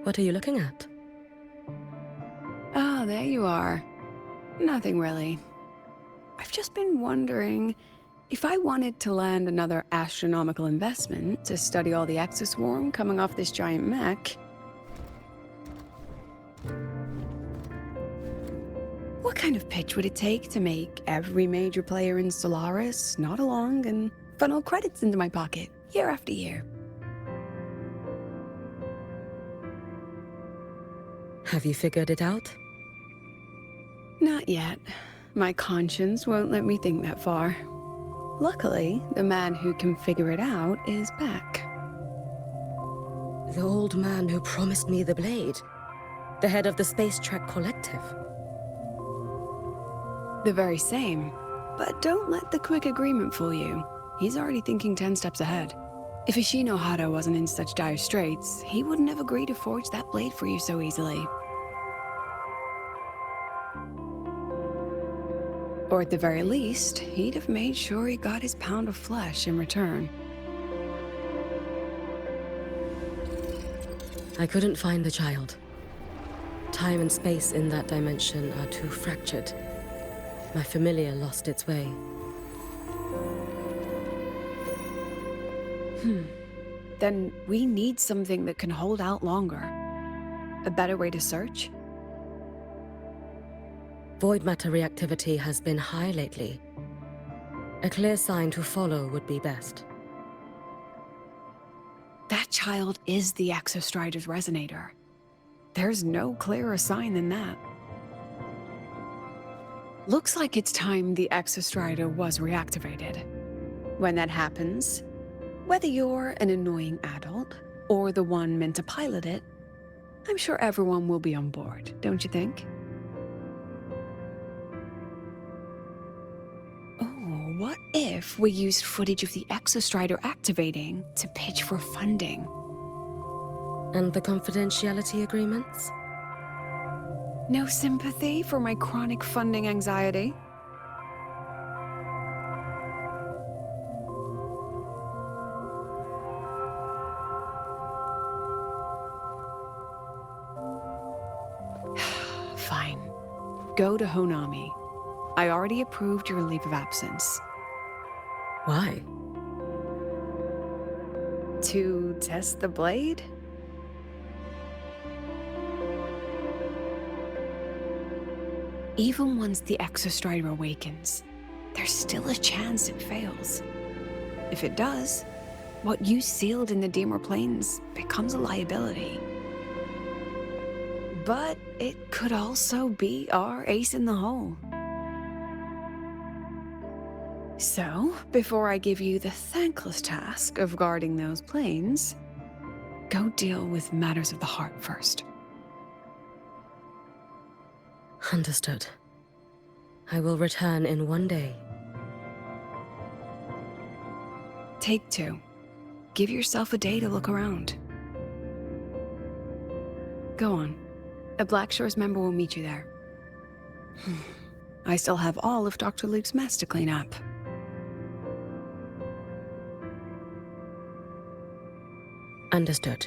What are you looking at? Ah, there you are. Nothing really. I've just been wondering, if I wanted to land another astronomical investment to study all the exoswarm coming off this giant mech, what kind of pitch would it take to make every major player in Solaris nod along and funnel credits into my pocket year after year? Have you figured it out? Not yet. My conscience won't let me think that far. Luckily, the man who can figure it out is back. The old man who promised me the blade. The head of the Space Trek Collective. The very same. But don't let the quick agreement fool you. He's already thinking 10 steps ahead. If Ishino Hado wasn't in such dire straits, he wouldn't have agreed to forge that blade for you so easily. Or at the very least, he'd have made sure he got his pound of flesh in return. I couldn't find the child. Time and space in that dimension are too fractured. My familiar lost its way. Then we need something that can hold out longer. A better way to search? Void matter reactivity has been high lately. A clear sign to follow would be best. That child is the Exostrider's resonator. There's no clearer sign than that. Looks like it's time the Exostrider was reactivated. When that happens, whether you're an annoying adult or the one meant to pilot it, I'm sure everyone will be on board, don't you think? Oh, what if we used footage of the Exostrider activating to pitch for funding? And the confidentiality agreements? No sympathy for my chronic funding anxiety? Fine. Go to Honami. I already approved your leave of absence. Why? To test the blade? Even once the Exostrider awakens, there's still a chance it fails. If it does, what you sealed in the Dimmer Plains becomes a liability. But it could also be our ace in the hole. So, before I give you the thankless task of guarding those planes, go deal with matters of the heart first. Understood. I will return in one day. Take 2. Give yourself a day to look around. Go on. A Black Shores member will meet you there. I still have all of Dr. Luke's mess to clean up. Understood.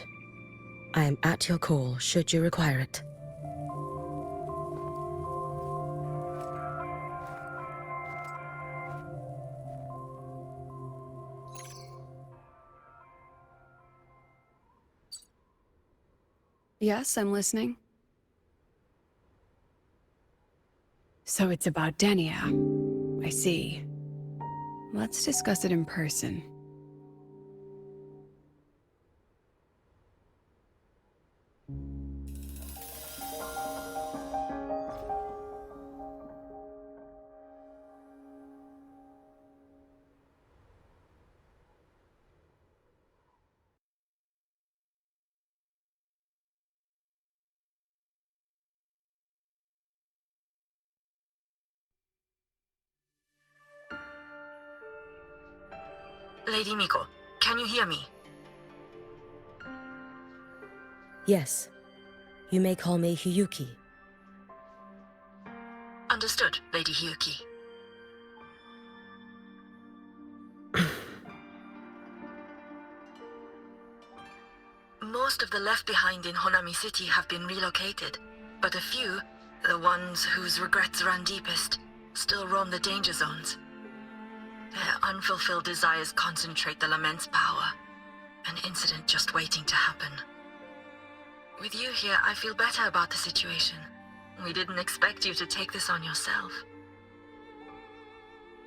I am at your call should you require it. Yes, I'm listening. So it's about Denia. I see. Let's discuss it in person. Lady Miko, can you hear me? Yes. You may call me Hiyuki. Understood, Lady Hiyuki. Most of the left behind in Honami City have been relocated, but a few, the ones whose regrets run deepest, still roam the danger zones. Their unfulfilled desires concentrate the Lament's power, an incident just waiting to happen. With you here, I feel better about the situation. We didn't expect you to take this on yourself.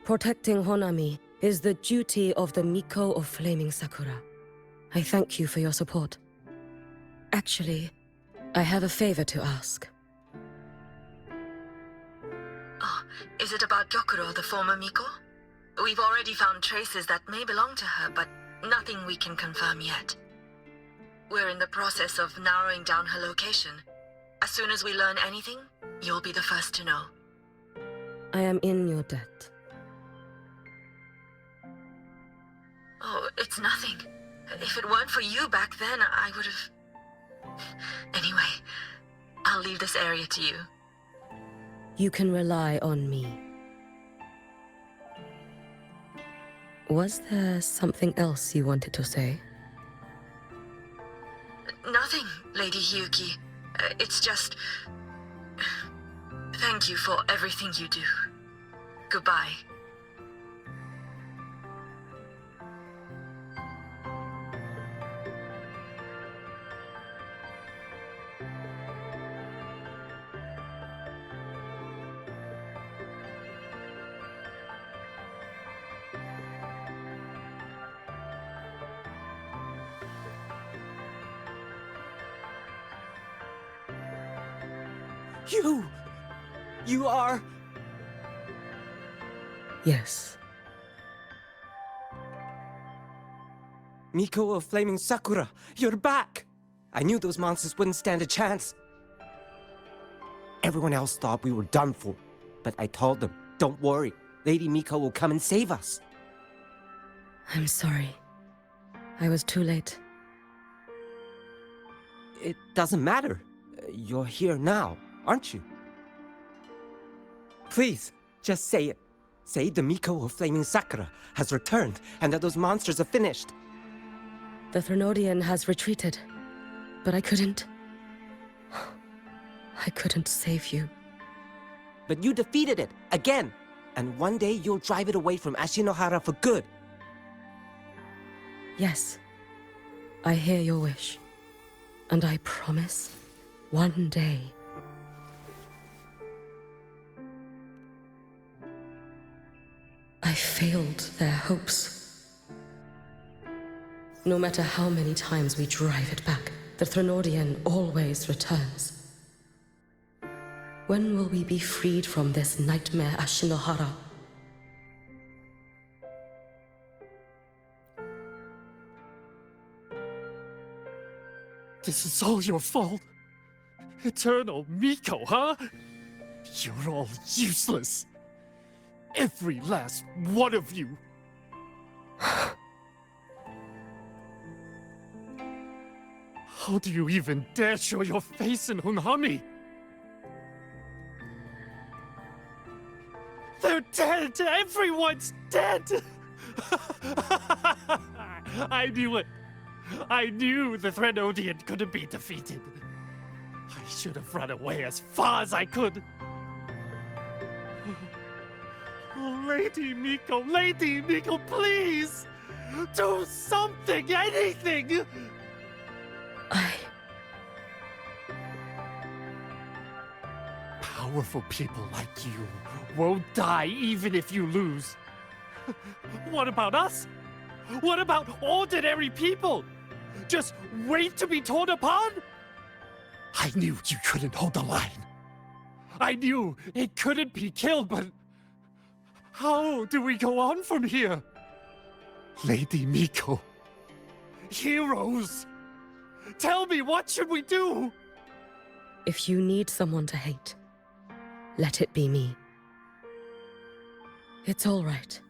Protecting Honami is the duty of the Miko of Flaming Sakura. I thank you for your support. Actually, I have a favor to ask. Oh, is it about Gyokuro, the former Miko? We've already found traces that may belong to her, but nothing we can confirm yet. We're in the process of narrowing down her location. As soon as we learn anything, you'll be the first to know. I am in your debt. Oh, it's nothing. If it weren't for you back then, I would have... Anyway, I'll leave this area to you. You can rely on me. Was there something else you wanted to say? Nothing, Lady Hiyuki. It's just... Thank you for everything you do. Goodbye. You are... Yes. Miko of Flaming Sakura, you're back! I knew those monsters wouldn't stand a chance. Everyone else thought we were done for, but I told them, don't worry, Lady Miko will come and save us. I'm sorry. I was too late. It doesn't matter. You're here now, aren't you? Please, just say it. Say the Miko of Flaming Sakura has returned and that those monsters are finished. The Thrunodian has retreated, but I couldn't... I couldn't save you. But you defeated it, again! And one day you'll drive it away from Ashinohara for good. Yes, I hear your wish. And I promise, one day... I failed their hopes. No matter how many times we drive it back, the Thrunodian always returns. When will we be freed from this nightmare Ashinohara? This is all your fault. Eternal Miko, huh? You're all useless. Every last one of you. How do you even dare show your face in Honami? They're dead! Everyone's dead! I knew it. I knew the Thrunodian couldn't be defeated. I should have run away as far as I could. Oh, Lady Miko, please! Do something, anything! Powerful people like you won't die even if you lose. What about us? What about ordinary people? Just wait to be torn apart? I knew you couldn't hold the line. I knew it couldn't be killed, but... how do we go on from here? Lady Miko. Heroes! Tell me, what should we do? If you need someone to hate, let it be me. It's all right.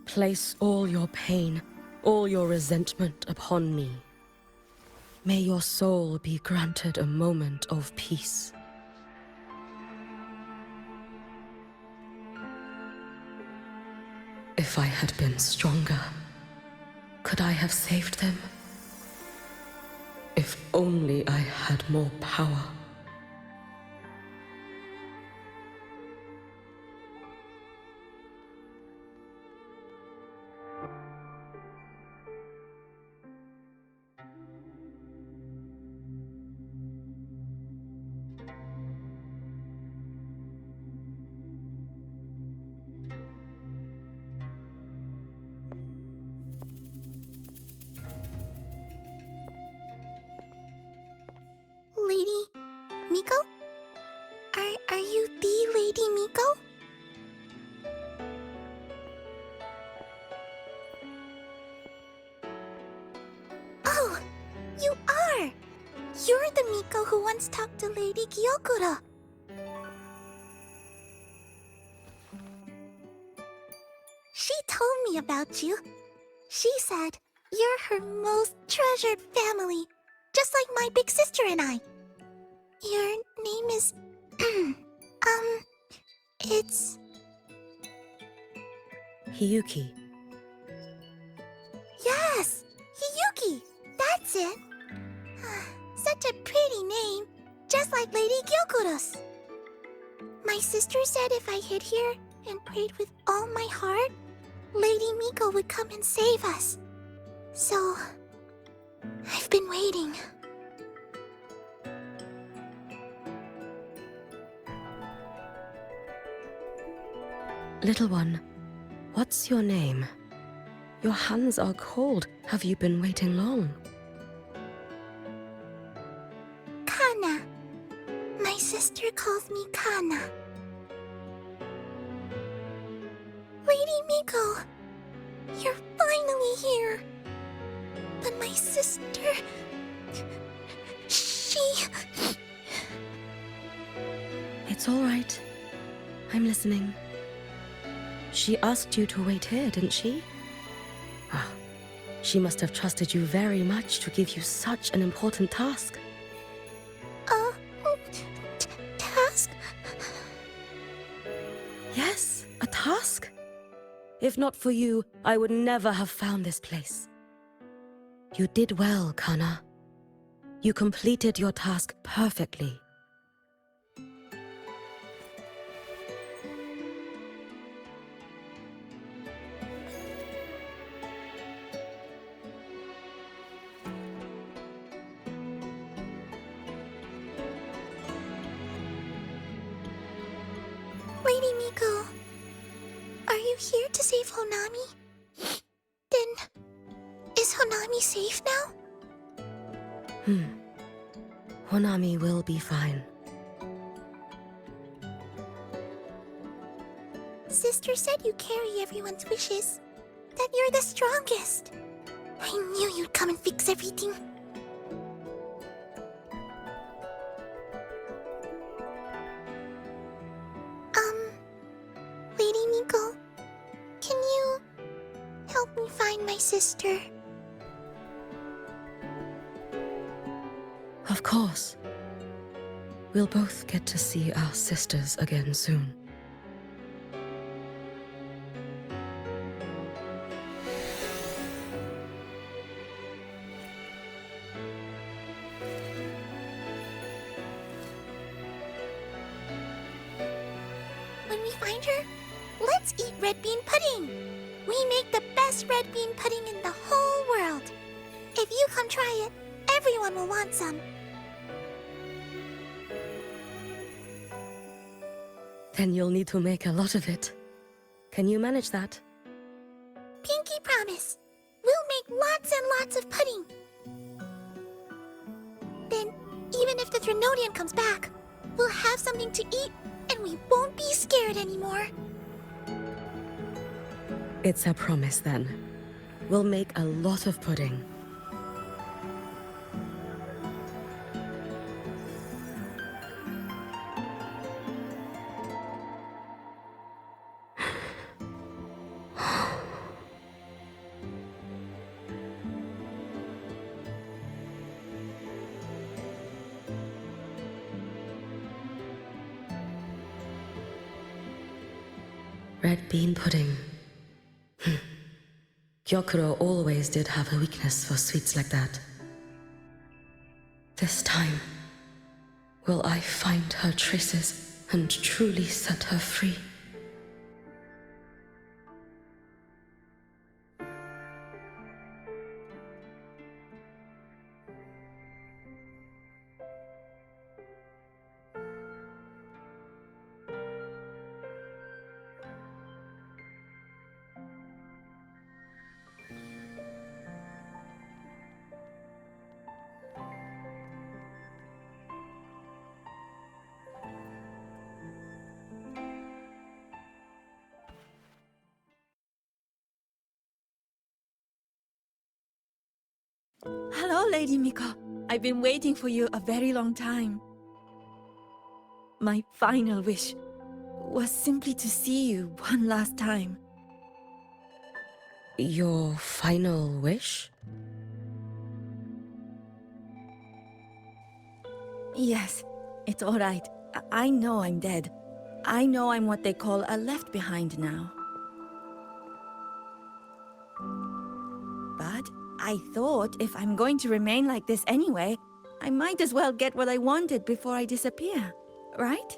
Place all your pain, all your resentment upon me. May your soul be granted a moment of peace. If I had been stronger, could I have saved them? If only I had more power. Lady Miko? Are you the Lady Miko? Oh, you are! You're the Miko who once talked to Lady Gyokuro. She told me about you. She said you're her most treasured family, just like my big sister and I. Your name is... it's... Hiyuki. Yes! Hiyuki! That's it! Such a pretty name, just like Lady Gyokuro's. My sister said if I hid here and prayed with all my heart, Lady Miko would come and save us. So... I've been waiting. Little one, what's your name? Your hands are cold. Have you been waiting long? Kana. My sister calls me Kana. Lady Miko, you're finally here. But my sister... she... It's all right. I'm listening. She asked you to wait here, didn't she? Ah, she must have trusted you very much to give you such an important task. Task? Yes, a task. If not for you, I would never have found this place. You did well, Kana. You completed your task perfectly. Lady Miko, are you here to save Honami? Then, is Honami safe now? Honami will be fine. Sister said you carry everyone's wishes. That you're the strongest. I knew you'd come and fix everything. Lady Miko, can you help me find my sister? Of course. We'll both get to see our sisters again soon. When we find her, let's eat red bean pudding. We make the best red bean pudding in the whole world. If you come try it, everyone will want some. Then you'll need to make a lot of it. Can you manage that? Pinky promise. We'll make lots and lots of pudding. Then, even if the Trinodian comes back, we'll have something to eat and we won't be scared anymore. It's a promise then. We'll make a lot of pudding. Red bean pudding. Gyokuro always did have a weakness for sweets like that. This time, will I find her traces and truly set her free? Hello, Lady Miko. I've been waiting for you a very long time. My final wish was simply to see you one last time. Your final wish? Yes, it's all right. I know I'm dead. I know I'm what they call a left behind now. But I thought if I'm going to remain like this anyway, I might as well get what I wanted before I disappear, right?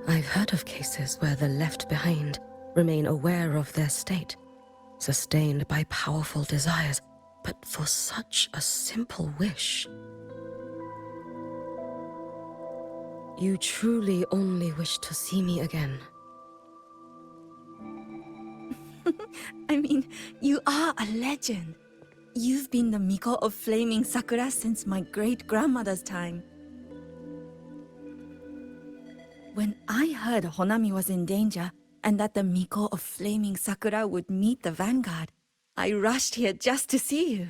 I've heard of cases where the left behind remain aware of their state, sustained by powerful desires, but for such a simple wish. You truly only wish to see me again. I mean, you are a legend. You've been the Miko of Flaming Sakura since my great-grandmother's time. When I heard Honami was in danger, and that the Miko of Flaming Sakura would meet the Vanguard, I rushed here just to see you.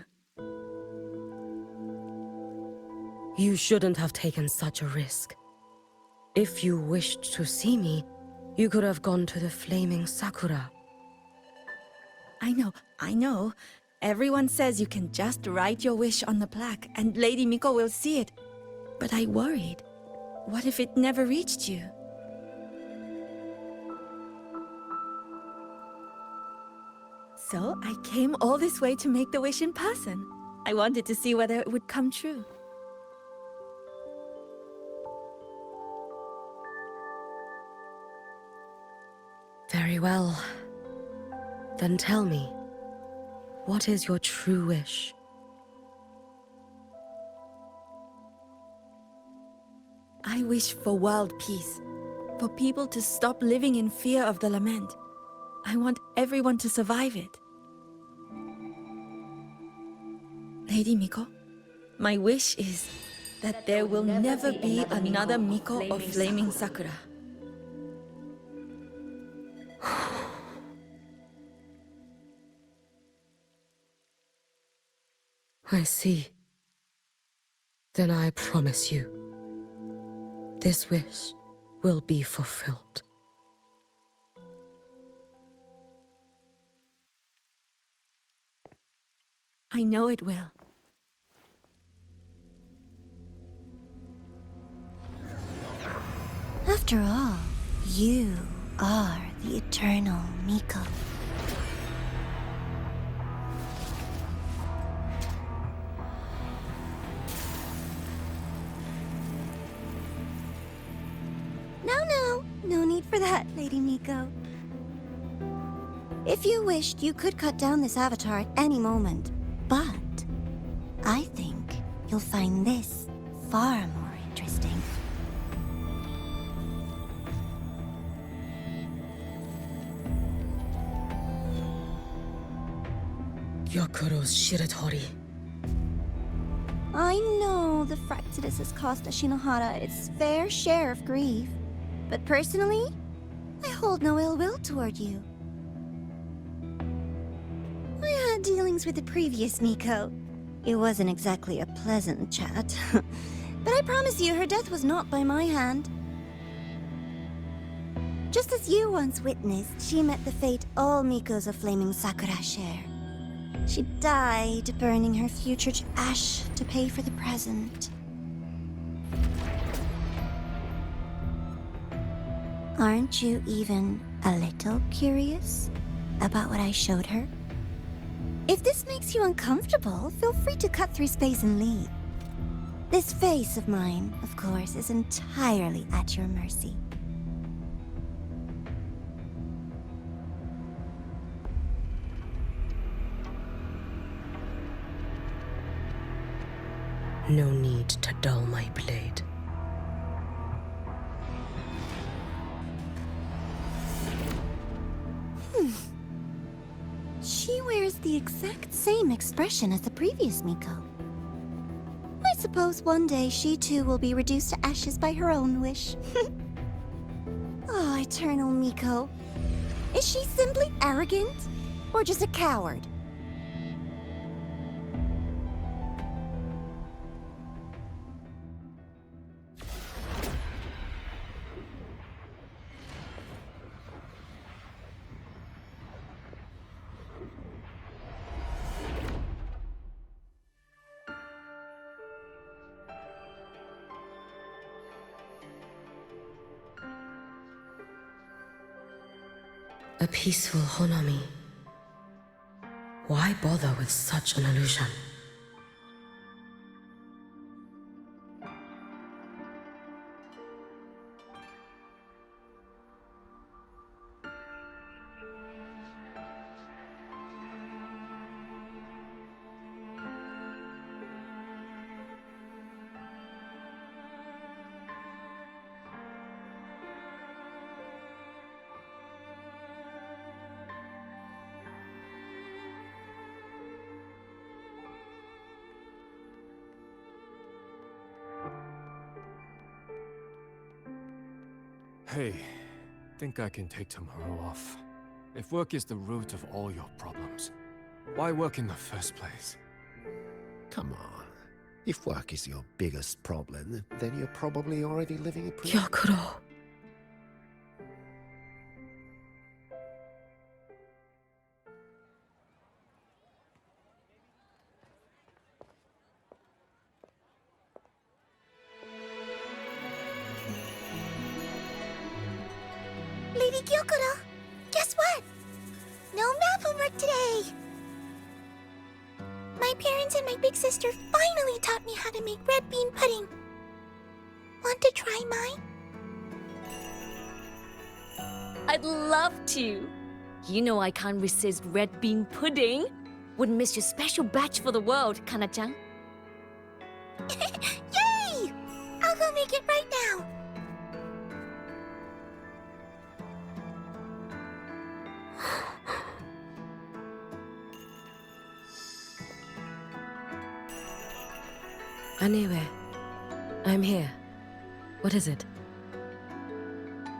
You shouldn't have taken such a risk. If you wished to see me, you could have gone to the Flaming Sakura. I know. Everyone says you can just write your wish on the plaque and Lady Miko will see it. But I worried. What if it never reached you? So I came all this way to make the wish in person. I wanted to see whether it would come true. Very well. Then tell me, what is your true wish? I wish for world peace, for people to stop living in fear of the lament. I want everyone to survive it. Lady Miko, my wish is that there will never be another Miko of Flaming Sakura. I see. Then I promise you, this wish will be fulfilled. I know it will. After all, you are the eternal Miko. No need for that, Lady Miko. If you wished, you could cut down this avatar at any moment. But I think you'll find this far more interesting. Yokuro's Shiratori. I know the Fractidus has cost Ashinohara its fair share of grief. But personally, I hold no ill will toward you. I had dealings with the previous Miko. It wasn't exactly a pleasant chat. But I promise you, her death was not by my hand. Just as you once witnessed, she met the fate all Mikos of Flaming Sakura share. She died, burning her future to ash to pay for the present. Aren't you even a little curious about what I showed her? If this makes you uncomfortable, feel free to cut through space and leave. This face of mine, of course, is entirely at your mercy. No need to dull my blade. She wears the exact same expression as the previous Miko. I suppose one day she too will be reduced to ashes by her own wish. Oh, Eternal Miko. Is she simply arrogant? Or just a coward? A peaceful Honami. Why bother with such an illusion? Hey, think I can take tomorrow off. If work is the root of all your problems, why work in the first place? Come on. If work is your biggest problem, then you're probably already living a pretty... Gyokuro. Lady Gyokuro, guess what? No math homework today! My parents and my big sister finally taught me how to make red bean pudding. Want to try mine? I'd love to. You know I can't resist red bean pudding. Wouldn't miss your special batch for the world, Kana-chan. Yay! I'll go make it right now. Anyway, I'm here. What is it?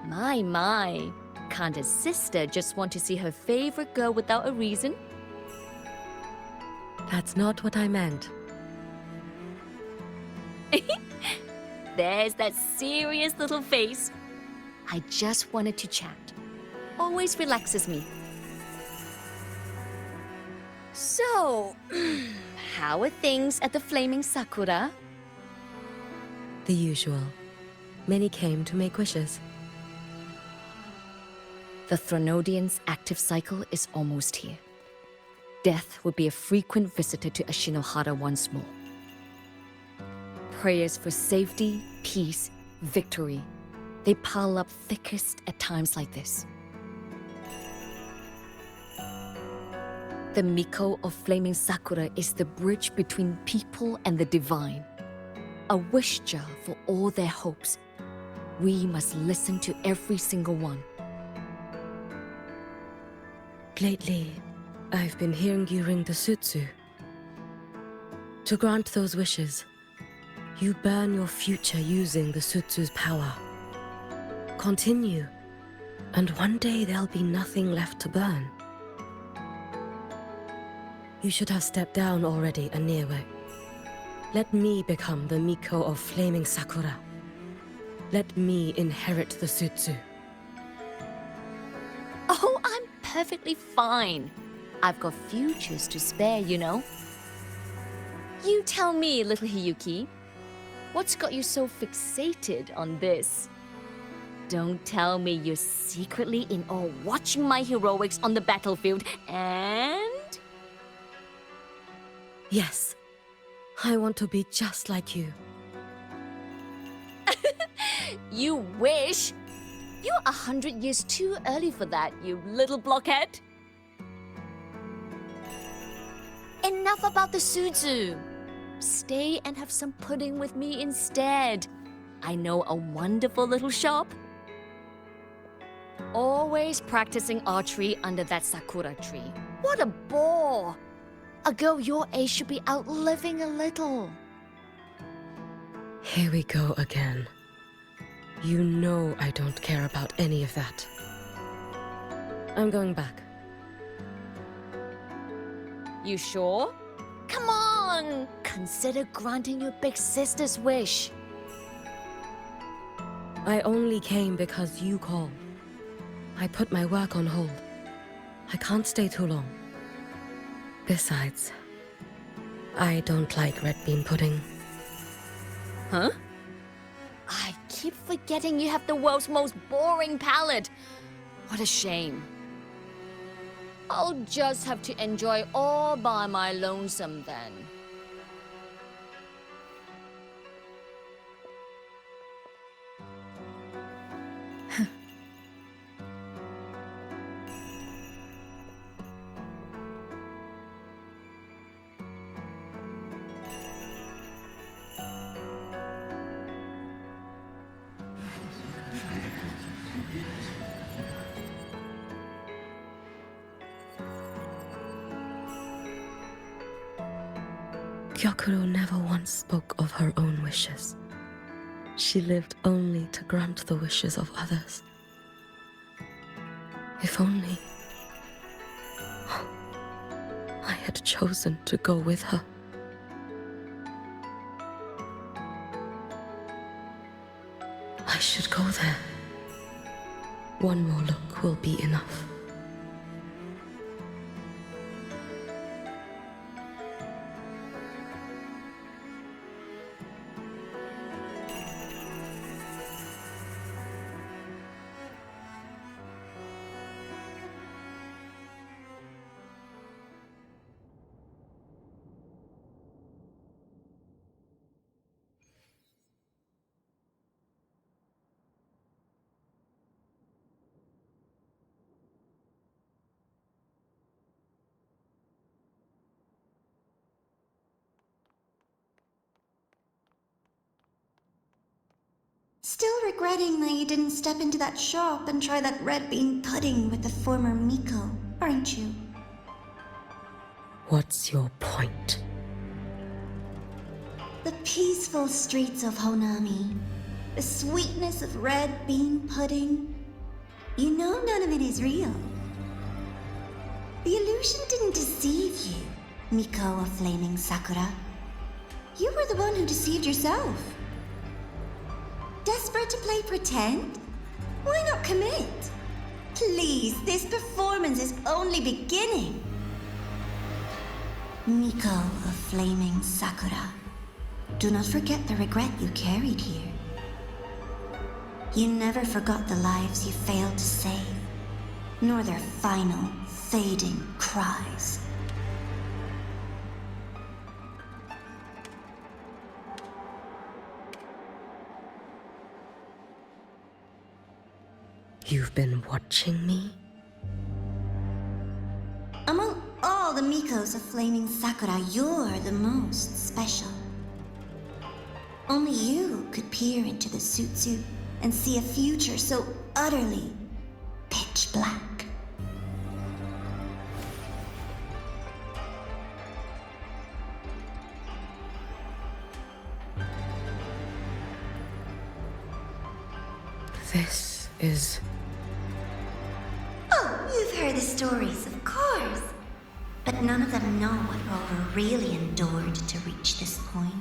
My. Can't a sister just want to see her favorite girl without a reason? That's not what I meant. There's that serious little face. I just wanted to chat. Always relaxes me. So, how are things at the Flaming Sakura? The usual. Many came to make wishes. The Thronodian's active cycle is almost here. Death would be a frequent visitor to Ashinohara once more. Prayers for safety, peace, victory. They pile up thickest at times like this. The Miko of Flaming Sakura is the bridge between people and the divine. A wish jar for all their hopes. We must listen to every single one. Lately, I've been hearing you ring the Sutsu. To grant those wishes, you burn your future using the Sutsu's power. Continue, and one day there'll be nothing left to burn. You should have stepped down already, Aemeath. Let me become the Miko of Flaming Sakura. Let me inherit the Sutsu. Oh, I'm perfectly fine. I've got futures to spare, you know. You tell me, little Hiyuki, what's got you so fixated on this? Don't tell me you're secretly in awe watching my heroics on the battlefield and... Yes, I want to be just like you. You wish? You're 100 years too early for that, you little blockhead. Enough about the Suzu. Stay and have some pudding with me instead. I know a wonderful little shop. Always practicing archery under that sakura tree. What a bore! A girl your age should be out living a little. Here we go again. You know I don't care about any of that. I'm going back. You sure? Come on! Consider granting your big sister's wish. I only came because you called. I put my work on hold. I can't stay too long. Besides, I don't like red bean pudding. Huh? I keep forgetting you have the world's most boring palate. What a shame. I'll just have to enjoy all by my lonesome then. Gyokuro never once spoke of her own wishes. She lived only to grant the wishes of others. If only I had chosen to go with her. I should go there. One more look will be enough. Still regretting that you didn't step into that shop and try that red bean pudding with the former Miko, aren't you? What's your point? The peaceful streets of Honami, the sweetness of red bean pudding. You know none of it is real. The illusion didn't deceive you, Miko of Flaming Sakura. You were the one who deceived yourself. Desperate to play pretend? Why not commit? Please, this performance is only beginning. Miko of Flaming Sakura, do not forget the regret you carried here. You never forgot the lives you failed to save, nor their final, fading cries. You've been watching me? Among all the Mikos of Flaming Sakura, you're the most special. Only you could peer into the Sutsu and see a future so utterly pitch black. This is... Oh, you've heard the stories, of course. But none of them know what Rover really endured to reach this point.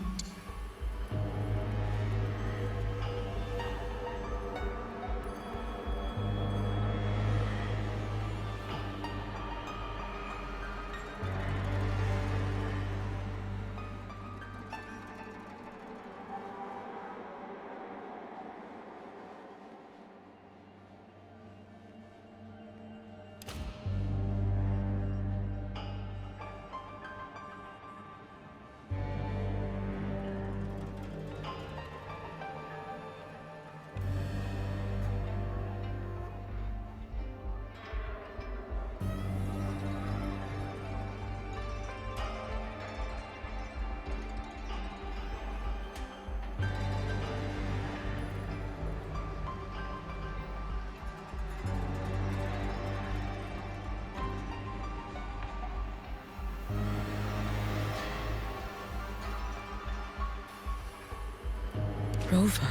Rover.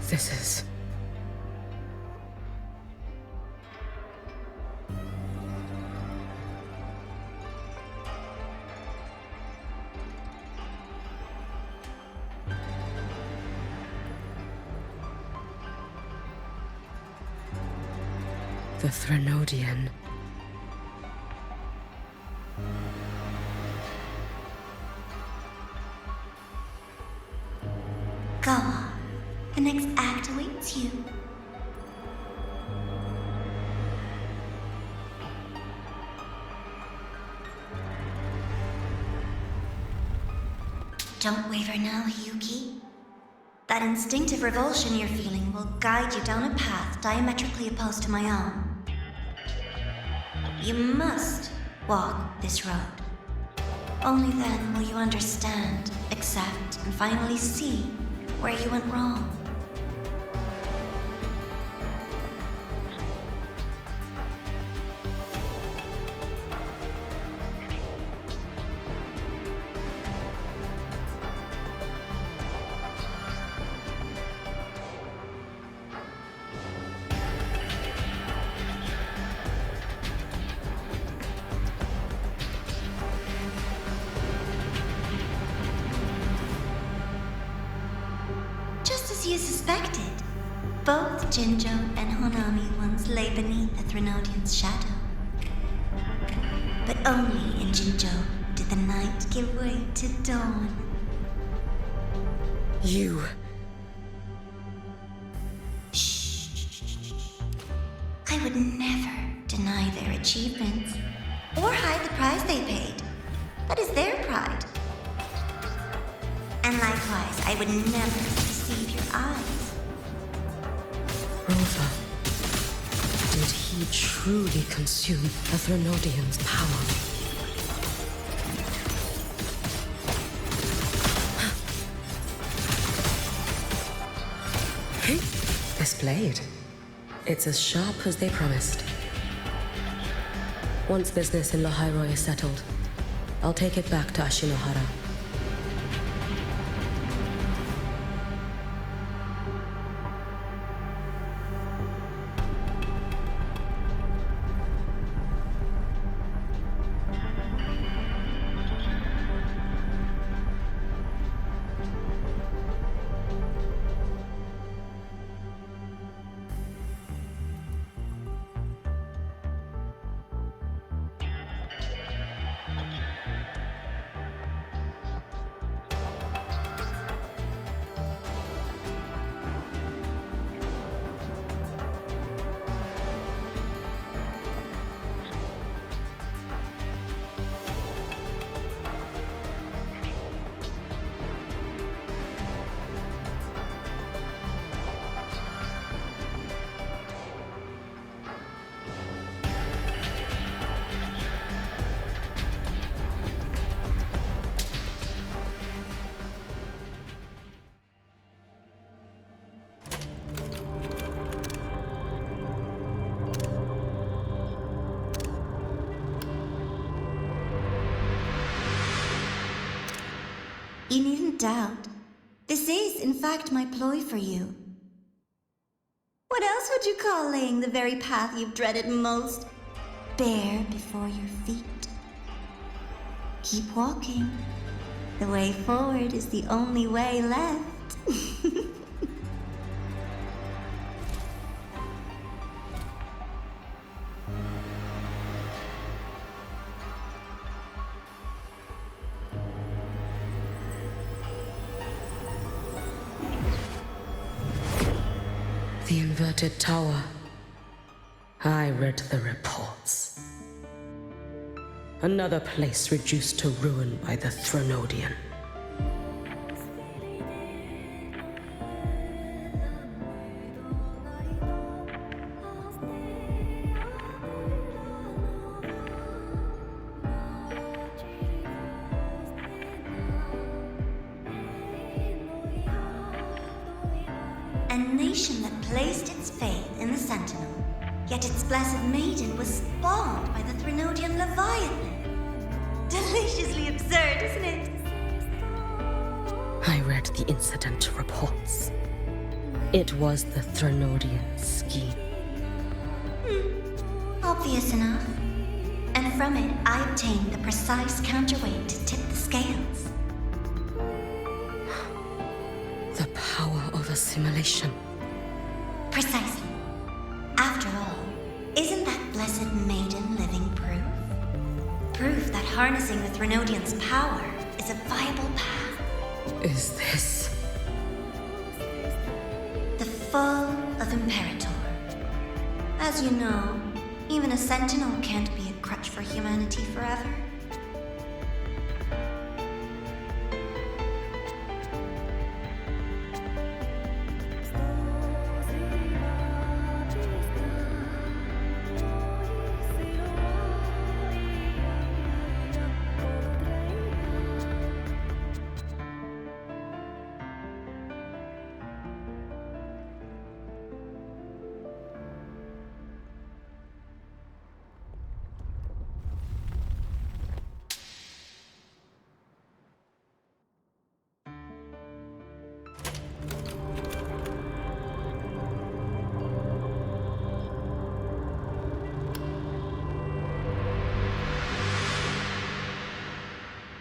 This is... the Threnodian. Go on. The next act awaits you. Don't waver now, Hiyuki. That instinctive revulsion you're feeling will guide you down a path diametrically opposed to my own. You must walk this road. Only then will you understand, accept, and finally see where you went wrong. You suspected. Both Jinjo and Honami once lay beneath the Threnodian's shadow. But only in Jinjo did the night give way to dawn. You... Shh. I would never deny their achievements or hide the price they paid. That is their pride. And likewise, I would never deceive your eyes. Rover. Did he truly consume the Threnodian's power? This blade. It's as sharp as they promised. Once business in Lahai-Roi is settled, I'll take it back to Ashinohara. You needn't doubt. This is, in fact, my ploy for you. What else would you call laying the very path you've dreaded most bare before your feet? Keep walking. The way forward is the only way left. The inverted tower. I read the reports. Another place reduced to ruin by the Threnodian. A nation that placed its faith in the Sentinel, yet its blessed maiden was spawned by the Threnodian Leviathan. Deliciously absurd, isn't it? I read the incident reports. It was the Threnodian scheme. Obvious enough. And from it, I obtained the precise counterweight to tip the scales. The power of assimilation. Precisely. After all, isn't that blessed maiden living proof? Proof that harnessing the Threnodian's power is a viable path. Is this... The fall of Imperator. As you know, even a Sentinel can't be a crutch for humanity forever.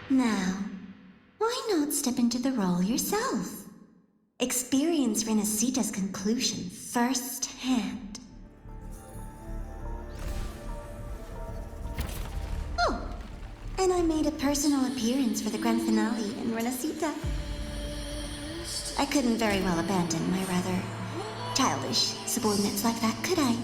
Now, why not step into the role yourself? Experience Renacita's conclusion firsthand. Oh, and I made a personal appearance for the grand finale in Renacita. I couldn't very well abandon my rather childish subordinates like that, could I?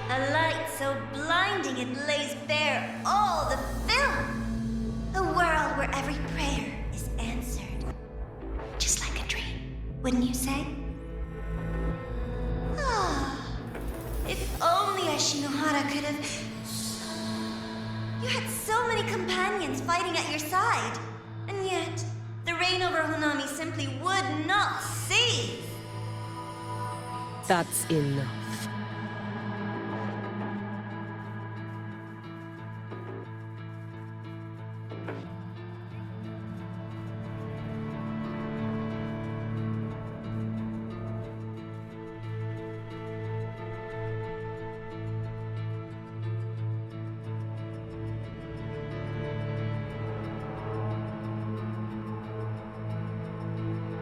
A light so blinding it lays bare all the film. A world where every prayer is answered. Just like a dream, wouldn't you say? Ah, if only Ashinohara could have... You had so many companions fighting at your side. And yet, the reign over Honami simply would not cease. That's enough.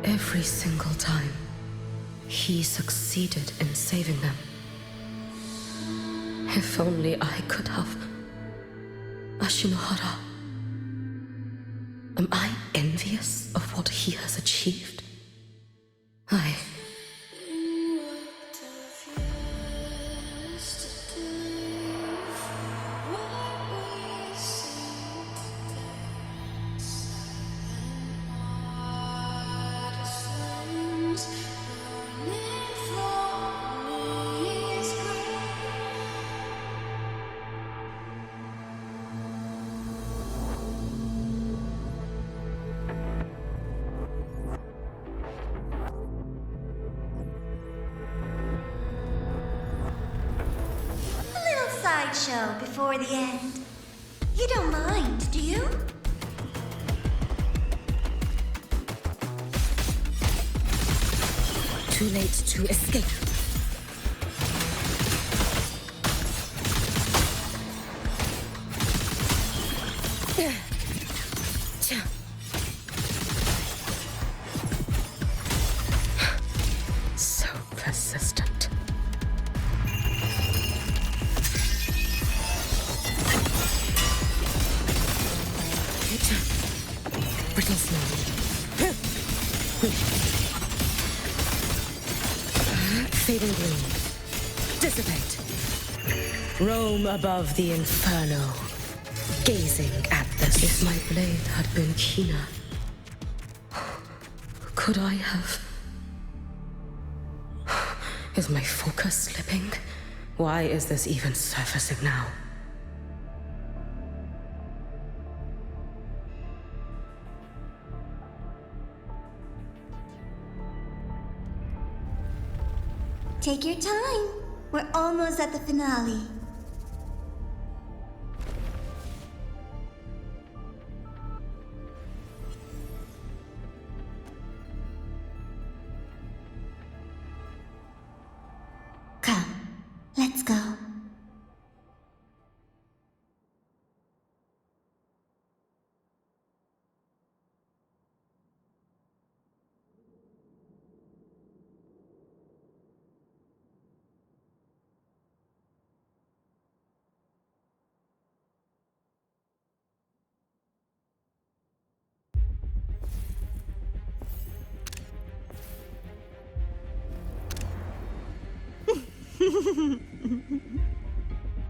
Every single time, he succeeded in saving them. If only I could have. Ashinohara. Am I envious of what he has achieved? Show before the end. You don't mind, do you? Too late to escape. So persistent. Brittle slowly. Fading gloom. Dissipate. Roam above the inferno, gazing at this. If my blade had been keener, could I have... Is my focus slipping? Why is this even surfacing now? Take your time. We're almost at the finale. Come, let's go.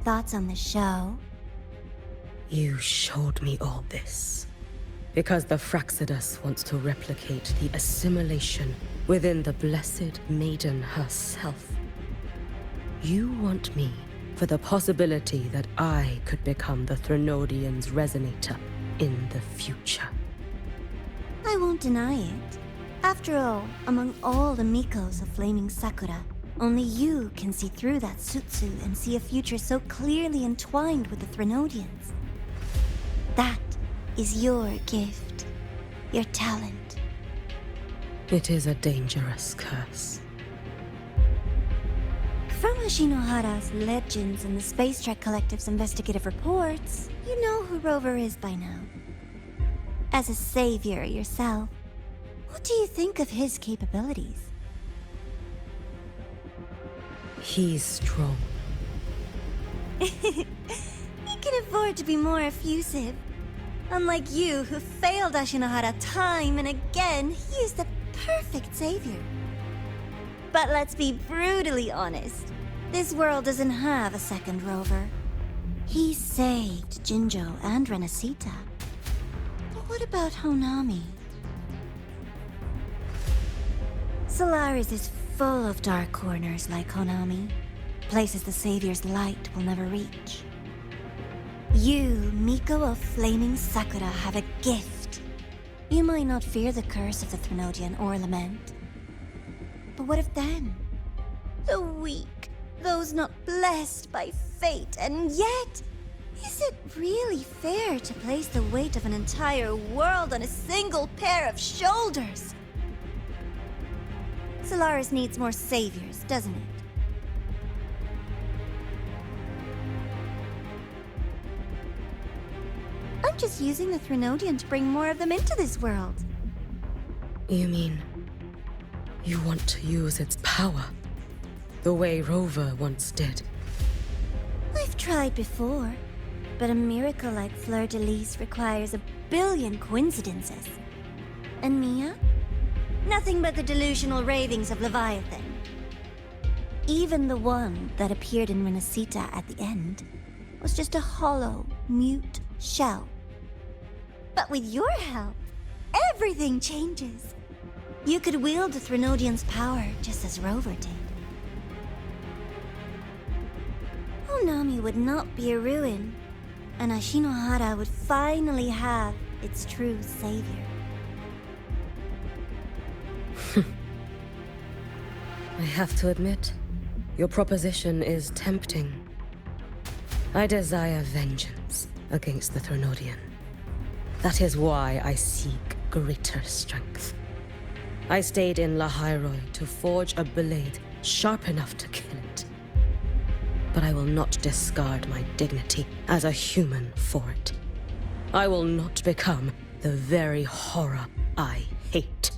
Thoughts on the show? You showed me all this because the Fraxidus wants to replicate the assimilation within the Blessed Maiden herself. You want me for the possibility that I could become the Threnodian's resonator in the future. I won't deny it. After all, among all the Mikos of Flaming Sakura, only you can see through that Sutsu and see a future so clearly entwined with the Threnodians. That is your gift, your talent. It is a dangerous curse. From Ashinohara's legends and the Space Trek Collective's investigative reports, you know who Rover is by now. As a savior yourself, what do you think of his capabilities? He's strong. He can afford to be more effusive. Unlike you, who failed Ashinohara time and again, he is the perfect savior. But let's be brutally honest. This world doesn't have a second Rover. He saved Jinjo and Renacita. But what about Honami? Solaris is full of dark corners like Honami. Places the Savior's light will never reach. You, Miko of Flaming Sakura, have a gift. You might not fear the curse of the Threnodian or lament. But what of them? The weak, those not blessed by fate, and yet, is it really fair to place the weight of an entire world on a single pair of shoulders? Solaris needs more saviors, doesn't it? I'm just using the Threnodian to bring more of them into this world. You mean you want to use its power the way Rover once did? I've tried before, but a miracle like Fleur-de-Lis requires a billion coincidences. And Mia? Nothing but the delusional ravings of Leviathan. Even the one that appeared in Renacita at the end was just a hollow, mute shell. But with your help, everything changes. You could wield the Threnodian's power just as Rover did. Honami would not be a ruin, and Ashinohara would finally have its true savior. I have to admit, your proposition is tempting. I desire vengeance against the Threnodian. That is why I seek greater strength. I stayed in Lahai-Roi to forge a blade sharp enough to kill it. But I will not discard my dignity as a human for it. I will not become the very horror I hate.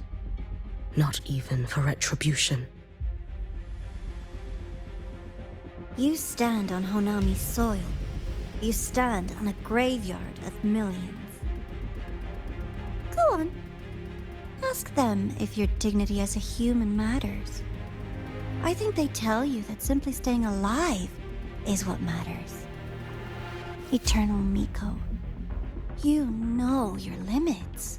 Not even for retribution. You stand on Honami's soil. You stand on a graveyard of millions. Go on. Ask them if your dignity as a human matters. I think they tell you that simply staying alive is what matters. Eternal Miko, you know your limits.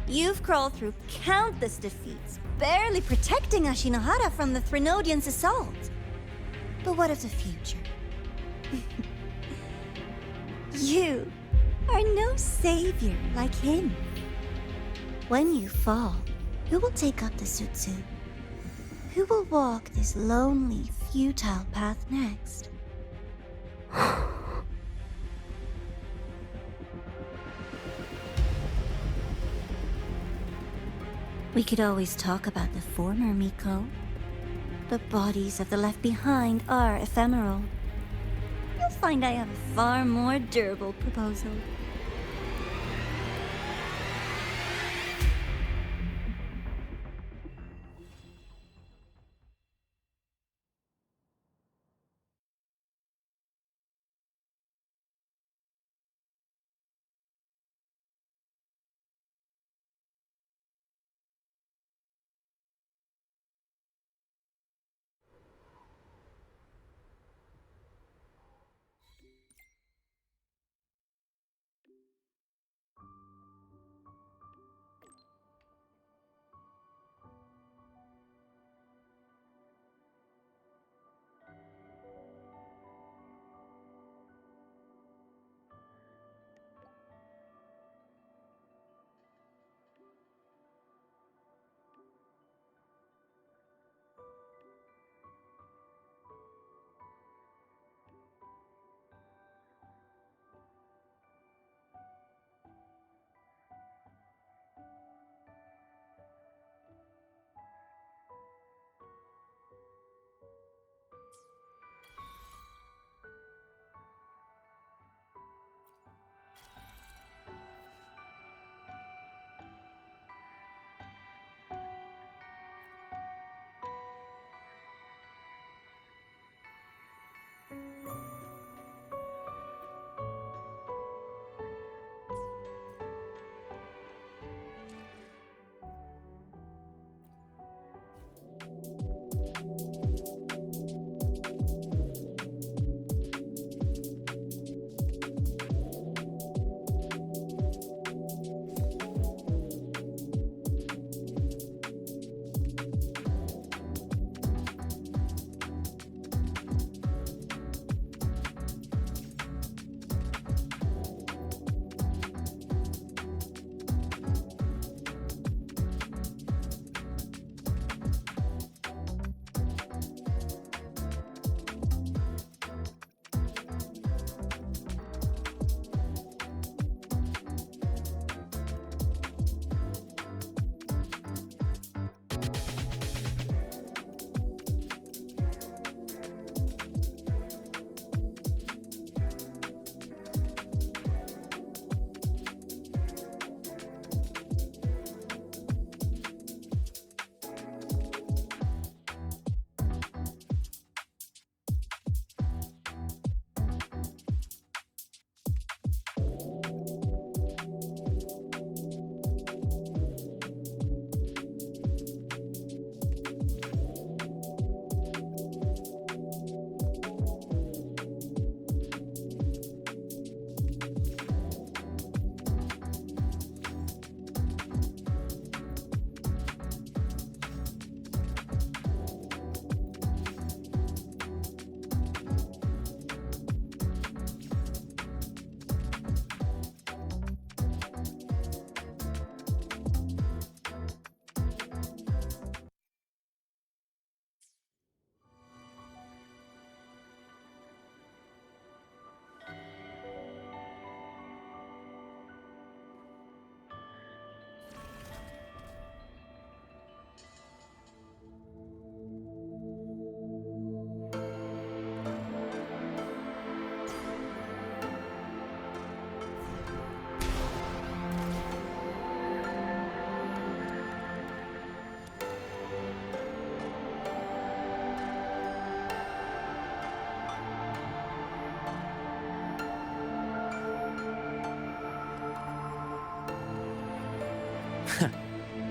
You've crawled through countless defeats, barely protecting Ashinohara from the Threnodian's assault. But what of the future? You are no savior like him. When you fall, who will take up the Sutsu? Who will walk this lonely, futile path next? We could always talk about the former, Miko. The bodies of the left behind are ephemeral. You'll find I have a far more durable proposal.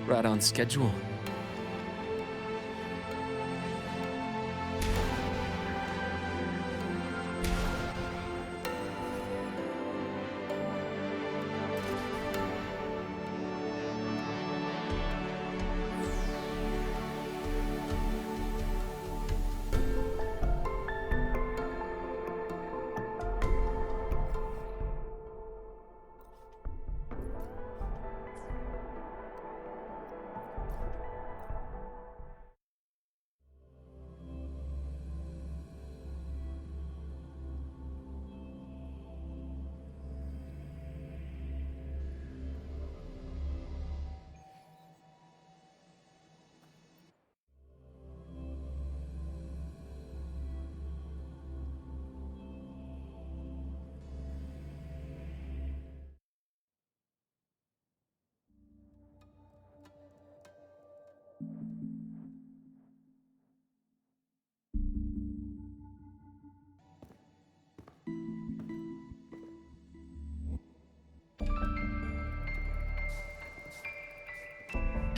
Right on schedule.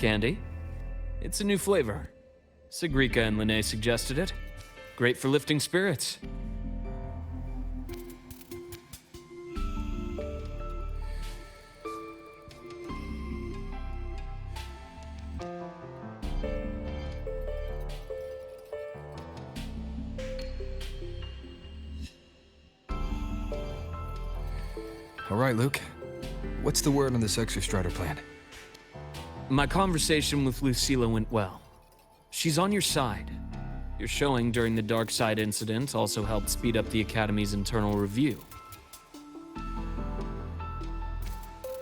candy. It's a new flavor. Sigrika and Linné suggested it. Great for lifting spirits. All right, Luke. What's the word on this Exostrider plan? My conversation with Lucilla went well. She's on your side. Your showing during the Dark Side incident also helped speed up the Academy's internal review.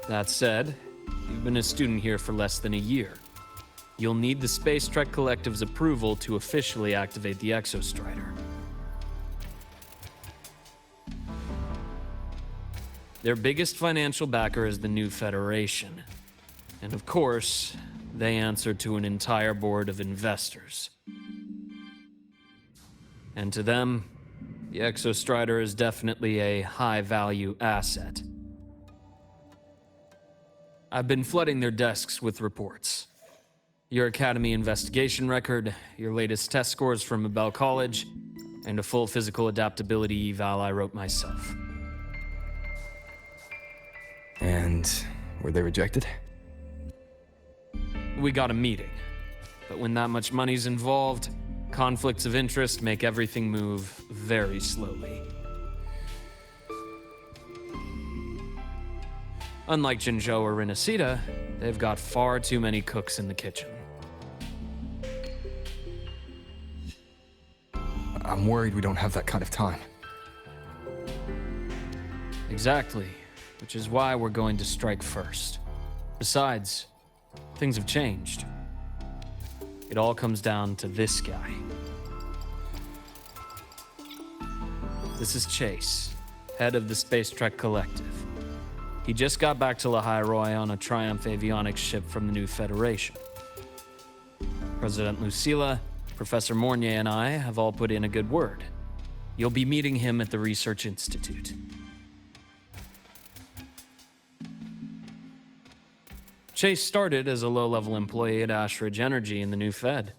That said, you've been a student here for less than a year. You'll need the Space Trek Collective's approval to officially activate the Exostrider. Their biggest financial backer is the new Federation. And of course, they answer to an entire board of investors. And to them, the Exostrider is definitely a high-value asset. I've been flooding their desks with reports. Your Academy investigation record, your latest test scores from Abel College, and a full physical adaptability eval I wrote myself. And were they rejected? We got a meeting, but when that much money's involved, conflicts of interest make everything move very slowly. Unlike Jinzhou or Rinasida, they've got far too many cooks in the kitchen. I'm worried we don't have that kind of time. Exactly, which is why we're going to strike first. Besides, things have changed. It all comes down to this guy. This is Chase, head of the Space Trek Collective. He just got back to Lahai-Roi on a Triumph avionics ship from the new Federation. President Lucilla, Professor Mornier, and I have all put in a good word. You'll be meeting him at the Research Institute. Chase started as a low-level employee at Ashridge Energy in the new Fed.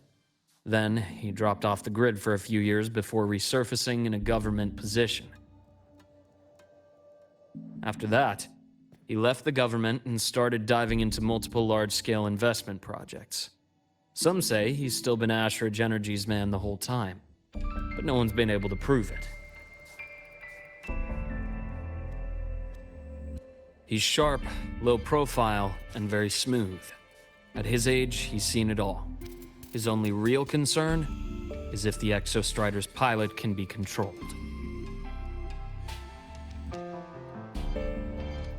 Then, he dropped off the grid for a few years before resurfacing in a government position. After that, he left the government and started diving into multiple large-scale investment projects. Some say he's still been Ashridge Energy's man the whole time, but no one's been able to prove it. He's sharp, low profile, and very smooth. At his age, he's seen it all. His only real concern is if the Exostrider's pilot can be controlled.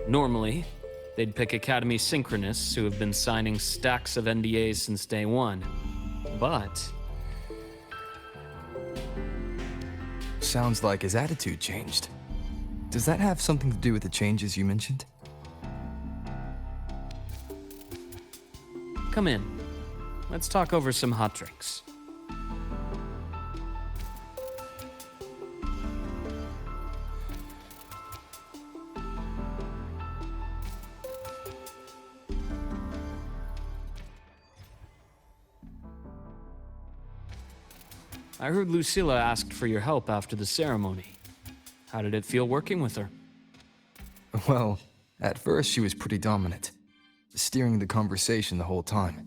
Normally, they'd pick Academy synchronists who have been signing stacks of NDAs since day one. But Sounds like his attitude changed. Does that have something to do with the changes you mentioned? come in. Let's talk over some hot drinks. I heard Lucilla asked for your help after the ceremony. How did it feel working with her? Well, at first she was pretty dominant, steering the conversation the whole time.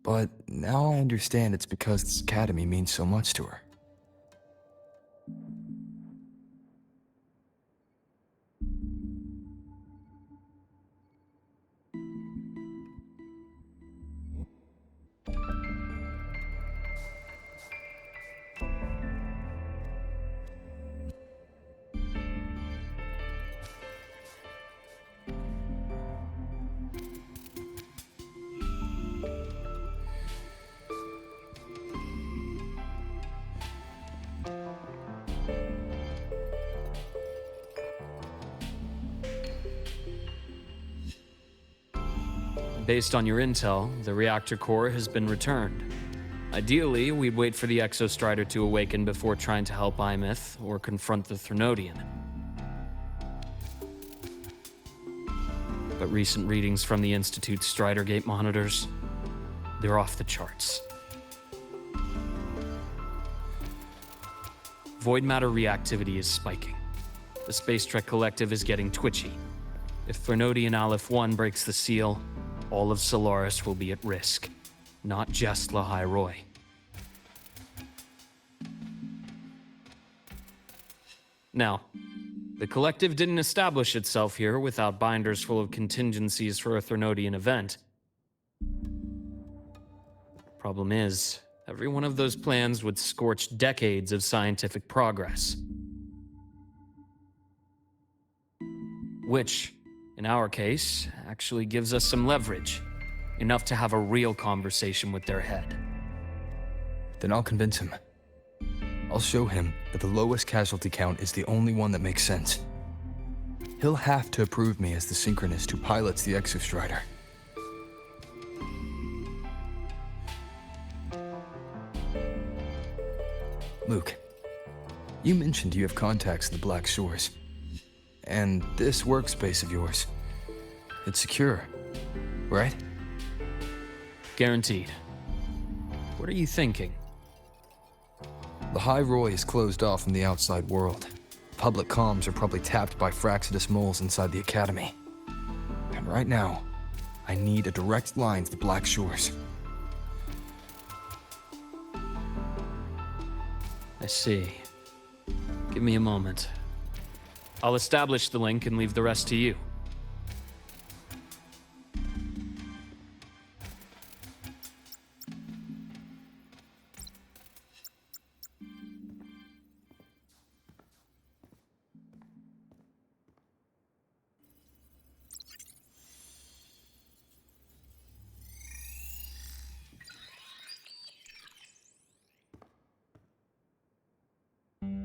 But now I understand it's because this academy means so much to her. Based on your intel, the reactor core has been returned. Ideally, we'd wait for the Exostrider to awaken before trying to help Aemeath or confront the Threnodian. but recent readings from the Institute's Strider Gate monitors, they're off the charts. Void matter reactivity is spiking. The Space Trek Collective is getting twitchy. If Threnodian Aleph 1 breaks the seal, all of Solaris will be at risk, not just Lahai-Roi. Now, the Collective didn't establish itself here without binders full of contingencies for a Threnodian event. Problem is, every one of those plans would scorch decades of scientific progress. Which, in our case, actually gives us some leverage. Enough to have a real conversation with their head. Then I'll convince him. I'll show him that the lowest casualty count is the only one that makes sense. He'll have to approve me as the synchronist who pilots the Exostrider. Luke, you mentioned you have contacts in the Black Shores. And this workspace of yours, it's secure, right? Guaranteed. What are you thinking? Lahai-Roi is closed off from the outside world. Public comms are probably tapped by Fraxidus moles inside the Academy. And right now, I need a direct line to the Black Shores. I see. Give me a moment. I'll establish the link and leave the rest to you.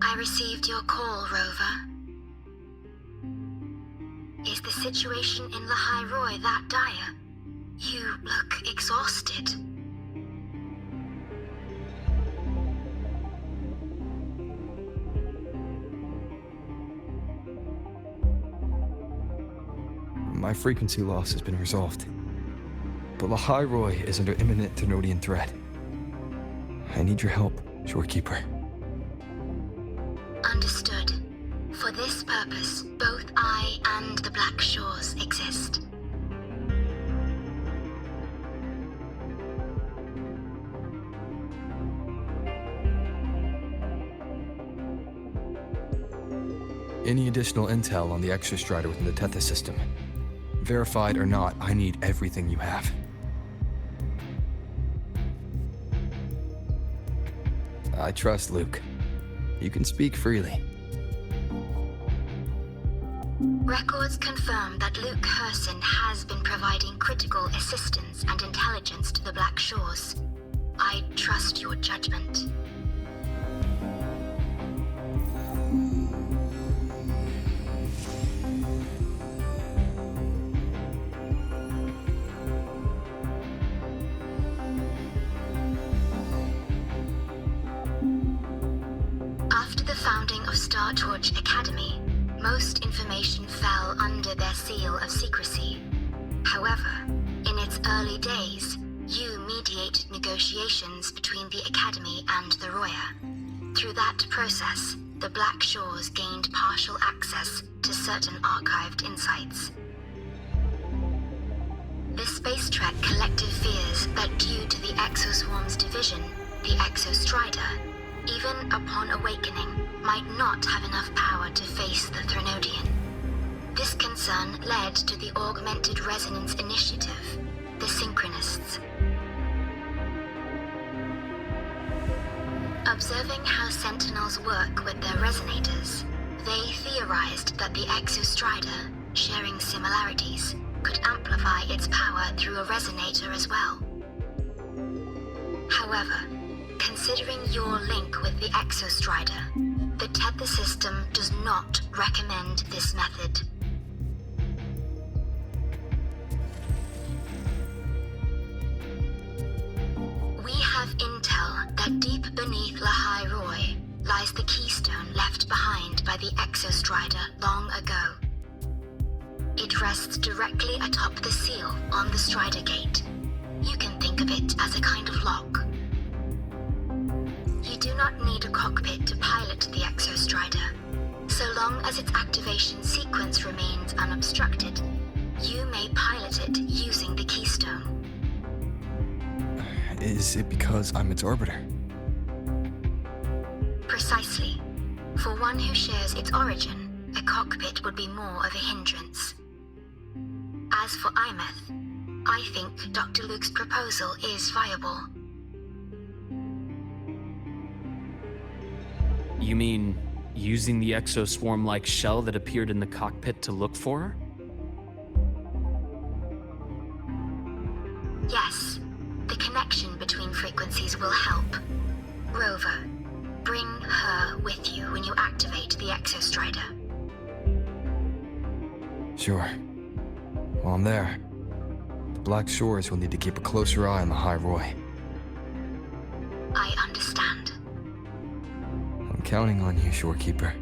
I received your call, Rover. Is the situation in Lahai-Roi that dire? You look exhausted. My frequency loss has been resolved. But Lahai-Roi is under imminent Threnodian threat. I need your help, Shorekeeper. Understood. For this purpose, both I and the Black Shores exist. Any additional intel on the Exostrider within the Tethys system? Verified or not, I need everything you have. I trust Luke. You can speak freely. Records confirm that Luke Herson has been providing critical assistance and intelligence to the Black Shores. I trust your judgment. After the founding of Star Torch Academy, most information fell under their seal of secrecy. However, in its early days, you mediated negotiations between the Academy and the Roya. Through that process, the Black Shores gained partial access to certain archived insights. The Space Trek Collective fears that due to the Exoswarm's division, the Exostrider, even upon awakening, might not have enough power to face the Threnodian. This concern led to the Augmented Resonance Initiative, the Synchronists. Observing how Sentinels work with their resonators, they theorized that the Exostrider, sharing similarities, could amplify its power through a resonator as well. However, considering your link with the Exostrider, the Tethys system does not recommend this method. We have intel that deep beneath Lahai-Roi lies the keystone left behind by the Exostrider long ago. It rests directly atop the seal on the Strider Gate. You can think of it as a kind of lock. You do not need a cockpit to pilot the Exostrider. So long as its activation sequence remains unobstructed, you may pilot it using the keystone. Is it because I'm its arbiter? Precisely. For one who shares its origin, a cockpit would be more of a hindrance. As for Aemeath, I think Dr. Luke's proposal is viable. You mean using the exoswarm-like shell that appeared in the cockpit to look for her? Yes. The connection between frequencies will help. Rover, bring her with you when you activate the Exostrider. Sure. While I'm there, the Black Shores will need to keep a closer eye on the Lahai-Roi. I understand. I'm counting on you, Shorekeeper.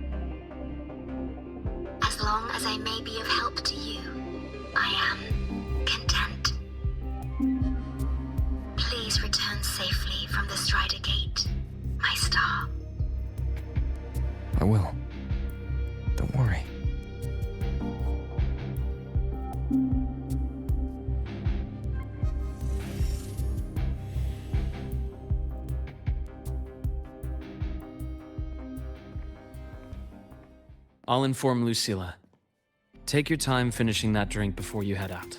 As long as I may be of help to you, I am content. Please return safely from the Strider Gate, my star. I will. Don't worry. I'll inform Lucilla. Take your time finishing that drink before you head out.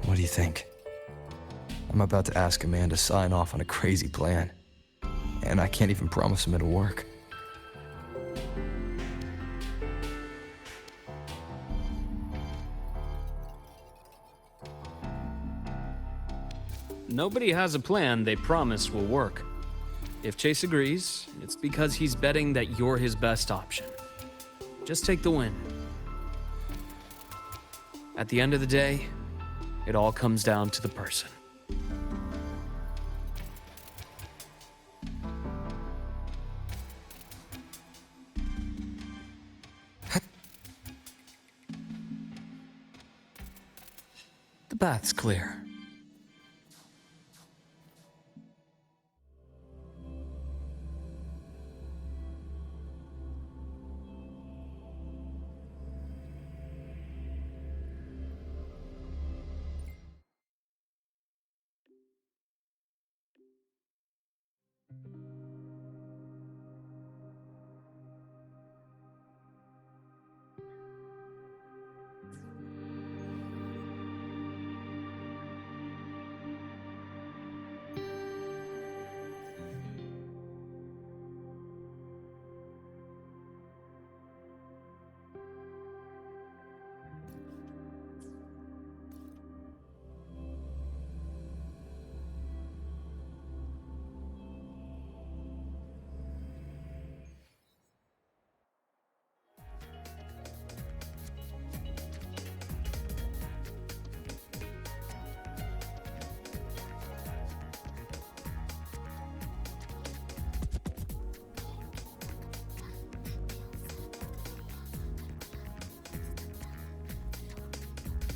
What do you think? I'm about to ask a man to sign off on a crazy plan, and I can't even promise him it'll work. Nobody has a plan they promise will work. If Chase agrees, it's because he's betting that you're his best option. Just take the win. At the end of the day, it all comes down to the person. The bath's clear.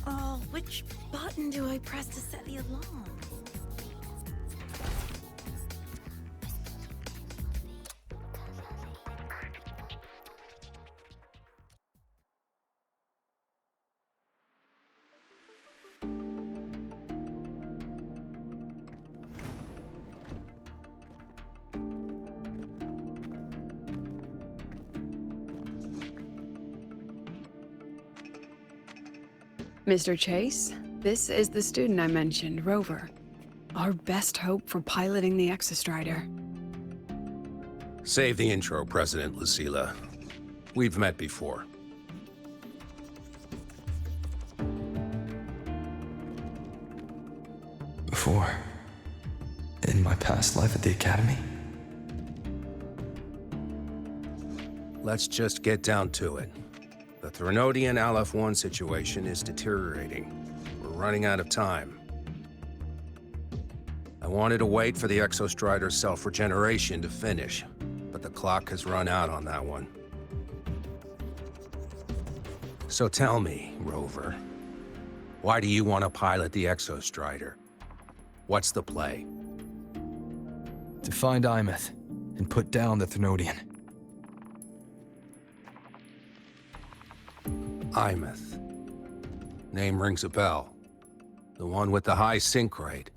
Oh, which button do I press to set the alarm? Mr. Chase, this is the student I mentioned, Rover. Our best hope for piloting the Exostrider. Save the intro, President Lucilla. We've met before. Before? In my past life at the Academy? Let's just get down to it. The Threnodian Aleph-1 situation is deteriorating. We're running out of time. I wanted to wait for the Exostrider's self-regeneration to finish, but the clock has run out on that one. So tell me, Rover, why do you want to pilot the Exostrider? What's the play? To find Aemeath and put down the Thenodian. Aemeath. Name rings a bell. The one with the high sync rate.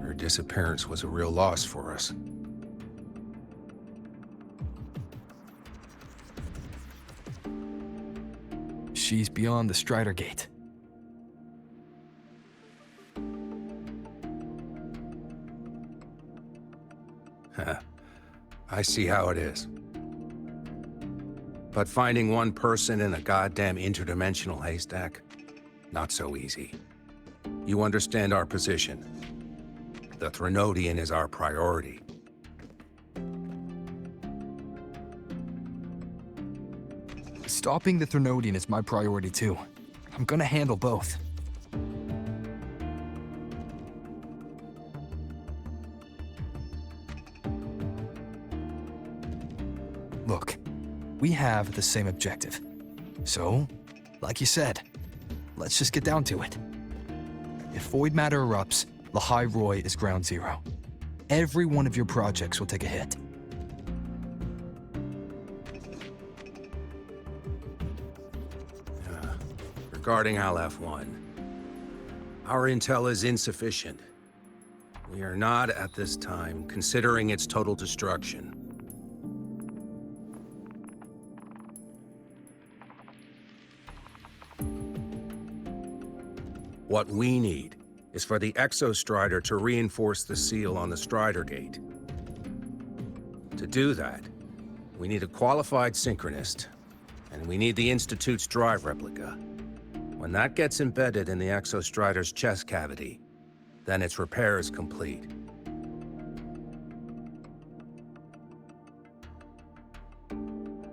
Her disappearance was a real loss for us. She's beyond the Strider Gate. I see how it is. But finding one person in a goddamn interdimensional haystack? Not so easy. You understand our position. The Thenodian is our priority. Stopping the Thenodian is my priority too. I'm gonna handle both. Look, we have the same objective. So, like you said, let's just get down to it. If void matter erupts, Lahai-Roi is ground zero. Every one of your projects will take a hit. Regarding Aleph-1, our intel is insufficient. We are not, at this time, considering its total destruction. What we need is for the Exostrider to reinforce the seal on the Strider Gate. To do that, we need a qualified synchronist, and we need the Institute's drive replica. When that gets embedded in the Exostrider's chest cavity, then its repair is complete.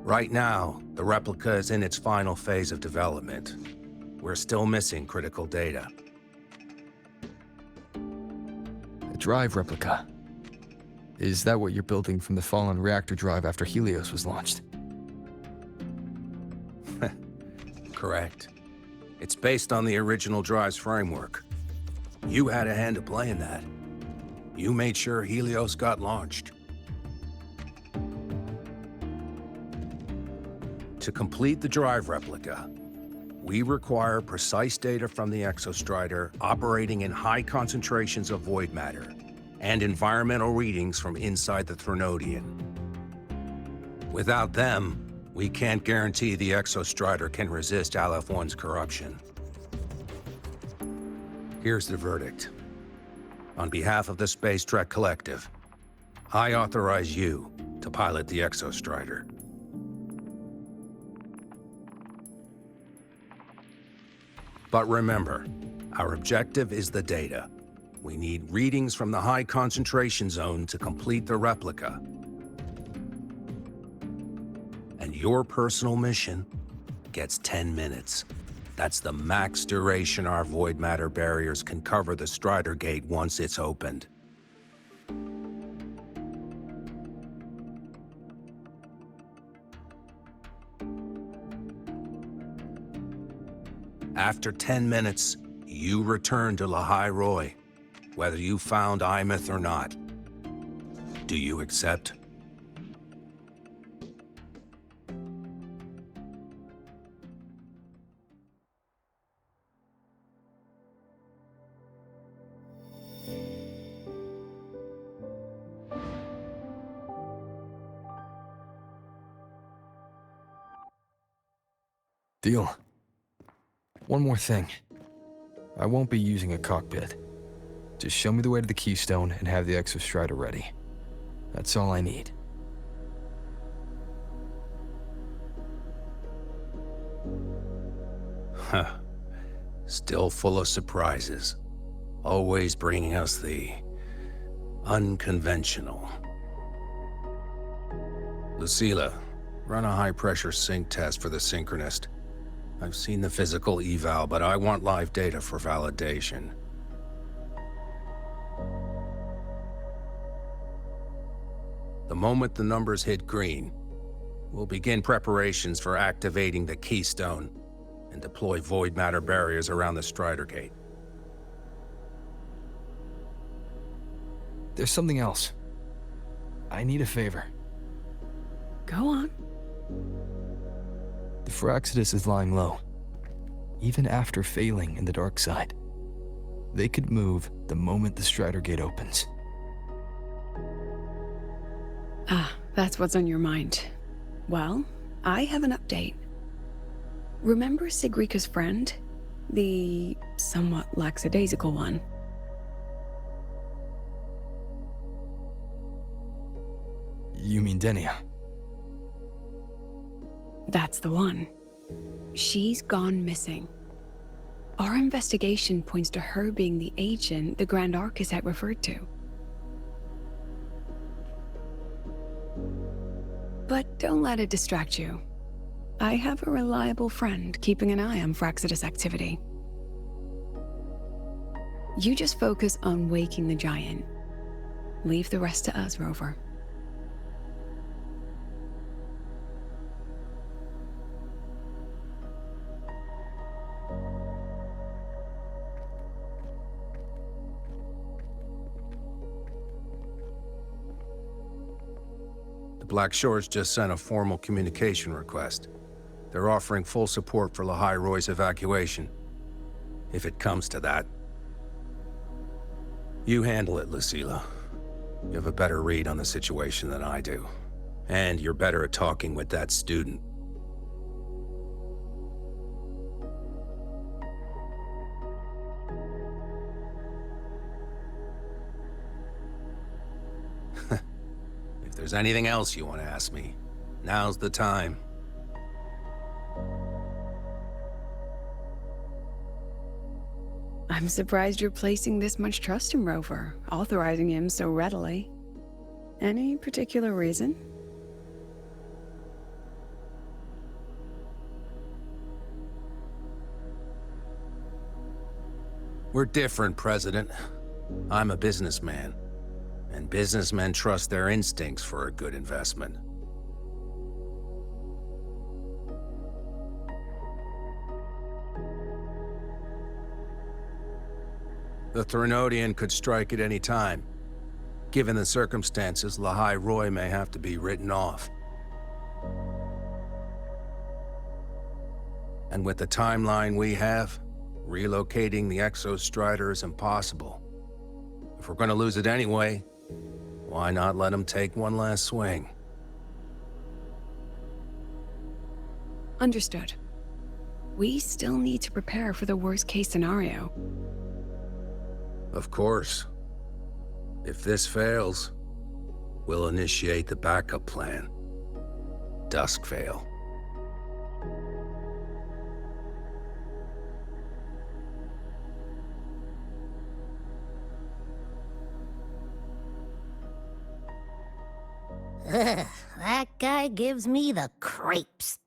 Right now, the replica is in its final phase of development. We're still missing critical data. A drive replica. Is that what you're building from the fallen reactor drive after Helios was launched? Correct. It's based on the original drive's framework. You had a hand to play in that. You made sure Helios got launched. To complete the drive replica, we require precise data from the Exostrider operating in high concentrations of void matter, and environmental readings from inside the Thenodian. Without them, we can't guarantee the Exostrider can resist Aleph-1's corruption. Here's the verdict. On behalf of the Space Trek Collective, I authorize you to pilot the Exostrider. But remember, our objective is the data. We need readings from the high concentration zone to complete the replica. And your personal mission gets 10 minutes. That's the max duration our void matter barriers can cover the Strider Gate once it's opened. After 10 minutes, you return to Lahai-Roi, whether you found Aemeath or not. Do you accept? Deal. One more thing. I won't be using a cockpit. Just show me the way to the Keystone and have the Exostrider ready. That's all I need. Huh. Still full of surprises. Always bringing us the unconventional. Lucilla, run a high-pressure sync test for the Synchronist. I've seen the physical eval, but I want live data for validation. The moment the numbers hit green, we'll begin preparations for activating the Keystone and deploy void matter barriers around the Strider Gate. There's something else. I need a favor. Go on. The Firaxidus is lying low. Even after failing in the dark side, they could move the moment the Strider Gate opens. Ah, that's what's on your mind. Well, I have an update. Remember Sigrika's friend? The somewhat lackadaisical one? You mean Denia? That's the one. She's gone missing. Our investigation points to her being the agent the Grand Architect referred to. But don't let it distract you. I have a reliable friend keeping an eye on Firaxidus activity. You just focus on waking the giant. Leave the rest to us, Rover. The Black Shores just sent a formal communication request. They're offering full support for Lahai-Roi's evacuation, if it comes to that. You handle it, Lucilla. You have a better read on the situation than I do. And you're better at talking with that student. If there's anything else you want to ask me, now's the time. I'm surprised you're placing this much trust in Rover, authorizing him so readily. Any particular reason? We're different, President. I'm a businessman, and businessmen trust their instincts for a good investment. The Threnodian could strike at any time. Given the circumstances, Lahai-Roi may have to be written off. And with the timeline we have, relocating the Exostrider is impossible. If we're gonna lose it anyway, why not let him take one last swing? Understood. We still need to prepare for the worst-case scenario. Of course. If this fails, we'll initiate the backup plan. Duskvale. Ugh, that guy gives me the creeps.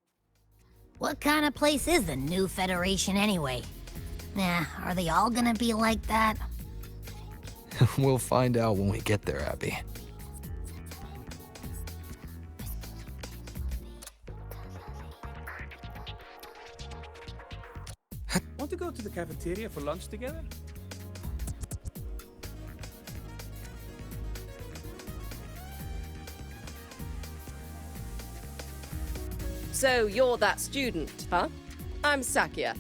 What kind of place is the new Federation anyway? Are they all gonna be like that? We'll find out when we get there, Abby. Want to go to the cafeteria for lunch together? So you're that student, huh? I'm Sakia.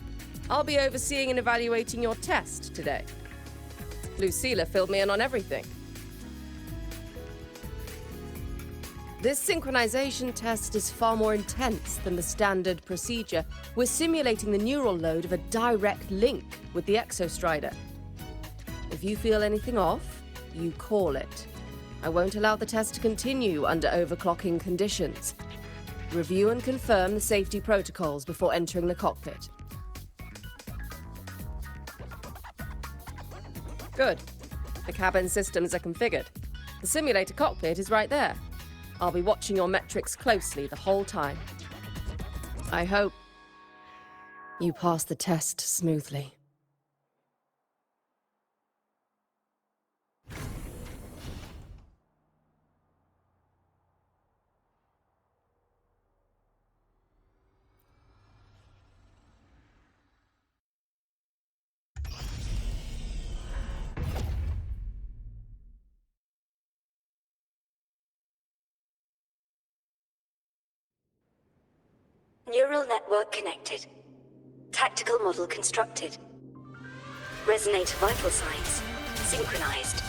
I'll be overseeing and evaluating your test today. Lucilla filled me in on everything. This synchronization test is far more intense than the standard procedure. We're simulating the neural load of a direct link with the Exostrider. If you feel anything off, you call it. I won't allow the test to continue under overclocking conditions. Review and confirm the safety protocols before entering the cockpit. Good. The cabin systems are configured. The simulator cockpit is right there. I'll be watching your metrics closely the whole time. I hope you pass the test smoothly. Neural network connected. Tactical model constructed. Resonator vital signs synchronized.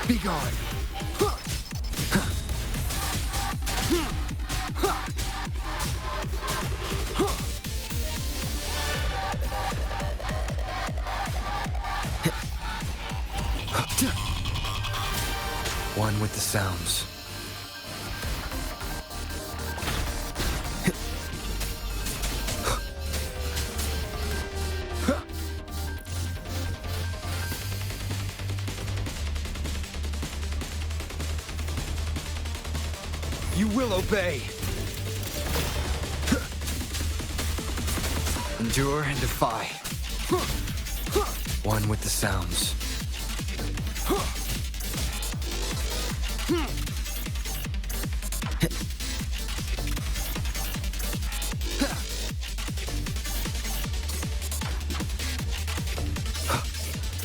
Be gone. One with the sounds. You will obey. Endure and defy. One with the sounds.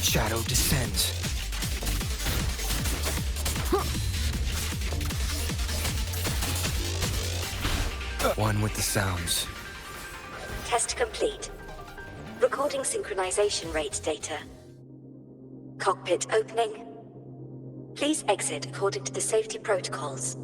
Shadow descends. One with the sounds. Test complete. Recording synchronization rate data. Cockpit opening. Please exit according to the safety protocols.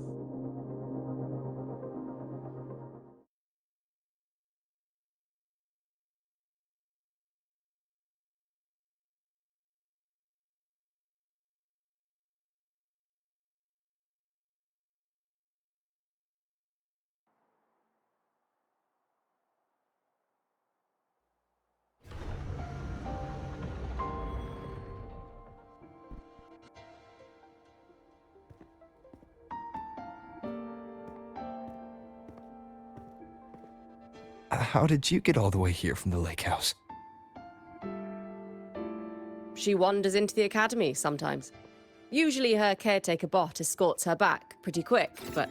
How did you get all the way here from the lake house? She wanders into the academy sometimes. Usually her caretaker bot escorts her back pretty quick, but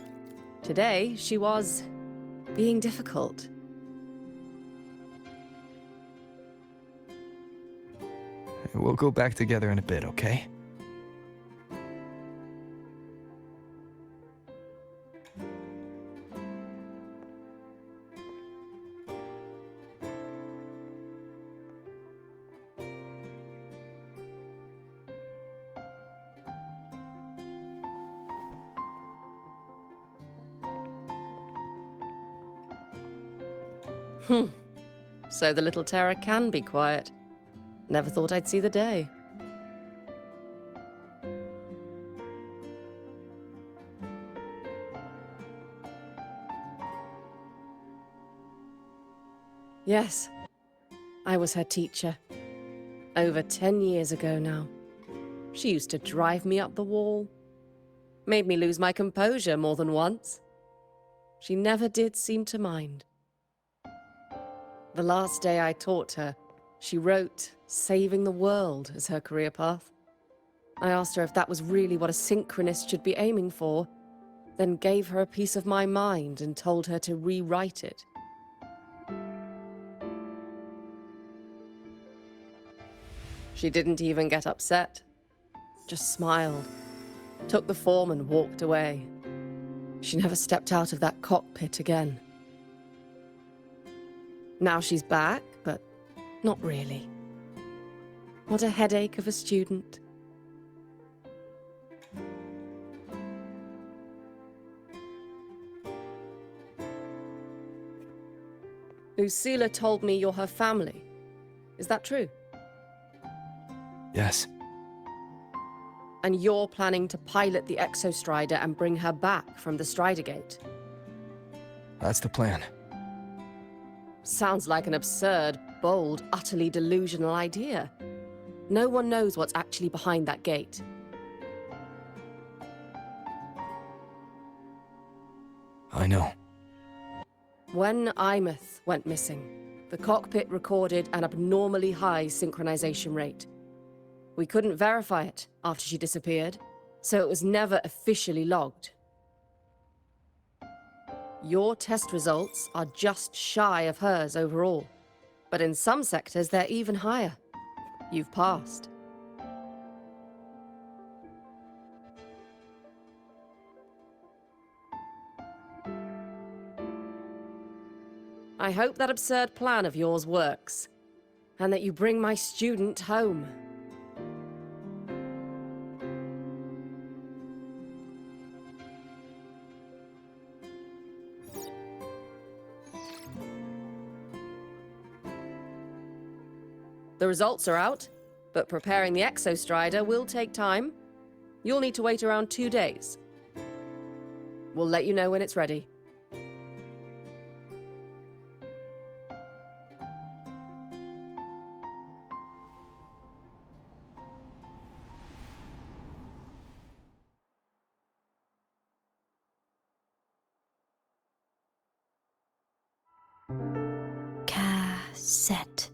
today she was being difficult. We'll go back together in a bit, okay? So the little terror can be quiet. Never thought I'd see the day. Yes, I was her teacher. Over 10 years ago now. She used to drive me up the wall. Made me lose my composure more than once. She never did seem to mind. The last day I taught her, she wrote saving the world as her career path. I asked her if that was really what a synchronist should be aiming for, then gave her a piece of my mind and told her to rewrite it. She didn't even get upset, just smiled, took the form and walked away. She never stepped out of that cockpit again. Now she's back, but not really. What a headache of a student. Lucilla told me you're her family. Is that true? Yes. And you're planning to pilot the Exostrider and bring her back from the Strider Gate? That's the plan. Sounds like an absurd, bold, utterly delusional idea. No one knows what's actually behind that gate. I know. When Aemeath went missing, the cockpit recorded an abnormally high synchronization rate. We couldn't verify it after she disappeared, so it was never officially logged, Your test results are just shy of hers overall. But in some sectors, they're even higher. You've passed. I hope that absurd plan of yours works, and that you bring my student home. The results are out, but preparing the Exostrider will take time. You'll need to wait around 2 days. We'll let you know when it's ready. Cassette.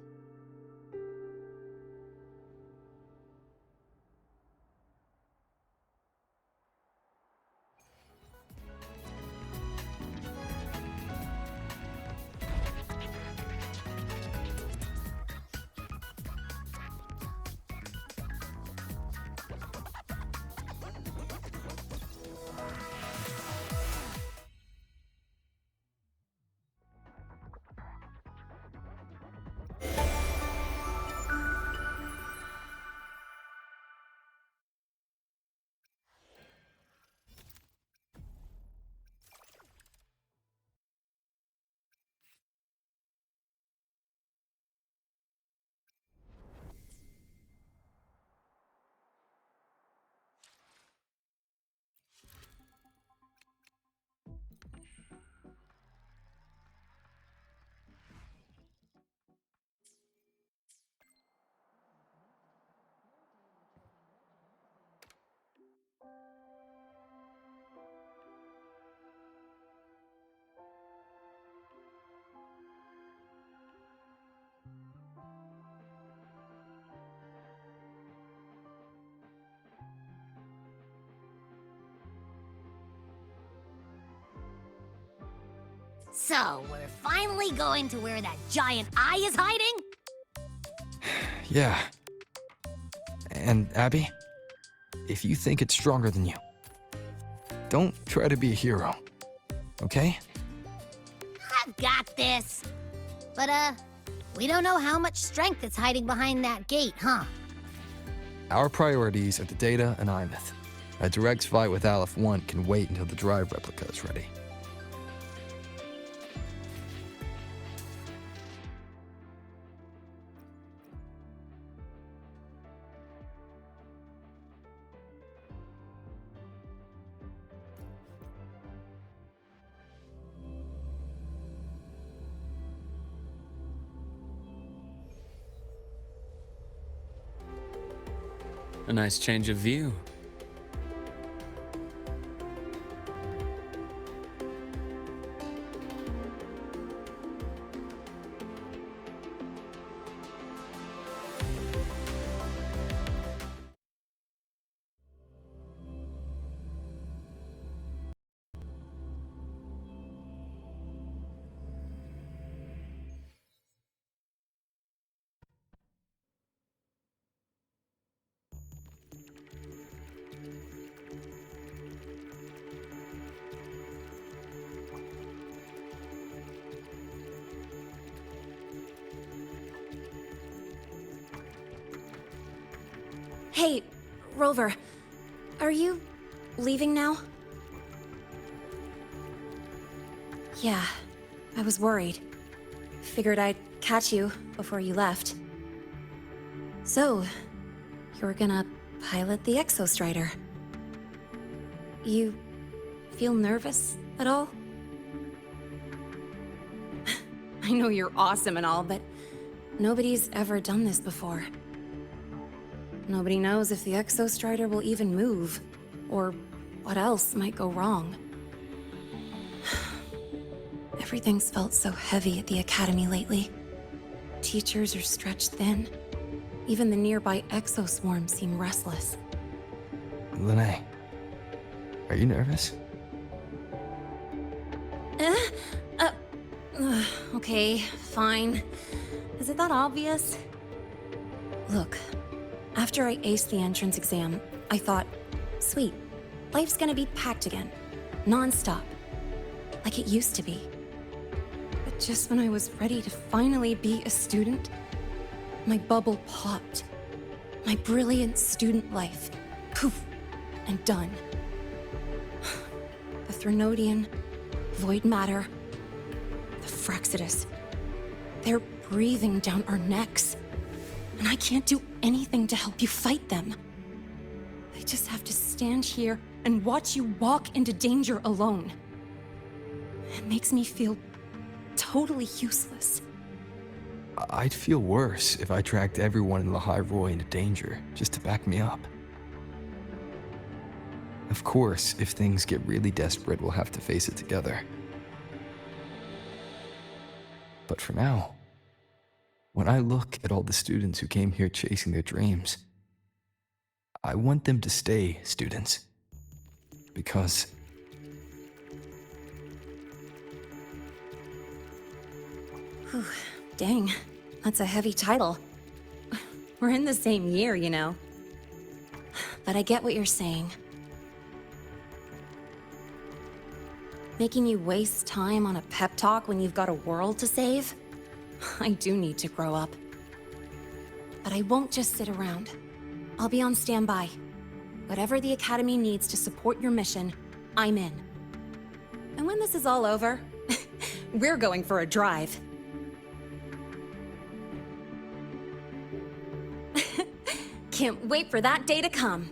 So, we're finally going to where that giant eye is hiding? Yeah. And Abby, if you think it's stronger than you, don't try to be a hero, okay? I've got this. But, we don't know how much strength is hiding behind that gate, huh? Our priorities are the Data and Aemeath. A direct fight with Aleph 1 can wait until the drive replica is ready. A nice change of view. Hey, Rover, are you leaving now? Yeah, I was worried. Figured I'd catch you before you left. So, you're gonna pilot the Exostrider. You feel nervous at all? I know you're awesome and all, but nobody's ever done this before. Nobody knows if the Exostrider will even move, or what else might go wrong. Everything's felt so heavy at the Academy lately. Teachers are stretched thin. Even the nearby exoswarms seem restless. Lene, are you nervous? Okay, fine. Is it that obvious? Look, after I aced the entrance exam, I thought, sweet, life's gonna be packed again. Non-stop. Like it used to be. But just when I was ready to finally be a student, my bubble popped. My brilliant student life. Poof. And done. The Threnodian, void matter, the Fraxidus. They're breathing down our necks. And I can't do anything to help you fight them. I just have to stand here and watch you walk into danger alone. It makes me feel totally useless. I'd feel worse if I dragged everyone in Lahai-Roi into danger, just to back me up. Of course, if things get really desperate, we'll have to face it together. But for now, when I look at all the students who came here chasing their dreams, I want them to stay students. Because Whew, dang, that's a heavy title. We're in the same year, you know. But I get what you're saying. Making you waste time on a pep talk when you've got a world to save? I do need to grow up. But I won't just sit around. I'll be on standby. Whatever the Academy needs to support your mission, I'm in. And when this is all over, we're going for a drive. Can't wait for that day to come.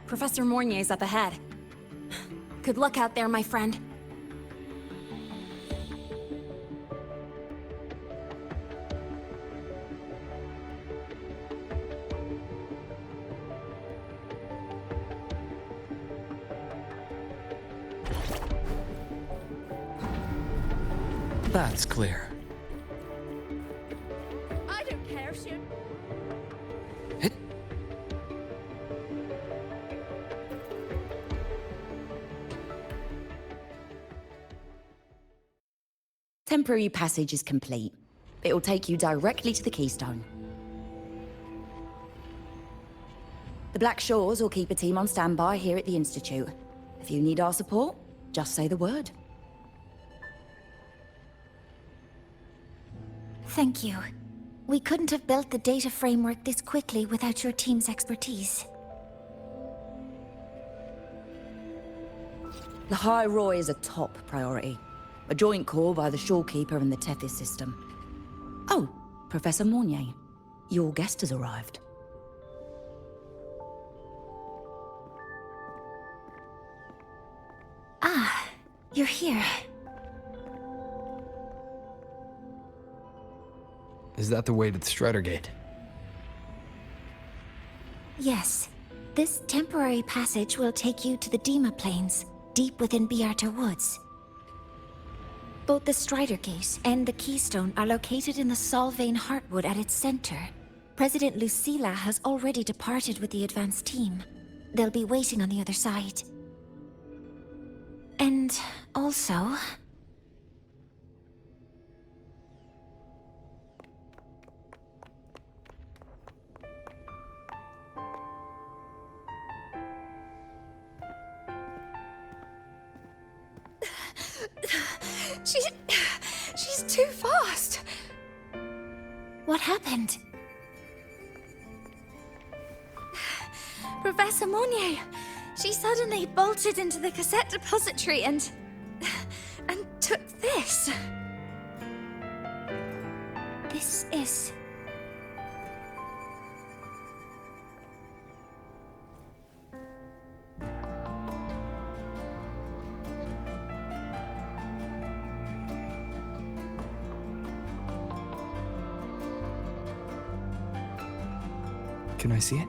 Professor Mornier's up ahead. Good luck out there, my friend. That's clear. I don't care, Shun. Temporary passage is complete. It'll take you directly to the Keystone. The Black Shores will keep a team on standby here at the Institute. If you need our support, just say the word. Thank you. We couldn't have built the data framework this quickly without your team's expertise. Lahai-Roi is a top priority. A joint call by the Shorekeeper and the Tethys system. Oh, Professor Mornier, your guest has arrived. Ah, you're here. is that the way to the Strider Gate? Yes. This temporary passage will take you to the Dema Plains, deep within Biarta Woods. Both the Strider Gate and the Keystone are located in the Solvane Heartwood at its center. President Lucilla has already departed with the advance team. They'll be waiting on the other side. And also... She's too fast. What happened? Professor Monnier, she suddenly bolted into the cassette depository and took this. This is... Can I see it?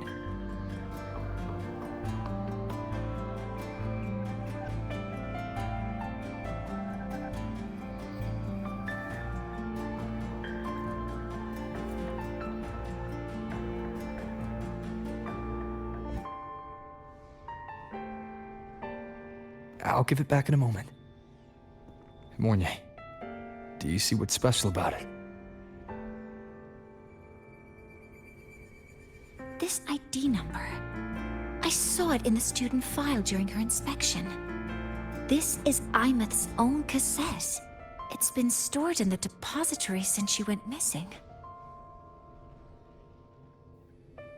I'll give it back in a moment. Mornier, Do you see what's special about it? This ID number. I saw it in the student file during her inspection. This is Aemeath's own cassette. It's been stored in the depository since she went missing.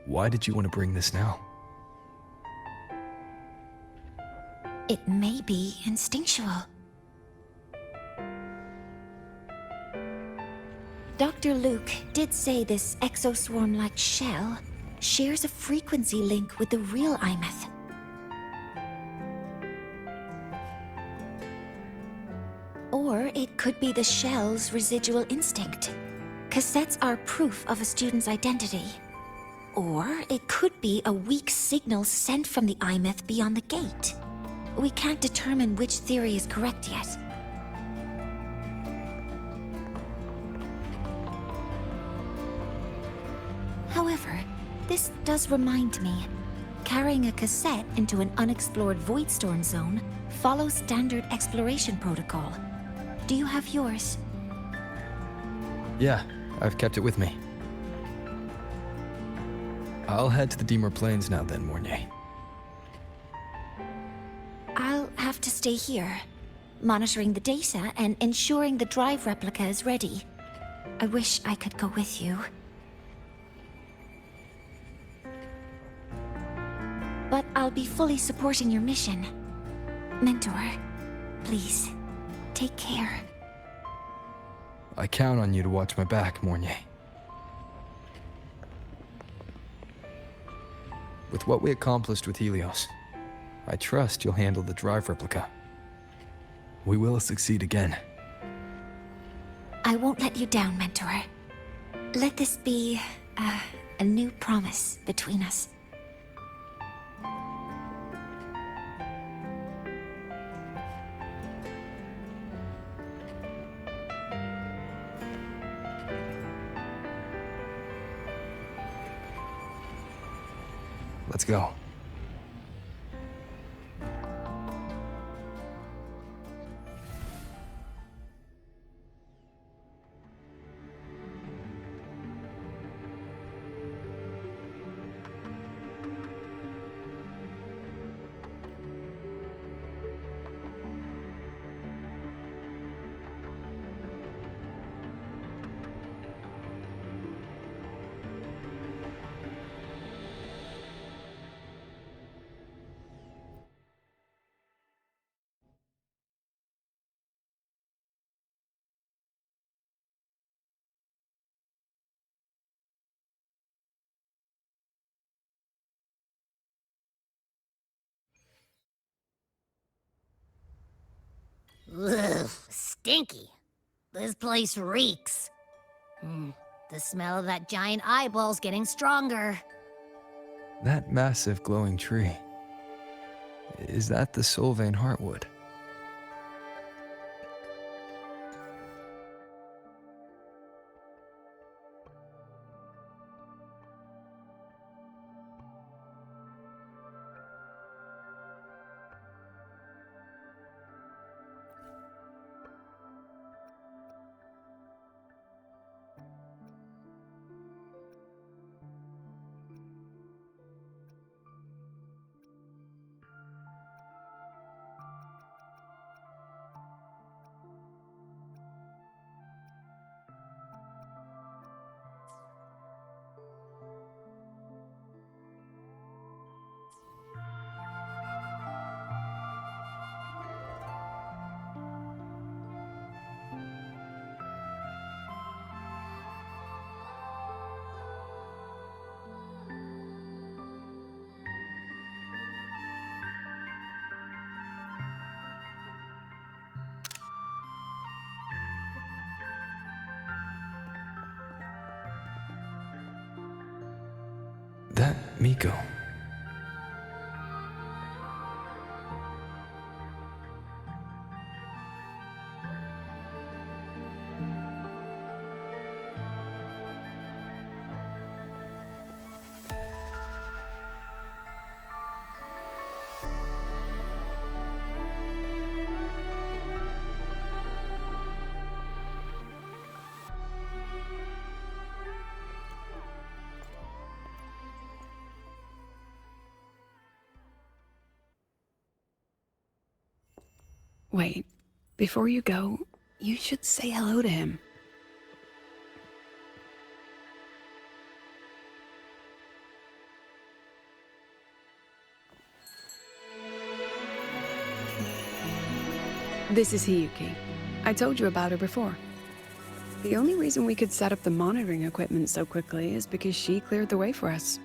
Why did you want to bring this now? It may be instinctual. Dr. Luke did say this exoswarm-like shell shares a frequency link with the real Aemeath. Or it could be the shell's residual instinct. Cassettes are proof of a student's identity. Or it could be a weak signal sent from the Aemeath beyond the gate. We can't determine which theory is correct yet. However, this does remind me, carrying a cassette into an unexplored Voidstorm zone follows standard exploration protocol. Do you have yours? Yeah, I've kept it with me. I'll head to the Dimmer Plains now then, Mornier. I'll have to stay here, monitoring the data and ensuring the drive replica is ready. I wish I could go with you. But I'll be fully supporting your mission. Mentor, please, take care. I count on you to watch my back, Mornier. With what we accomplished with Helios, I trust you'll handle the drive replica. We will succeed again. I won't let you down, Mentor. Let this be a new promise between us. Let's go. Ugh, stinky. This place reeks. The smell of that giant eyeball's getting stronger. That massive glowing tree. Is that the Sylvain Heartwood? That Miko. Wait, before you go, you should say hello to him. This is Hiyuki. I told you about her before. The only reason we could set up the monitoring equipment so quickly is because she cleared the way for us.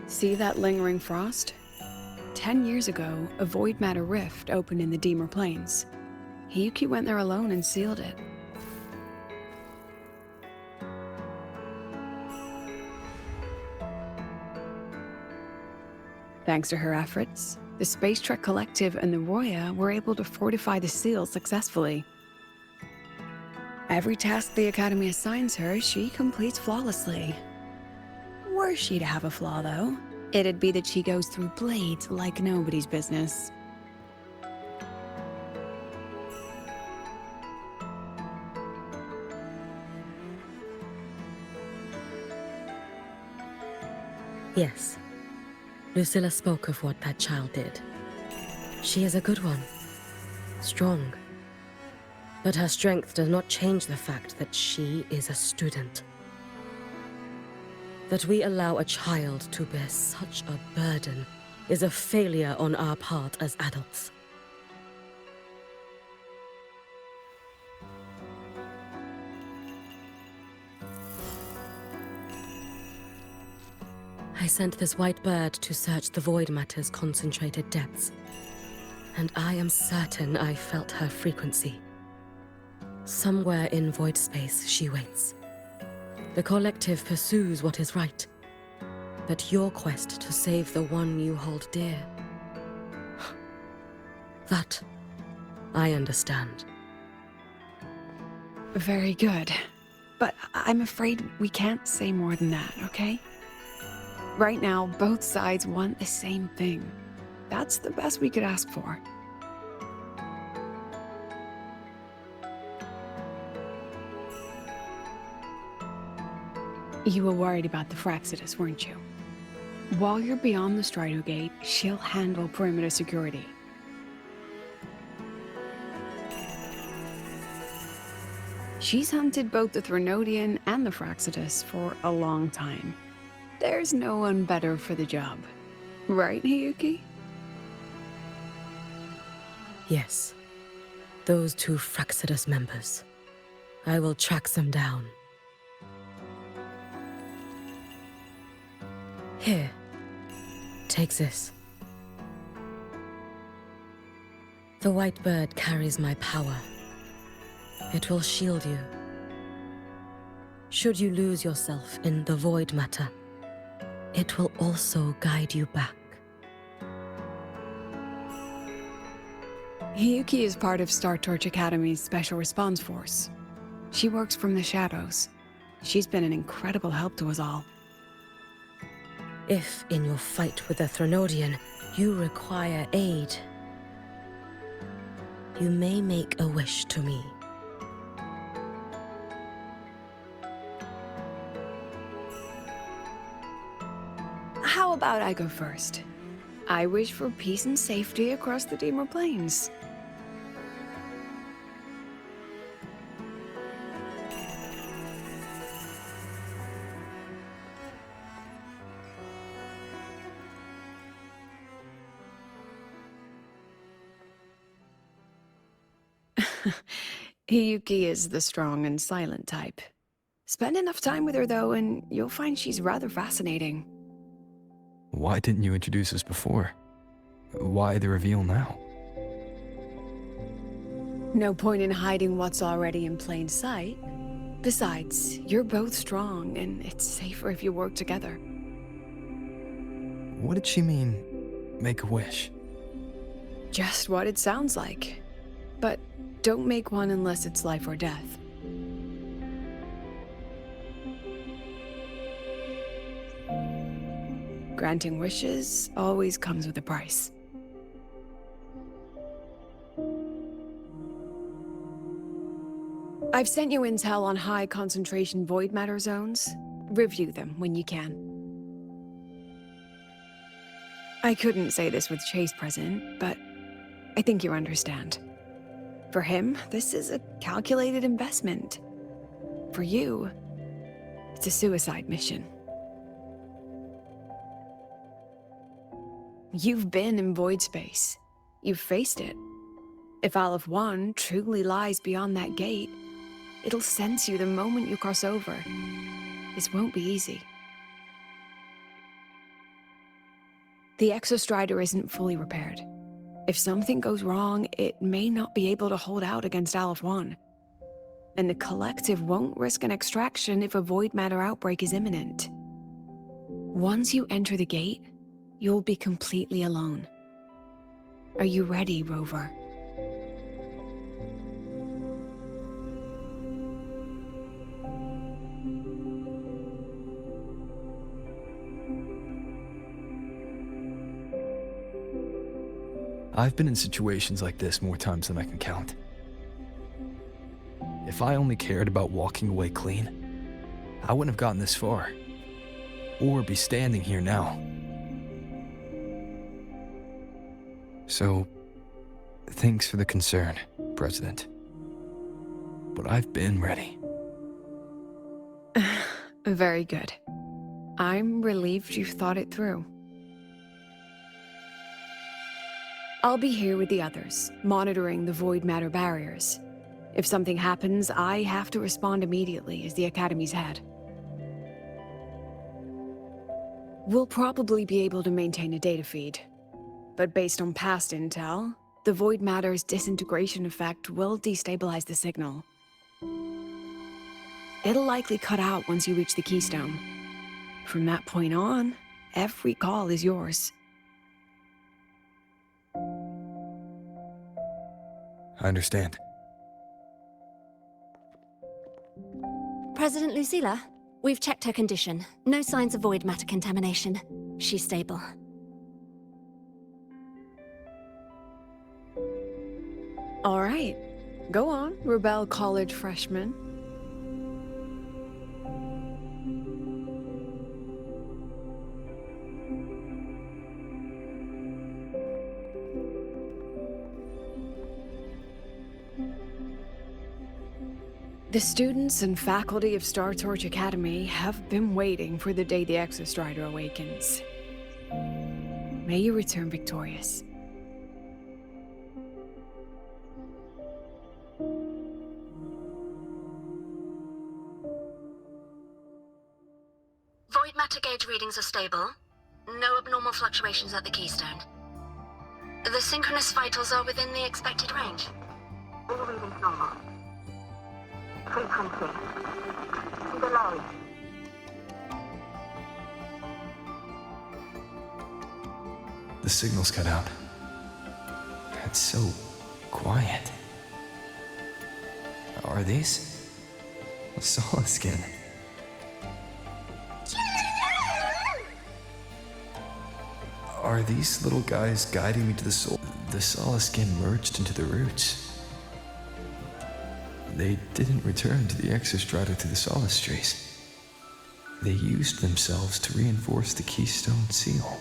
See that lingering frost? 10 years ago, a void matter rift opened in the Deemer Plains. Hiyuki went there alone and sealed it. Thanks to her efforts, the Space Trek Collective and the Roya were able to fortify the seal successfully. Every task the Academy assigns her, she completes flawlessly. Were she to have a flaw, though, it'd be that she goes through blades like nobody's business. Yes. Lucilla spoke of what that child did. She is a good one. Strong. But her strength does not change the fact that she is a student. That we allow a child to bear such a burden is a failure on our part as adults. I sent this white bird to search the void matter's concentrated depths, and I am certain I felt her frequency. Somewhere in void space she waits. The collective pursues what is right, but your quest to save the one you hold dear... that, I understand. Very good. But I'm afraid we can't say more than that, okay? Right now, both sides want the same thing. That's the best we could ask for. You were worried about the Fraxidus, weren't you? While you're beyond the Strider Gate, she'll handle perimeter security. She's hunted both the Threnodian and the Fraxidus for a long time. There's no one better for the job. Right, Hiyuki? Yes. Those two Fraxidus members. I will track them down. Here. Take this. The white bird carries my power. It will shield you. Should you lose yourself in the void matter, it will also guide you back. Hiyuki is part of Star Torch Academy's Special Response Force. She works from the shadows. She's been an incredible help to us all. If, in your fight with the Threnodian, you require aid, you may make a wish to me. How about I go first? I wish for peace and safety across the Deemer Plains. Hiyuki is the strong and silent type. Spend enough time with her, though, and you'll find she's rather fascinating. Why didn't you introduce us before? Why the reveal now? No point in hiding what's already in plain sight. Besides, you're both strong, and it's safer if you work together. What did she mean, make a wish? Just what it sounds like. But don't make one unless it's life or death. Granting wishes always comes with a price. I've sent you intel on high concentration void matter zones. review them when you can. I couldn't say this with Chase present, but I think you understand. For him, this is a calculated investment. For you, it's a suicide mission. You've been in void space. You've faced it. If Aleph 1 truly lies beyond that gate, it'll sense you the moment you cross over. This won't be easy. The Exostrider isn't fully repaired. If something goes wrong, it may not be able to hold out against Aleph 1. And the Collective won't risk an extraction if a void matter outbreak is imminent. Once you enter the gate, you'll be completely alone. Are you ready, Rover? I've been in situations like this more times than I can count. If I only cared about walking away clean, I wouldn't have gotten this far, or be standing here now. So, thanks for the concern, President. But I've been ready. Very good. I'm relieved you've thought it through. I'll be here with the others, monitoring the void matter barriers. If something happens, I have to respond immediately as the Academy's head. We'll probably be able to maintain a data feed, but based on past intel, the void matter's disintegration effect will destabilize the signal. It'll likely cut out once you reach the keystone. From that point on, every call is yours. I understand. President Lucilla, we've checked her condition. No signs of void matter contamination. She's stable. All right. Go on, Rebel College freshman. The students and faculty of Star Torch Academy have been waiting for the day the Exostrider awakens. May you return victorious. Void matter gauge readings are stable. No abnormal fluctuations at the keystone. The synchronous vitals are within the expected range. All readings normal. Frequency. Delay. The signal's cut out. It's so quiet. Are these? Solid skin. Are these little guys guiding me to the soul? The solid skin merged into the roots. They didn't return to the Exostrider to the Solace Trace. They used themselves to reinforce the Keystone Seal.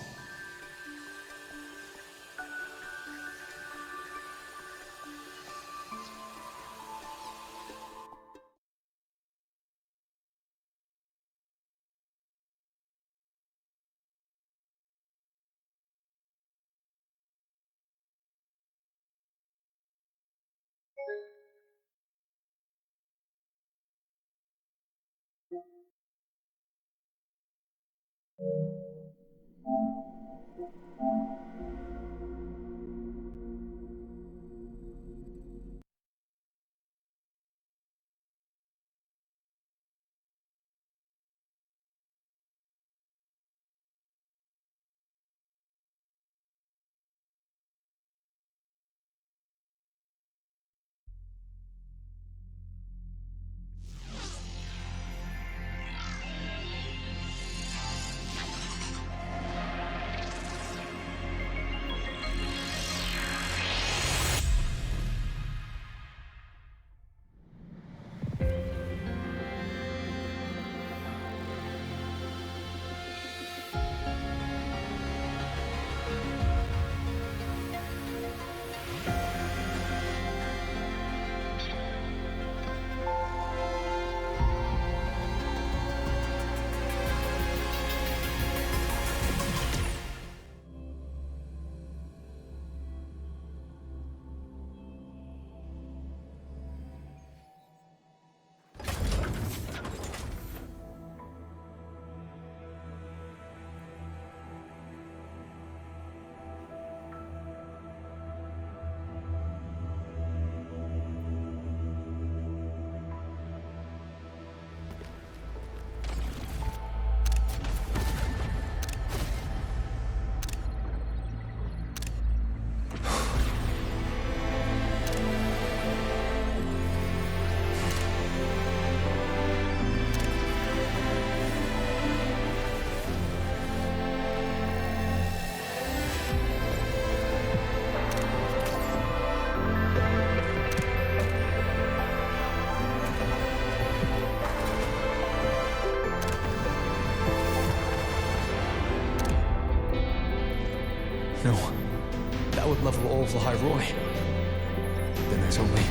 No. That would level all of Lahai-Roi. Then there's only...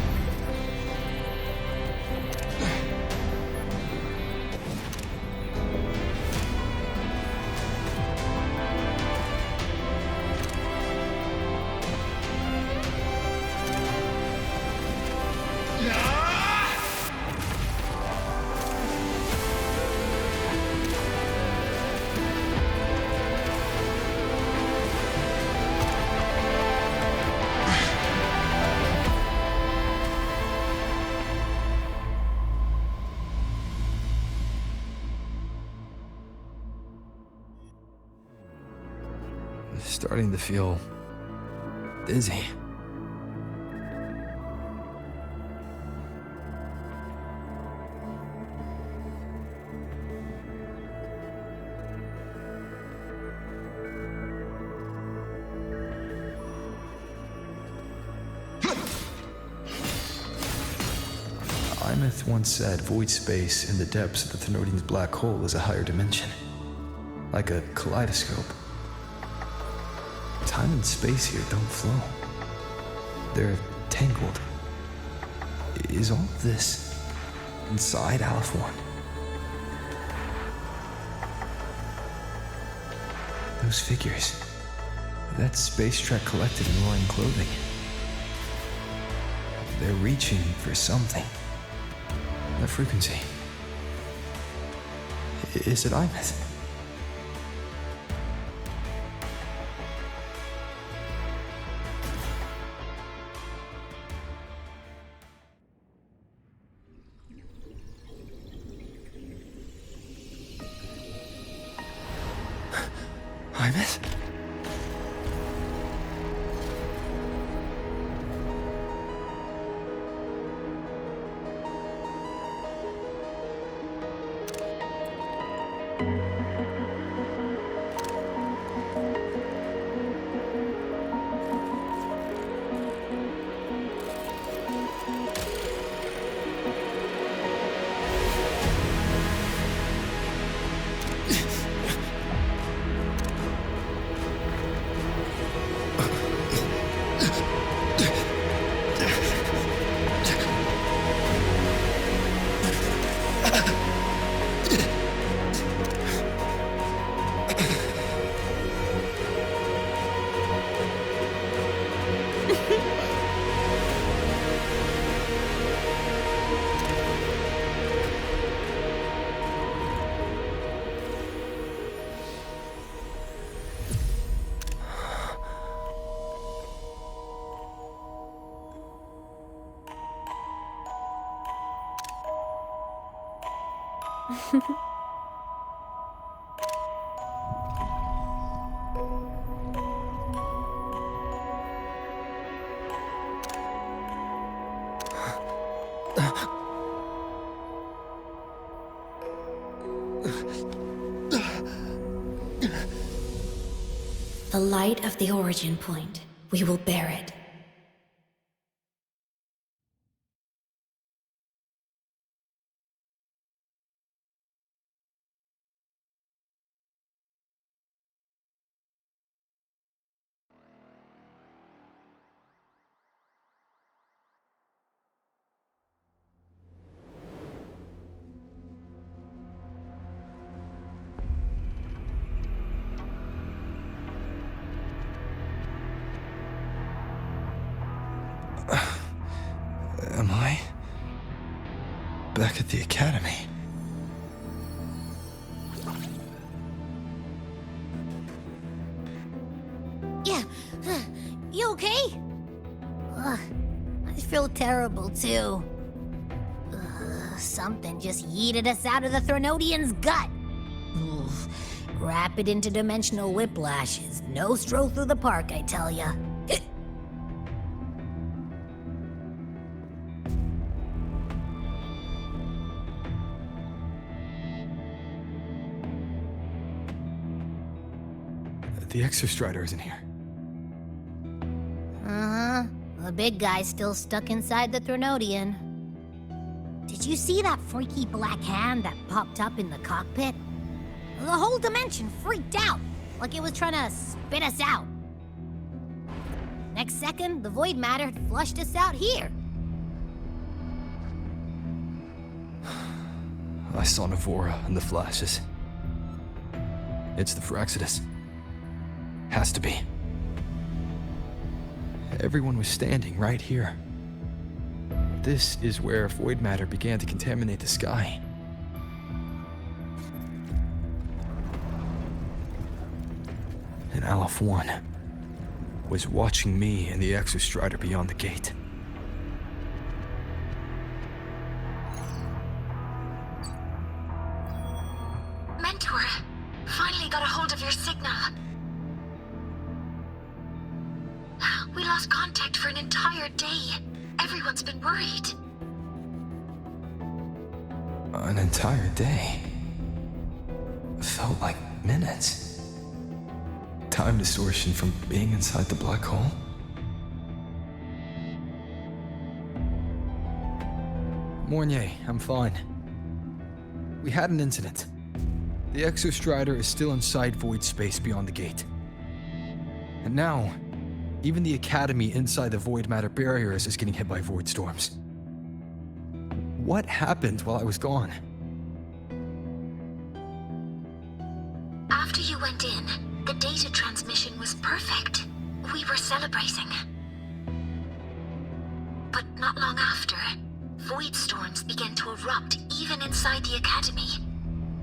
Starting to feel dizzy. Aemeath once said void space in the depths of the Thenodian's black hole is a higher dimension, like a kaleidoscope. Time and space here don't flow. They're tangled. Is all of this inside Aleph 1? Those figures. That space trek collected in roaring clothing. They're reaching for something. A frequency. Is it Aemeath? Aemeath? The light of the origin point. We will bear it. Am I back at the academy? Yeah, you okay? Ugh, I feel terrible too. Something just yeeted us out of the Thenodian's gut. Oof. Rapid interdimensional whiplash is no stroll through the park, I tell ya. The Exostrider isn't here. Uh-huh. The big guy's still stuck inside the Thenodian. Did you see that freaky black hand that popped up in the cockpit? The whole dimension freaked out, like it was trying to spit us out. Next second, the void matter had flushed us out here. I saw Navora in the flashes. It's the Fraxidus. Has to be. Everyone was standing right here. This is where void matter began to contaminate the sky. And Aleph 1 was watching me and the Exostrider beyond the gate. Mentor, finally got a hold of your signal. We lost contact for an entire day. Everyone's been worried. An entire day. Felt like minutes. Time distortion from being inside the black hole? Mornier, I'm fine. We had an incident. The Exostrider is still inside void space beyond the gate. And now, even the Academy inside the void matter barriers is getting hit by void storms. What happened while I was gone? After you went in, the data transmission was perfect. We were celebrating. But not long after, void storms began to erupt even inside the Academy.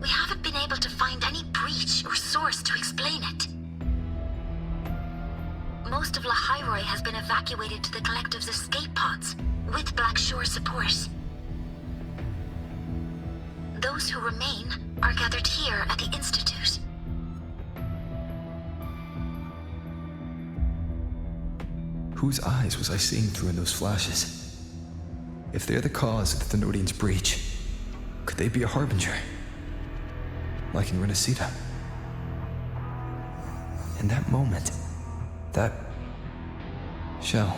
We haven't been able to find any breach or source to explain it. Most of Lahai-Roi has been evacuated to the Collective's escape pods, with Black Shore support. Those who remain are gathered here at the Institute. Whose eyes was I seeing through in those flashes? If they're the cause of the Thenodian's breach, could they be a harbinger? Like in Renacita? In that moment, that shell,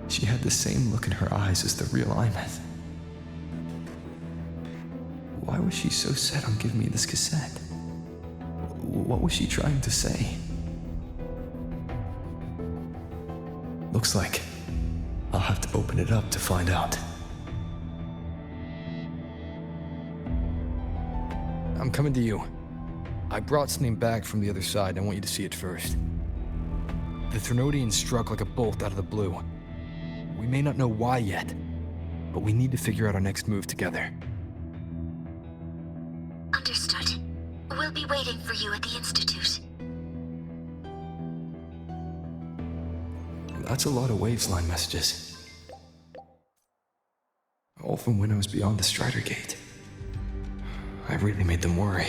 she had the same look in her eyes as the real Aemeath. Why was she so set on giving me this cassette? What was she trying to say? Looks like I'll have to open it up to find out. I'm coming to you. I brought something back from the other side. I want you to see it first. The Thenodian struck like a bolt out of the blue. We may not know why yet, but we need to figure out our next move together. Understood. We'll be waiting for you at the Institute. That's a lot of Waveline messages. All from when I was beyond the Strider Gate. I really made them worry.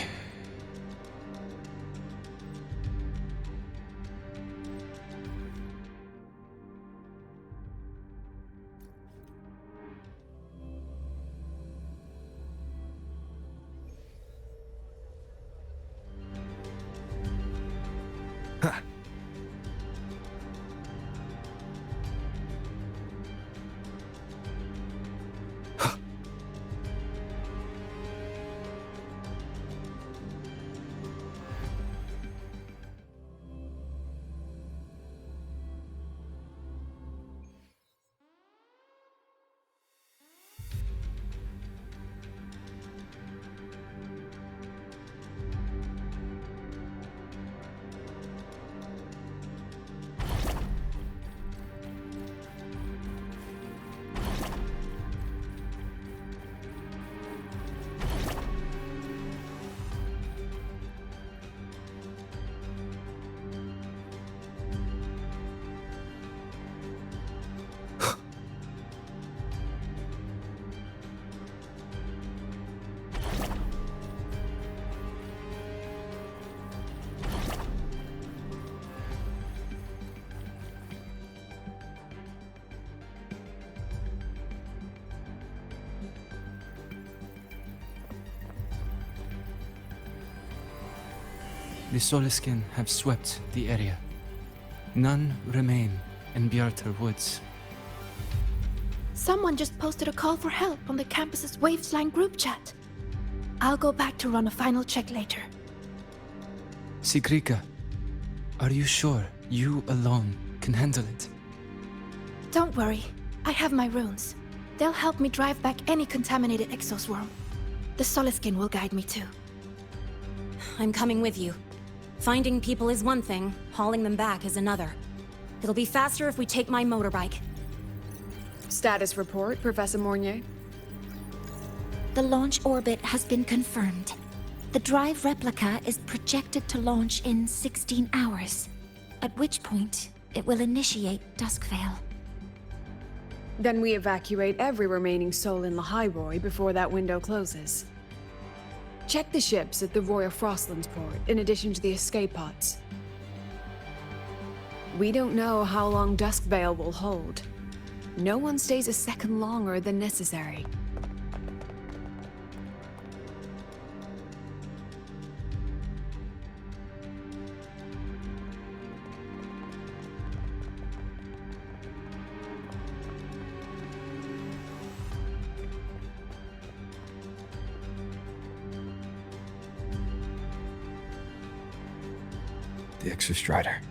The Soliskin have swept the area. None remain in Bjartar Woods. Someone just posted a call for help on the campus's Wavesline group chat. I'll go back to run a final check later. Sigrika, are you sure You alone can handle it. Don't worry. I have my runes. They'll help me drive back any contaminated exoswarm. The Soliskin will guide me too. I'm coming with you. Finding people is one thing, hauling them back is another. It'll be faster if we take my motorbike. Status report, Professor Mornier. The launch orbit has been confirmed. The drive replica is projected to launch in 16 hours, at which point it will initiate Duskvale. Then we evacuate every remaining soul in Lahai-Roi before that window closes. Check the ships at the Royal Frostlands port, in addition to the escape pods. We don't know how long Duskvale will hold. No one stays a second longer than necessary. The Exostrider.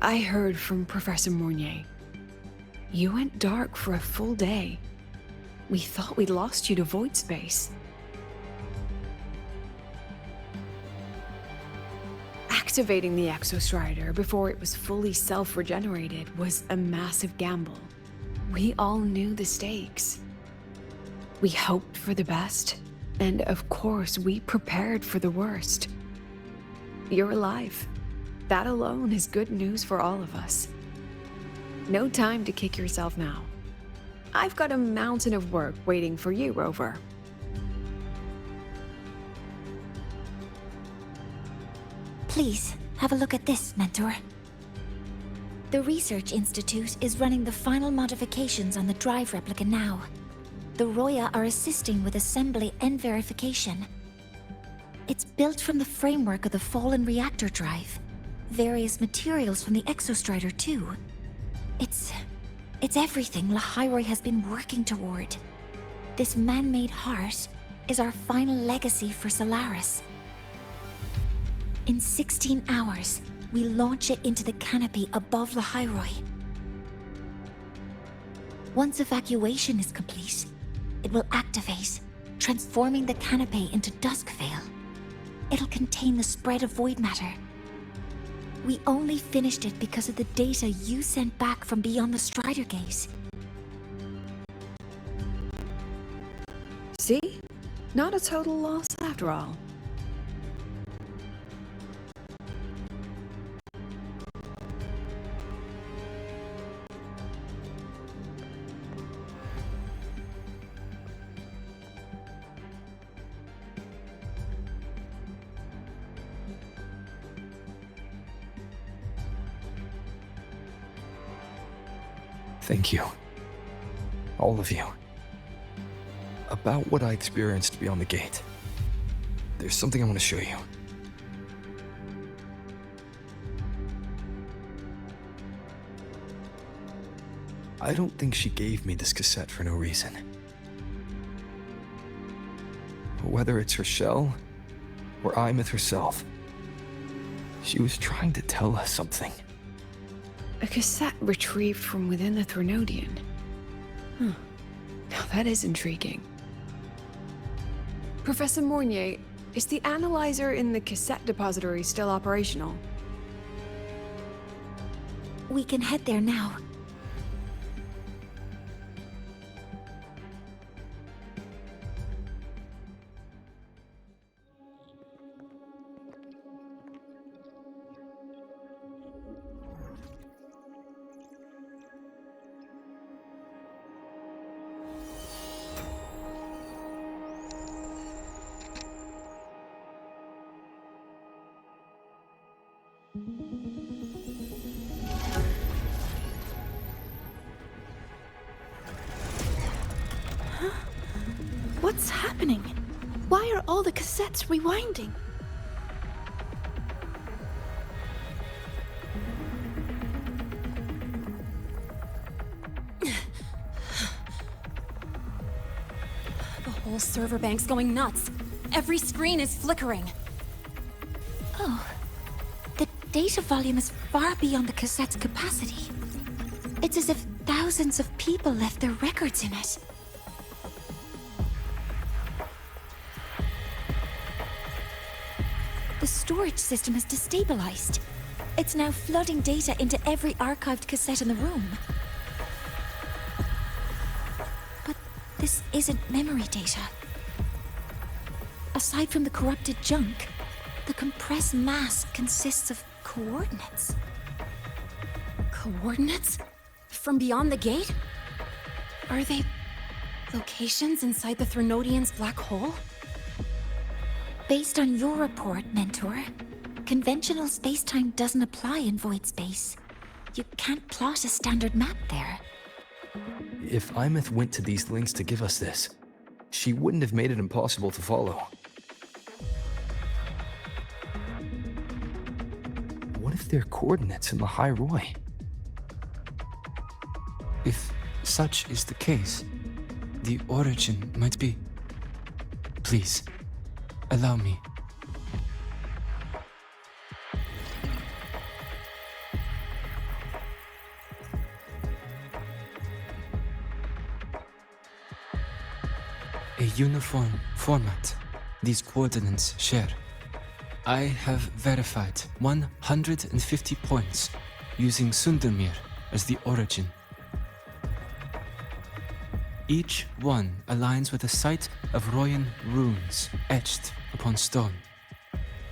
I heard from Professor Mornier. You went dark for a full day. We thought we'd lost you to void space. Activating the Exostrider before it was fully self-regenerated was a massive gamble. We all knew the stakes. We hoped for the best, and of course we prepared for the worst. You're alive. That alone is good news for all of us. No time to kick yourself now. I've got a mountain of work waiting for you, Rover. Please, have a look at this, Mentor. The Research Institute is running the final modifications on the drive replica now. The Roya are assisting with assembly and verification. It's built from the framework of the fallen reactor drive. Various materials from the Exostrider, too. It's everything Lahai-Roi has been working toward. This man-made heart is our final legacy for Solaris. In 16 hours, we launch it into the canopy above Lahai-Roi. Once evacuation is complete, it will activate, transforming the canopy into Duskvale. It'll contain the spread of void matter. We only finished it because of the data you sent back from beyond the Strider Gate. See? Not a total loss after all. Thank you. All of you. About what I experienced beyond the gate. There's something I want to show you. I don't think she gave me this cassette for no reason. Whether it's her shell, or Aemeath herself, she was trying to tell us something. A cassette retrieved from within the Threnodian. Huh. Now that is intriguing. Professor Mornier, is the analyzer in the cassette depository still operational? We can head there now. What's happening? Why are all the cassettes rewinding? whole server bank's going nuts. Every screen is flickering. Oh. The data volume is far beyond the cassette's capacity. It's as if thousands of people left their records in it. The storage system is destabilized. It's now flooding data into every archived cassette in the room. But this isn't memory data. Aside from the corrupted junk, the compressed mass consists of coordinates. Coordinates? From beyond the gate? Are they locations inside the Threnodian's black hole? Based on your report, Mentor, conventional space-time doesn't apply in void space. You can't plot a standard map there. If Aemeath went to these links to give us this, she wouldn't have made it impossible to follow. What if they're coordinates in Lahai-Roi? If such is the case, the origin might be... Please, allow me. A uniform format these coordinates share. I have verified 150 points using Sundermere as the origin. Each one aligns with a site of Royan runes etched upon stone,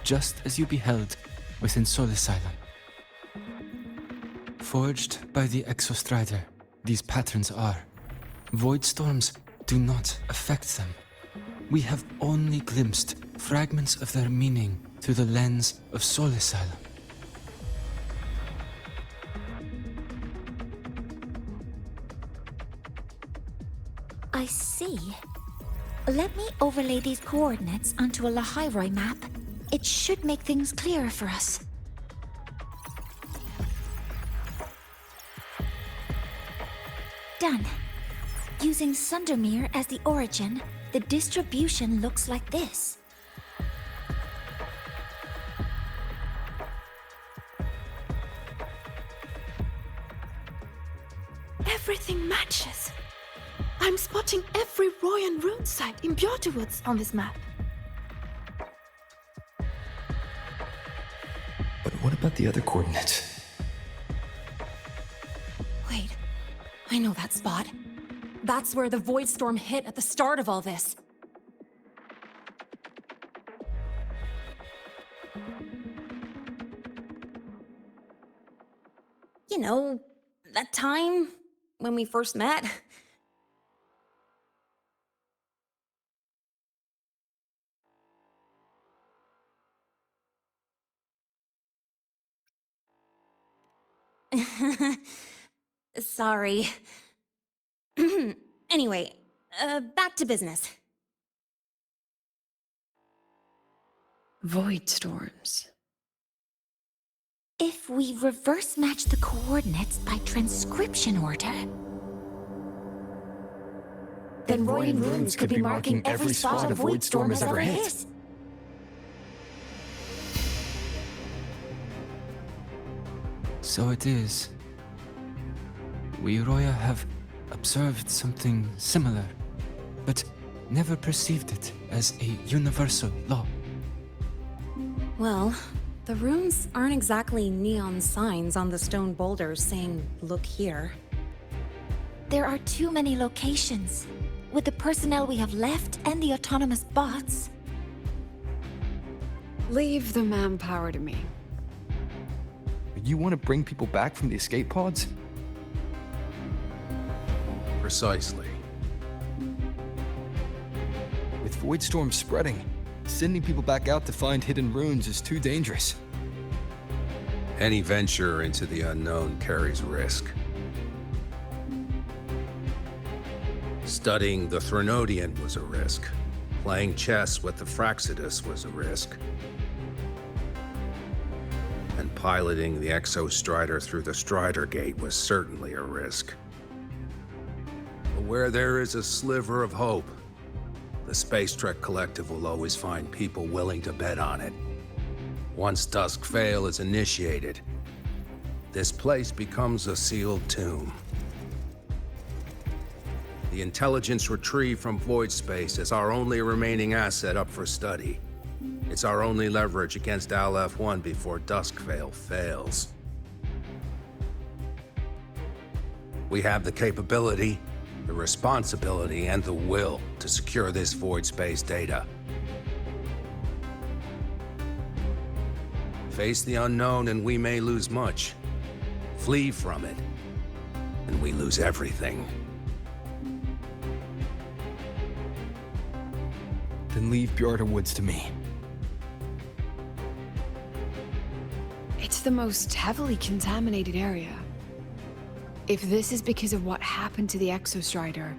just as you beheld within Solasylum. Forged by the Exostrider, these patterns are. Void storms do not affect them. We have only glimpsed fragments of their meaning through the lens of Solasylum. I see. Let me overlay these coordinates onto a Lahai-Roi map. It should make things clearer for us. Done. Using Sundermere as the origin, the distribution looks like this. Everything matches. I'm spotting every Royan rune site in Bjortewoods on this map. But what about the other coordinates? Wait, I know that spot. That's where the Void Storm hit at the start of all this. You know, that time when we first met? Sorry. Anyway, back to business. Void storms. If we reverse match the coordinates by transcription order... Then Royan runes could be marking every spot a Void Storm has ever hit. So it is. We Roya have observed something similar, but never perceived it as a universal law. Well, the runes aren't exactly neon signs on the stone boulders saying, "Look here." There are too many locations. With the personnel we have left and the autonomous bots... Leave the manpower to me. You want to bring people back from the escape pods? Precisely. With Void Storm spreading, sending people back out to find hidden runes is too dangerous. Any venture into the unknown carries risk. Studying the Threnodian was a risk. Playing chess with the Fraxidus was a risk. And piloting the Exostrider through the Strider Gate was certainly a risk. But where there is a sliver of hope, The Space Trek Collective will always find people willing to bet on it. Once Dusk Vale is initiated, this place becomes a sealed tomb. The intelligence retrieved from void space is our only remaining asset up for study. It's our only leverage against Aleph-1 before Dusk Vale fails. We have the capability, the responsibility, and the will to secure this void space data. Face the unknown and we may lose much. Flee from it, and we lose everything. Then leave Bjorta Woods to me. It's the most heavily contaminated area. If this is because of what happened to the Exostrider,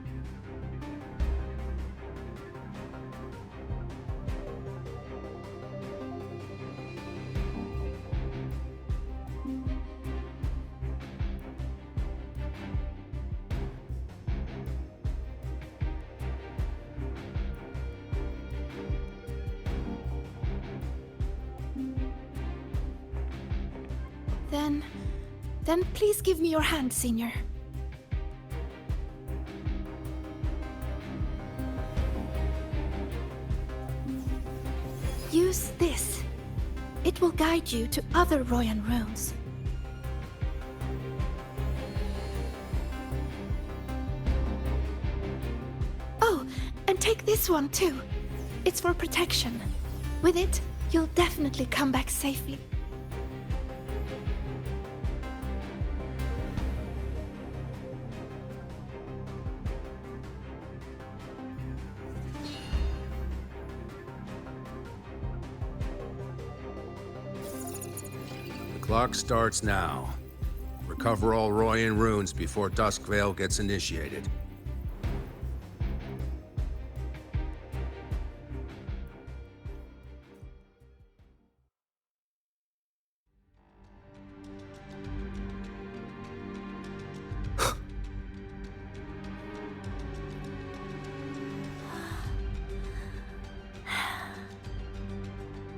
Then please give me your hand, Senior. Use this. It will guide you to other Royan runes. Oh, and take this one too. It's for protection. With it, you'll definitely come back safely. Clock starts now. Recover all Royan runes before Dusk Vale gets initiated.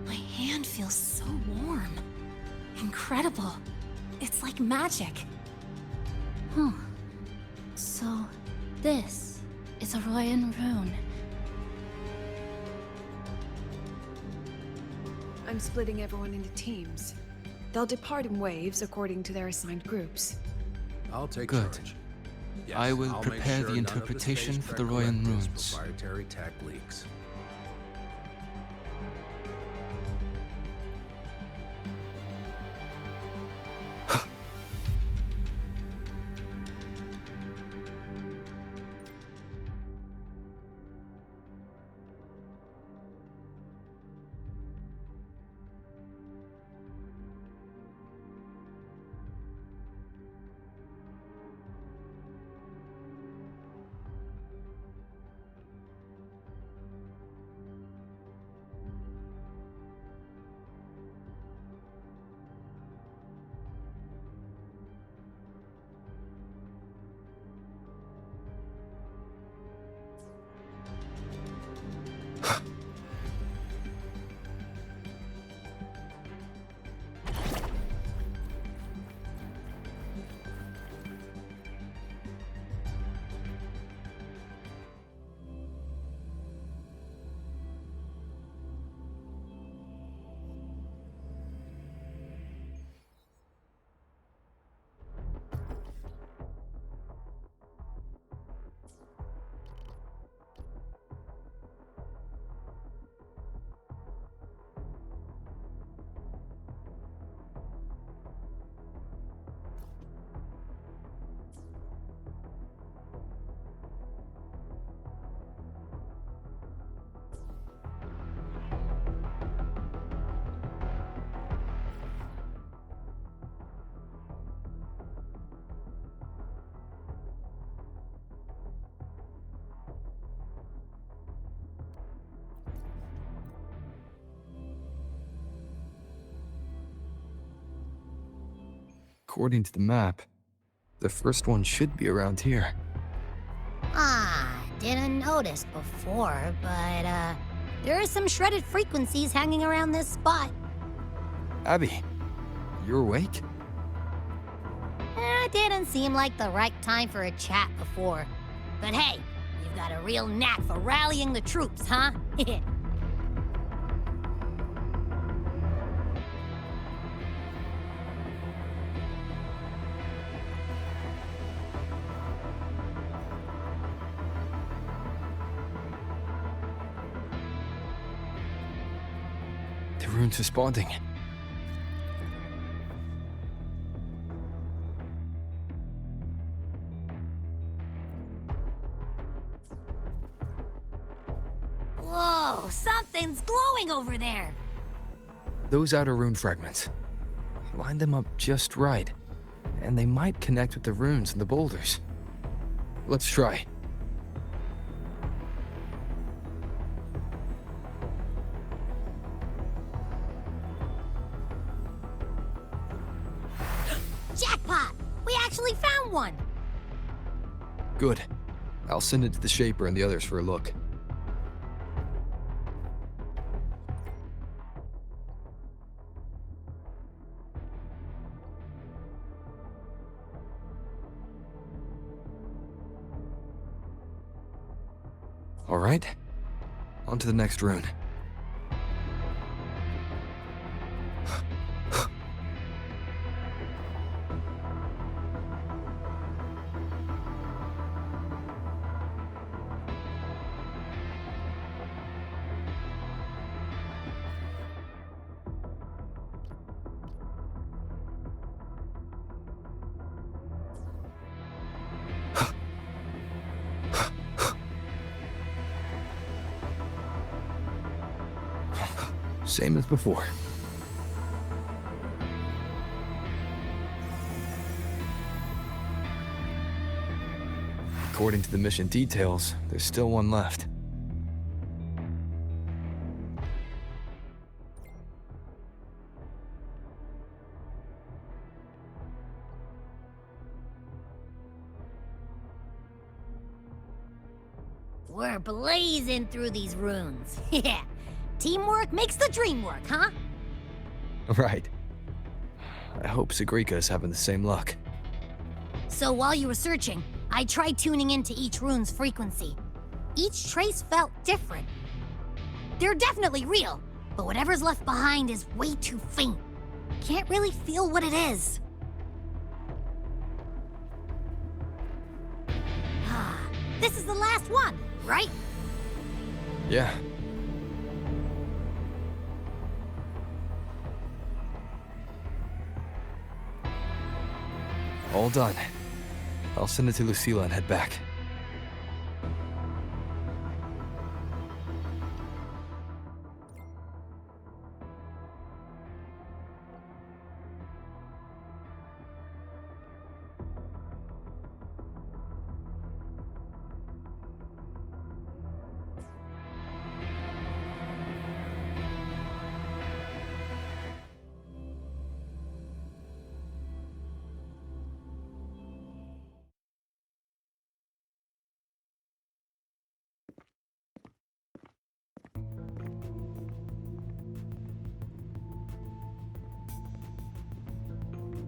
My hand feels so warm. Incredible. It's like magic. Huh. So, this is a Royan rune. I'm splitting everyone into teams. They'll depart in waves according to their assigned groups. I'll take Good. charge. I will I'll make prepare sure the none of interpretation Space for Trek the Royan Collective's runes. Proprietary tech leaks. According to the map, the first one should be around here. Ah, didn't notice before, but, there are some shredded frequencies hanging around this spot. Abby, you're awake? Didn't seem like the right time for a chat before. But hey, you've got a real knack for rallying the troops, huh? The rune's responding. Whoa, something's glowing over there. Those outer rune fragments. Line them up just right, and they might connect with the runes and the boulders. Let's try. Jackpot! We actually found one! Good. I'll send it to the Shaper and the others for a look. All right, on to the next rune. Same as before. According to the mission details, there's still one left. We're blazing through these runes. Yeah. Teamwork makes the dream work, huh? Right. I hope Sagrika's having the same luck. So while you were searching, I tried tuning into each rune's frequency. Each trace felt different. They're definitely real, but whatever's left behind is way too faint. Can't really feel what it is. This is the last one, right? Yeah. All done. I'll send it to Lucilla and head back.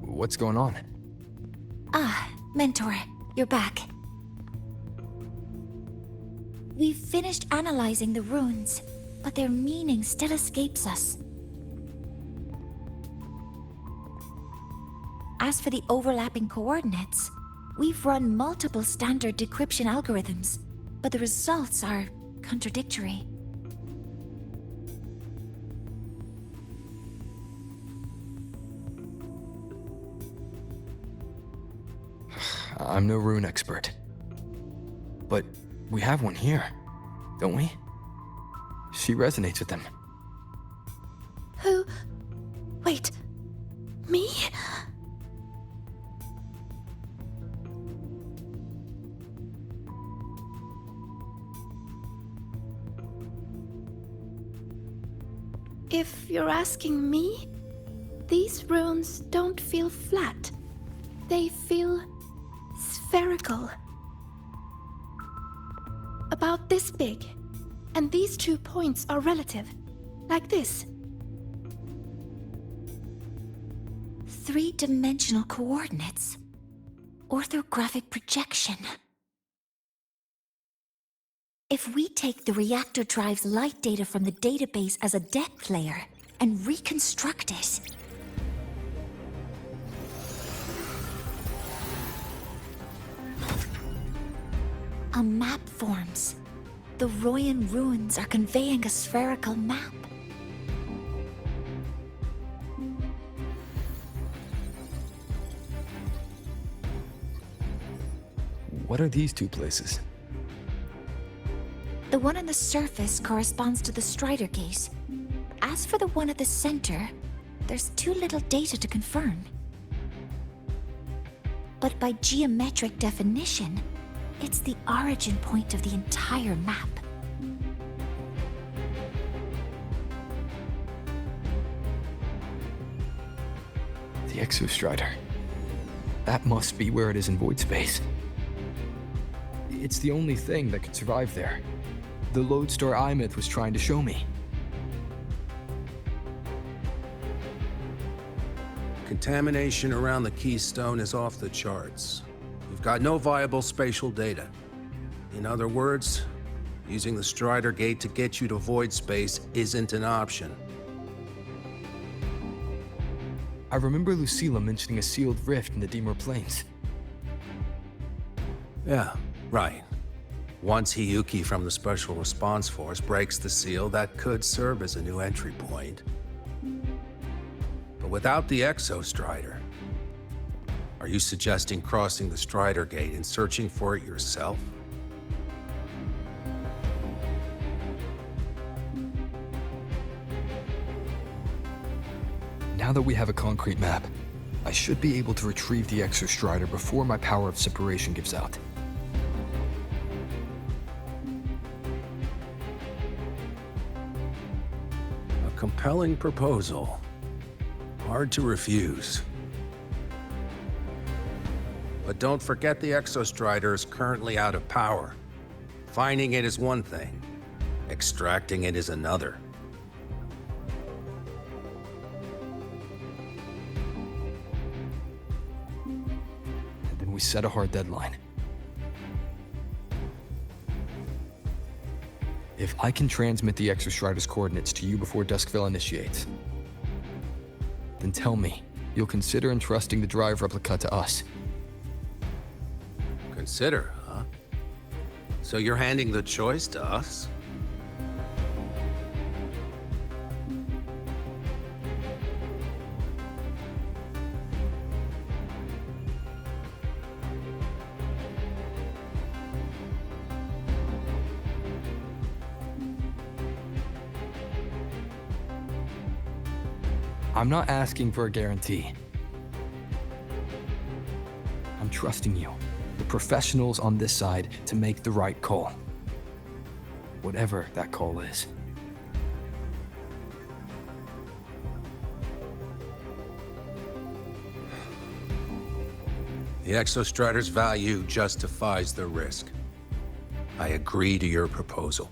What's going on? Ah, Mentor, you're back. We've finished analyzing the runes, but their meaning still escapes us. As for the overlapping coordinates, we've run multiple standard decryption algorithms, but the results are contradictory. I'm no rune expert. But we have one here, don't we? She resonates with them. Who? Wait. Me? If you're asking me, these runes don't feel flat. They feel spherical. about this big. And these 2 points are relative. Like this. 3-dimensional coordinates. Orthographic projection. If we take the reactor drive's light data from the database as a depth layer and reconstruct it, a map forms. The Royan ruins are conveying a spherical map. What are these 2 places? The one on the surface corresponds to the Strider Gate. As for the one at the center, there's too little data to confirm. But by geometric definition, it's the origin point of the entire map. The Exostrider. That must be where it is in void space. It's the only thing that could survive there. The lodestar Aemeath was trying to show me. Contamination around the keystone is off the charts. We've got no viable spatial data. In other words, using the Strider Gate to get you to void space isn't an option. I remember Lucilla mentioning a sealed rift in the Dimmer Plains. Yeah, right. Once Hiyuki from the Special Response Force breaks the seal, that could serve as a new entry point. But without the Exostrider, are you suggesting crossing the Strider Gate and searching for it yourself? Now that we have a concrete map, I should be able to retrieve the Exostrider before my power of separation gives out. A compelling proposal. Hard to refuse. But don't forget the Exostrider is currently out of power. Finding it is one thing. Extracting it is another. And then we set a hard deadline. If I can transmit the Exostrider's coordinates to you before Duskville initiates, then tell me you'll consider entrusting the drive replica to us. Consider, huh? So you're handing the choice to us? I'm not asking for a guarantee. I'm trusting you, the professionals on this side, to make the right call. Whatever that call is. The Exostrider's value justifies the risk. I agree to your proposal.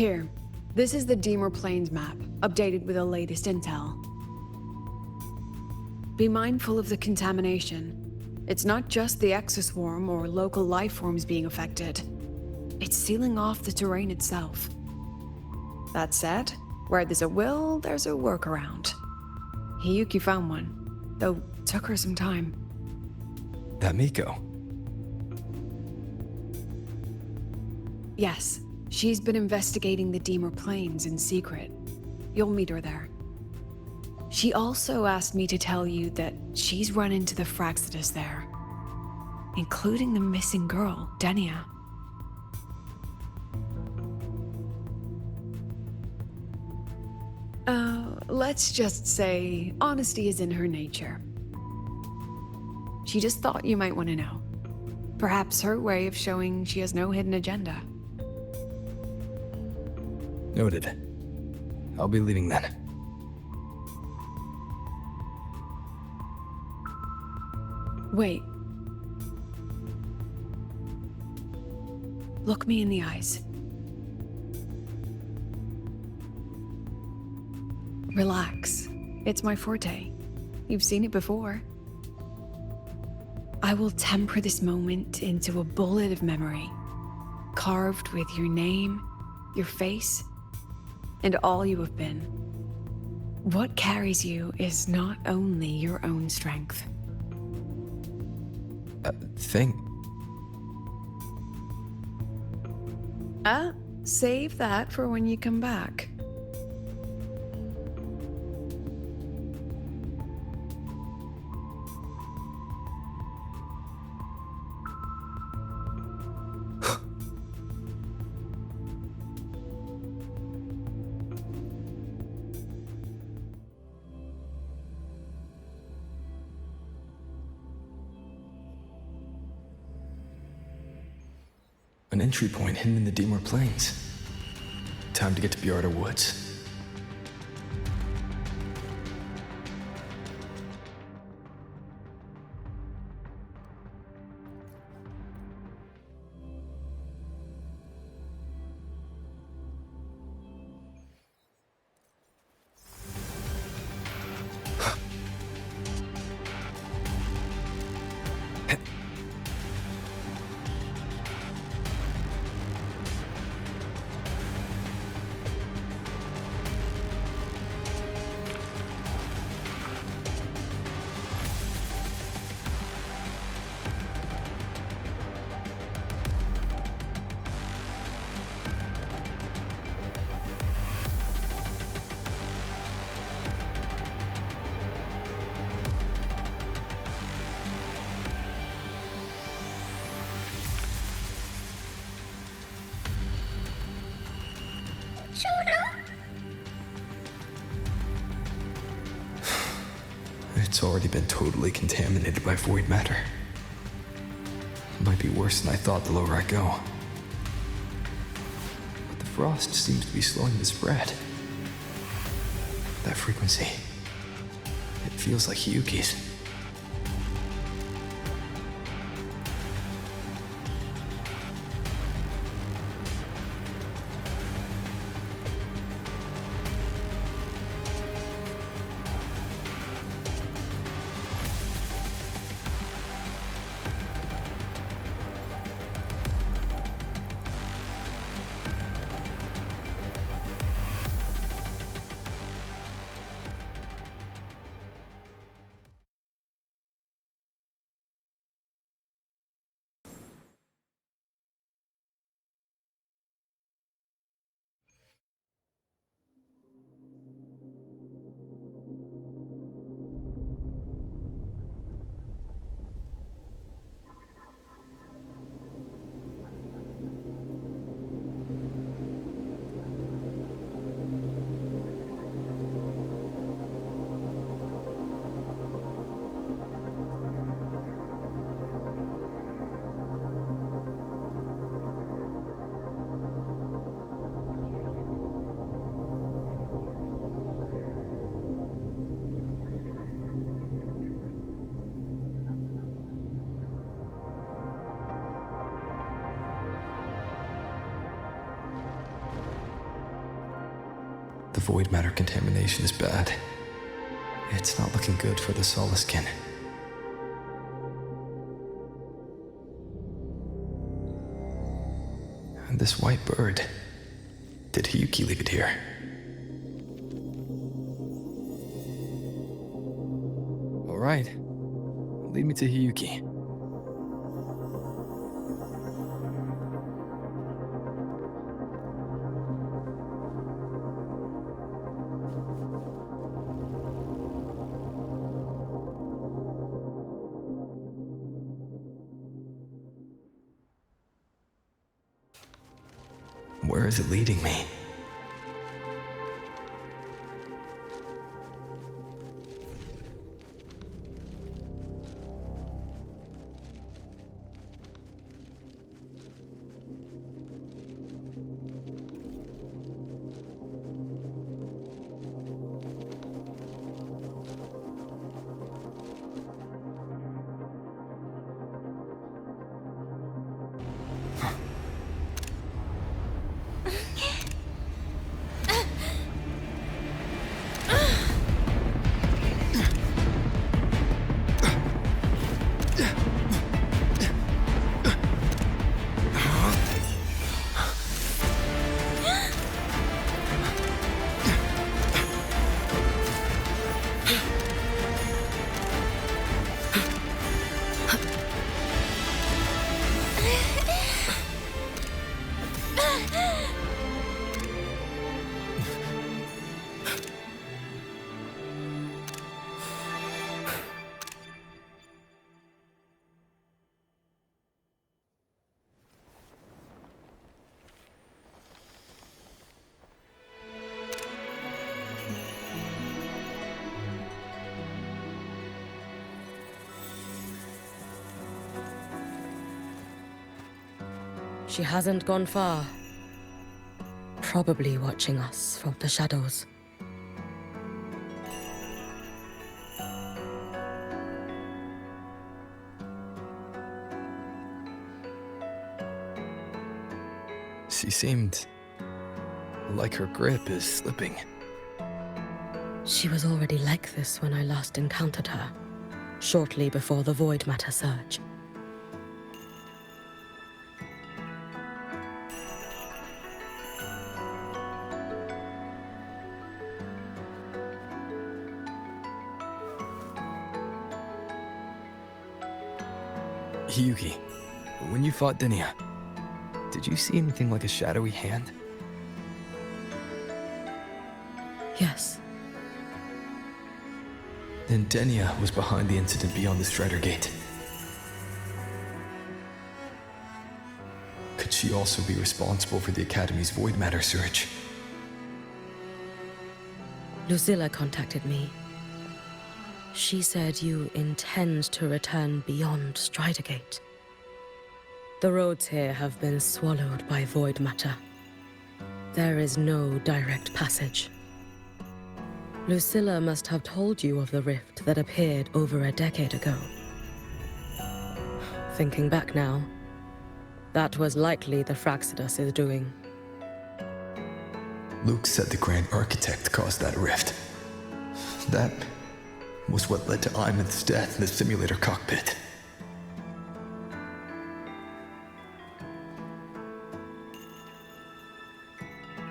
Here, this is the Deemer Plains map, updated with the latest intel. Be mindful of the contamination. It's not just the exoswarm or local life forms being affected. It's sealing off the terrain itself. That said, where there's a will, there's a workaround. Hiyuki found one, though took her some time. That Miko. Yes, she's been investigating the Deemer Plains in secret. You'll meet her there. She also asked me to tell you that she's run into the Fraxidus there, including the missing girl, Denia. Let's just say honesty is in her nature. She just thought you might want to know. Perhaps her way of showing she has no hidden agenda. Noted. I'll be leaving then. Wait. Look me in the eyes. Relax. It's my forte. You've seen it before. I will temper this moment into a bullet of memory, carved with your name, your face, and all you have been. What carries you is not only your own strength. Save that for when you come back. An entry point hidden in the Deemer Plains. Time to get to Bjarda Woods. It's already been totally contaminated by void matter. It might be worse than I thought the lower I go. But the frost seems to be slowing the spread. That frequency, it feels like Hiyuki's. void matter contamination is bad. It's not looking good for the Solaskin. And this white bird. Did Hiyuki leave it here? All right. Lead me to Hiyuki. Where is it leading me? She hasn't gone far. Probably watching us from the shadows. She seemed like her grip is slipping. She was already like this when I last encountered her, shortly before the void matter surge. Hiyuki, when you fought Denia, did you see anything like a shadowy hand? Yes. Then Denia was behind the incident beyond the Strider Gate. Could she also be responsible for the Academy's void matter surge? Lucilla contacted me. She said you intend to return beyond Strider Gate. The roads here have been swallowed by void matter. There is no direct passage. Lucilla must have told you of the rift that appeared over a decade ago. Thinking back now, that was likely the Fraxidus' doing. Luke said the Grand Architect caused that rift. That was what led to Aemeath's death in the simulator cockpit.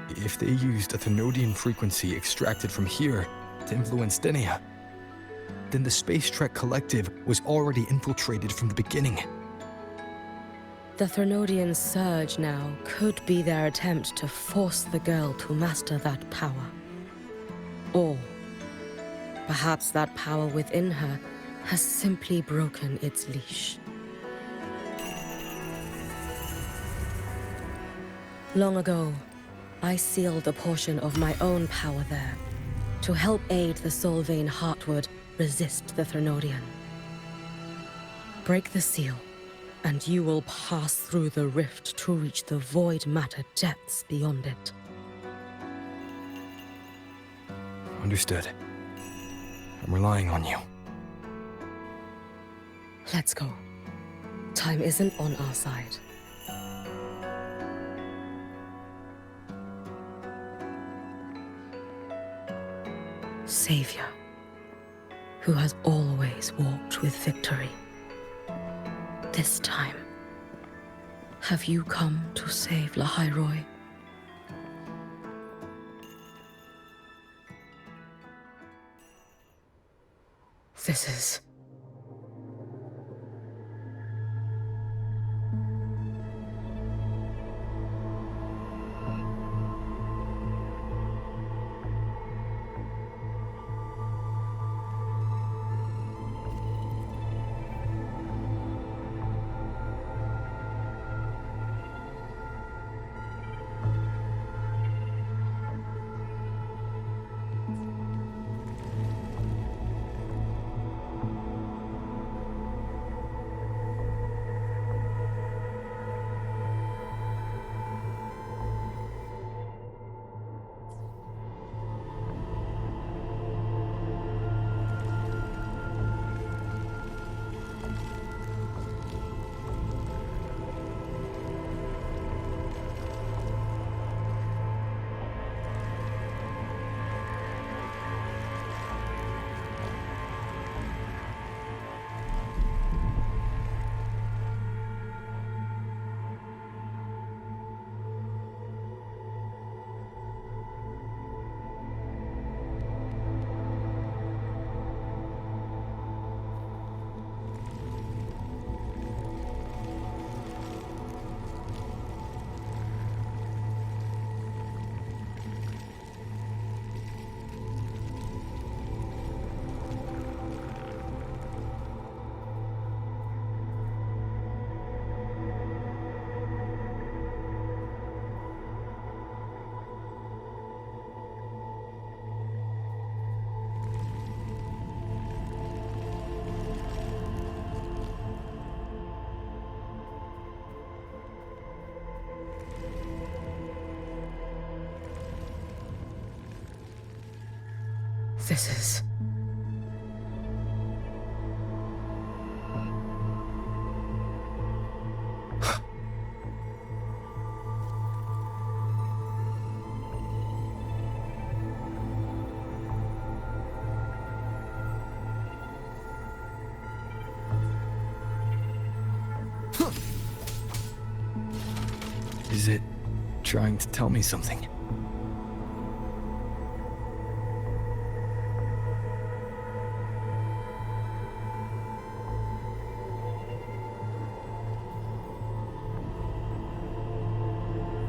If they used a Thenodian frequency extracted from here to influence Denia, then the Space Trek Collective was already infiltrated from the beginning. The Thenodian surge now could be their attempt to force the girl to master that power. Or perhaps that power within her has simply broken its leash. Long ago, I sealed a portion of my own power there to help aid the Solvane Heartwood resist the Thenodian. Break the seal, and you will pass through the rift to reach the void matter depths beyond it. Understood. I'm relying on you. Let's go. Time isn't on our side. Savior, who has always walked with victory. This time, have you come to save Lahai-Roi? This is... This is... Is it trying to tell me something?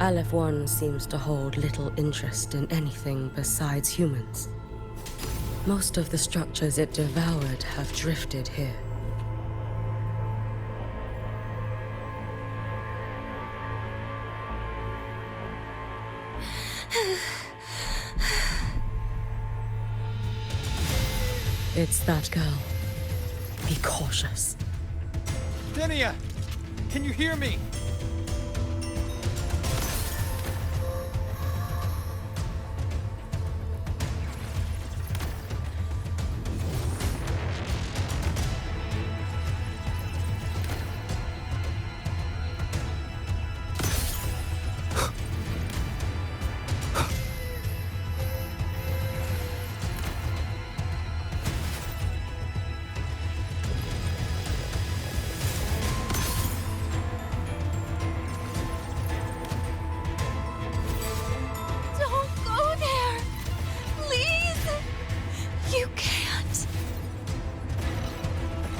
Aleph 1 seems to hold little interest in anything besides humans. Most of the structures it devoured have drifted here. It's that girl. Be cautious. Denia! Can you hear me?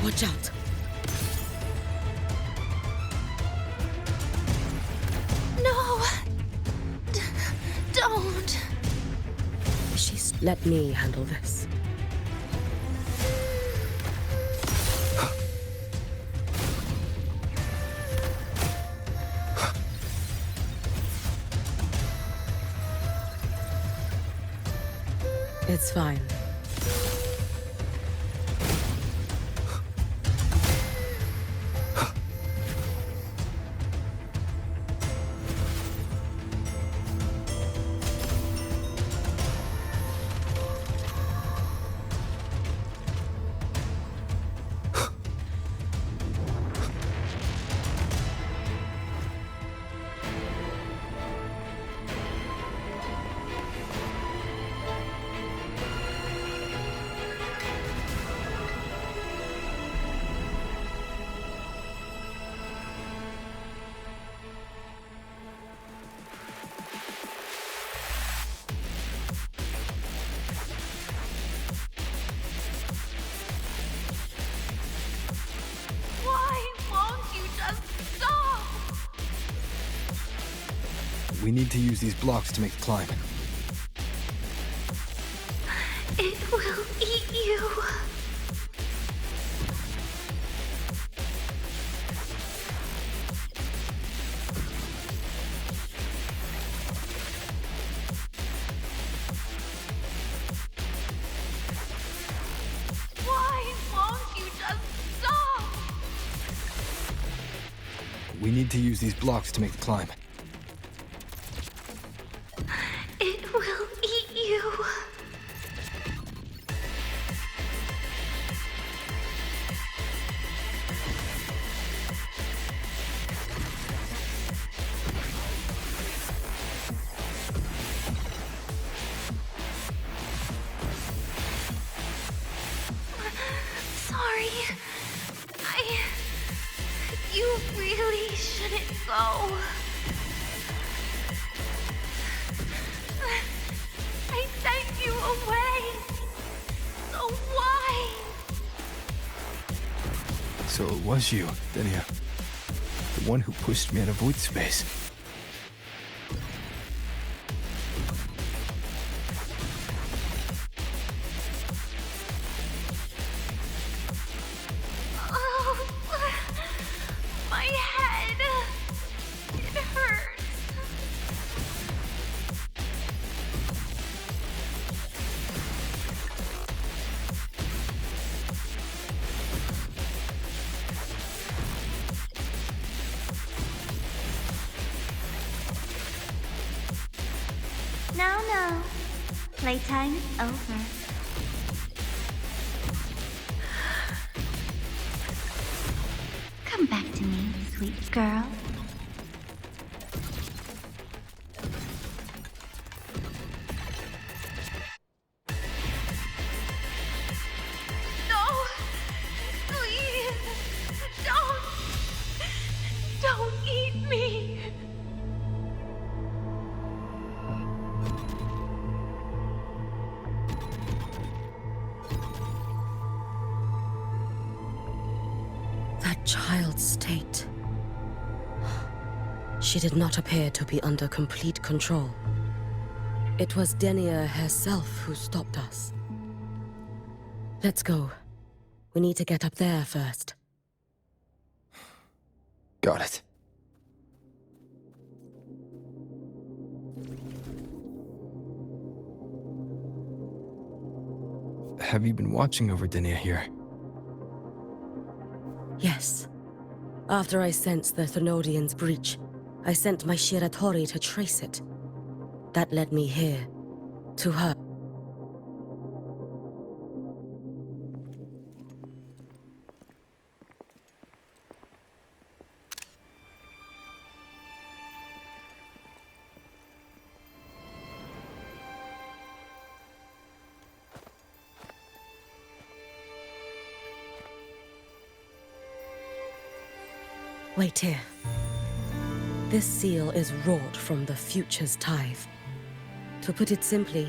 Watch out. No! Don't! Let me handle this. It's fine. We need to use these blocks to make the climb. It will eat you. Why won't you just stop? We need to use these blocks to make the climb. It will eat you. Sorry. You really shouldn't go. I sent you away. So why? So it was you, Denia. The one who pushed me out of void space. Oh, my head. It hurts. No. Playtime is over. Come back to me, sweet girl. No. Please. Don't eat me. That child's state. She did not appear to be under complete control. It was Denia herself who stopped us. Let's go. We need to get up there first. Got it. Have you been watching over Denia here? Yes. After I sensed the Thenodian's breach, I sent my Shiratori to trace it. That led me here, to her. Wait here. This seal is wrought from the future's tithe. To put it simply,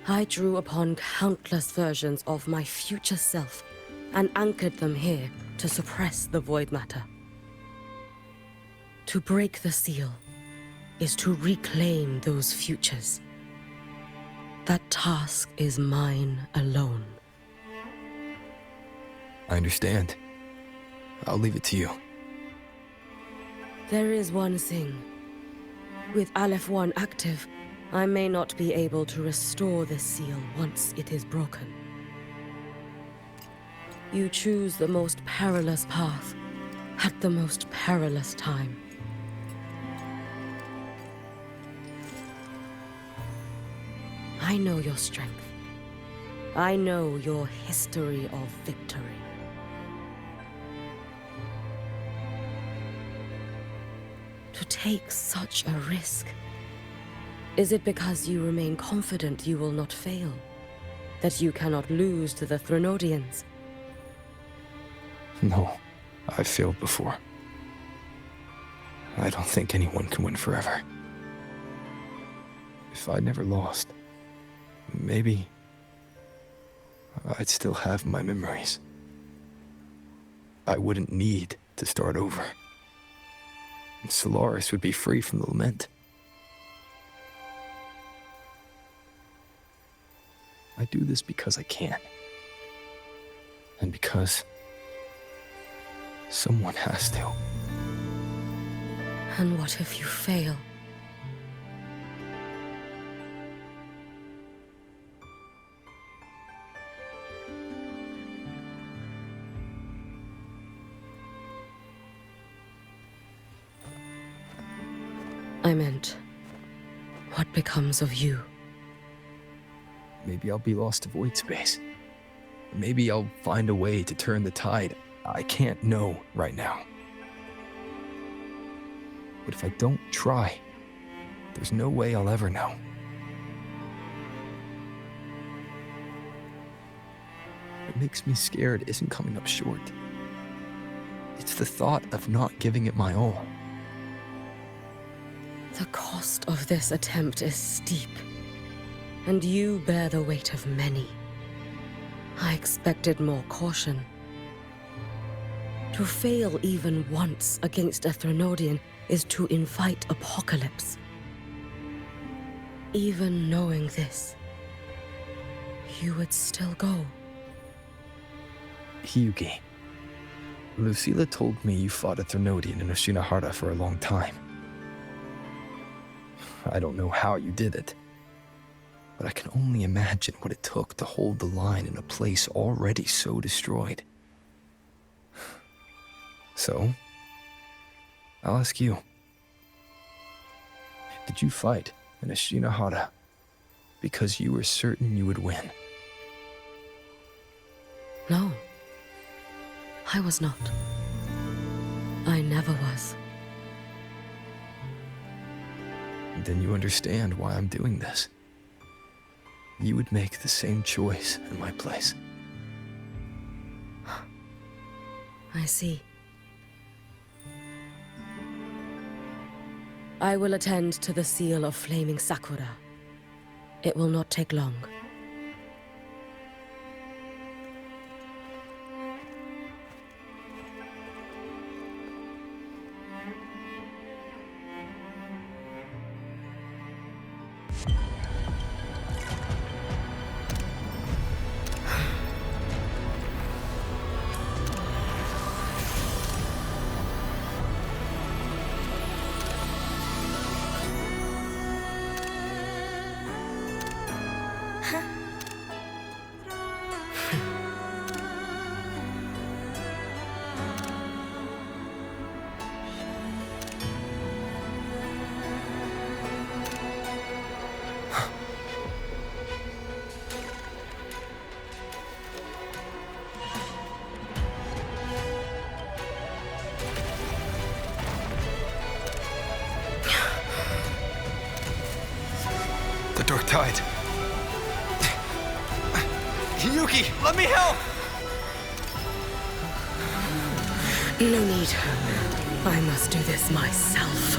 I drew upon countless versions of my future self and anchored them here to suppress the void matter. To break the seal is to reclaim those futures. That task is mine alone. I understand. I'll leave it to you. There is one thing. With Aleph 1 active, I may not be able to restore the seal once it is broken. You choose the most perilous path at the most perilous time. I know your strength. I know your history of victory. To take such a risk? Is it because you remain confident you will not fail? That you cannot lose to the Thenodians? No, I've failed before. I don't think anyone can win forever. If I never lost, maybe I'd still have my memories. I wouldn't need to start over. And Solaris would be free from the lament. I do this because I can. And because someone has to. And what if you fail? I meant, what becomes of you? Maybe I'll be lost to void space. Maybe I'll find a way to turn the tide. I can't know right now. But if I don't try, there's no way I'll ever know. What makes me scared isn't coming up short. It's the thought of not giving it my all. The cost of this attempt is steep, and you bear the weight of many. I expected more caution. To fail even once against a Threnodian is to invite apocalypse. Even knowing this, you would still go. Hiyuki, Lucilla told me you fought a Threnodian in Ashinohara for a long time. I don't know how you did it, but I can only imagine what it took to hold the line in a place already so destroyed. So, I'll ask you. Did you fight in Ashinohara because you were certain you would win? No, I was not. I never was. Then you understand why I'm doing this. You would make the same choice in my place. I see. I will attend to the seal of Flaming Sakura. It will not take long. The Dark Tide. Hiyuki, let me help! No need. I must do this myself.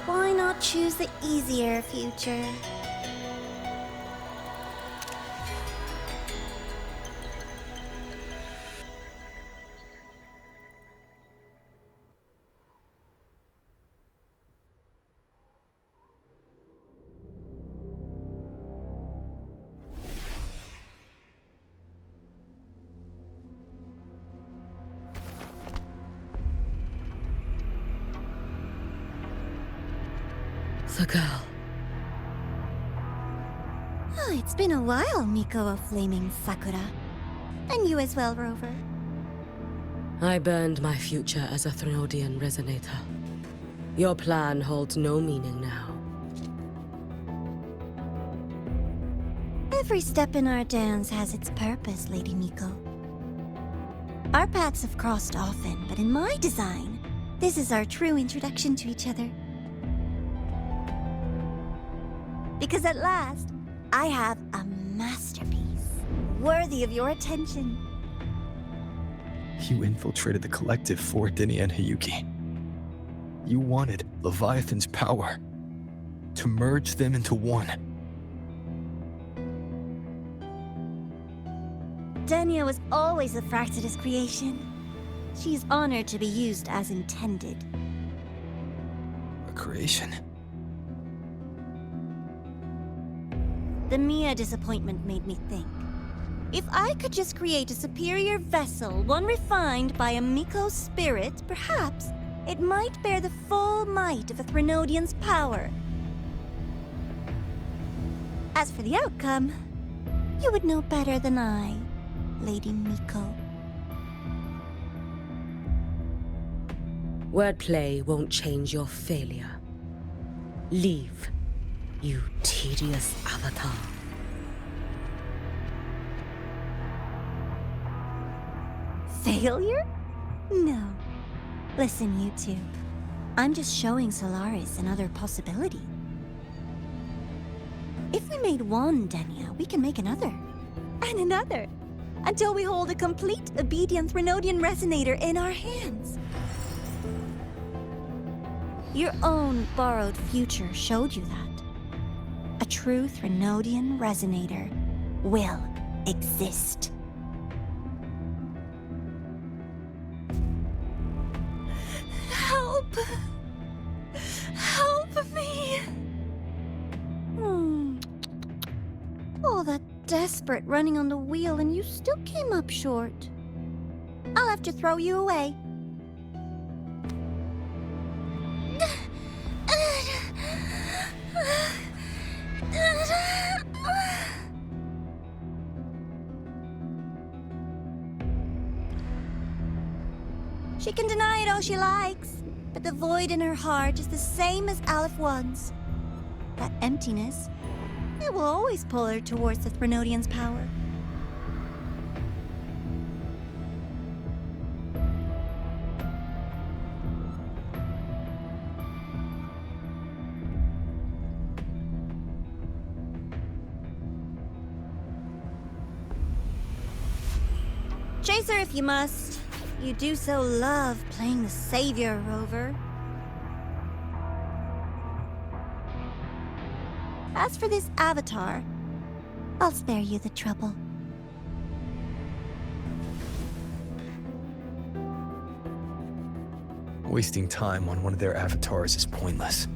Why not choose the easier future? The girl. Oh, it's been a while, Miko of Flaming Sakura. And you as well, Rover. I burned my future as a Threnodian resonator. Your plan holds no meaning now. Every step in our dance has its purpose, Lady Miko. Our paths have crossed often, but in my design, this is our true introduction to each other. Because at last, I have a masterpiece worthy of your attention. You infiltrated the collective for Denia and Hiyuki. You wanted Leviathan's power to merge them into one. Denia was always a Fractidus creation. She's honored to be used as intended. A creation? The Mia disappointment made me think. If I could just create a superior vessel, one refined by a Miko's spirit, perhaps it might bear the full might of a Threnodian's power. As for the outcome, you would know better than I, Lady Miko. Wordplay won't change your failure. Leave, you tedious avatar. Failure? No. Listen, you two. I'm just showing Solaris another possibility. If we made one Denia, we can make another. And another. Until we hold a complete obedient Threnodian resonator in our hands. Your own borrowed future showed you that. A true Threnodian resonator will exist. Help! Help me! All that desperate running on the wheel and you still came up short. I'll have to throw you away. She can deny it all she likes, but the void in her heart is the same as Aleph One's. That emptiness, it will always pull her towards the Threnodian's power. Chase her if you must. You do so love playing the savior, Rover. As for this avatar, I'll spare you the trouble. Wasting time on one of their avatars is pointless.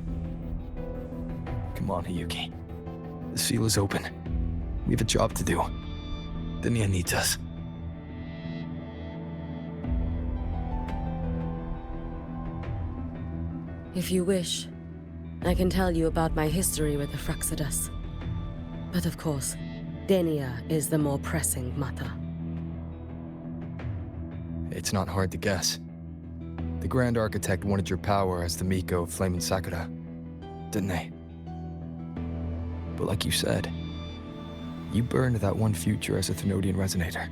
Come on, Hiyuki. The seal is open. We have a job to do. Denia needs us. If you wish, I can tell you about my history with the Fractidus. But of course, Denia is the more pressing matter. It's not hard to guess. The Grand Architect wanted your power as the Miko of Flame and Sakura, didn't they? But like you said, you burned that one future as a Threnodian resonator.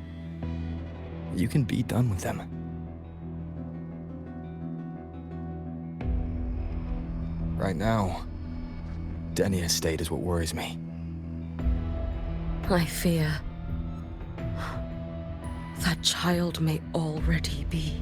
You can be done with them. Right now, Denia's state is what worries me. I fear that child may already be.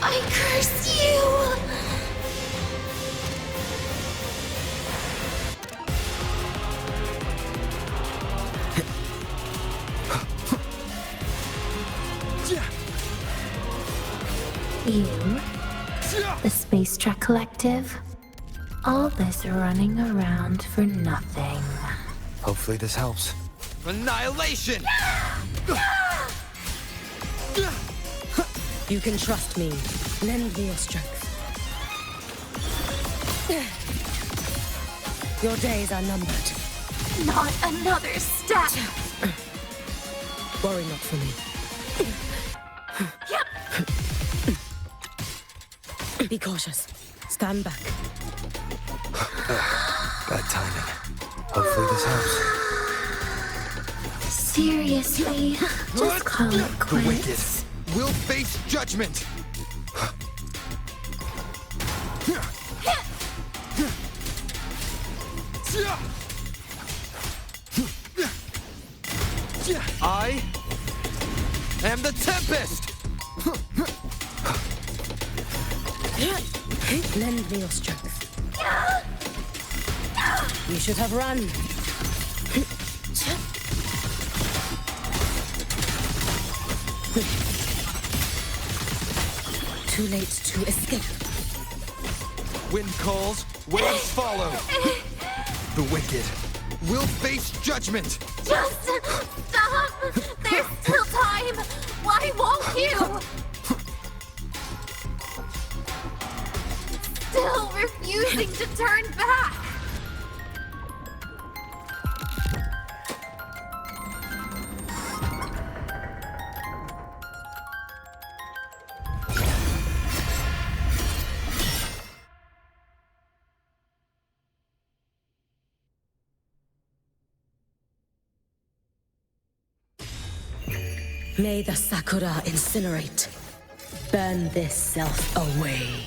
I curse you! You, the Space Track Collective, all this running around for nothing. Hopefully this helps. Annihilation! You can trust me. Lend me your strength. Your days are numbered. Not another step! Worry not for me. Be cautious. Stand back. Bad timing. Hopefully this helps. Seriously, just call it The quits. wicked will face judgment! I am the Tempest! Lend me your strength. You should have run. Too late to escape. Wind calls, waves follow. The wicked will face judgment! Just stop! There's still time! Why won't you? Still refusing to turn back! May the Sakura incinerate. Burn this self away.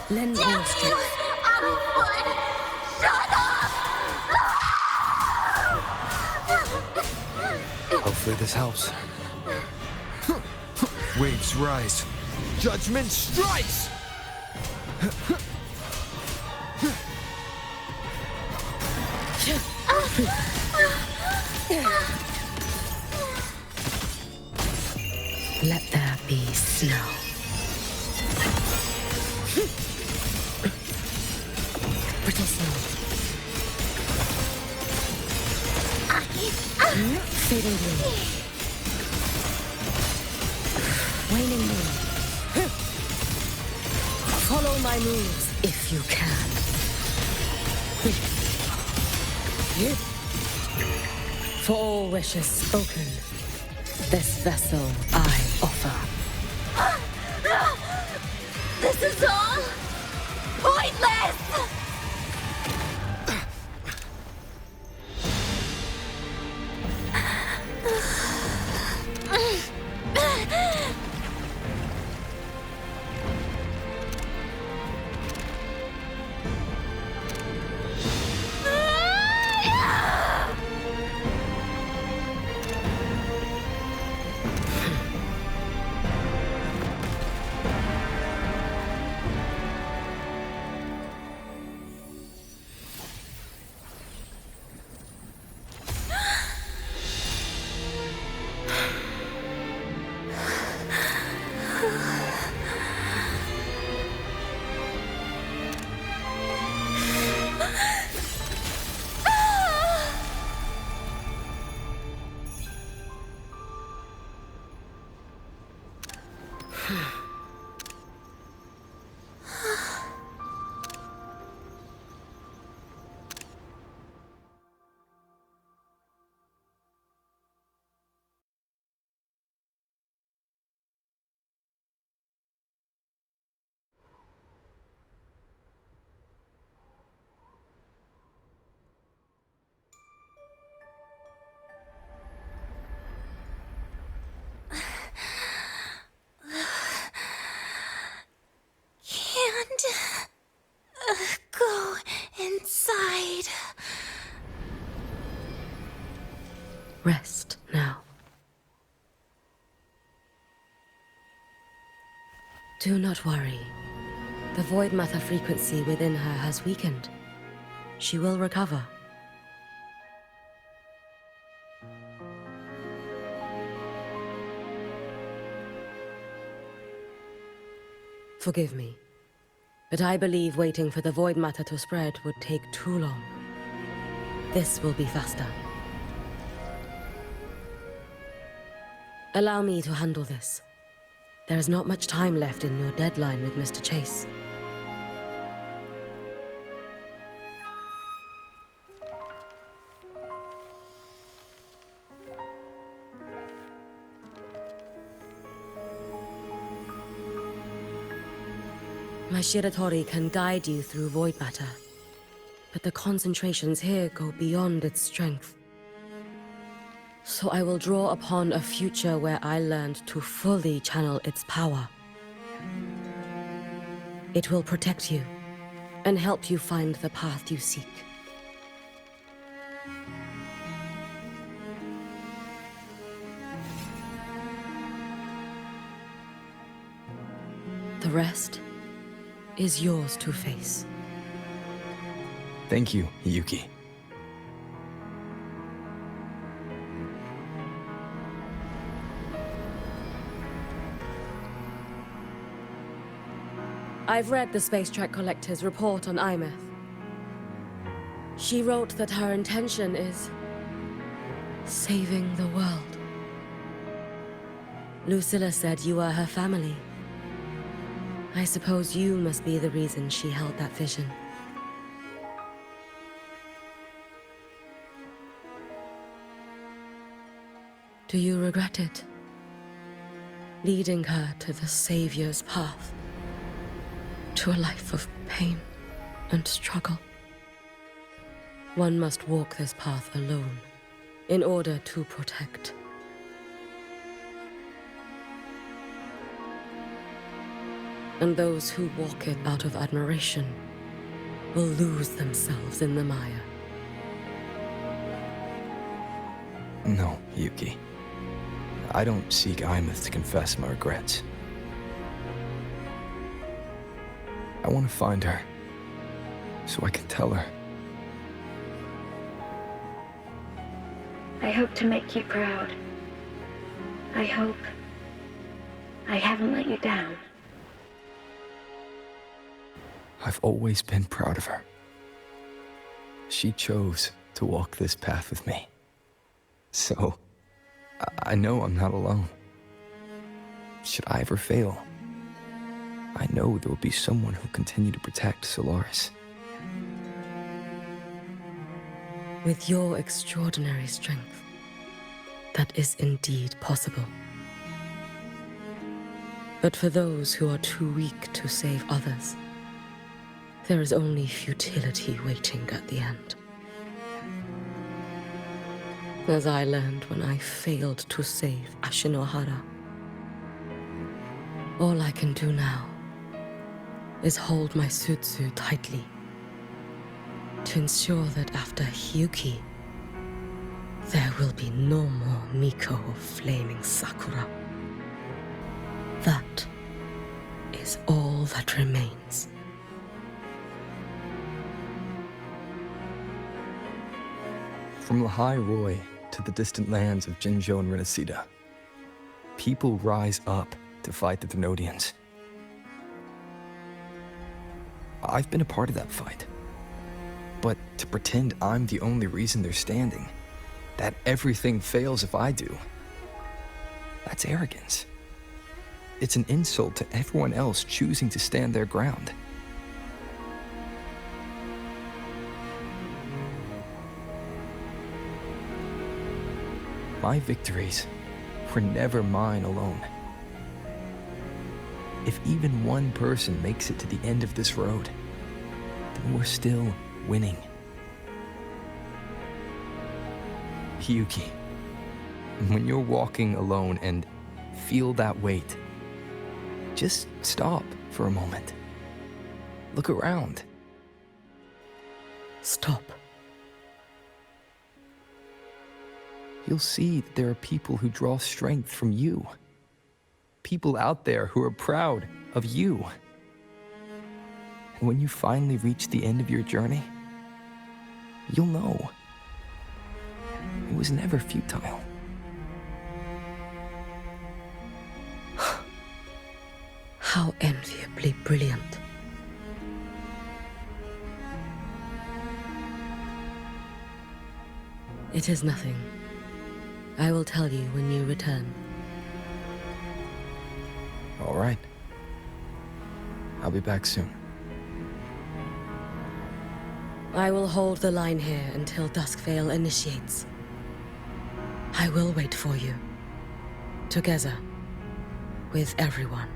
Lend me your strength. Hopefully this helps. Waves rise. Judgment strikes! Let there be snow. Brittle snow. Fading blue. Waning moon. Follow my moves if you can. For all wishes spoken, this vessel I offer. This is all pointless! Go inside. Rest now. Do not worry. The void matter frequency within her has weakened. She will recover. Forgive me, but I believe waiting for the void matter to spread would take too long. This will be faster. Allow me to handle this. There is not much time left in your deadline with Mr. Chase. My Shiratori can guide you through void matter, but the concentrations here go beyond its strength. So I will draw upon a future where I learned to fully channel its power. It will protect you and help you find the path you seek. The rest is yours to face. Thank you, Hiyuki. I've read the Space Track Collector's report on Aemeath. She wrote that her intention is saving the world. Lucilla said you are her family. I suppose you must be the reason she held that vision. Do you regret it? Leading her to the Savior's path? To a life of pain and struggle? One must walk this path alone in order to protect. And those who walk it out of admiration will lose themselves in the mire. No, Hiyuki. I don't seek Aemeath to confess my regrets. I want to find her, so I can tell her. I hope to make you proud. I hope I haven't let you down. I've always been proud of her. She chose to walk this path with me. So, I know I'm not alone. Should I ever fail, I know there will be someone who'll continue to protect Solaris. With your extraordinary strength, that is indeed possible. But for those who are too weak to save others, there is only futility waiting at the end. As I learned when I failed to save Ashinohara. All I can do now is hold my Sutsu tightly to ensure that after Hiyuki, there will be no more Miko of flaming Sakura. That is all that remains. From Lahai-Roi to the distant lands of Jinzhou and Renesida, people rise up to fight the Thenodians. I've been a part of that fight. But to pretend I'm the only reason they're standing, that everything fails if I do, that's arrogance. It's an insult to everyone else choosing to stand their ground. My victories were never mine alone. If even one person makes it to the end of this road, then we're still winning. Hiyuki, when you're walking alone and feel that weight, just stop for a moment. Look around. Stop. You'll see that there are people who draw strength from you. People out there who are proud of you. And when you finally reach the end of your journey, you'll know it was never futile. How enviably brilliant. It is nothing. I will tell you when you return. All right. I'll be back soon. I will hold the line here until Duskvale initiates. I will wait for you. Together. With everyone.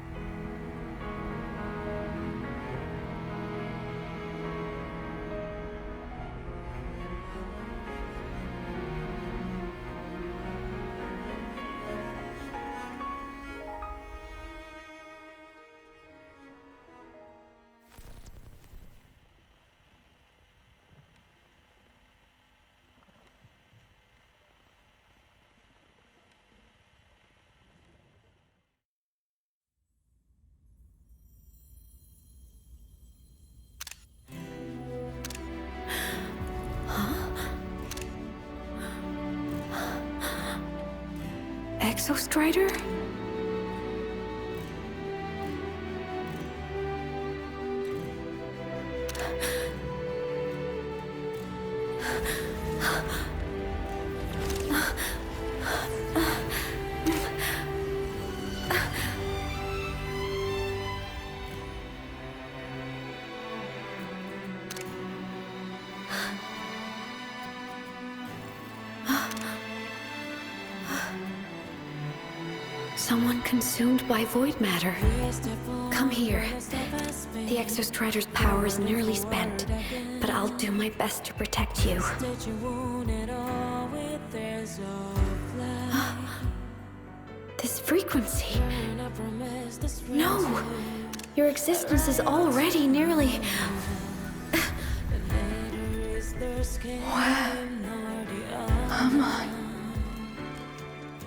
Exostrider? Someone consumed by void matter. Come here. The Exostrider's power is nearly spent, but I'll do my best to protect you. This frequency. No! Your existence is already nearly... Where am I?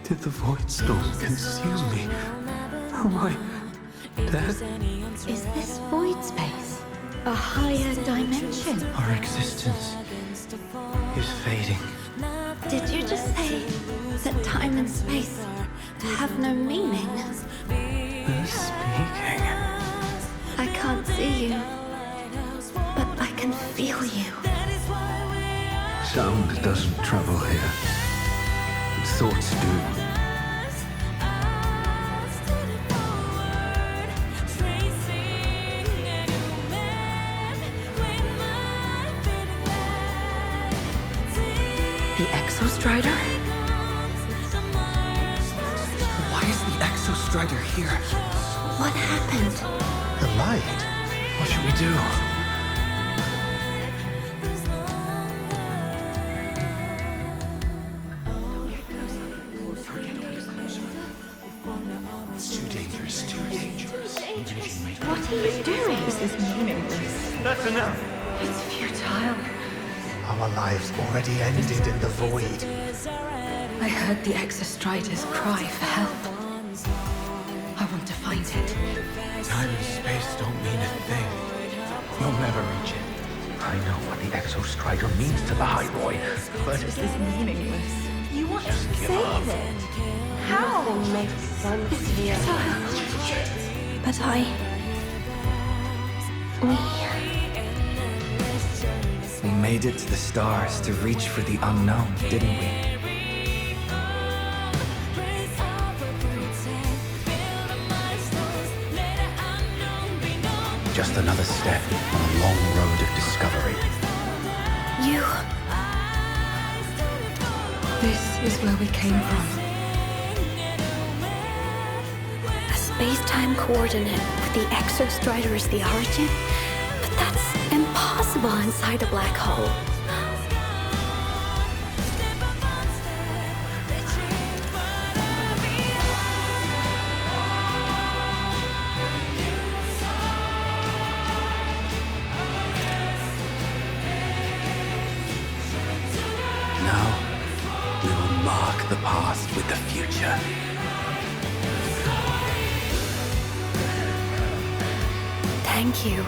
Did the Void Storm consume me? Am I dead? Is this void space a higher dimension? Our existence is fading. Did you just say that time and space have no meaning? Who's speaking? I can't see you, but I can feel you. Sound doesn't travel here. Thoughts do. The Exostrider? Why is the Exostrider here? What happened? The light? What should we do? It's too dangerous, too dangerous. What are you doing? This is meaningless. That's enough. It's futile. Our lives already ended in the void. I heard the Exostrider's cry for help. I want to find it. Time and space don't mean a thing. You'll never reach it. I know what the Exostrider means to Lahai-Roi, but This is meaningless. You want to give save up. it? How? It's futile. But We made it to the stars to reach for the unknown, didn't we? Just another step on a long road of discovery. You... This is where we came from. A space-time coordinate with the Exostrider as the origin? But that's impossible inside a black hole. Now, we will mark the past with the future. Thank you.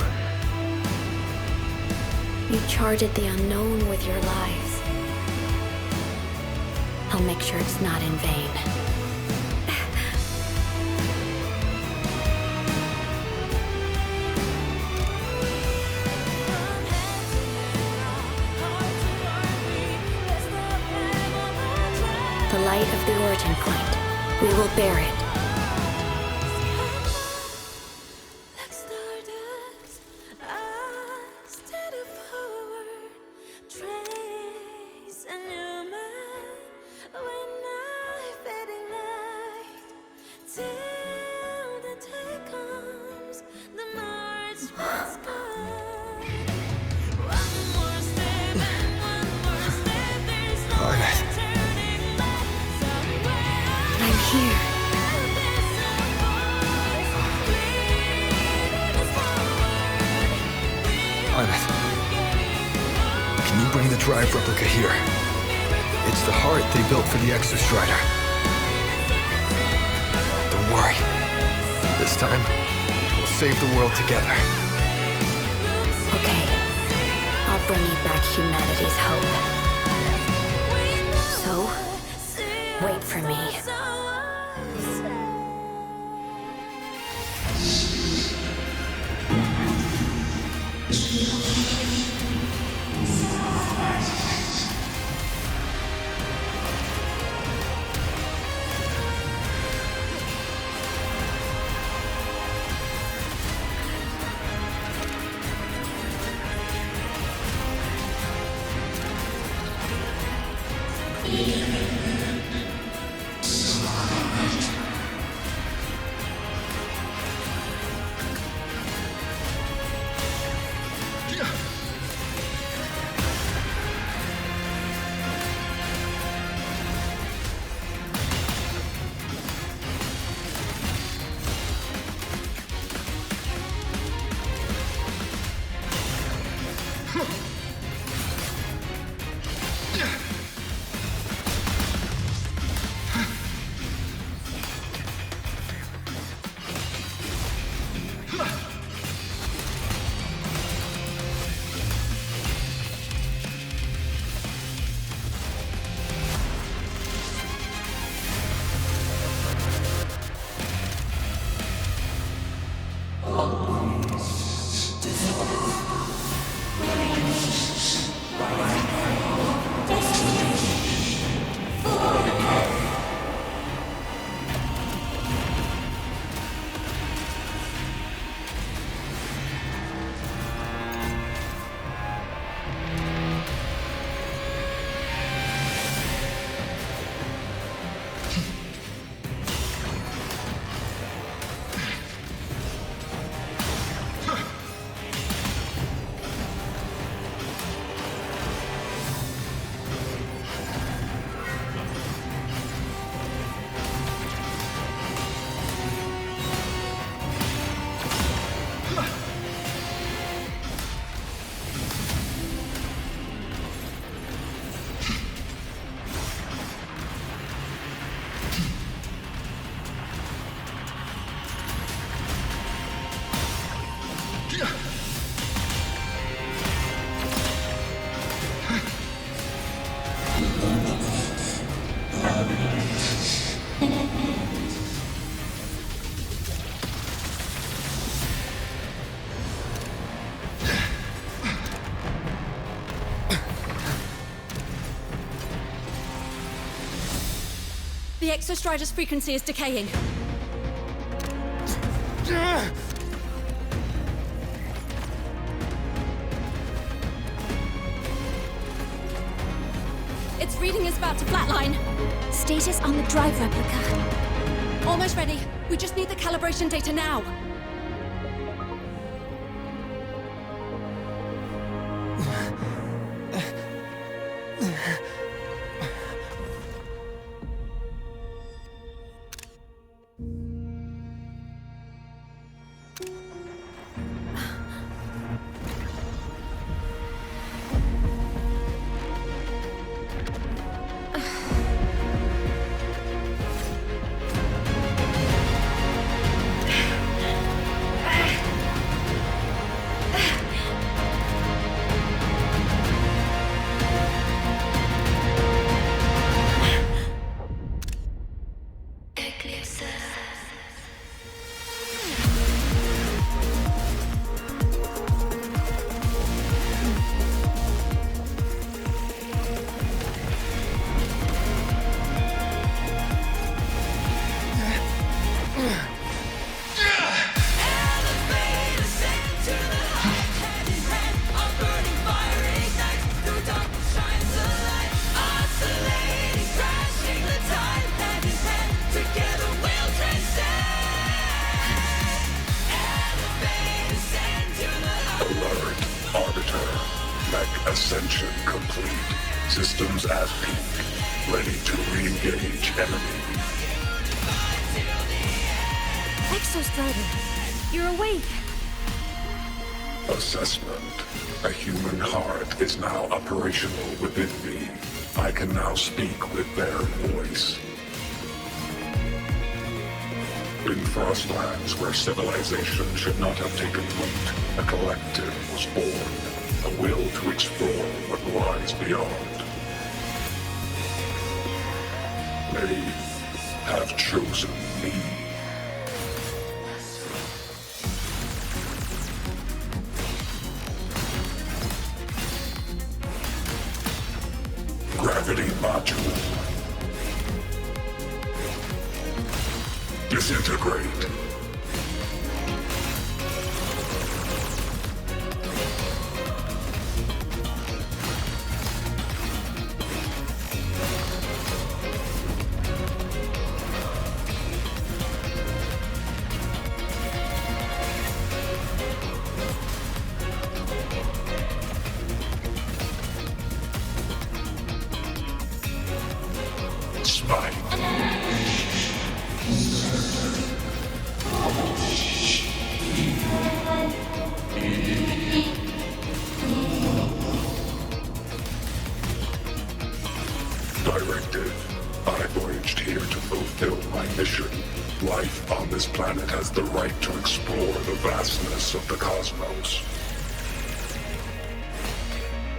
You charted the unknown with your lives. I'll make sure it's not in vain. The light of the origin point. We will bear it. drive replica here. It's the heart they built for the Exostrider. Don't worry. This time, we'll save the world together. Okay. I'll bring you back humanity's hope. So, wait for me. The Exostrider's frequency is decaying. Its reading is about to flatline. Status on the drive replica. Almost ready. We just need the calibration data now. Ascension complete. Systems at peak. Ready to re-engage enemy. Exostrider, you're awake. Assessment. A human heart is now operational within me. I can now speak with their voice. In Frostlands, where civilization should not have taken root, a collective was born. A will to explore what lies beyond. They have chosen me. Gravity module. Disintegrate. Directive. I voyaged here to fulfill my mission. Life on this planet has the right to explore the vastness of the cosmos.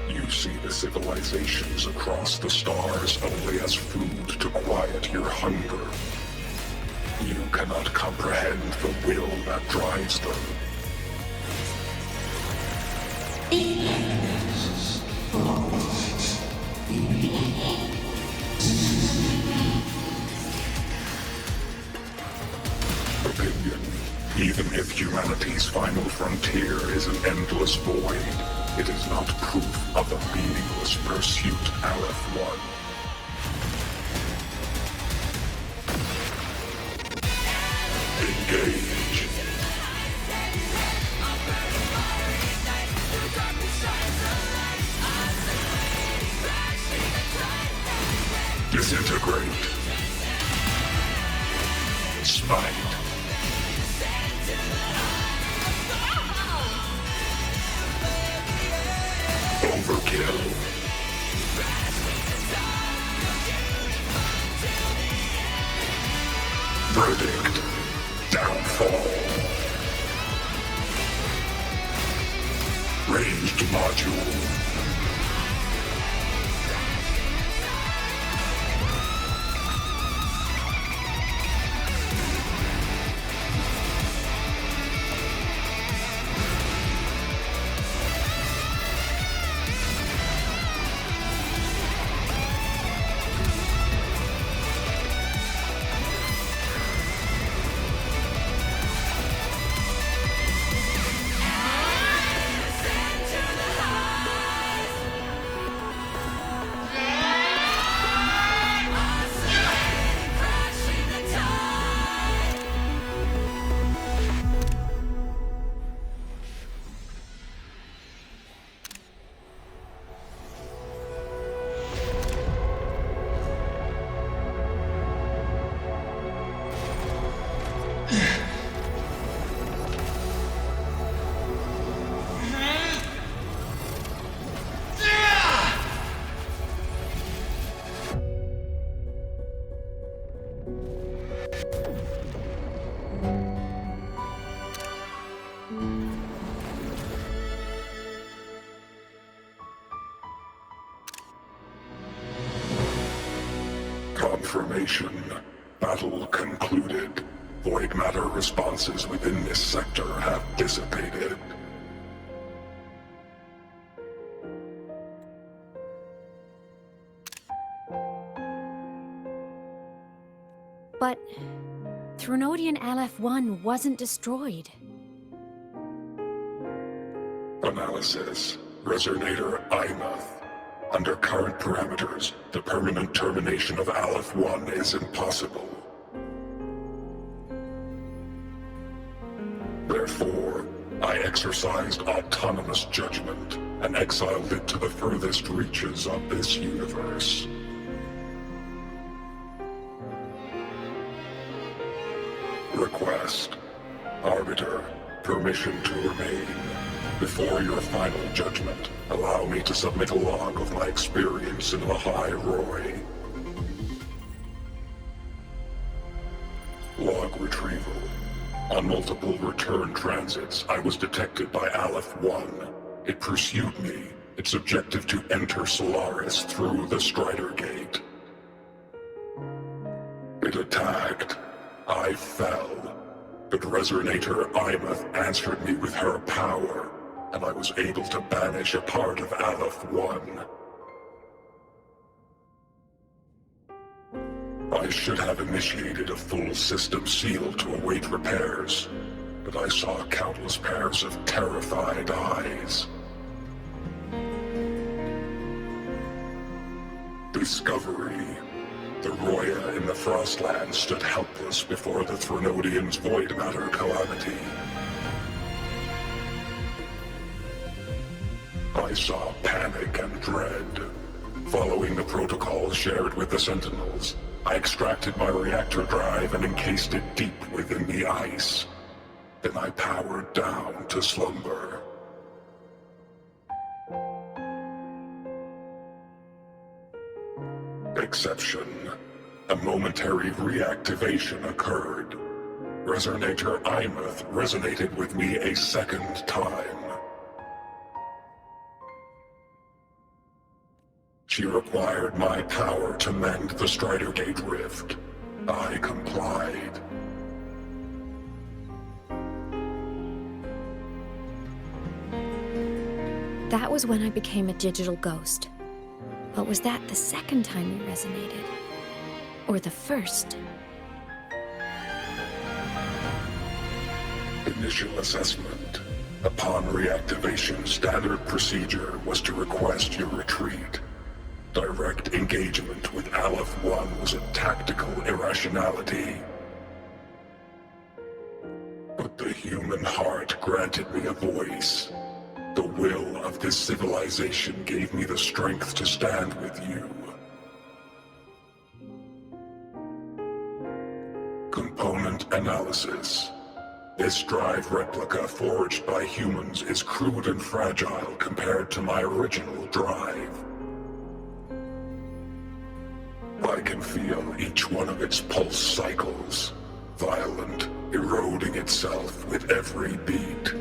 You see the civilizations across the stars only as food to quiet your hunger. You cannot comprehend the will that drives them. Opinion. Even if humanity's final frontier is an endless void, it is not proof of a meaningless pursuit, Aleph-1. Engage. Disintegrate. Smite. Overkill. Verdict. Downfall. Ranged module. Confirmation. Battle concluded. Void matter responses within this sector have dissipated. But Threnodian Aleph-1 wasn't destroyed. Analysis. Resonator Aemeath. Under current parameters, the permanent termination of Aleph-1 is impossible. Therefore, I exercised autonomous judgment and exiled it to the furthest reaches of this universe. Request. Arbiter. Permission to remain. Before your final judgment, allow me to submit a log of my experience in Lahai-Roi. Log retrieval. On multiple return transits, I was detected by Aleph-1. It pursued me, its objective to enter Solaris through the Strider Gate. It attacked. I fell. But Resonator Aemeath answered me with her power, and I was able to banish a part of Aleph-1. I should have initiated a full system seal to await repairs, but I saw countless pairs of terrified eyes. Discovery. The Roya in the Frostland stood helpless before the Threnodians' void matter calamity. I saw panic and dread. Following the protocols shared with the Sentinels, I extracted my reactor drive and encased it deep within the ice. Then I powered down to slumber. Exception. A momentary reactivation occurred. Resonator Aemeath resonated with me a second time. She required my power to mend the Strider Gate rift. I complied. That was when I became a digital ghost. But was that the second time you resonated? Or the first? Initial assessment. Upon reactivation, standard procedure was to request your retreat. Direct engagement with Aleph-1 was a tactical irrationality. But the human heart granted me a voice. The will of this civilization gave me the strength to stand with you. Component analysis. This drive replica forged by humans is crude and fragile compared to my original drive. I can feel each one of its pulse cycles, violent, eroding itself with every beat.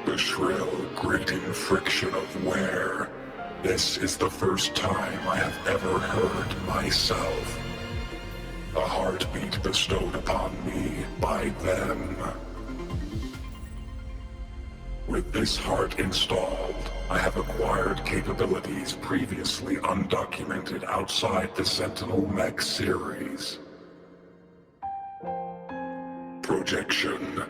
The shrill, grating friction of wear. This is the first time I have ever heard myself. A heartbeat bestowed upon me by them. With this heart installed, I have acquired capabilities previously undocumented outside the Sentinel Mech series. Projection.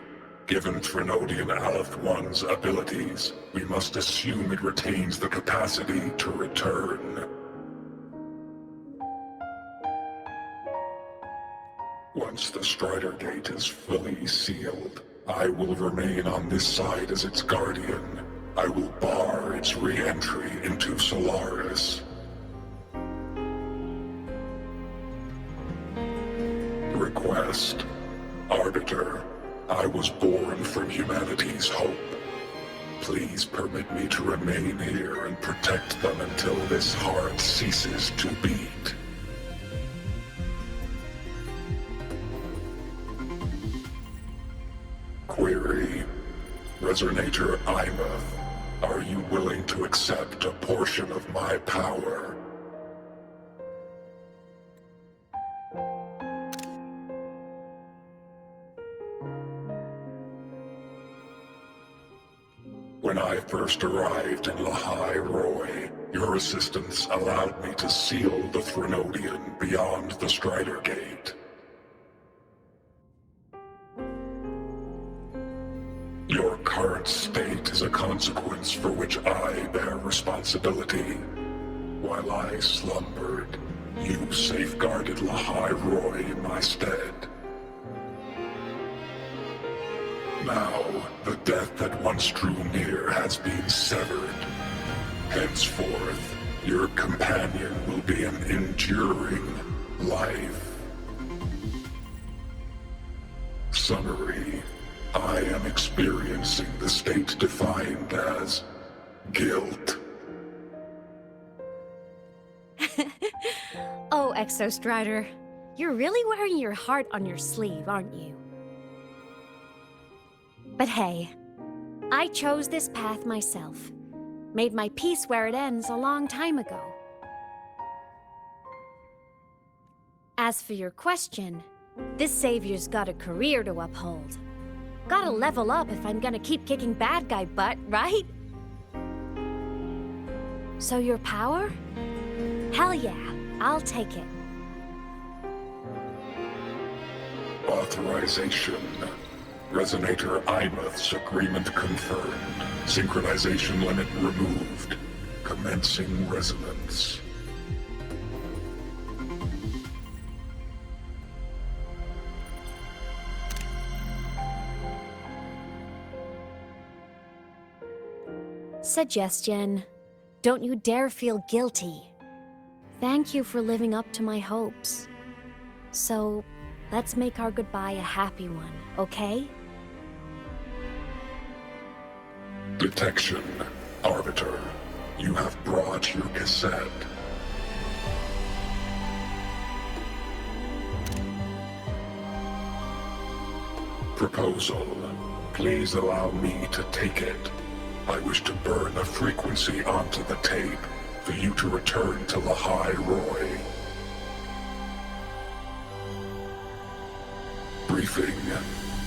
Given Threnodian Aleph-1's abilities, we must assume it retains the capacity to return. Once the Strider Gate is fully sealed, I will remain on this side as its guardian. I will bar its re-entry into Solaris. Request. Arbiter, I was born from humanity's hope. Please permit me to remain here and protect them until this heart ceases to beat. Query. Resonator Aemeath, are you willing to accept a portion of my power? When I first arrived in Lahai-Roi, your assistance allowed me to seal the Threnodian beyond the Strider Gate. Your current state is a consequence for which I bear responsibility. While I slumbered, you safeguarded Lahai-Roi in my stead. Now, the death that once drew near has been severed. Henceforth, your companion will be an enduring life. Summary. I am experiencing the state defined as guilt. Oh, Exostrider, you're really wearing your heart on your sleeve, aren't you? But hey, I chose this path myself. Made my peace where it ends a long time ago. As for your question, this savior's got a career to uphold. Gotta level up if I'm gonna keep kicking bad guy butt, right? So your power? Hell yeah, I'll take it. Authorization. Resonator Aemeath's agreement confirmed. Synchronization limit removed. Commencing resonance. Suggestion. Don't you dare feel guilty. Thank you for living up to my hopes. So, let's make our goodbye a happy one, okay? Detection. Arbiter, you have brought your cassette. Proposal. Please allow me to take it. I wish to burn a frequency onto the tape for you to return to Lahai-Roi. Briefing.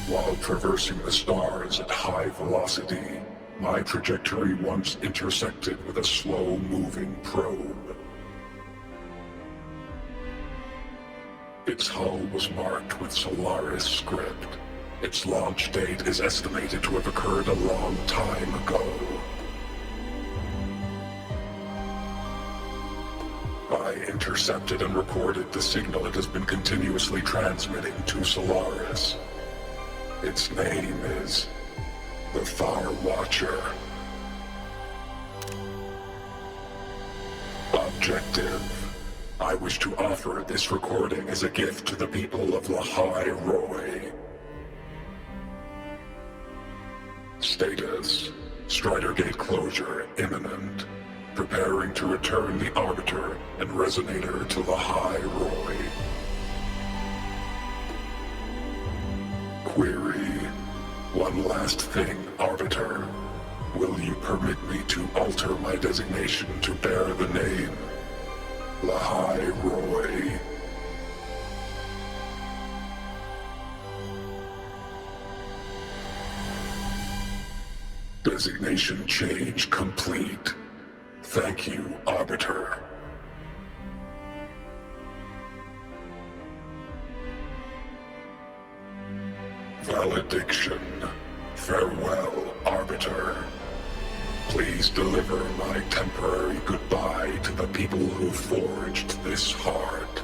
While traversing the stars at high velocity, my trajectory once intersected with a slow-moving probe. Its hull was marked with Solaris script. Its launch date is estimated to have occurred a long time ago. I intercepted and recorded the signal it has been continuously transmitting to Solaris. Its name is the Far Watcher. Objective. I wish to offer this recording as a gift to the people of Lahai-Roi. Status. Strider Gate closure imminent. Preparing to return the Arbiter and Resonator to Lahai-Roi. Query. One last thing, Arbiter. Will you permit me to alter my designation to bear the name Lahai-Roi? Designation change complete. Thank you, Arbiter. Valediction. Farewell, Arbiter. Please deliver my temporary goodbye to the people who forged this heart.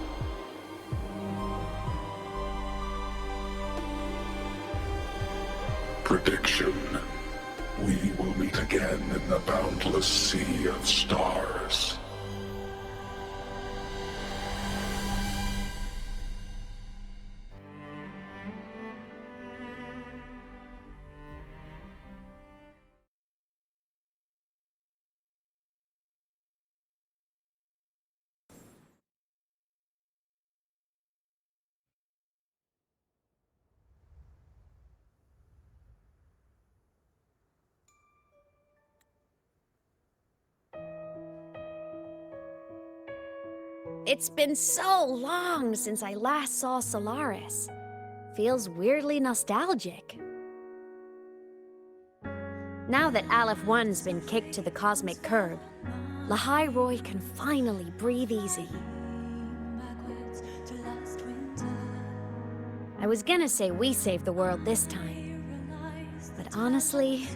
Prediction. We will meet again in the boundless sea of stars. It's been so long since I last saw Solaris. Feels weirdly nostalgic. Now that Aleph 1's been kicked to the cosmic curb, Lahai-Roi can finally breathe easy. I was gonna say we saved the world this time, but honestly,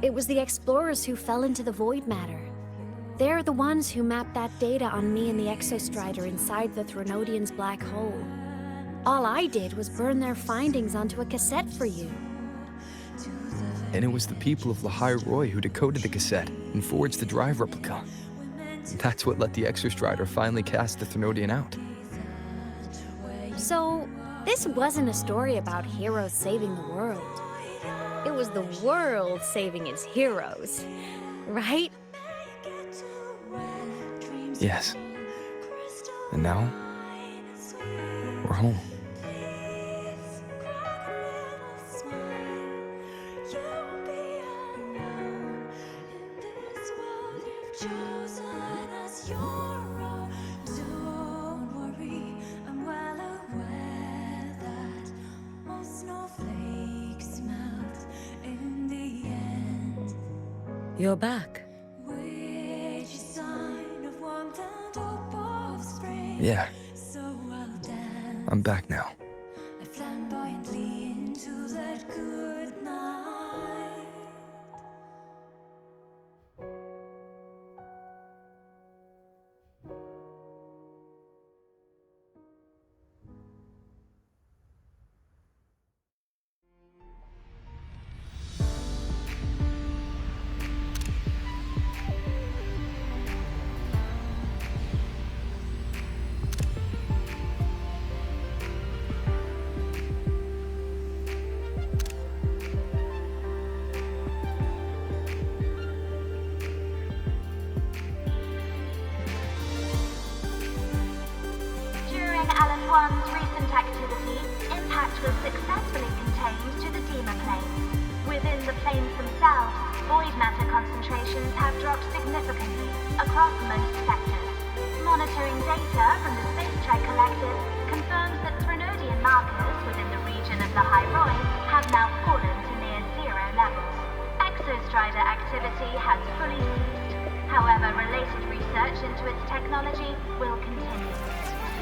it was the explorers who fell into the void matter. They're the ones who mapped that data on me and the Exostrider inside the Thronodian's black hole. All I did was burn their findings onto a cassette for you. And it was the people of Lahai-Roi who decoded the cassette and forged the drive replica. That's what let the Exostrider finally cast the Thronodian out. So, This wasn't a story about heroes saving the world. It was the world saving its heroes, right? Yes. And now, we're home. You're back. Yeah. I'm back now. One's recent activity, impact was successfully contained to the Denia planes. Within the planes themselves, void matter concentrations have dropped significantly across most sectors. Monitoring data from the space track collected confirms that Threnodian markers within the region of Lahai-Roi have now fallen to near zero levels. Exostrider activity has fully ceased. However, related research into its technology will continue.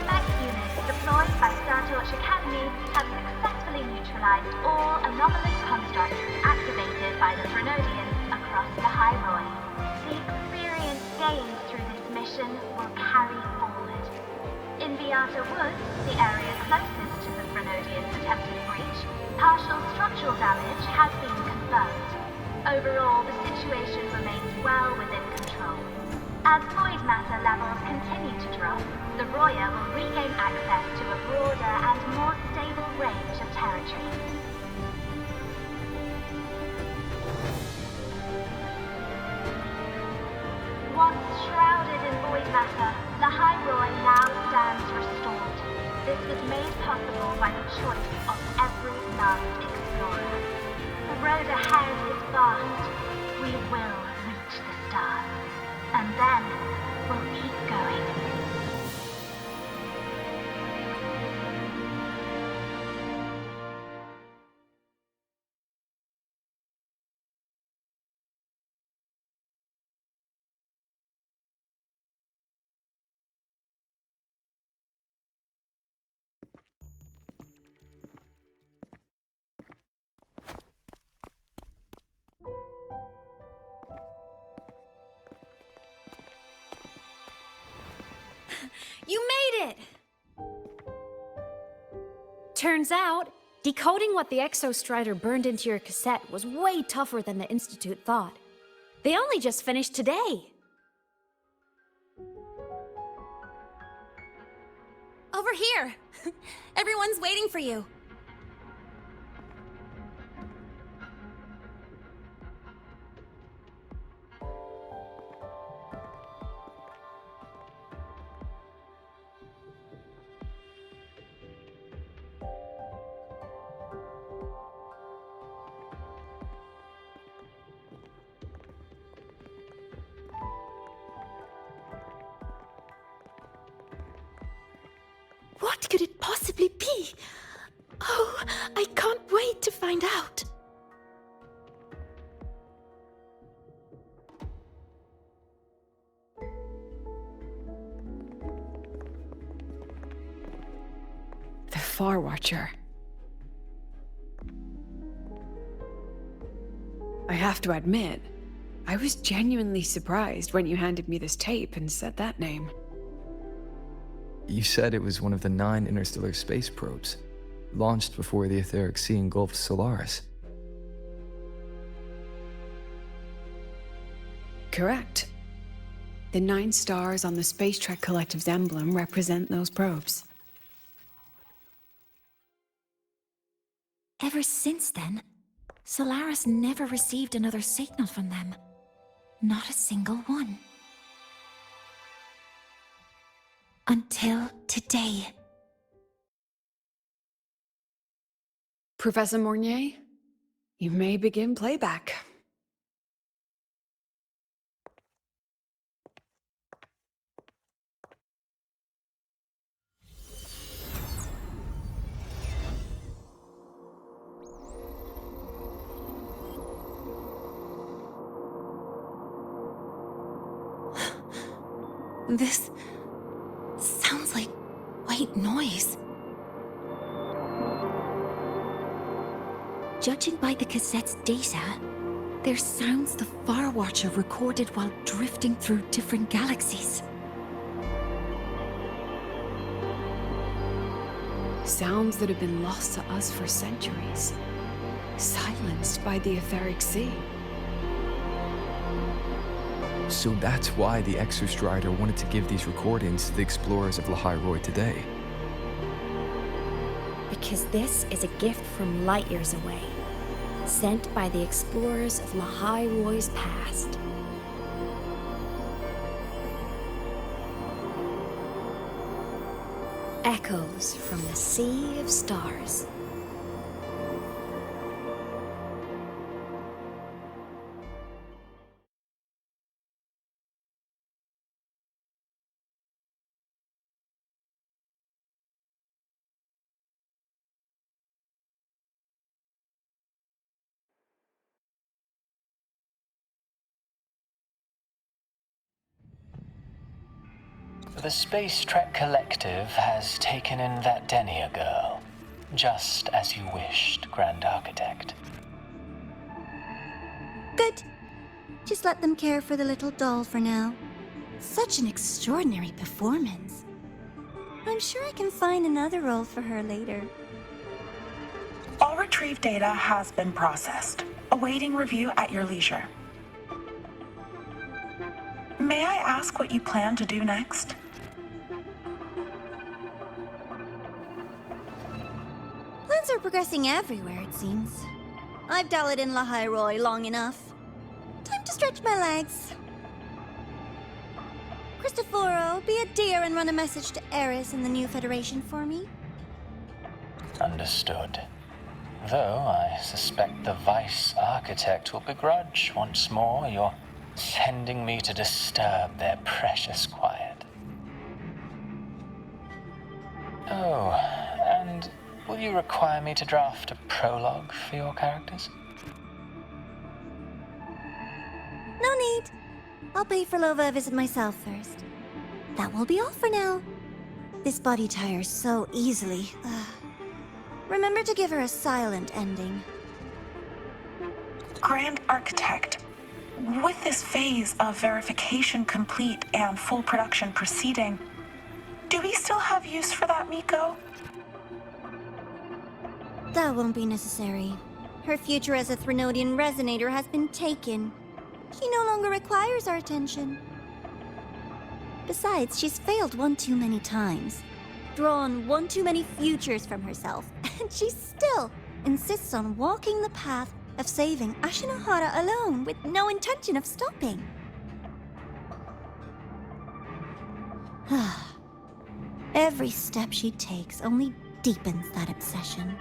Mech units deployed by Startorch Academy have successfully neutralized all anomalous constructs activated by the Threnodians across Lahai-Roi. The experience gained through this mission will carry forward. In Viata Woods, the area closest to the Threnodians' attempted breach, partial structural damage has been confirmed. Overall, the situation remains well within control. As void matter levels continue to drop, the Roya will regain access to a broader and more stable range of territory. Once shrouded in void matter, Lahai-Roi now stands restored. This was made possible by the choice of every last explorer. The road ahead is vast. We will reach the stars. And then, we'll keep going. You made it! Turns out, decoding what the Exostrider burned into your cassette was way tougher than the Institute thought. They only just finished today. Over here! Everyone's waiting for you. What could it possibly be? Oh, I can't wait to find out. The Far Watcher. I have to admit, I was genuinely surprised when you handed me this tape and said that name. You said it was one of the 9 interstellar space probes, launched before the etheric sea engulfed Solaris. Correct. The 9 stars on the Space Trek Collective's emblem represent those probes. Ever since then, Solaris never received another signal from them. Not a single one. Until today. Professor Mornier, you may begin playback. This sounds like white noise. Judging by the cassette's data, they're sounds the Far Watcher recorded while drifting through different galaxies. Sounds that have been lost to us for centuries. Silenced by the etheric sea. So that's why the Exostrider wanted to give these recordings to the explorers of Lahai-Roi today. Because this is a gift from light years away, sent by the explorers of Lahai-Roi's past. Echoes from the sea of stars. The Space Trek Collective has taken in that Denia girl, just as you wished, Grand Architect. Good. Just let them care for the little doll for now. Such an extraordinary performance. I'm sure I can find another role for her later. All retrieved data has been processed, awaiting review at your leisure. May I ask what you plan to do next? Plans are progressing everywhere, it seems. I've dallied in Lahai-Roi long enough. Time to stretch my legs. Cristoforo, be a dear and run a message to Eris and the new Federation for me. Understood. Though I suspect the Vice Architect will begrudge once more your sending me to disturb their precious quiet. Oh, and will you require me to draft a prologue for your characters? No need. I'll pay for Lova a visit myself first. That will be all for now. This body tires so easily. Remember to give her a silent ending. Grand Architect, with this phase of verification complete and full production proceeding, do we still have use for that Miko? That won't be necessary. Her future as a Threnodian resonator has been taken. She no longer requires our attention. Besides, she's failed one too many times, drawn one too many futures from herself, and she still insists on walking the path of saving Ashinohara alone with no intention of stopping. Every step she takes only deepens that obsession.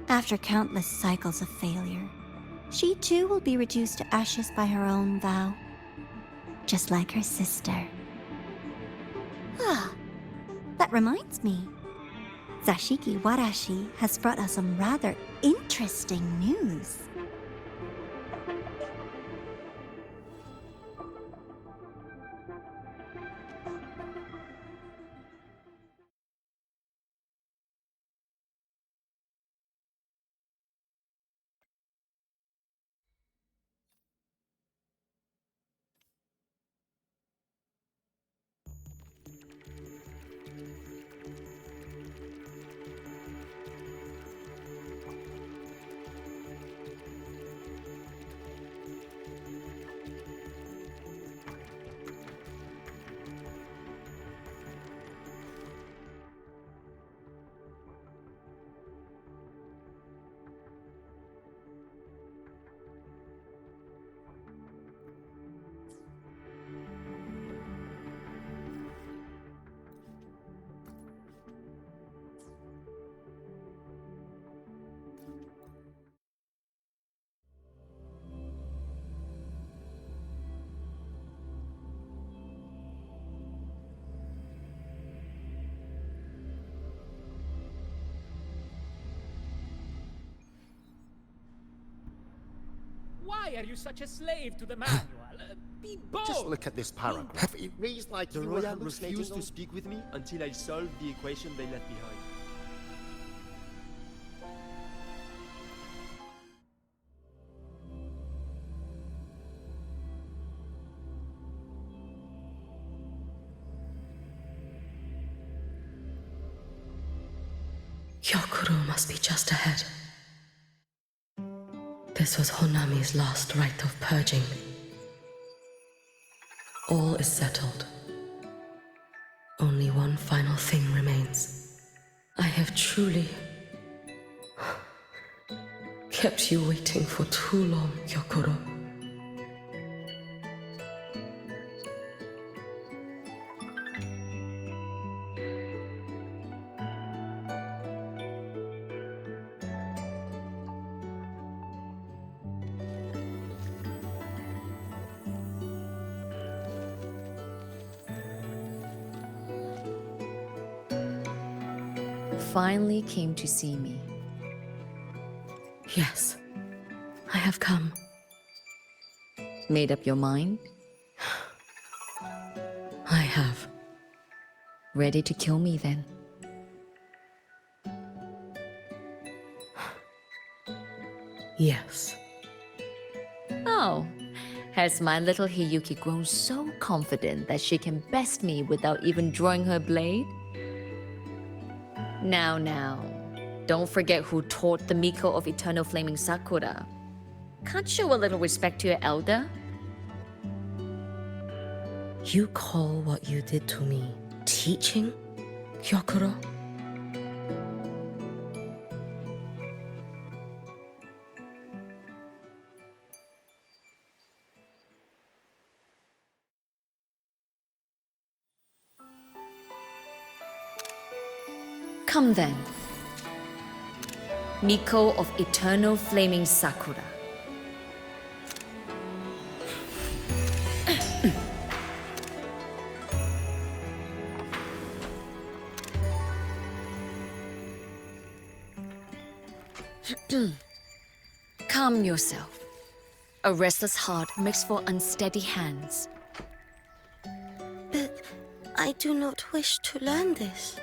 After countless cycles of failure, she too will be reduced to ashes by her own vow, just like her sister. That reminds me. Zashiki Warashi has brought us some rather interesting news. Why are you such a slave to the manual? Be bold! Just look at this paragraph. It reads like The you were Royal hallucinating refused to on- speak with me until I solved the equation they left behind. Gyokuro must be just ahead. This was Honami's last rite of purging. All is settled. Only one final thing remains. I have truly kept you waiting for too long, Gyokuro. Finally came to see me. Yes, I have come. Made up your mind? I have. Ready to kill me then? Yes. Oh, has my little Hiyuki grown so confident that she can best me without even drawing her blade? Now, don't forget who taught the Miko of Eternal Flaming Sakura. Can't show a little respect to your elder? You call what you did to me teaching, Gyokuro? Come then. Miko of Eternal Flaming Sakura. Calm yourself. A restless heart makes for unsteady hands. But I do not wish to learn this.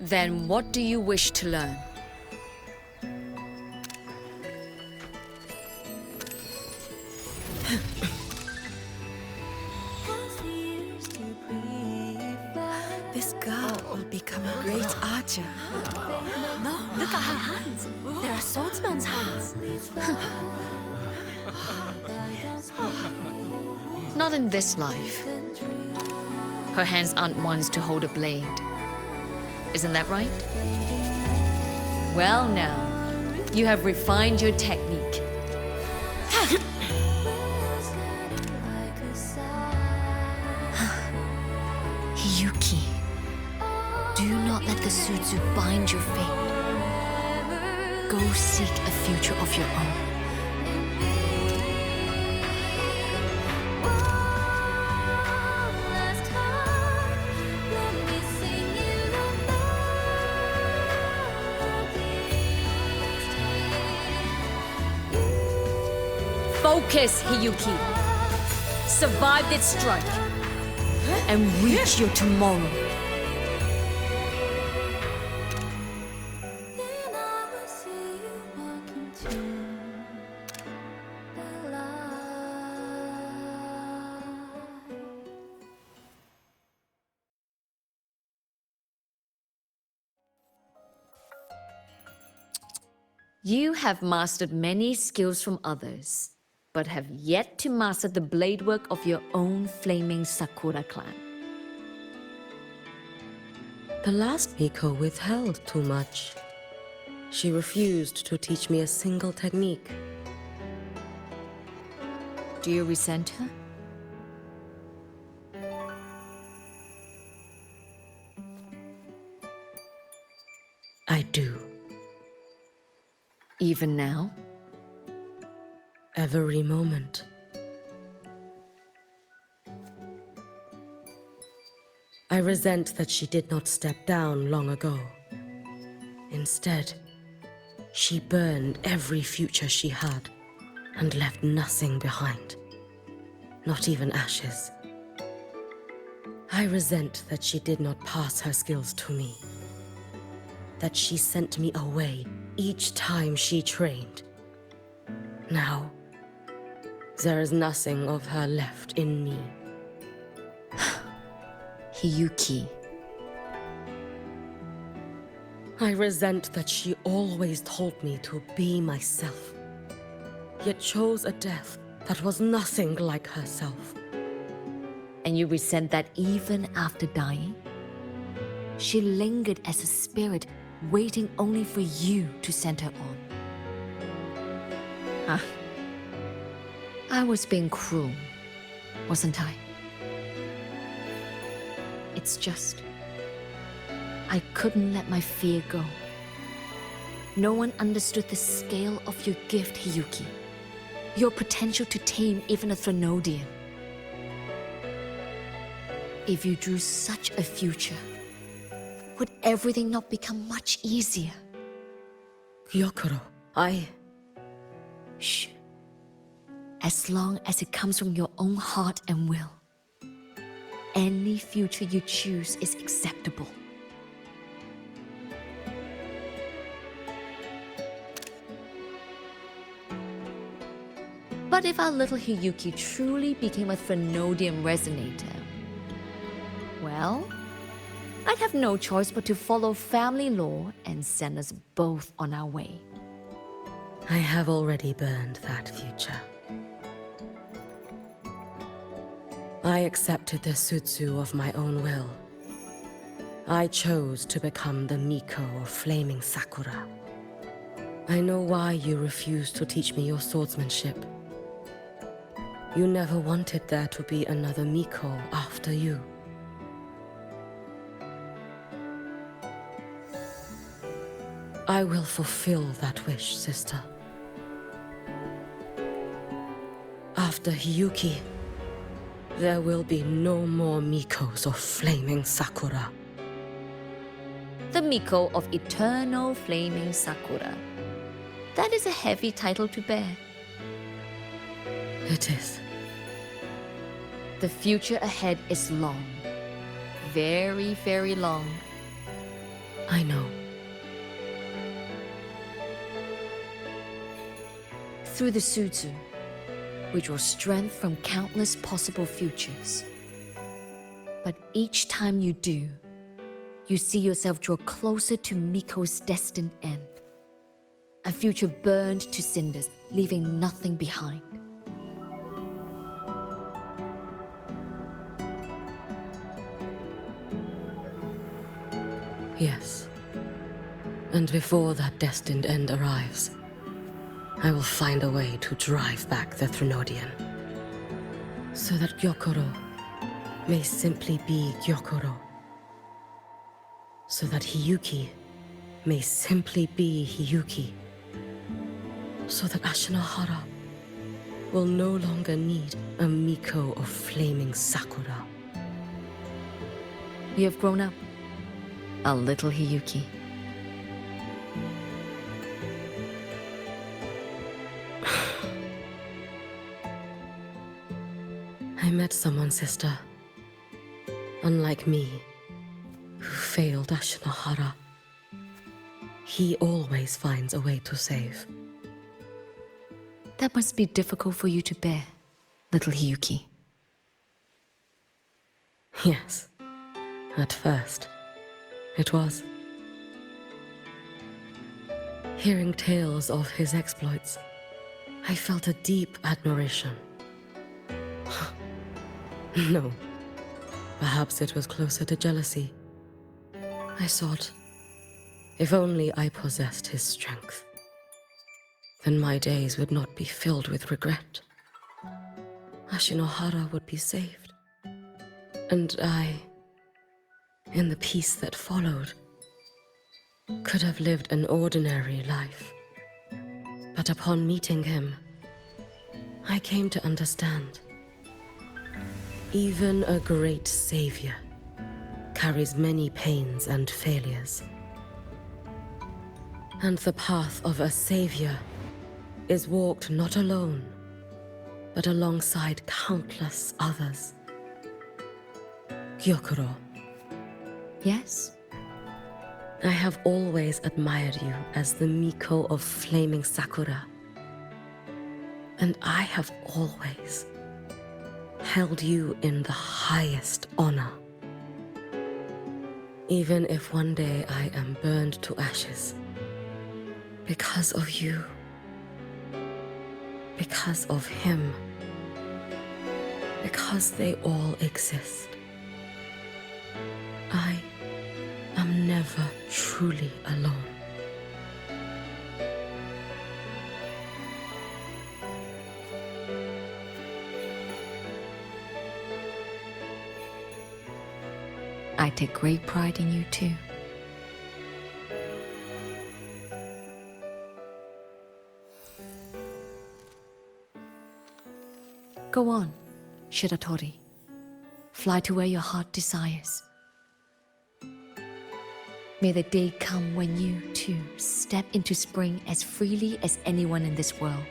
Then what do you wish to learn? This girl will become a great archer. No, look at her hands. They are swordsman's hands. Not in this life. Her hands aren't ones to hold a blade. Isn't that right? Well now, you have refined your technique. Hiyuki, do not let the Suzu bind your fate. Go seek a future of your own. Focus, Hiyuki. Survive this strike and reach your tomorrow. You have mastered many skills from others, but have yet to master the blade work of your own flaming Sakura clan. The last Miko withheld too much. She refused to teach me a single technique. Do you resent her? I do. Even now? Every moment. I resent that she did not step down long ago. Instead, she burned every future she had. and left nothing behind, not even ashes. I resent that she did not pass her skills to me, that she sent me away each time she trained. Now, there is nothing of her left in me. Hiyuki. I resent that she always told me to be myself, yet chose a death that was nothing like herself. And you resent that even after dying? She lingered as a spirit, waiting only for you to send her on. I was being cruel, wasn't I? It's just, I couldn't let my fear go. No one understood the scale of your gift, Hiyuki. Your potential to tame even a Threnodian. If you drew such a future, would everything not become much easier? Gyokuro, Shh. As long as it comes from your own heart and will, any future you choose is acceptable. But if our little Hiyuki truly became a Threnodian resonator, well, I'd have no choice but to follow family law and send us both on our way. I have already burned that future. I accepted the Sutsu of my own will. I chose to become the Miko of Flaming Sakura. I know why you refused to teach me your swordsmanship. You never wanted there to be another Miko after you. I will fulfill that wish, sister. After Hiyuki, there will be no more Mikos of Flaming Sakura. The Miko of Eternal Flaming Sakura. That is a heavy title to bear. It is. The future ahead is long. Very, very long. I know. Through the Sutsu, we draw strength from countless possible futures. But each time you do, you see yourself draw closer to Miko's destined end. A future burned to cinders, leaving nothing behind. Yes. And before that destined end arrives, I will find a way to drive back the Threnodian, so that Gyokuro may simply be Gyokuro, so that Hiyuki may simply be Hiyuki, so that Ashinohara will no longer need a Miko of Flaming Sakura. You have grown up, a little Hiyuki. I met someone, sister. Unlike me, who failed Ashinohara. He always finds a way to save. That must be difficult for you to bear, little Hiyuki. Yes. At first, it was. Hearing tales of his exploits, I felt a deep admiration. No. Perhaps it was closer to jealousy. I thought, if only I possessed his strength, then my days would not be filled with regret. Ashinohara would be saved. And I, in the peace that followed, could have lived an ordinary life. But upon meeting him, I came to understand. Even a great savior carries many pains and failures. And the path of a savior is walked not alone, but alongside countless others. Gyokuro. Yes? I have always admired you as the Miko of flaming Sakura. And I have always held you in the highest honor. Even if one day I am burned to ashes, because of you, because of him, because they all exist, I am never truly alone. I take great pride in you too. Go on, Shiratori. Fly to where your heart desires. May the day come when you, too, step into spring as freely as anyone in this world.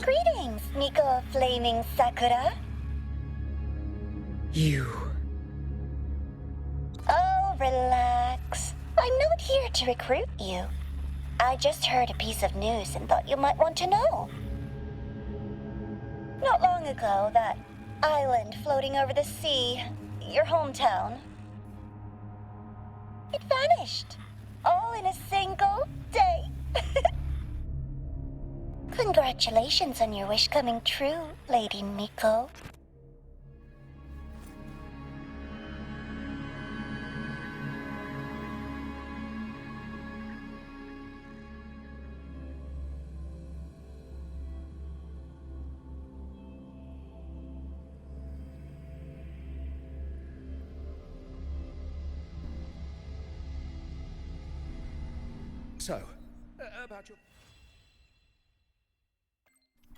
Greetings, Miko of Flaming Sakura. You. Oh, relax. I'm not here to recruit you. I just heard a piece of news and thought you might want to know. Not long ago, that island floating over the sea, your hometown, it vanished. All in a single day. Congratulations on your wish coming true, Lady Miko.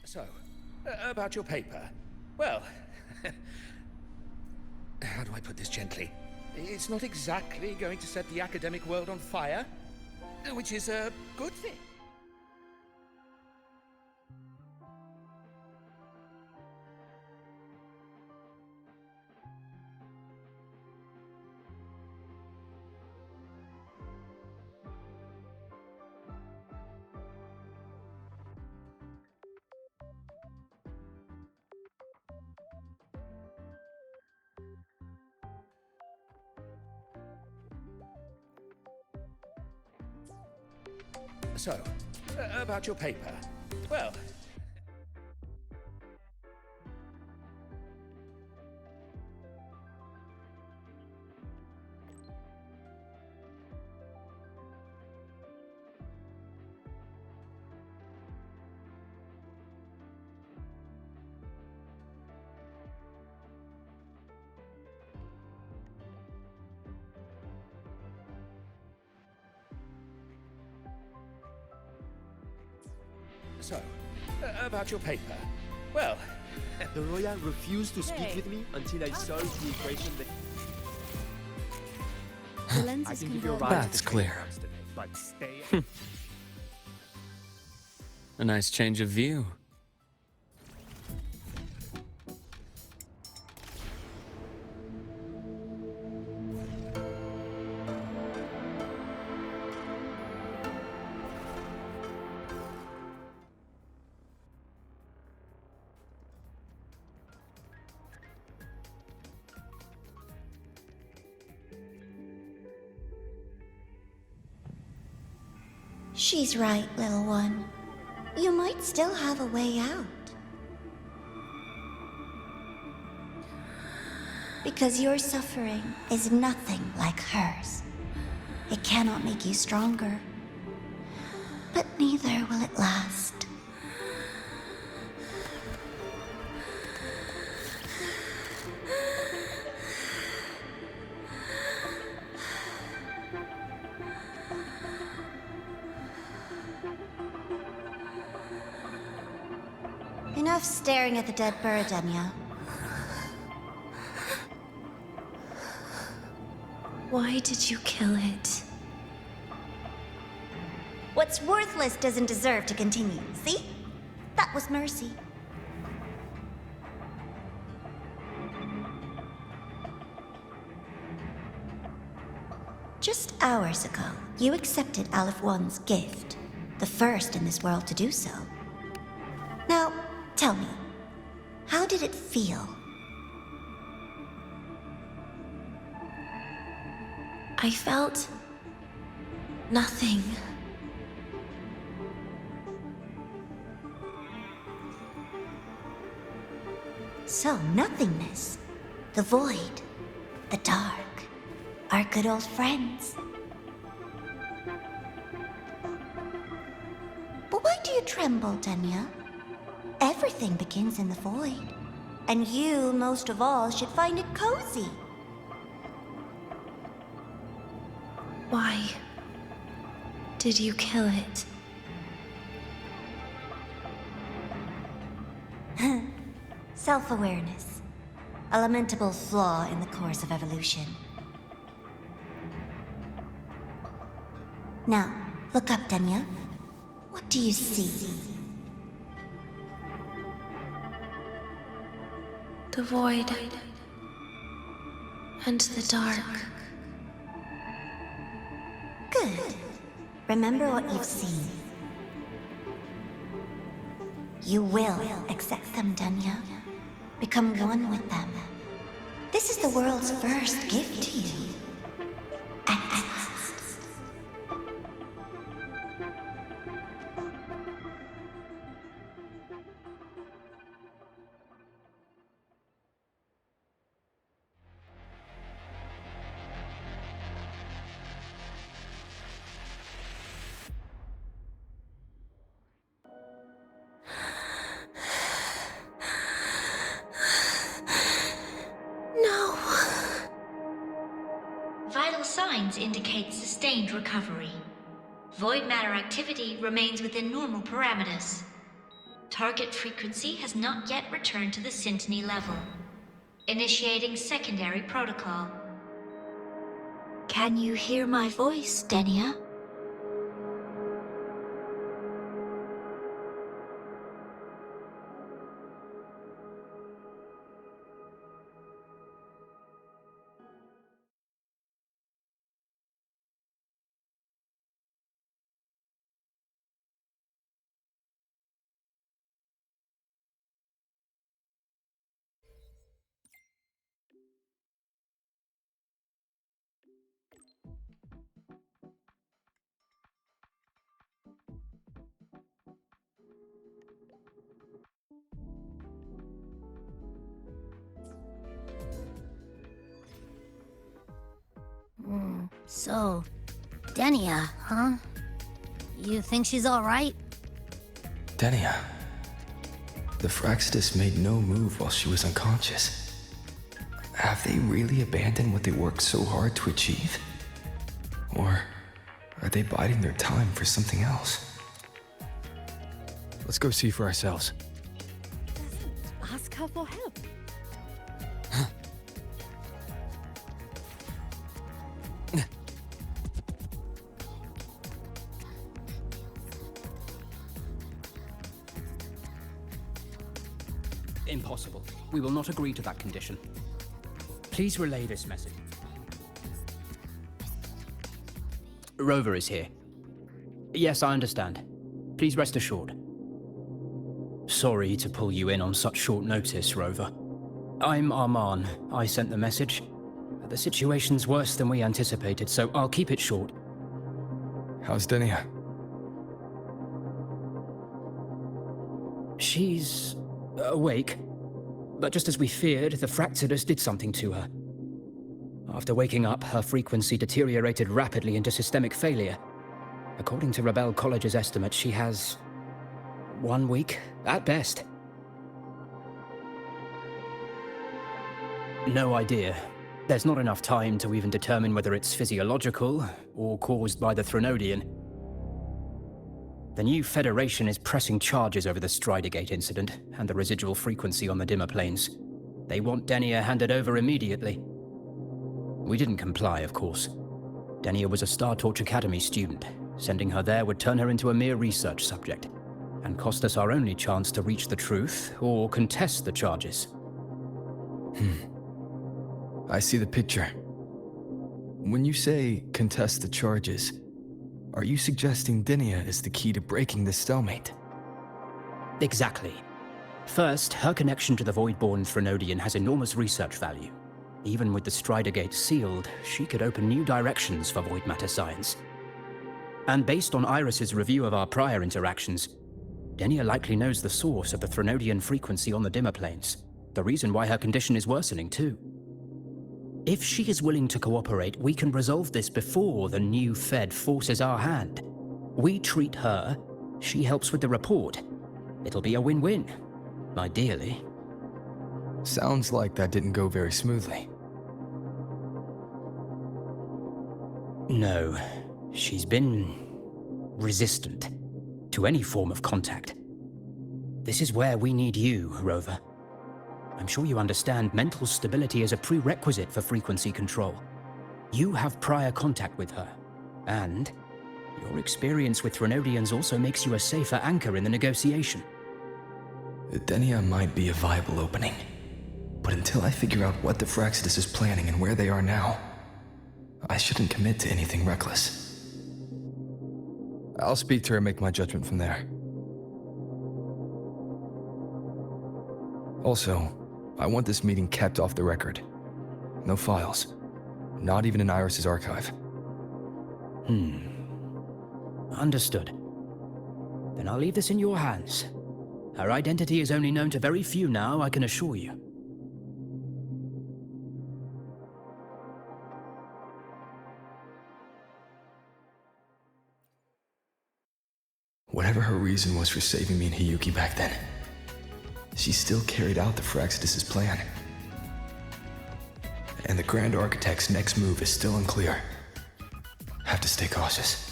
So, about your paper. Well, how do I put this gently? It's not exactly going to set the academic world on fire, which is a good thing. So, about your paper. Well, about your paper. Well, the Roya refused to speak with me until I solved the equation that... The lens I is can give you a converted. ride That's to the clear. today, but stay... A nice change of view. She's right, little one. You might still have a way out. Because your suffering is nothing like hers. It cannot make you stronger. But neither will it last. Enough staring at the dead bird, Denia. Why did you kill it? What's worthless doesn't deserve to continue, see? That was mercy. Just hours ago, you accepted Aleph One's gift, the first in this world to do so. Now, tell me, how did it feel? I felt nothing. So, nothingness, the void, the dark, our good old friends. But why do you tremble, Denia? Everything begins in the void, and you, most of all, should find it cozy. Why did you kill it? Self-awareness. A lamentable flaw in the course of evolution. Now, look up, Denia. What do you see? The void. And the dark. Good. Remember what you've seen. You will accept them, Denia. Become one with them. This is the world's first gift to you. At last. Vital signs indicate sustained recovery. Void matter activity remains within normal parameters. Target frequency has not yet returned to the Syntony level. Initiating secondary protocol. Can you hear my voice, Denia? So, Denia, huh? You think she's alright? Denia. The Fraxidus made no move while she was unconscious. Have they really abandoned what they worked so hard to achieve? Or are they biding their time for something else? Let's go see for ourselves. Ask her for help. Impossible. We will not agree to that condition. Please relay this message. Rover is here. Yes, I understand. Please rest assured. Sorry to pull you in on such short notice, Rover. I'm Arman. I sent the message. The situation's worse than we anticipated, so I'll keep it short. How's Denia? She's awake. But just as we feared, the Fraxidus did something to her. After waking up, her frequency deteriorated rapidly into systemic failure. According to Rebel College's estimate, she has 1 week, at best. No idea. There's not enough time to even determine whether it's physiological or caused by the Threnodian. The new Federation is pressing charges over the Stridergate incident and the residual frequency on the dimmer planes. They want Denia handed over immediately. We didn't comply, of course. Denia was a Star Torch Academy student. Sending her there would turn her into a mere research subject, and cost us our only chance to reach the truth or contest the charges. I see the picture. When you say contest the charges, are you suggesting Denia is the key to breaking this stalemate? Exactly. First, her connection to the Voidborn Threnodian has enormous research value. Even with the Stridergate sealed, she could open new directions for void matter science. And based on Iris's review of our prior interactions, Denia likely knows the source of the Threnodian frequency on the dimmer planes, the reason why her condition is worsening too. If she is willing to cooperate, we can resolve this before the new Fed forces our hand. We treat her, she helps with the report. It'll be a win-win, ideally. Sounds like that didn't go very smoothly. No, she's been resistant to any form of contact. This is where we need you, Rover. I'm sure you understand mental stability is a prerequisite for frequency control. You have prior contact with her, and your experience with Threnodians also makes you a safer anchor in the negotiation. Denia might be a viable opening, but until I figure out what the Fraxidus is planning and where they are now, I shouldn't commit to anything reckless. I'll speak to her and make my judgment from there. Also, I want this meeting kept off the record. No files. Not even in Iris's archive. Understood. Then I'll leave this in your hands. Her identity is only known to very few now, I can assure you. Whatever her reason was for saving me and Hiyuki back then, she still carried out the Fraxidus' plan. And the Grand Architect's next move is still unclear. Have to stay cautious.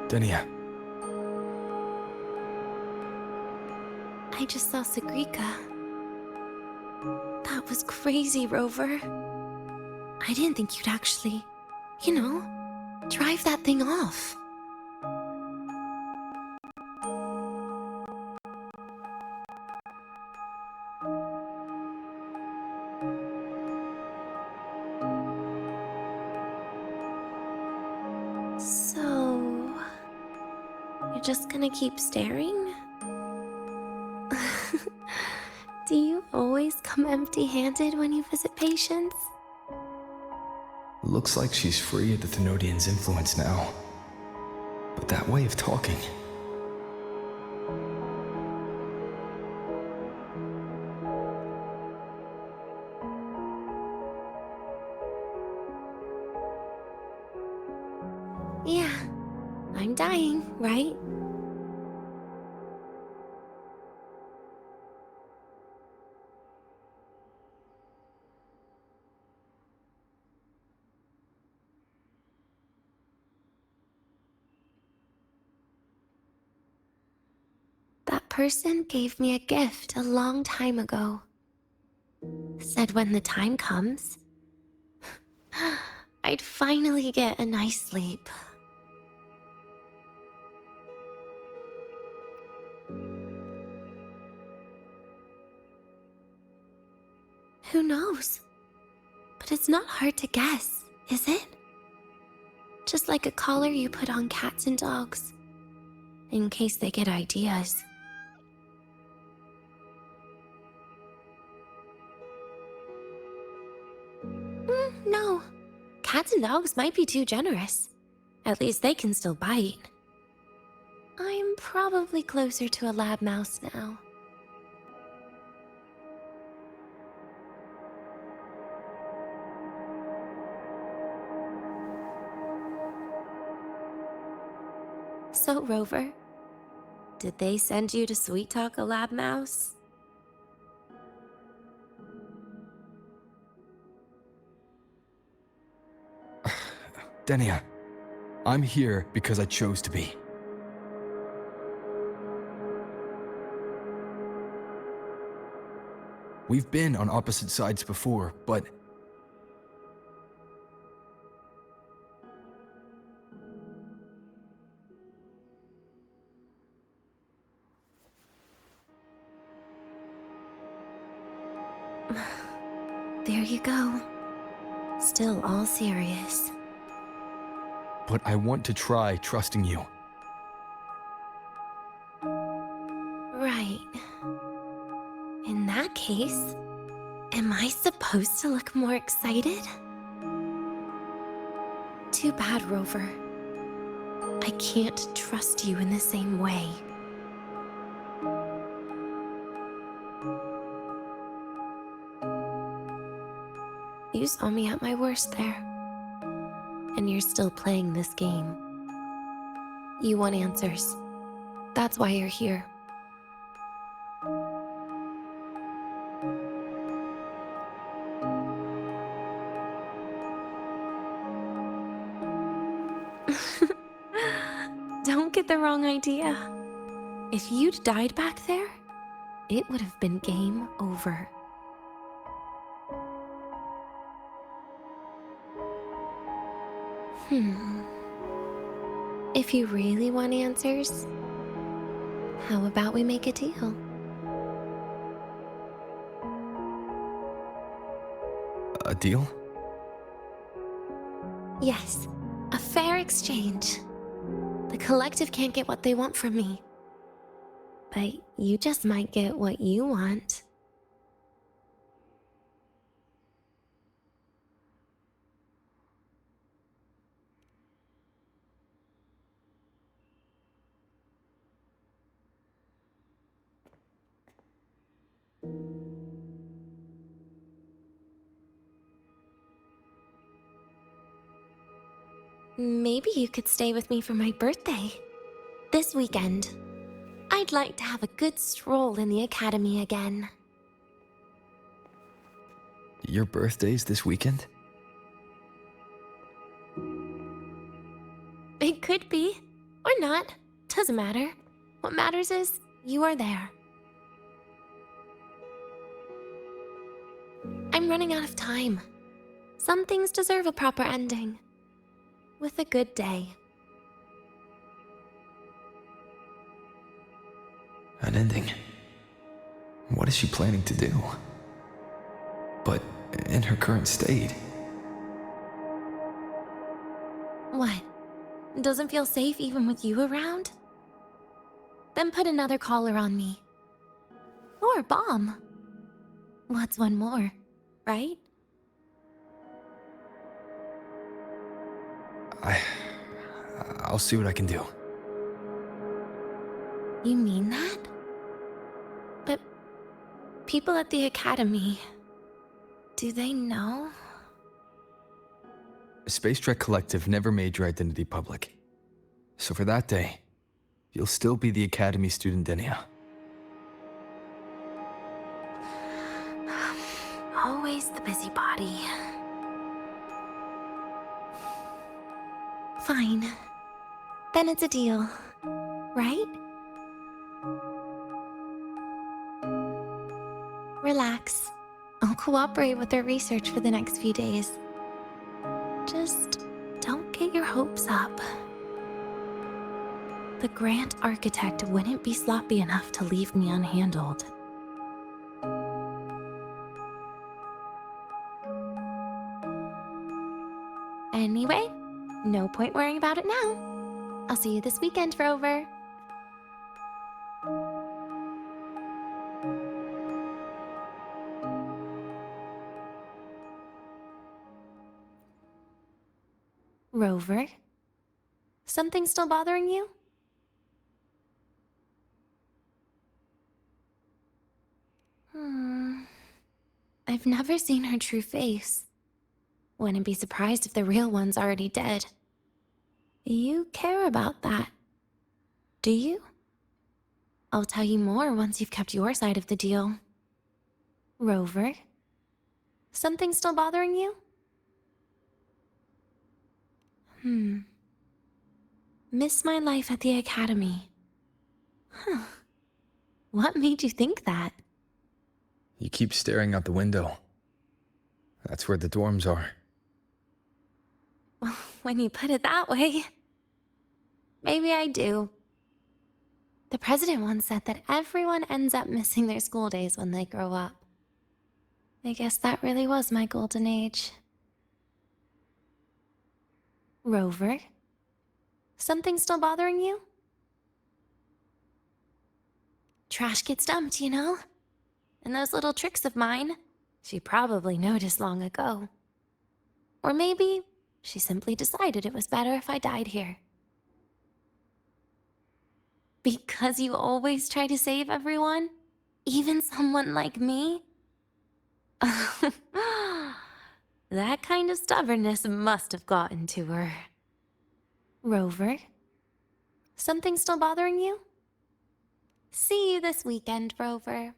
Denia. I just saw Sagrika. That was crazy, Rover. I didn't think you'd actually, drive that thing off. So, you're just gonna keep staring? Do you always come empty-handed when you visit patients? Looks like she's free of the Thenodian's influence now. But that way of talking... Yeah, I'm dying, right? That person gave me a gift a long time ago. Said when the time comes, I'd finally get a nice sleep. Who knows? But it's not hard to guess, is it? Just like a collar you put on cats and dogs, in case they get ideas. No. Cats and dogs might be too generous. At least they can still bite. I'm probably closer to a lab mouse now. So, Rover, did they send you to sweet talk a lab mouse? Denia, I'm here because I chose to be. We've been on opposite sides before, but... There you go. Still all serious. But I want to try trusting you. Right. In that case, am I supposed to look more excited? Too bad, Rover. I can't trust you in the same way. You saw me at my worst there. And you're still playing this game. You want answers. That's why you're here. Don't get the wrong idea. If you'd died back there, it would have been game over. If you really want answers, how about we make a deal? A deal? Yes, a fair exchange. The collective can't get what they want from me. But you just might get what you want. Maybe you could stay with me for my birthday. This weekend. I'd like to have a good stroll in the academy again. Your birthday's this weekend? It could be, or not. Doesn't matter. What matters is you are there. I'm running out of time. Some things deserve a proper ending. With a good day. An ending? What is she planning to do? But in her current state... What? Doesn't feel safe even with you around? Then put another collar on me. Or a bomb. What's one more, right? I'll see what I can do. You mean that? But people at the academy, do they know? Space Trek Collective never made your identity public. So for that day, you'll still be the Academy student Denia. Always the busybody. Fine. Then it's a deal, right? Relax. I'll cooperate with their research for the next few days. Just don't get your hopes up. The Grand Architect wouldn't be sloppy enough to leave me unhandled. Anyway, no point worrying about it now. I'll see you this weekend, Rover. Rover? Something still bothering you? I've never seen her true face. Wouldn't be surprised if the real one's already dead. You care about that, do you? I'll tell you more once you've kept your side of the deal. Rover? Something still bothering you? Miss my life at the academy. Huh. What made you think that? You keep staring out the window. That's where the dorms are. Well, when you put it that way, maybe I do. The president once said that everyone ends up missing their school days when they grow up. I guess that really was my golden age. Rover? Something still bothering you? Trash gets dumped, you know? And those little tricks of mine, she probably noticed long ago. Or maybe she simply decided it was better if I died here. Because you always try to save everyone? Even someone like me? That kind of stubbornness must have gotten to her. Rover? Something still bothering you? See you this weekend, Rover.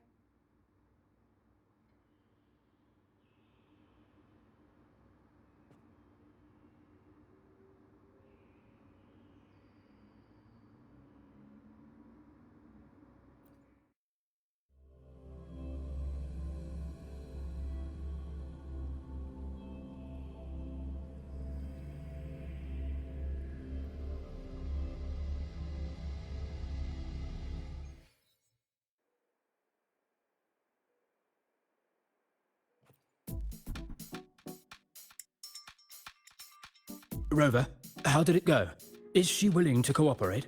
Rover, how did it go? Is she willing to cooperate?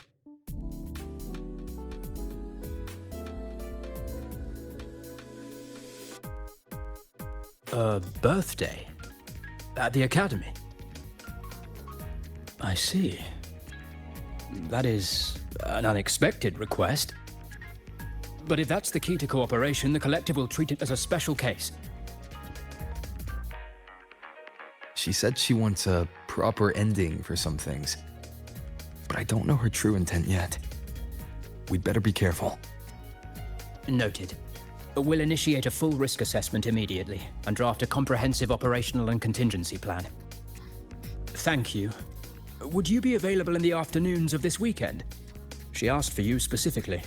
A birthday? At the academy? I see. That is an unexpected request. But if that's the key to cooperation, the collective will treat it as a special case. She said she wants a proper ending for some things. But I don't know her true intent yet. We'd better be careful. Noted. We'll initiate a full risk assessment immediately and draft a comprehensive operational and contingency plan. Thank you. Would you be available in the afternoons of this weekend? She asked for you specifically.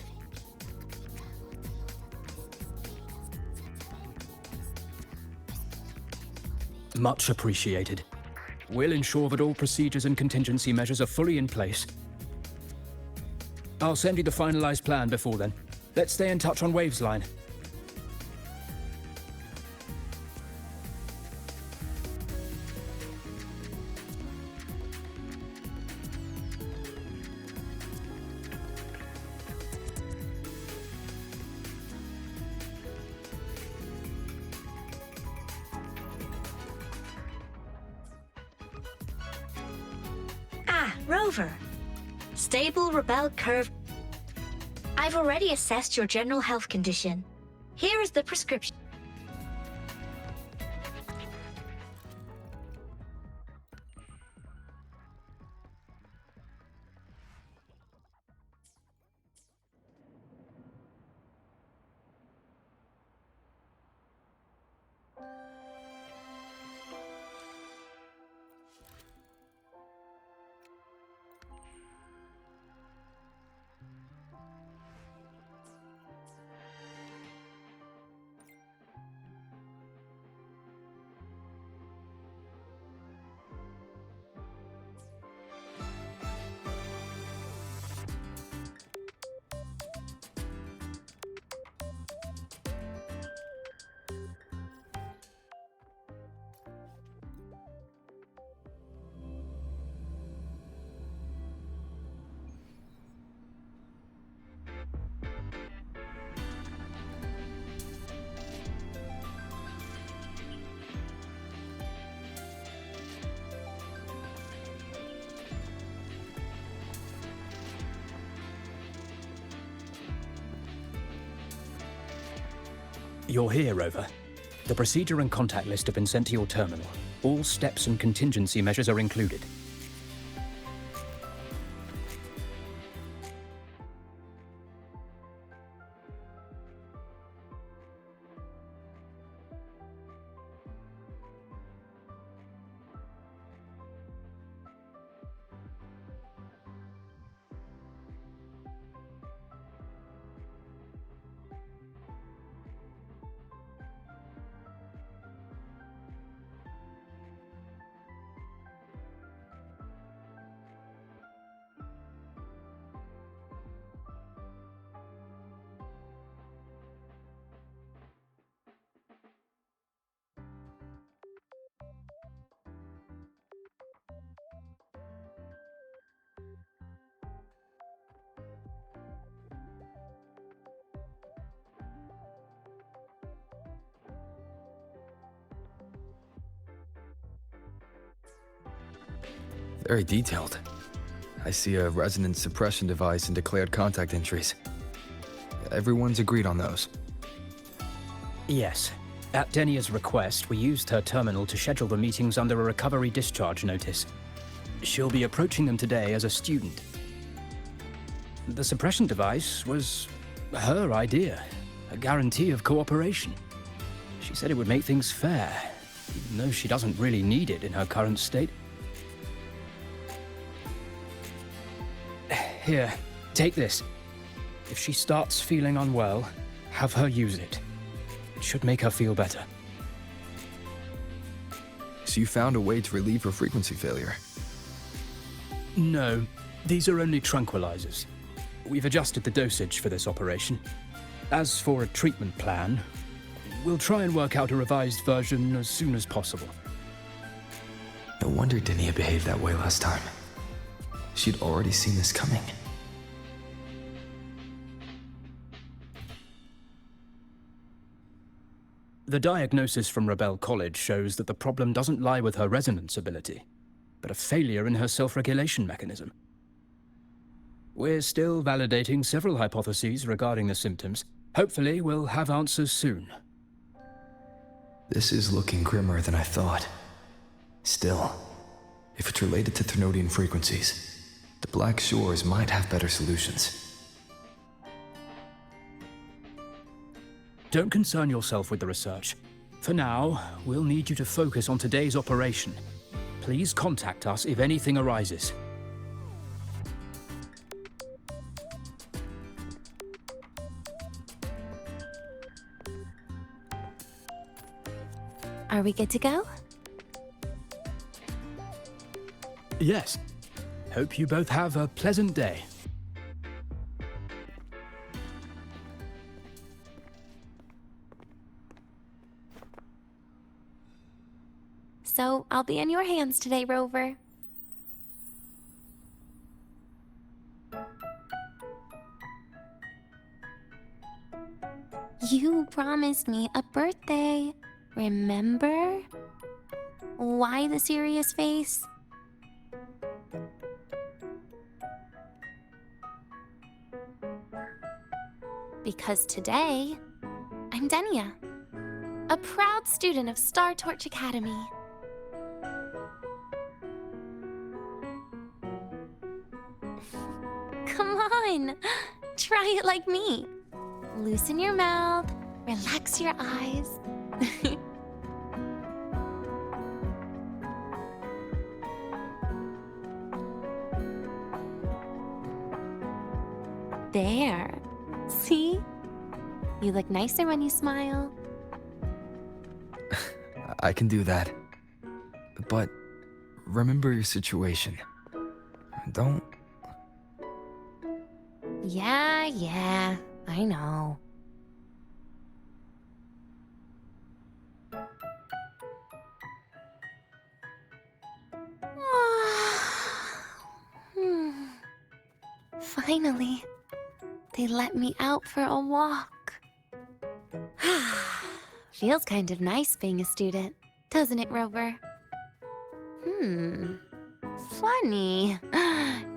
Much appreciated. We'll ensure that all procedures and contingency measures are fully in place. I'll send you the finalized plan before then. Let's stay in touch on Waves Line. Rover. Stable rebel curve. I've already assessed your general health condition. Here is the prescription. You're here, Rover. The procedure and contact list have been sent to your terminal. All steps and contingency measures are included. Very detailed. I see a resonance suppression device and declared contact entries. Everyone's agreed on those. Yes. At Denia's request, we used her terminal to schedule the meetings under a recovery discharge notice. She'll be approaching them today as a student. The suppression device was her idea, a guarantee of cooperation. She said it would make things fair, even though she doesn't really need it in her current state. Here, take this. If she starts feeling unwell, have her use it. It should make her feel better. So you found a way to relieve her frequency failure? No, these are only tranquilizers. We've adjusted the dosage for this operation. As for a treatment plan, we'll try and work out a revised version as soon as possible. No wonder Denia behaved that way last time. She'd already seen this coming. The diagnosis from Rebel College shows that the problem doesn't lie with her resonance ability, but a failure in her self-regulation mechanism. We're still validating several hypotheses regarding the symptoms. Hopefully, we'll have answers soon. This is looking grimmer than I thought. Still, if it's related to Thermodian frequencies, the Black Shores might have better solutions. Don't concern yourself with the research. For now, we'll need you to focus on today's operation. Please contact us if anything arises. Are we good to go? Yes. Hope you both have a pleasant day. So, I'll be in your hands today, Rover. You promised me a birthday, remember? Why the serious face? Because today, I'm Denia, a proud student of Star Torch Academy. Come on, try it like me. Loosen your mouth, relax your eyes. There. See? You look nicer when you smile. I can do that. But remember your situation. Don't... Yeah, I know. Finally, they let me out for a walk. Feels kind of nice being a student, doesn't it, Rover? Funny.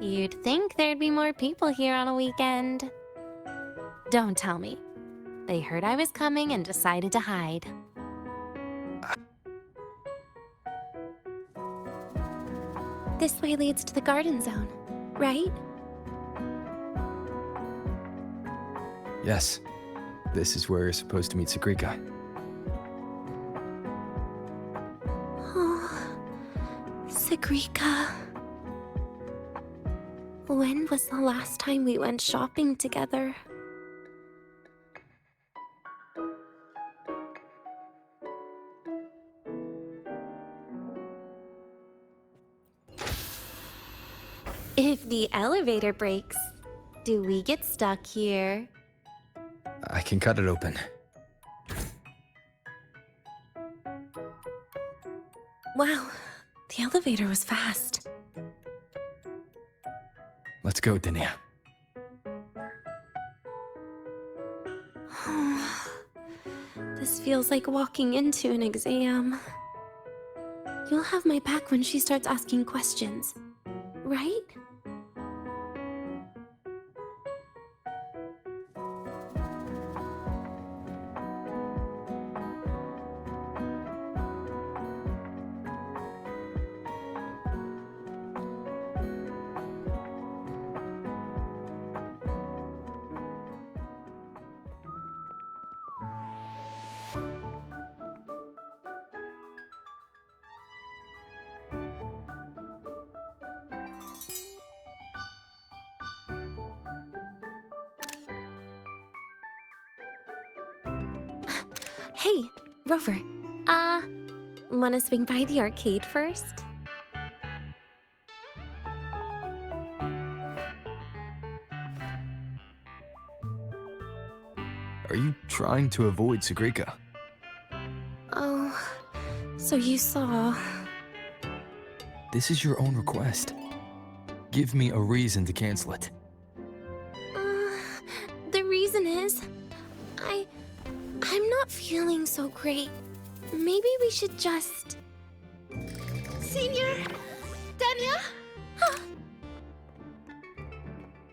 You'd think there'd be more people here on a weekend. Don't tell me. They heard I was coming and decided to hide. This way leads to the garden zone, right? Yes. This is where you're supposed to meet Sagrika. Oh, Sagrika. When was the last time we went shopping together? If the elevator breaks, do we get stuck here? I can cut it open. Wow, the elevator was fast. Let's go, Denia. This feels like walking into an exam. You'll have my back when she starts asking questions, right? Hey, Rover. Wanna swing by the arcade first? Are you trying to avoid Sagrika? Oh, so you saw... This is your own request. Give me a reason to cancel it. The reason is... I'm not feeling so great. Maybe we should just... Senior? Denia?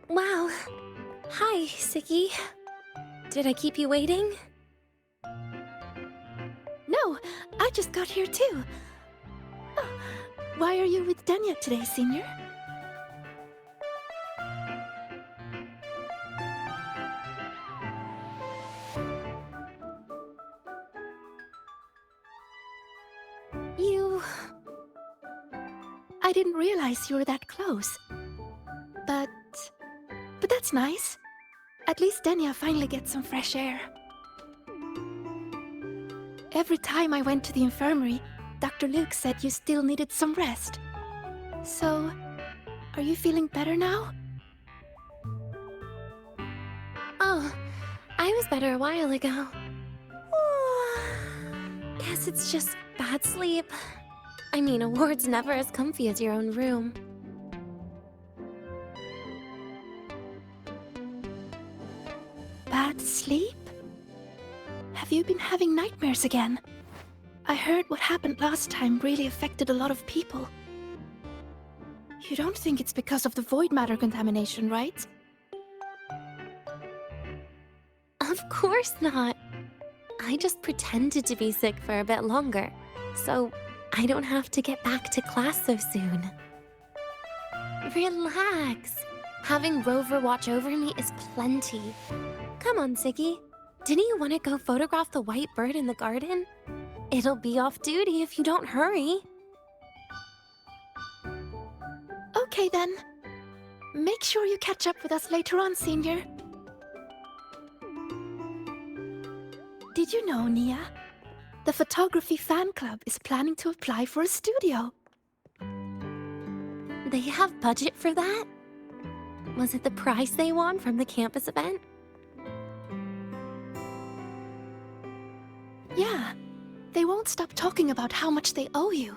Wow. Hi, Siki. Did I keep you waiting? No, I just got here too. Why are you with Denia today, Senior? I didn't realize you were that close. But that's nice. At least Denia finally gets some fresh air. Every time I went to the infirmary, Dr. Luke said you still needed some rest. So, are you feeling better now? Oh, I was better a while ago. Guess it's just bad sleep. I mean, a ward's never as comfy as your own room. Bad sleep? Have you been having nightmares again? I heard what happened last time really affected a lot of people. You don't think it's because of the void matter contamination, right? Of course not. I just pretended to be sick for a bit longer, so I don't have to get back to class so soon. Relax. Having Rover watch over me is plenty. Come on, Siggy. Didn't you want to go photograph the white bird in the garden? It'll be off duty if you don't hurry. Okay then. Make sure you catch up with us later on, Senior. Did you know, Nia? The photography fan club is planning to apply for a studio. They have budget for that? Was it the prize they won from the campus event? Yeah. They won't stop talking about how much they owe you.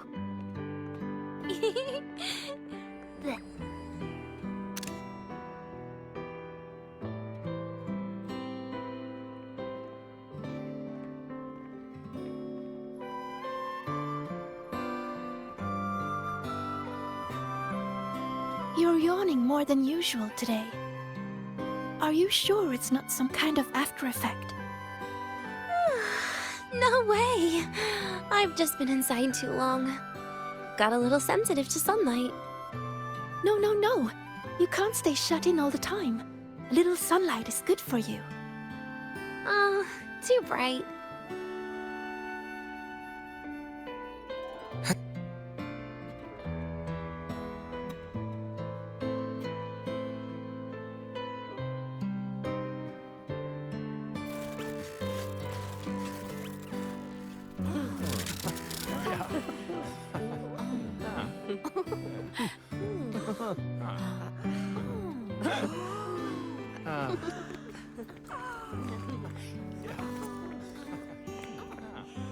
You're yawning more than usual today. Are you sure it's not some kind of after effect? No way! I've just been inside too long. Got a little sensitive to sunlight. No, no, no. You can't stay shut in all the time. A little sunlight is good for you. Oh, too bright.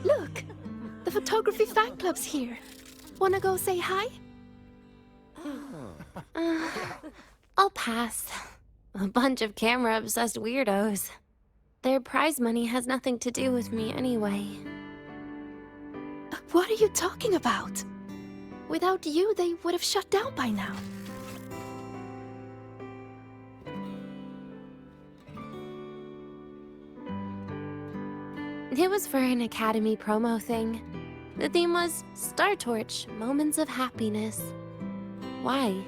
Look! The photography fan club's here. Wanna go say hi? I'll pass. A bunch of camera-obsessed weirdos. Their prize money has nothing to do with me anyway. What are you talking about? Without you, they would have shut down by now. It was for an Academy promo thing. The theme was Star Torch, Moments of Happiness. Why?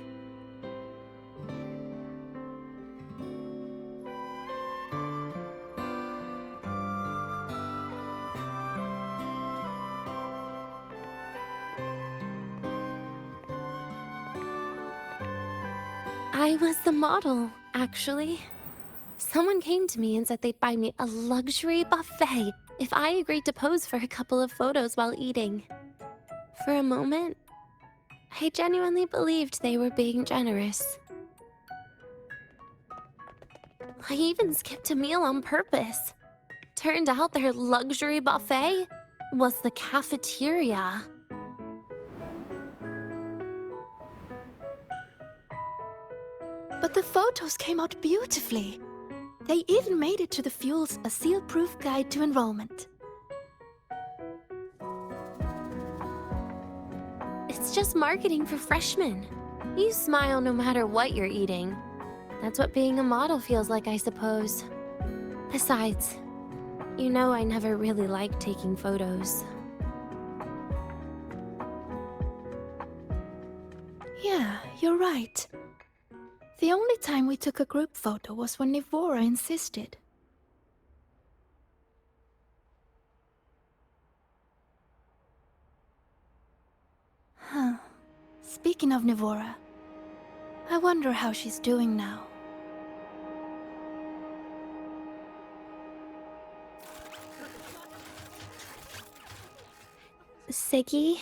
I was the model, actually. Someone came to me and said they'd buy me a luxury buffet if I agreed to pose for a couple of photos while eating. For a moment, I genuinely believed they were being generous. I even skipped a meal on purpose. Turned out their luxury buffet was the cafeteria. But the photos came out beautifully. They even made it to the Fuel's A Seal-Proof Guide to Enrollment. It's just marketing for freshmen. You smile no matter what you're eating. That's what being a model feels like, I suppose. Besides, you know I never really liked taking photos. Yeah, you're right. The only time we took a group photo was when Nivora insisted. Huh. Speaking of Nivora, I wonder how she's doing now. Siggy?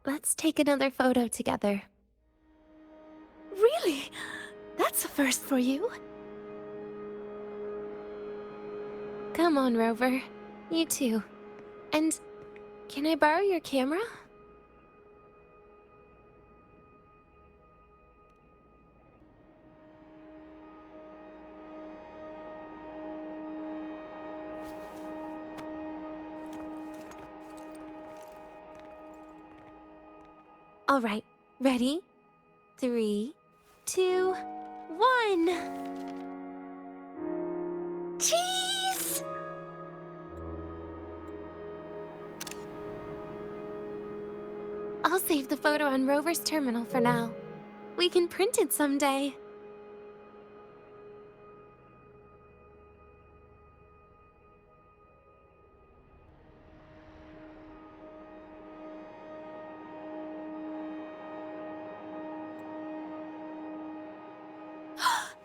Let's take another photo together. Really? That's a first for you. Come on, Rover. You too. And can I borrow your camera? All right, ready? 3, 2, 1. Cheese! I'll save the photo on Rover's terminal for now. We can print it someday.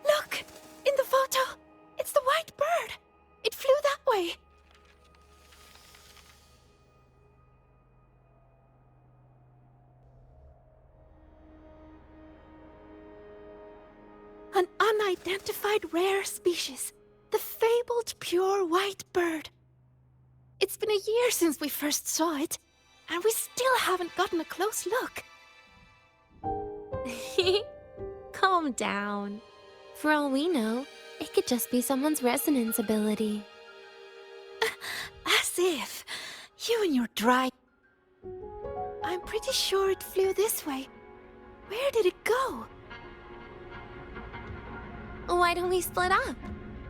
Look! In the photo! It's the white bird! It flew that way! An unidentified rare species. The fabled pure white bird. It's been a year since we first saw it, and we still haven't gotten a close look. Calm down. For all we know, it could just be someone's resonance ability. As if. You and your dry... I'm pretty sure it flew this way. Where did it go? Why don't we split up?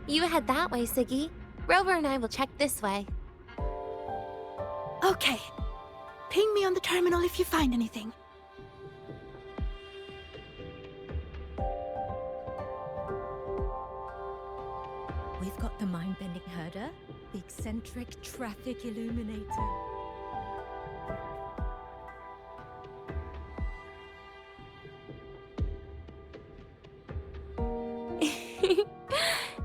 You head that way, Siggy. Rover and I will check this way. Okay. Ping me on the terminal if you find anything. We've got the mind-bending herder, the eccentric traffic illuminator.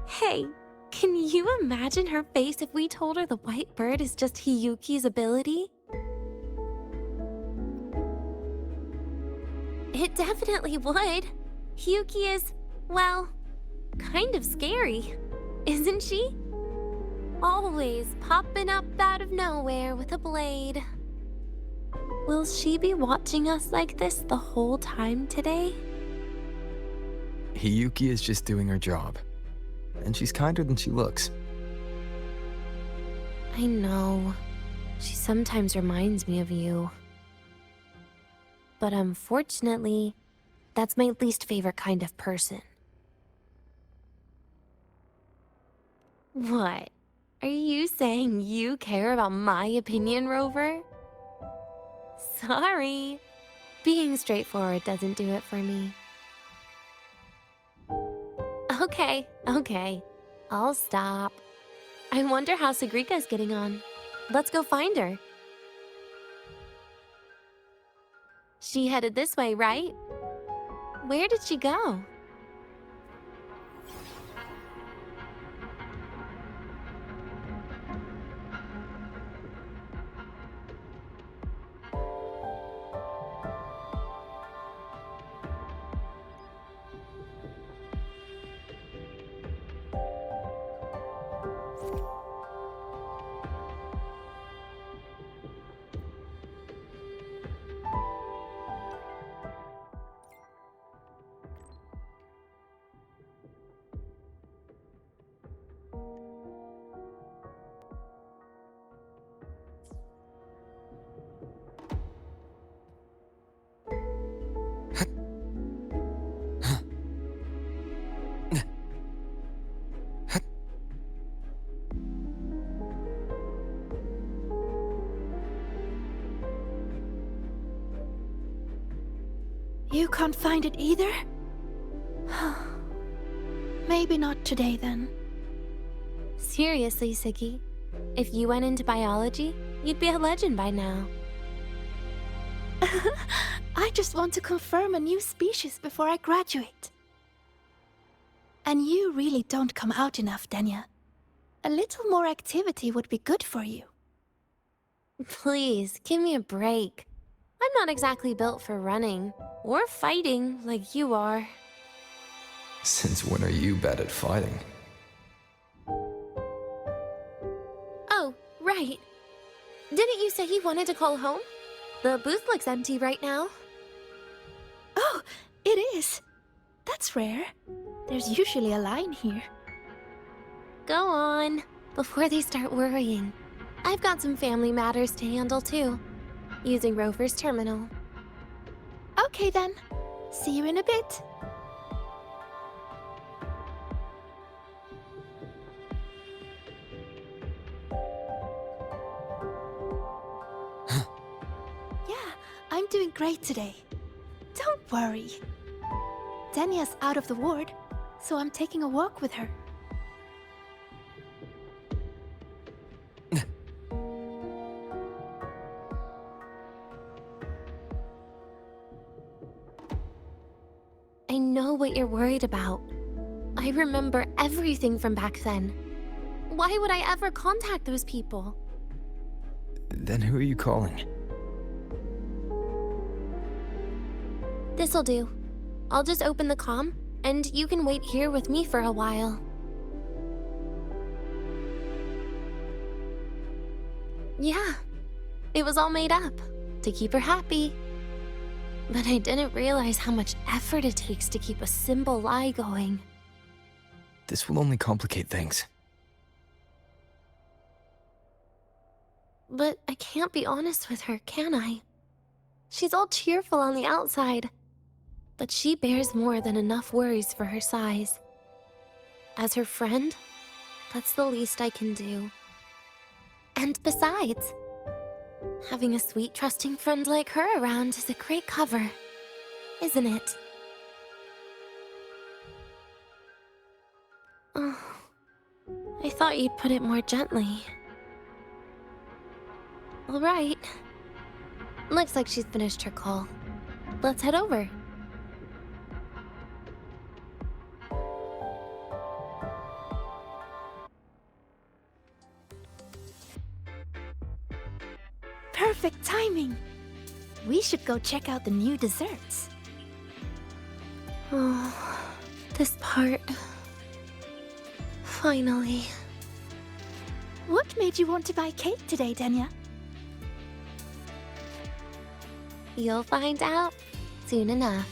Hey, can you imagine her face if we told her the white bird is just Hiyuki's ability? It definitely would. Hiyuki is, well, kind of scary, isn't she? Always popping up out of nowhere with a blade. Will she be watching us like this the whole time today? Hiyuki is just doing her job. And she's kinder than she looks. I know. She sometimes reminds me of you. But unfortunately, that's my least favorite kind of person. What? Are you saying you care about my opinion, Rover? Sorry. Being straightforward doesn't do it for me. Okay. I'll stop. I wonder how Sagrika's getting on. Let's go find her. She headed this way, right? Where did she go? You can't find it either? Maybe not today, then. Seriously, Siggy. If you went into biology, you'd be a legend by now. I just want to confirm a new species before I graduate. And you really don't come out enough, Denia. A little more activity would be good for you. Please, give me a break. I'm not exactly built for running or fighting like you are. Since when are you bad at fighting? Oh, right. Didn't you say you wanted to call home? The booth looks empty right now. Oh, it is. That's rare. There's usually a line here. Go on, before they start worrying. I've got some family matters to handle too, using Rover's terminal. Okay then. See you in a bit. Yeah, I'm doing great today. Don't worry. Denia's out of the ward, so I'm taking a walk with her. I know what you're worried about. I remember everything from back then. Why would I ever contact those people? Then who are you calling? This'll do. I'll just open the comm, and you can wait here with me for a while. Yeah, it was all made up, to keep her happy. But I didn't realize how much effort it takes to keep a simple lie going. This will only complicate things. But I can't be honest with her, can I? She's all cheerful on the outside, but she bears more than enough worries for her size. As her friend, That's the least I can do. And besides, having a sweet, trusting friend like her around is a great cover, isn't it? Oh, I thought you'd put it more gently. All right. Looks like she's finished her call. Let's head over. Perfect timing. We should go check out the new desserts. Oh, this part. Finally. What made you want to buy cake today, Denia? You'll find out soon enough.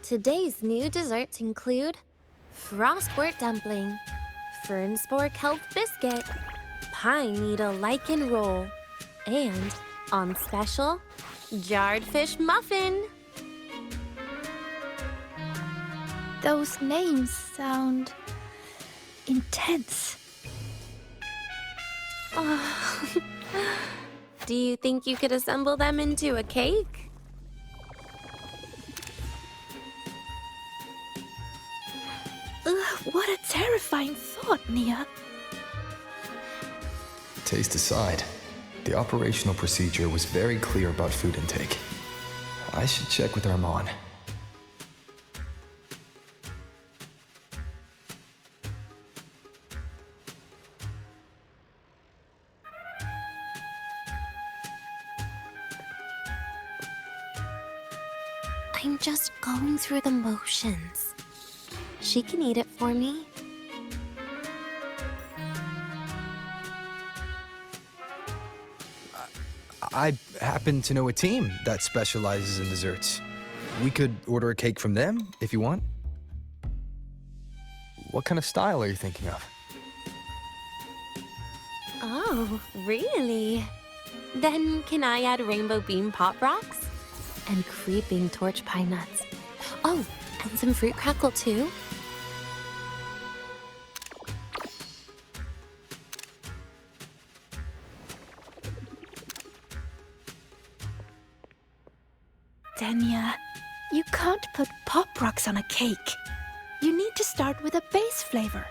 Today's new desserts include frostwort dumpling, fern spore kelp biscuit, pine needle lichen roll, and, on special, jarred fish muffin. Those names sound intense. Oh. Do you think you could assemble them into a cake? What a terrifying thought, Nia. Taste aside, the operational procedure was very clear about food intake. I should check with Armand. I'm just going through the motions. She can eat it for me. I happen to know a team that specializes in desserts. We could order a cake from them if you want. What kind of style are you thinking of? Oh, really? Then can I add rainbow beam pop rocks? And creeping torch pine nuts. Oh, and some fruit crackle too? Denia, you can't put pop rocks on a cake. You need to start with a base flavor.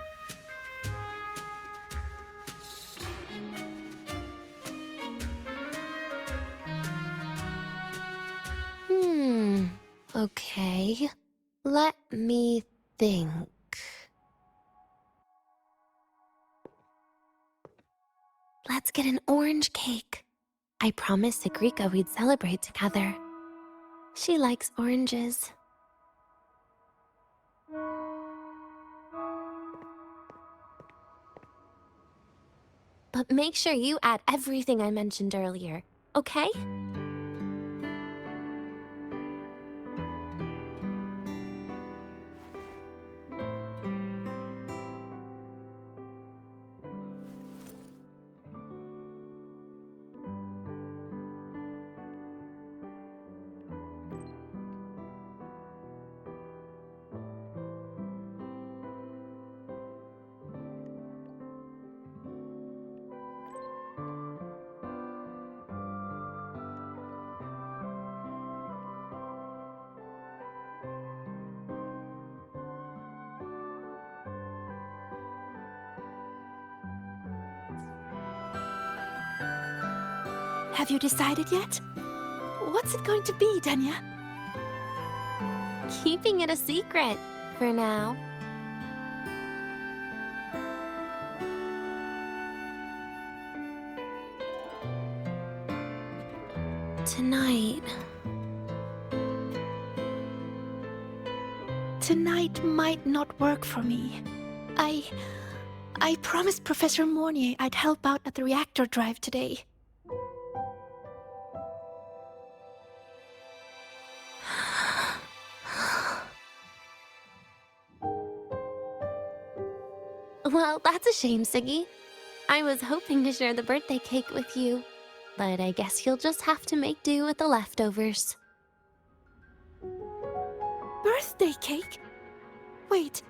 Okay. Let me think. Let's get an orange cake. I promised Sagrika we'd celebrate together. She likes oranges. But make sure you add everything I mentioned earlier, okay? Have you decided yet? What's it going to be, Denia? Keeping it a secret for now. Tonight, Tonight might not work for me. I promised Professor Mornier I'd help out at the reactor drive today. Well, that's a shame, Siggy. I was hoping to share the birthday cake with you, but I guess you'll just have to make do with the leftovers. Birthday cake? Wait,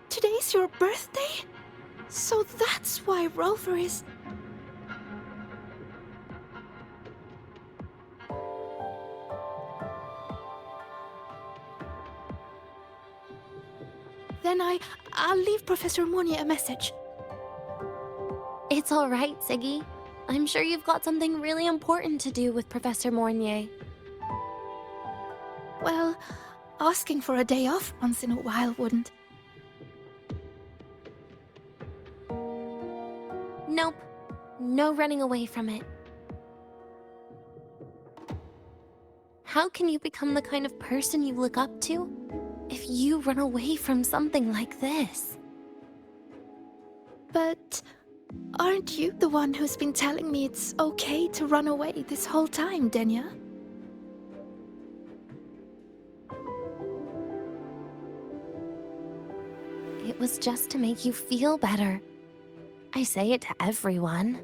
today's your birthday? So that's why Rover is... Then I'll leave Professor Mornier a message. It's all right, Siggy. I'm sure you've got something really important to do with Professor Mornier. Well, asking for a day off once in a while wouldn't. Nope. No running away from it. How can you become the kind of person you look up to if you run away from something like this? But aren't you the one who's been telling me it's okay to run away this whole time, Denia? It was just to make you feel better. I say it to everyone.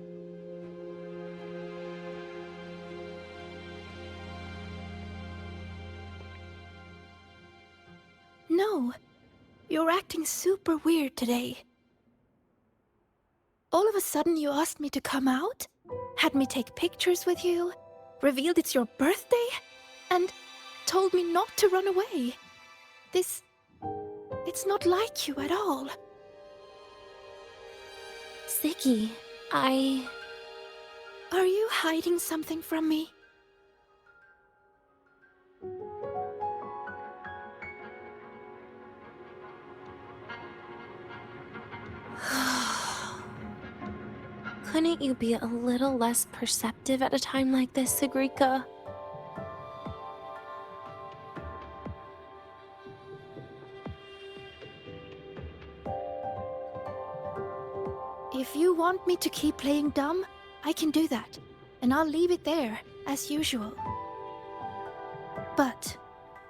No, you're acting super weird today. All of a sudden you asked me to come out, had me take pictures with you, revealed it's your birthday, and told me not to run away. It's not like you at all. Siggy, Are you hiding something from me? Couldn't you be a little less perceptive at a time like this, Sigrika? If you want me to keep playing dumb, I can do that, and I'll leave it there, as usual. But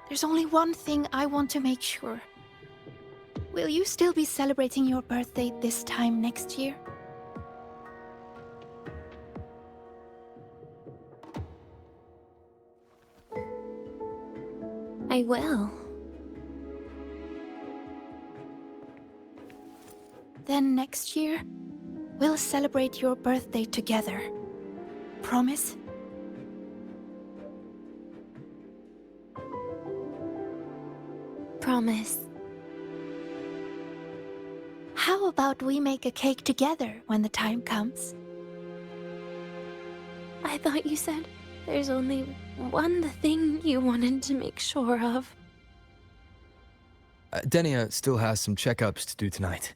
there's only one thing I want to make sure. Will you still be celebrating your birthday this time next year? I will. Then next year, we'll celebrate your birthday together. Promise? Promise. How about we make a cake together when the time comes? I thought you said there's only one thing you wanted to make sure of. Denia still has some checkups to do tonight.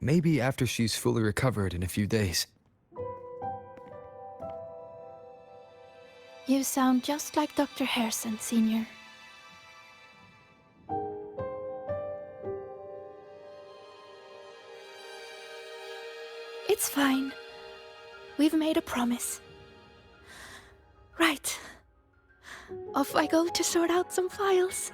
Maybe after she's fully recovered in a few days. You sound just like Dr. Harrison, Senior. It's fine. We've made a promise. Right. Off I go to sort out some files.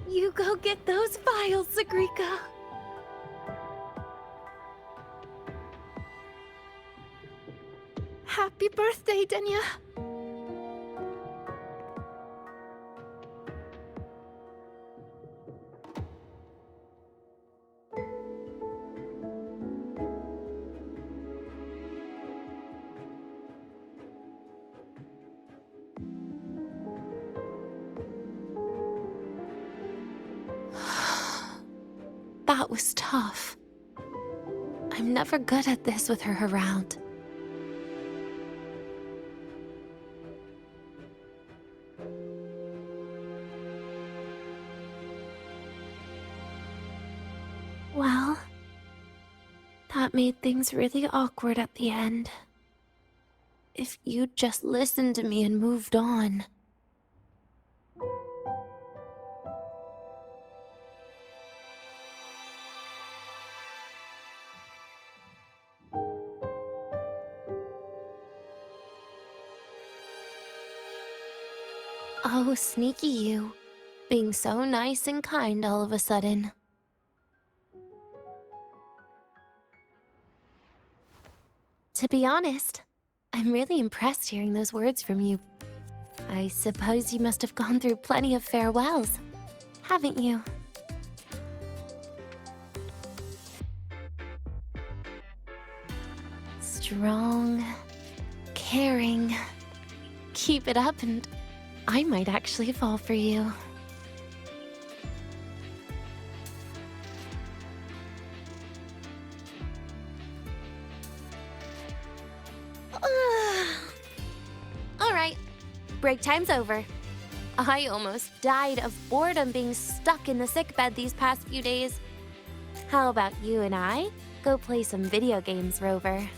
You go get those files, Sigrika. Happy birthday, Denia. That was tough. I'm never good at this with her around. That made things really awkward at the end. If you'd just listened to me and moved on. Oh, sneaky you. Being so nice and kind all of a sudden. To be honest, I'm really impressed hearing those words from you. I suppose you must have gone through plenty of farewells, haven't you? Strong, caring. Keep it up and I might actually fall for you. Alright, break time's over. I almost died of boredom being stuck in the sickbed these past few days. How about you and I go play some video games, Rover?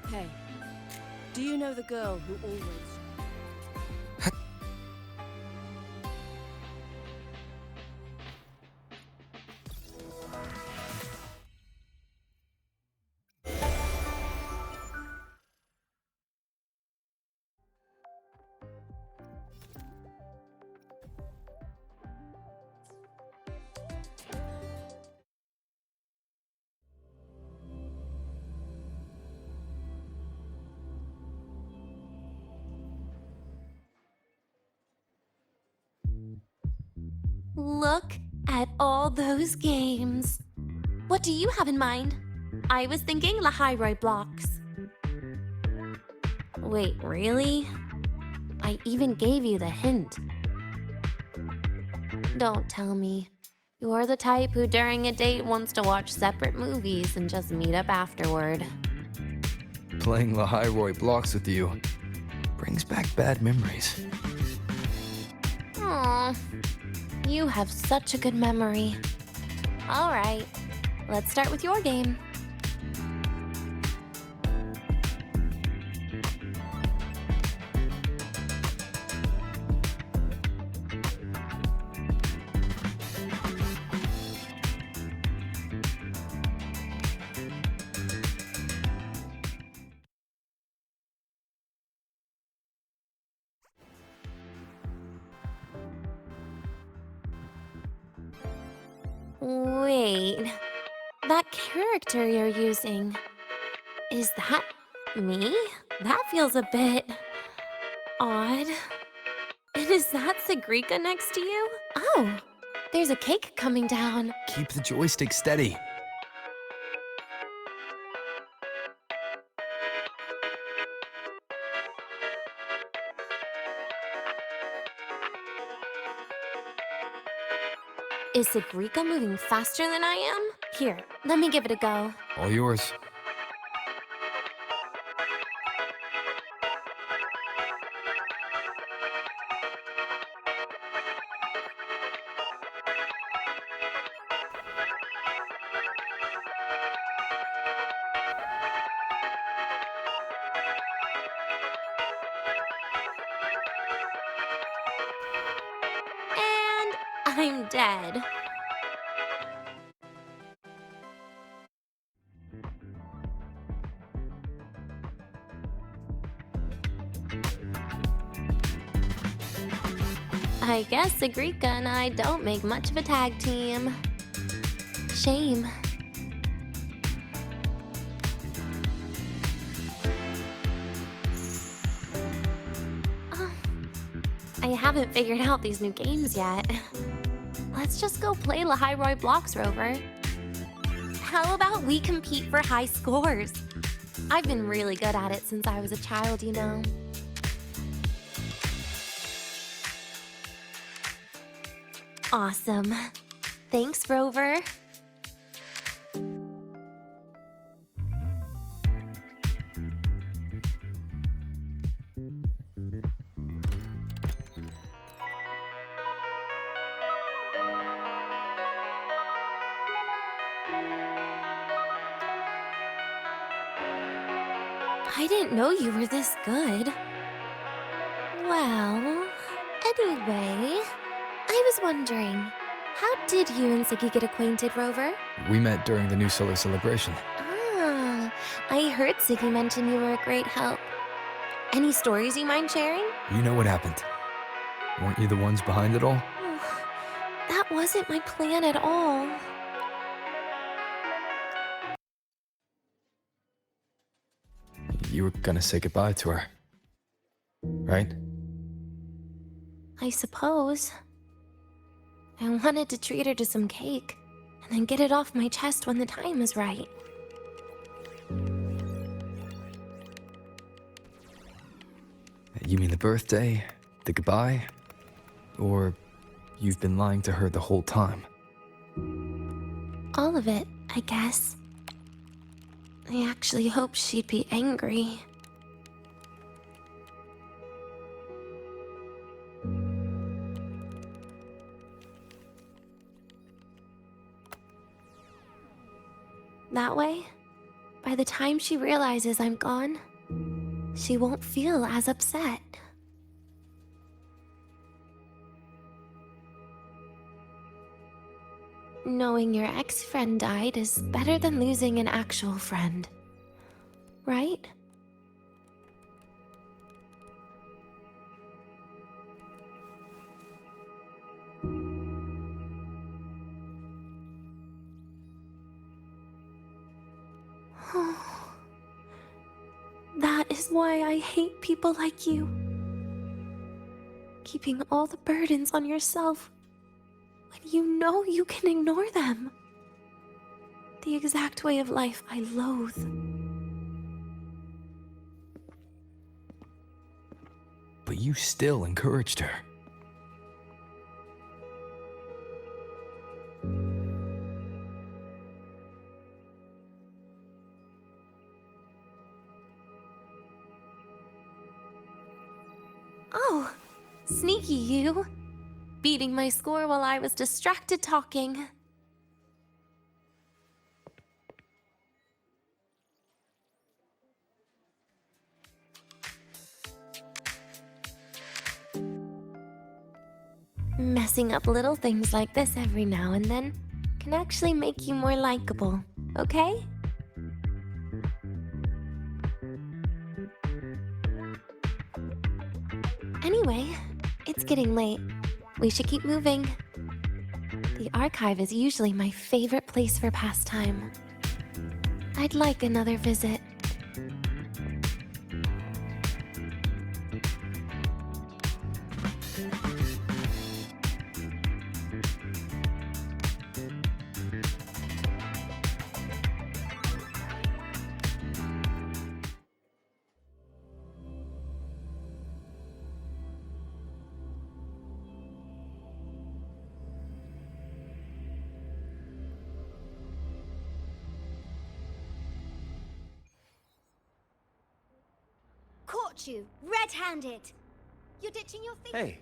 Hey, do you know the girl who always... Look at all those games. What do you have in mind? I was thinking Lahai-Roi blocks. Wait, really? I even gave you the hint. Don't tell me. You're the type who during a date wants to watch separate movies and just meet up afterward. Playing Lahai-Roi blocks with you brings back bad memories. Aw, you have such a good memory. All right, let's start with your game. Wait, that character you're using, is that me? That feels a bit odd. And is that Sigrika next to you? Oh, there's a cake coming down. Keep the joystick steady. Is Sigrika moving faster than I am? Here, let me give it a go. All yours. I'm dead. I guess Sigrika and I don't make much of a tag team. Shame. I haven't figured out these new games yet. Let's just go play Lahai-Roi blocks, Rover. How about we compete for high scores? I've been really good at it since I was a child, you know. Awesome. Thanks, Rover. I didn't know you were this good. Well, anyway, I was wondering, how did you and Ziggy get acquainted, Rover? We met during the New Solar celebration. Ah, I heard Ziggy mention you were a great help. Any stories you mind sharing? You know what happened. Weren't you the ones behind it all? That wasn't my plan at all. You were gonna say goodbye to her. Right? I suppose. I wanted to treat her to some cake, and then get it off my chest when the time was right. You mean the birthday, the goodbye, or you've been lying to her the whole time? All of it, I guess. I actually hoped she'd be angry. That way, by the time she realizes I'm gone, she won't feel as upset. Knowing your ex-friend died is better than losing an actual friend, right? That is why I hate people like you. Keeping all the burdens on yourself when you know you can ignore them. The exact way of life I loathe. But you still encouraged her. Oh, sneaky you. Beating my score while I was distracted talking. Messing up little things like this every now and then can actually make you more likable, okay? Anyway, it's getting late. We should keep moving. The archive is usually my favorite place for pastime. I'd like another visit. Caught you, red-handed. You're ditching your thing. Hey,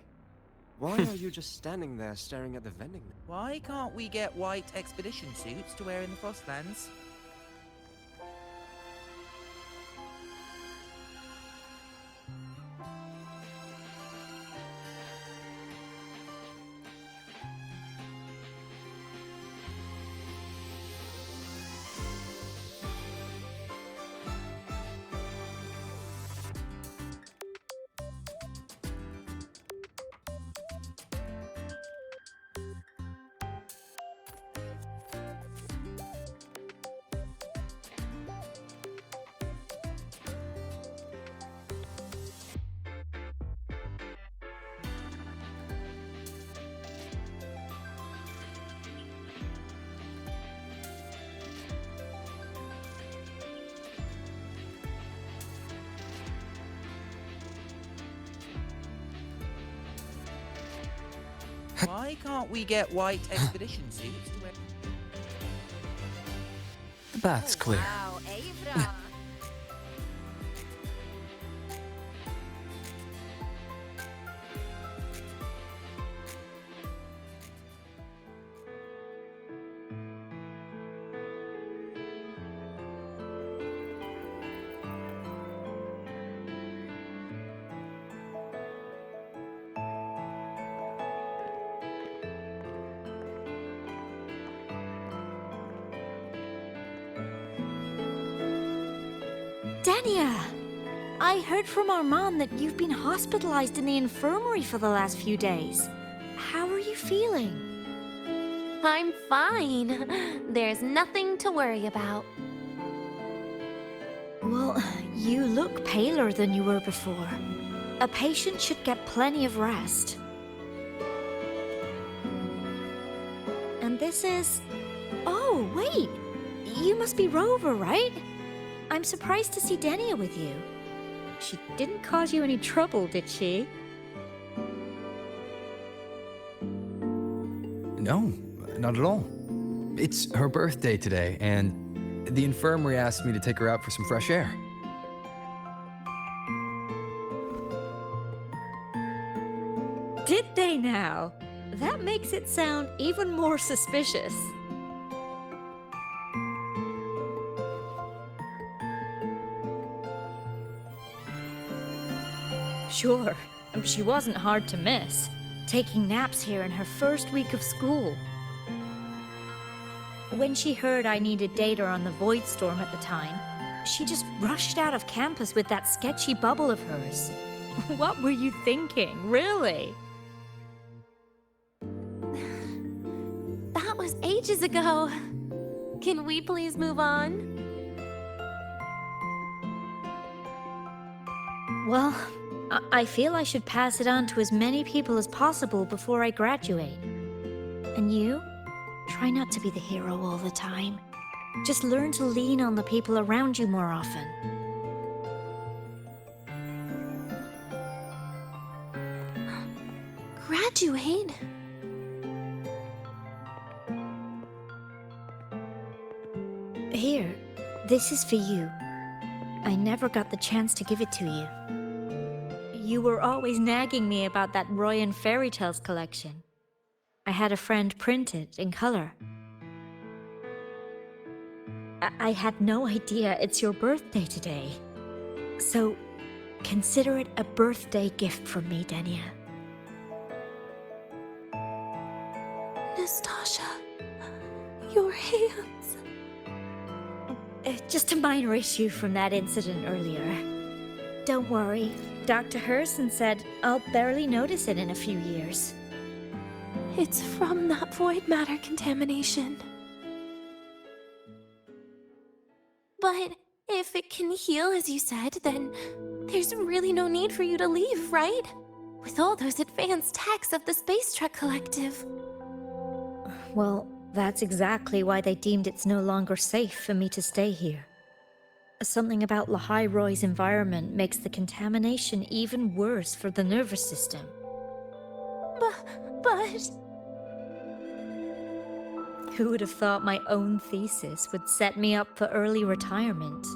why are you just standing there staring at the vending machine? Why can't we get white expedition suits to wear in the Frostlands? Why can't we get white expedition suits to wear? The bath's clear. Wow, Avra. Denia! I heard from Armand that you've been hospitalized in the infirmary for the last few days. How are you feeling? I'm fine. There's nothing to worry about. Well, you look paler than you were before. A patient should get plenty of rest. And this is... Oh, wait! You must be Rover, right? I'm surprised to see Denia with you. She didn't cause you any trouble, did she? No, not at all. It's her birthday today, and the infirmary asked me to take her out for some fresh air. Did they now? That makes it sound even more suspicious. Sure, she wasn't hard to miss, taking naps here in her first week of school. When she heard I needed data on the Void Storm at the time, she just rushed out of campus with that sketchy bubble of hers. What were you thinking, really? That was ages ago. Can we please move on? Well, I feel I should pass it on to as many people as possible before I graduate. And you? Try not to be the hero all the time. Just learn to lean on the people around you more often. Graduate? Here, this is for you. I never got the chance to give it to you. You were always nagging me about that Roy and Fairy Tales collection. I had a friend print it in color. I had no idea it's your birthday today. So, consider it a birthday gift from me, Denia. Nastasha, your hands. Just a minor issue from that incident earlier. Don't worry. Dr. Herson said I'll barely notice it in a few years. It's from that void matter contamination. But if it can heal, as you said, then there's really no need for you to leave, right? With all those advanced techs of the Space Trek Collective. Well, that's exactly why they deemed it's no longer safe for me to stay here. Something about Lahai-Roi's environment makes the contamination even worse for the nervous system. But... Who would have thought my own thesis would set me up for early retirement?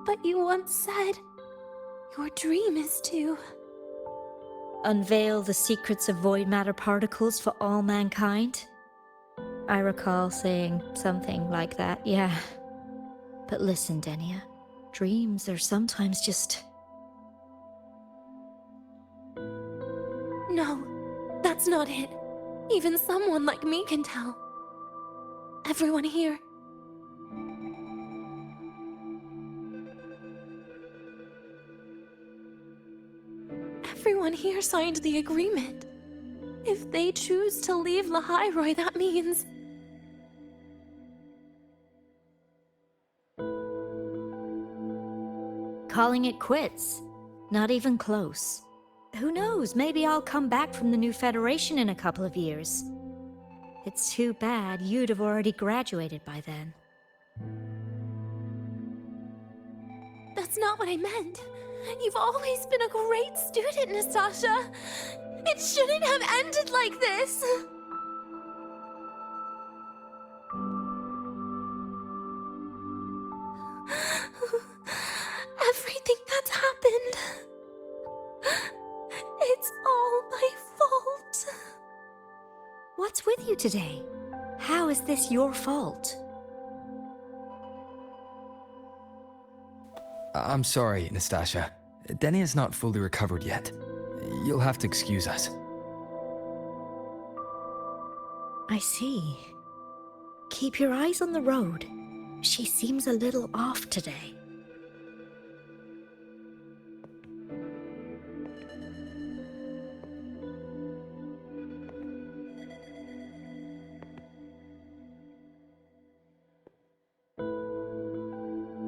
But you once said your dream is to... unveil the secrets of void matter particles for all mankind? I recall saying something like that, yeah. But listen, Denia, dreams are sometimes just... No, that's not it. Even someone like me can tell. Everyone here. Everyone here signed the agreement. If they choose to leave Lahai-Roi, that means... calling it quits. Not even close. Who knows, maybe I'll come back from the new Federation in a couple of years. It's too bad you'd have already graduated by then. That's not what I meant. You've always been a great student, Nastasha. It shouldn't have ended like this! Everything that's happened... It's all my fault. What's with you today? How is this your fault? I'm sorry, Nastasia. Denia's not fully recovered yet. You'll have to excuse us. I see. Keep your eyes on the road. She seems a little off today.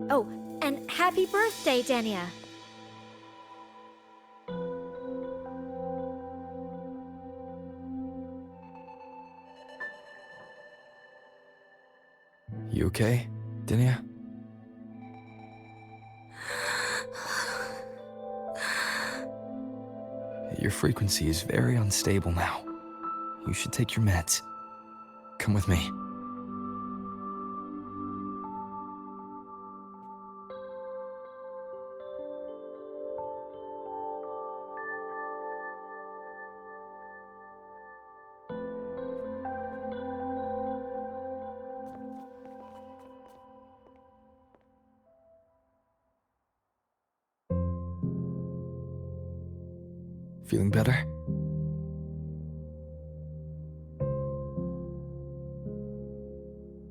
Oh, and happy birthday, Denia! You okay, Denia? Your frequency is very unstable now. You should take your meds. Come with me. Feeling better?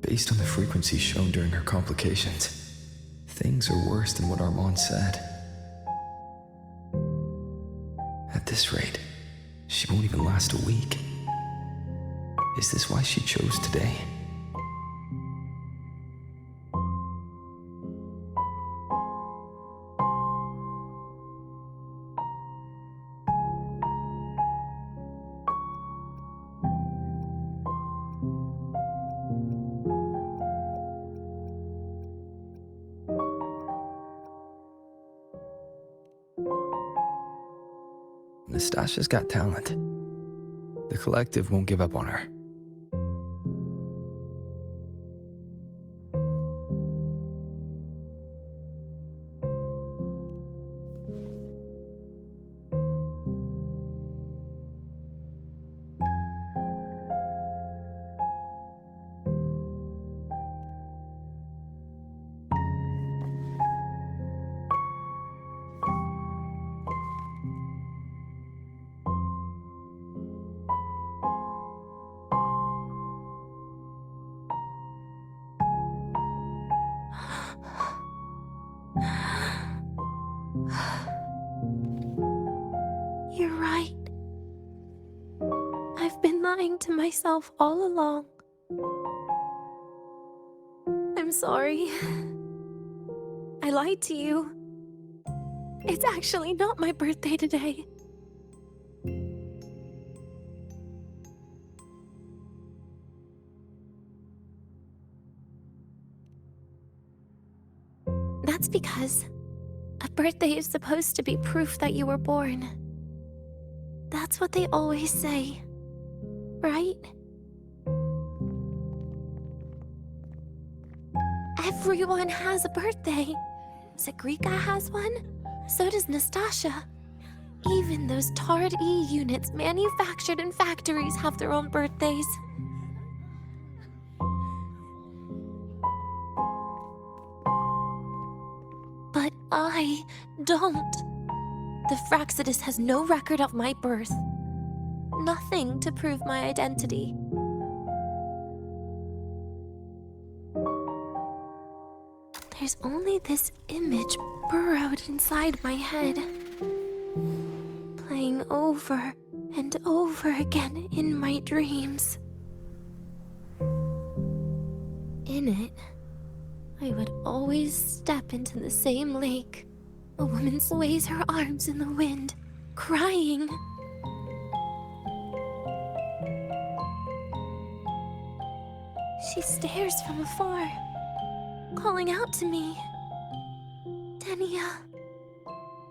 Based on the frequency shown during her complications, things are worse than what Armand said. At this rate, she won't even last a week. Is this why she chose today? Nastasia's got talent. The collective won't give up on her. You're right. I've been lying to myself all along. I'm sorry. I lied to you. It's actually not my birthday today. That's because a birthday is supposed to be proof that you were born. That's what they always say, right? Everyone has a birthday. Zagrika has one, so does Nastasia. Even those tarred E units manufactured in factories have their own birthdays. But I don't. The Fraxidus has no record of my birth. Nothing to prove my identity. There's only this image burrowed inside my head, playing over and over again in my dreams. In it, I would always step into the same lake. A woman sways her arms in the wind, crying. She stares from afar, calling out to me. Denia.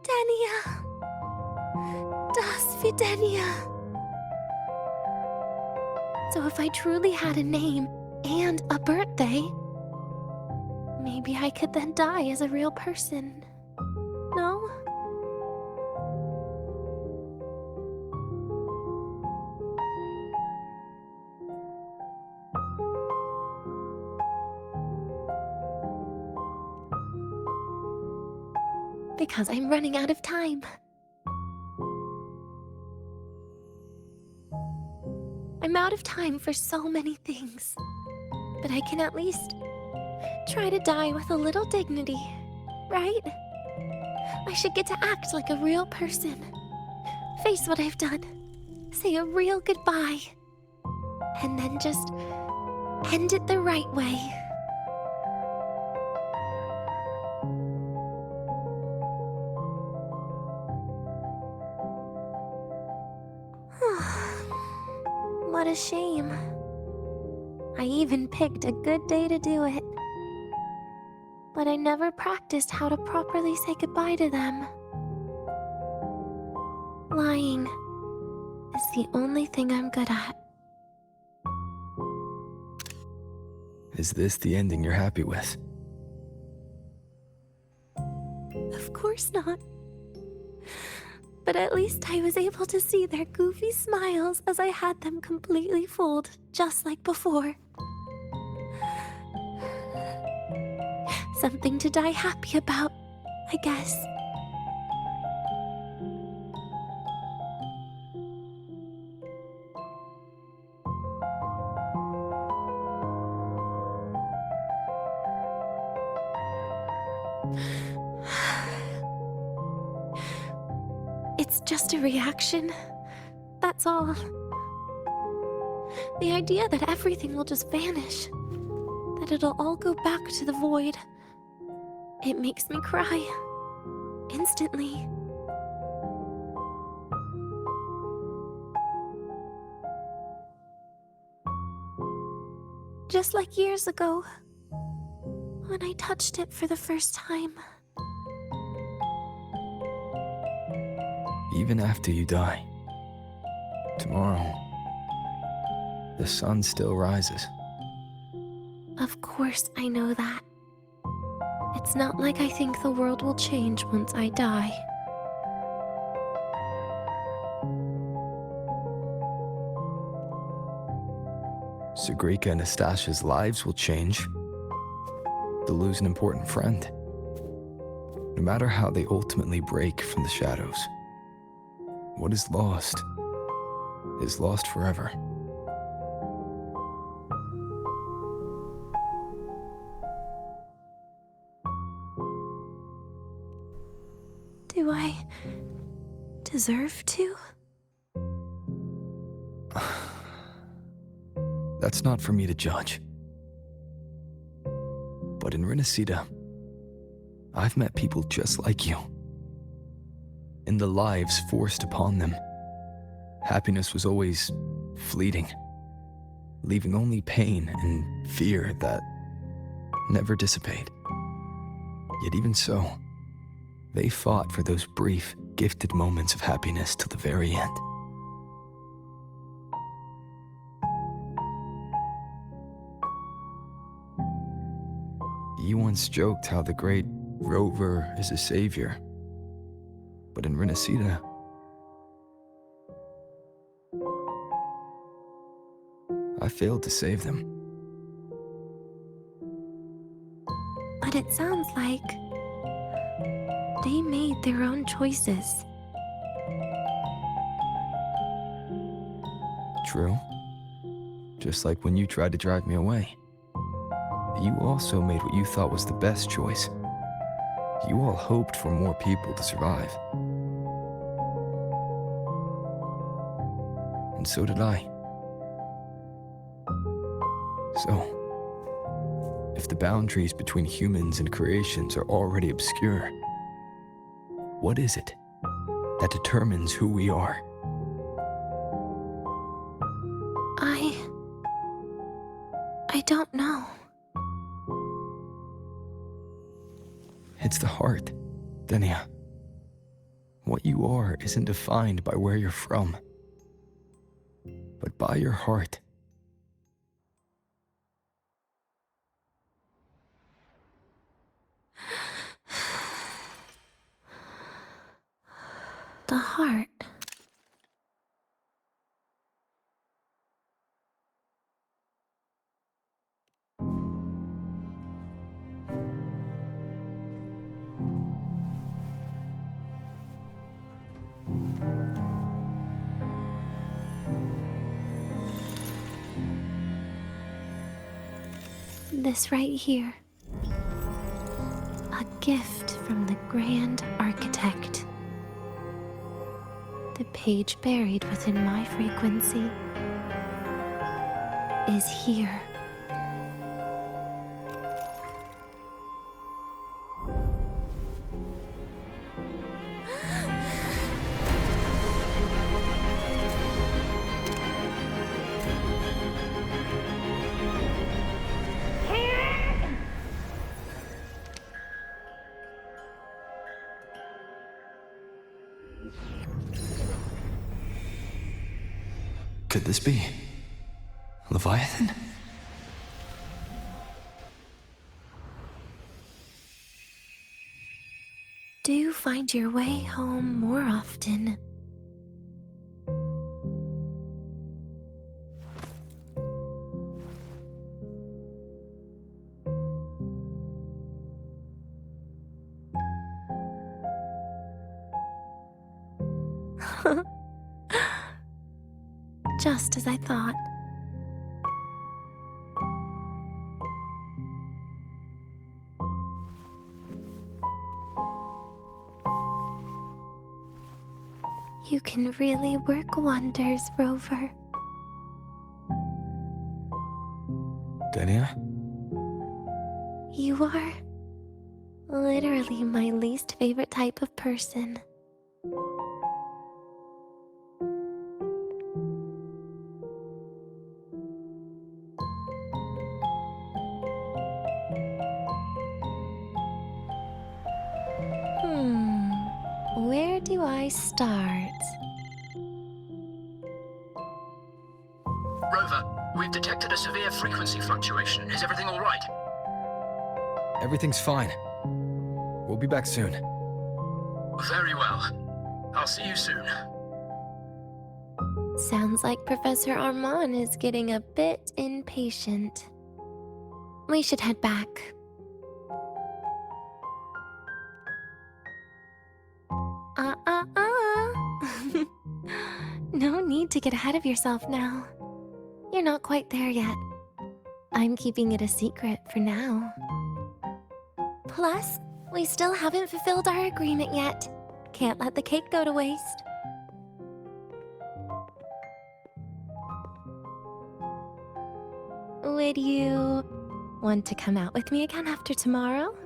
Denia. Das Goofy Denia. So if I truly had a name and a birthday, maybe I could then die as a real person. No? Because I'm running out of time. I'm out of time for so many things. But I can at least try to die with a little dignity, right? I should get to act like a real person. Face what I've done. Say a real goodbye. And then just end it the right way. What a shame. I even picked a good day to do it. But I never practiced how to properly say goodbye to them. Lying is the only thing I'm good at. Is this the ending you're happy with? Of course not. But at least I was able to see their goofy smiles as I had them completely fooled, just like before. Something to die happy about, I guess. It's just a reaction. That's all. The idea that everything will just vanish, that it'll all go back to the void, it makes me cry. Instantly. Just like years ago, when I touched it for the first time. Even after you die, tomorrow, the sun still rises. Of course I know that. It's not like I think the world will change once I die. Sigrika and Nastasha's lives will change. They'll lose an important friend. No matter how they ultimately break from the shadows, what is lost forever. Do I deserve to? That's not for me to judge. But in Renacida, I've met people just like you. In the lives forced upon them, happiness was always fleeting, leaving only pain and fear that never dissipate. Yet even so, they fought for those brief, gifted moments of happiness till the very end. You once joked how the great Rover is a savior. But in Renacida, I failed to save them. But it sounds like they made their own choices. True. Just like when you tried to drive me away. You also made what you thought was the best choice. You all hoped for more people to survive. And so did I. So, if the boundaries between humans and creations are already obscure, what is it that determines who we are? I don't know. It's the heart, Denia. What you are isn't defined by where you're from, but by your heart. The heart. This right here. A gift from the Grand Architect. The page buried within my frequency is here. Could this be Leviathan? Do find your way home more often. Just as I thought. You can really work wonders, Rover. Denia? You are literally my least favorite type of person. Where do I start? Rover, we've detected a severe frequency fluctuation. Is everything all right? Everything's fine. We'll be back soon. Very well. I'll see you soon. Sounds like Professor Armand is getting a bit impatient. We should head back. No need to get ahead of yourself now. You're not quite there yet. I'm keeping it a secret for now. Plus, we still haven't fulfilled our agreement yet. Can't let the cake go to waste. Would you want to come out with me again after tomorrow?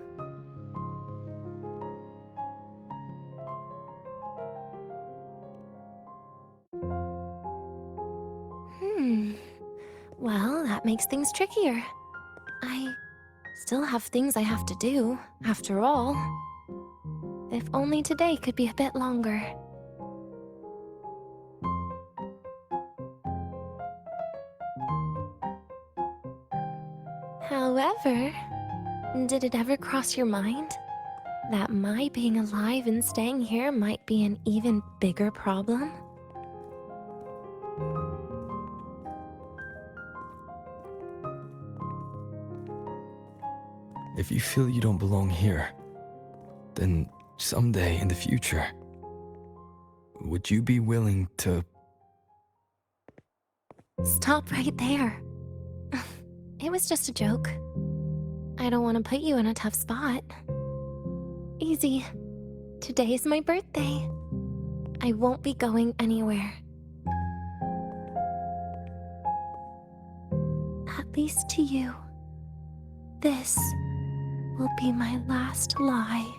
Well, that makes things trickier. I still have things I have to do, after all. If only today could be a bit longer. However, did it ever cross your mind that my being alive and staying here might be an even bigger problem? If you feel you don't belong here, then someday in the future, would you be willing to... Stop right there. It was just a joke. I don't want to put you in a tough spot. Easy. Today is my birthday. I won't be going anywhere. At least to you. This will be my last lie.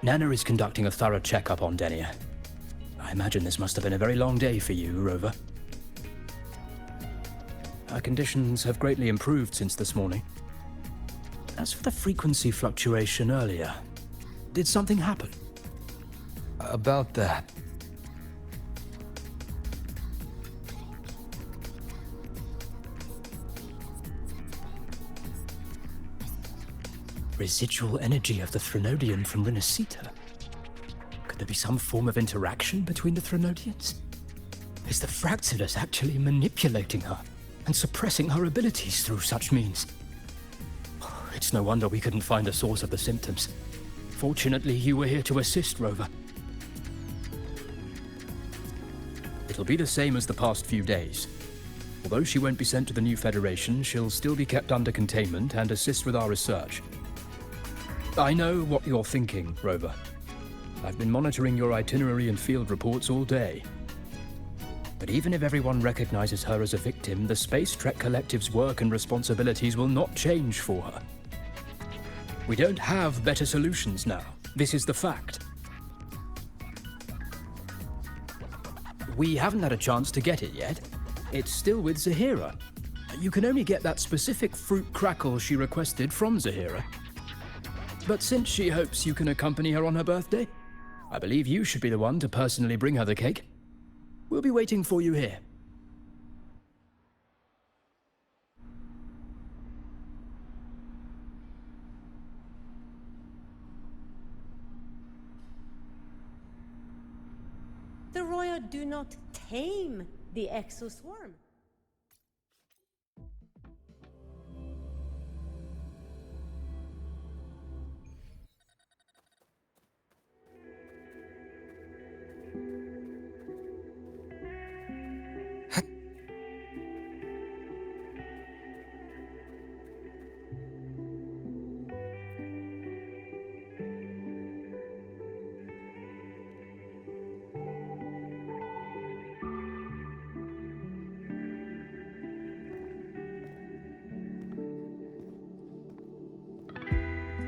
Nana is conducting a thorough checkup on Denia. I imagine this must have been a very long day for you, Rover. Her conditions have greatly improved since this morning. As for the frequency fluctuation earlier, did something happen? About that. Residual energy of the Threnodian from Renacita. Could there be some form of interaction between the Threnodians? Is the Fractilus actually manipulating her and suppressing her abilities through such means? It's no wonder we couldn't find the source of the symptoms. Fortunately, you were here to assist, Rover. It'll be the same as the past few days. Although she won't be sent to the new Federation, she'll still be kept under containment and assist with our research. I know what you're thinking, Rover. I've been monitoring your itinerary and field reports all day. But even if everyone recognizes her as a victim, the Space Trek Collective's work and responsibilities will not change for her. We don't have better solutions now. This is the fact. We haven't had a chance to get it yet. It's still with Zahira. You can only get that specific fruit crackle she requested from Zahira. But since she hopes you can accompany her on her birthday, I believe you should be the one to personally bring her the cake. We'll be waiting for you here. The Roya do not tame the exoswarm.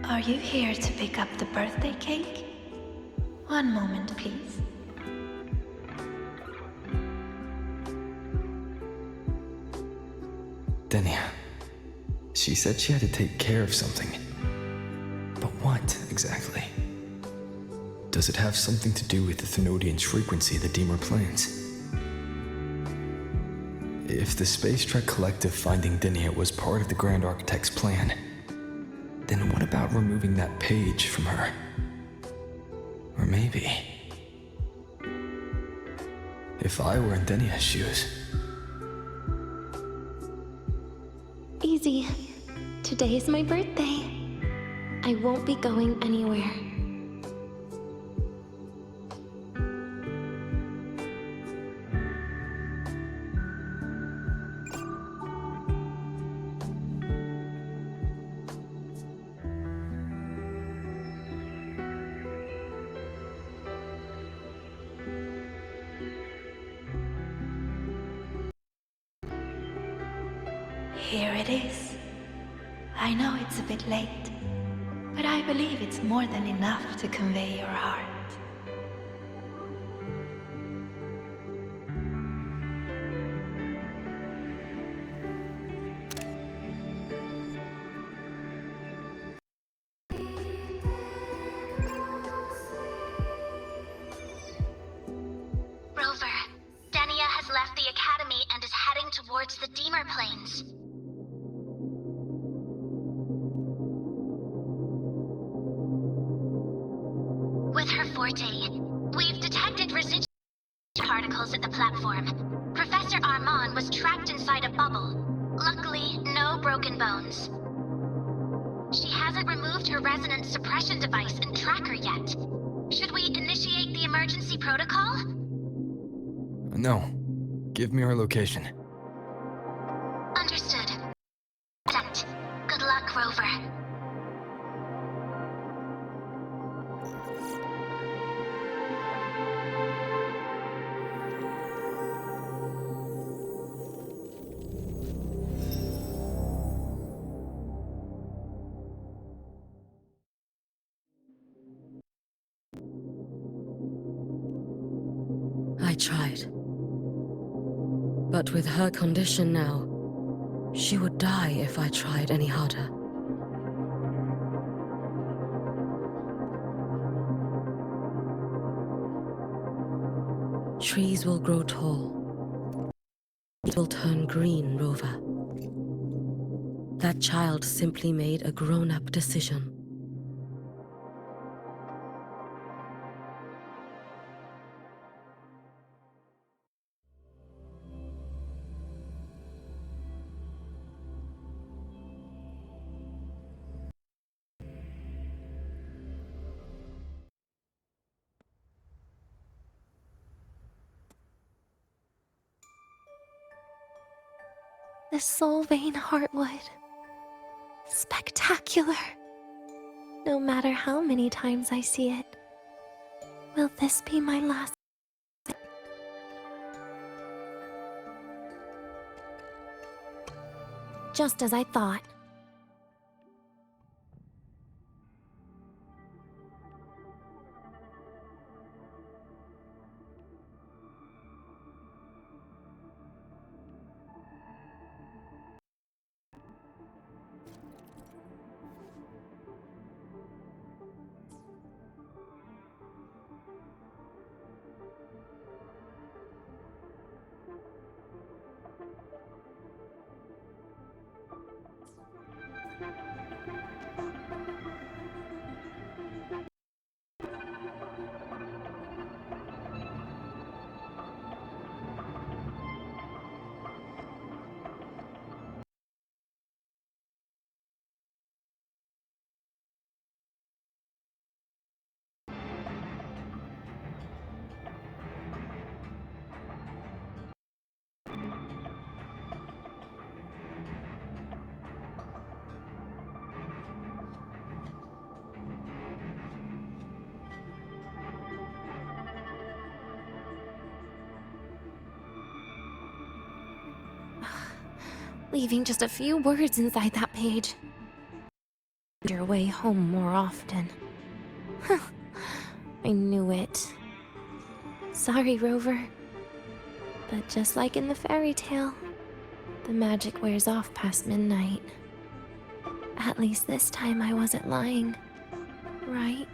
Are you here to pick up the birthday cake? One moment, please. Denia. She said she had to take care of something. But what, exactly? Does it have something to do with the Thenodian's frequency the Deemer plans? If the Space Trek Collective finding Denia was part of the Grand Architect's plan, then what about removing that page from her? Or maybe... if I were in Denia's shoes... Easy. Today is my birthday. I won't be going anywhere. Here it is. I know it's a bit late, but I believe it's more than enough to convey your heart. Rover, Denia has left the Academy and is heading towards the Deemer Plains. With her forte, we've detected residual particles at the platform. Professor Armand was trapped inside a bubble. Luckily, no broken bones. She hasn't removed her resonance suppression device and tracker yet. Should we initiate the emergency protocol? No. Give me her location. Understood. Good luck, Rover. tried. But with her condition now, she would die if I tried any harder. Trees will grow tall. It will turn green, Rover. That child simply made a grown-up decision. The Soul Vein Heartwood. Spectacular. No matter how many times I see it, will this be my last? Just as I thought. Leaving just a few words inside that page. Your way home more often. I knew it. Sorry, Rover. But just like in the fairy tale, the magic wears off past midnight. At least this time I wasn't lying, right?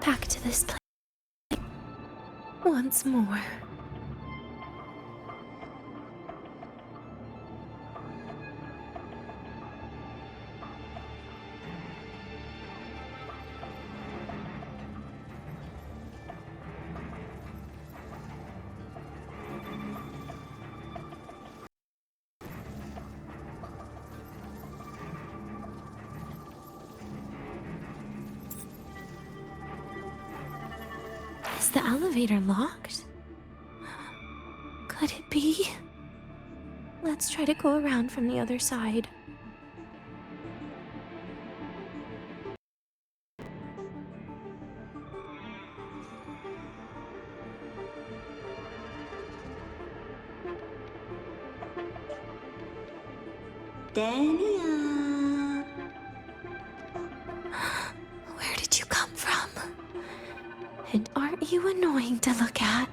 Back to this place once more. Is the elevator locked? Could it be? Let's try to go around from the other side. Denia. Where did you come from? And aren't you annoying to look at?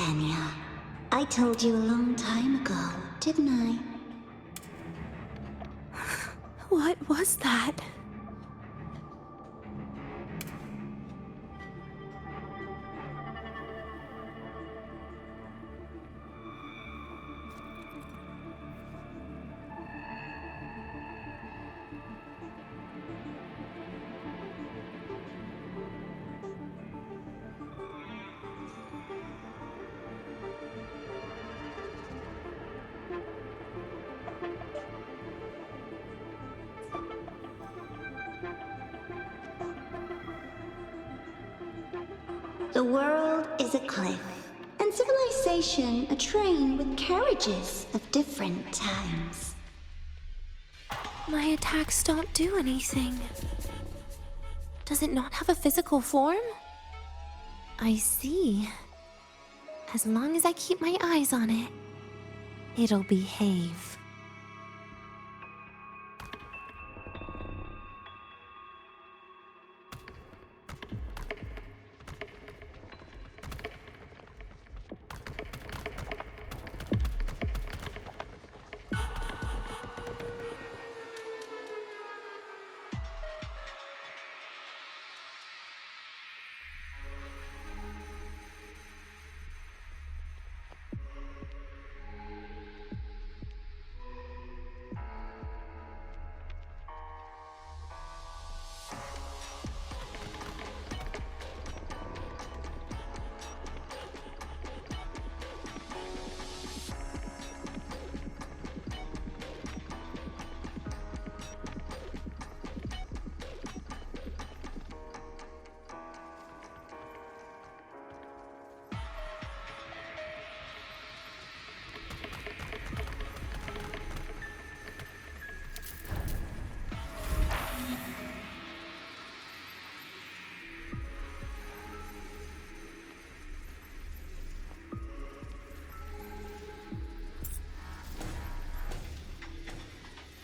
Denia. I told you a long time ago, didn't I? What was that? The world is a cliff, and civilization a train with carriages of different times. My attacks don't do anything. Does it not have a physical form? I see. As long as I keep my eyes on it, it'll behave.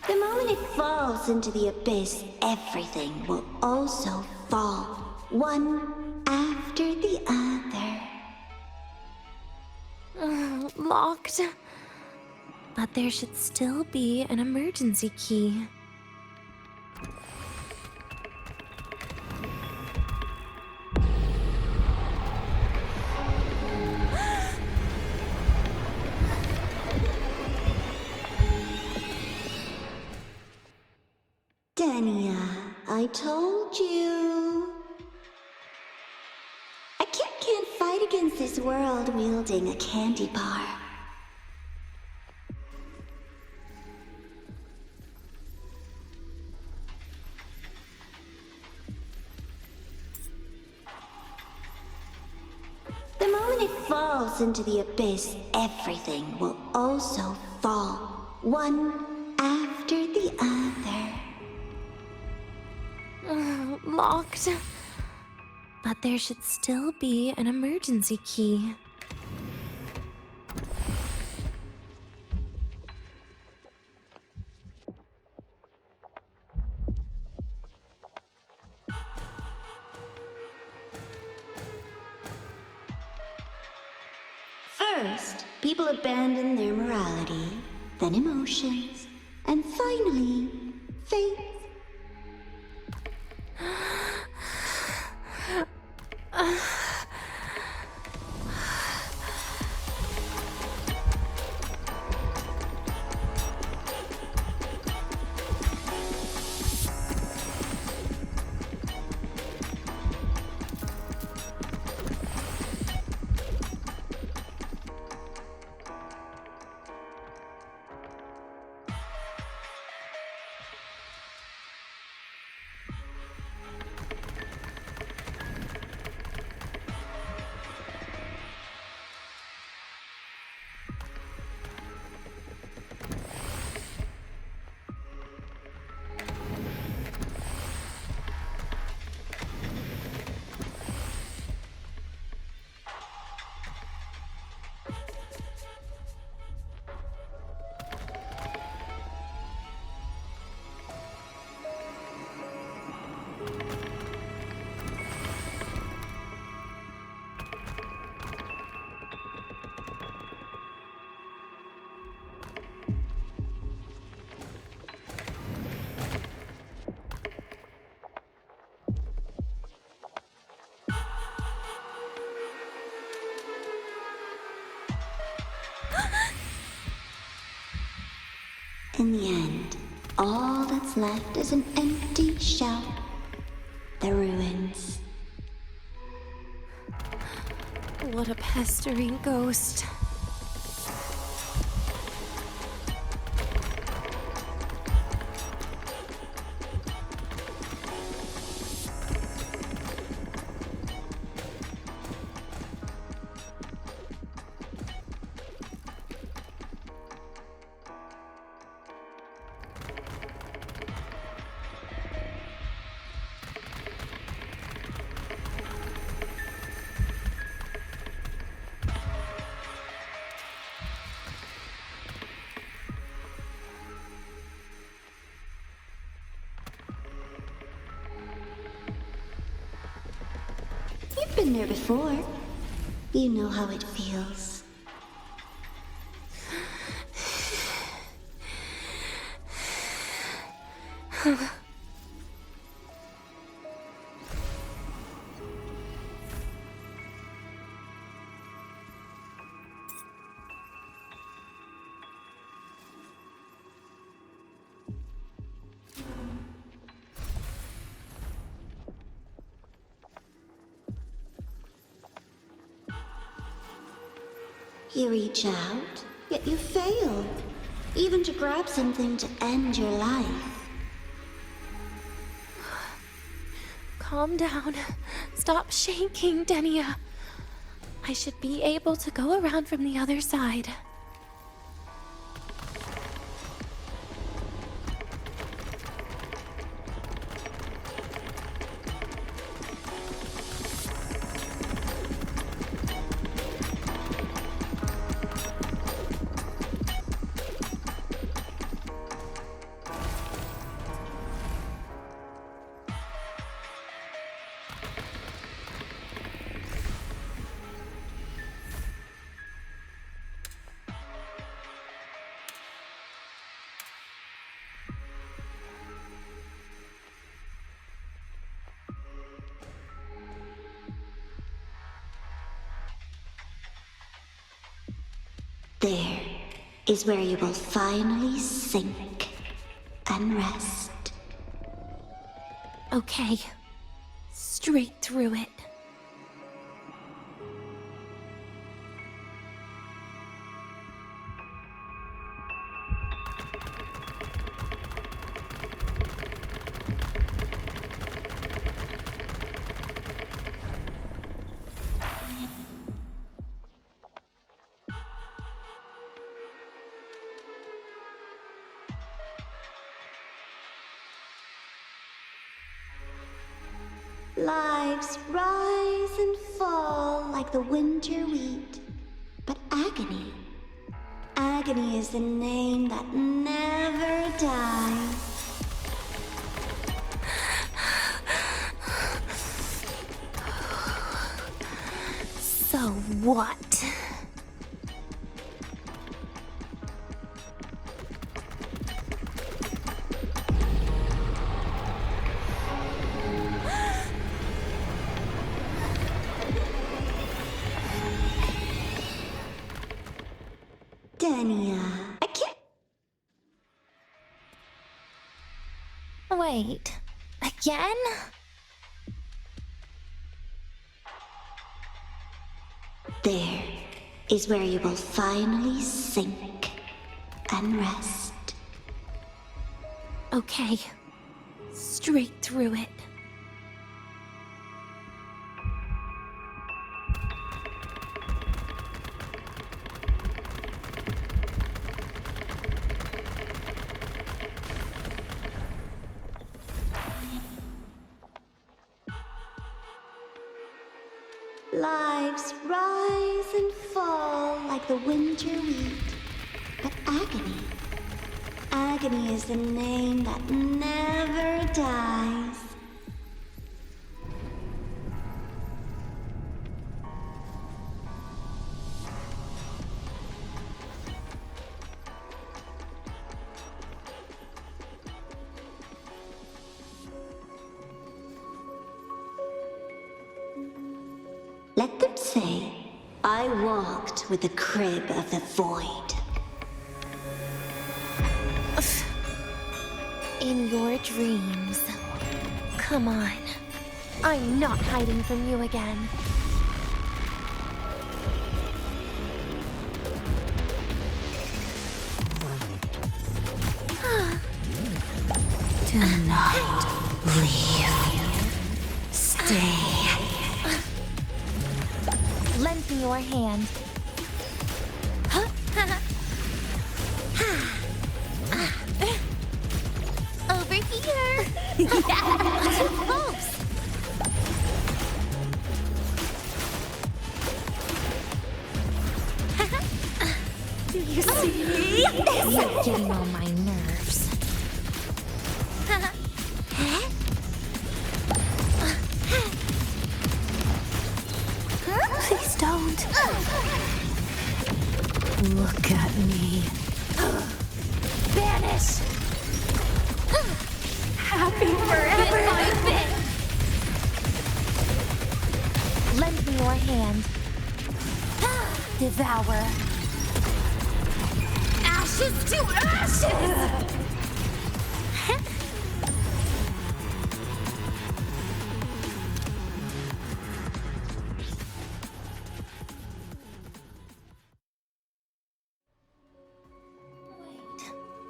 The moment it falls into the abyss, everything will also fall, one after the other. Locked. But there should still be an emergency key. Denia, I told you. A kid can't fight against this world wielding a candy bar. The moment it falls into the abyss, everything will also fall, one after the other. Locked. But there should still be an emergency key. First, people abandon their morality, then emotions, and finally, faith. in the end, all that's left is an empty shell. The ruins. What a pestering ghost. You've been there before. You know how it feels. You reach out, yet you fail. Even to grab something to end your life. Calm down. Stop shaking, Denia. I should be able to go around from the other side. There is where you will finally sink and rest. Okay. Straight through it. Lives rise and fall like the winter wheat. But agony, agony is the name that never dies. So what? Denia, I can't. Wait. Again? There is where you will finally sink and rest. Okay. Straight through it. Lives rise and fall like the winter wheat. But agony, agony is the name that never dies. Let them say, I walked with the crib of the void. In your dreams. Come on. I'm not hiding from you again. Do not leave. Stay. Lend me your hand. Over here. Too close. Do you see? You're getting on my nerves. Please don't. Look at me. Vanish. Happy forever. Lend me your hand. Devour. Ashes to ashes.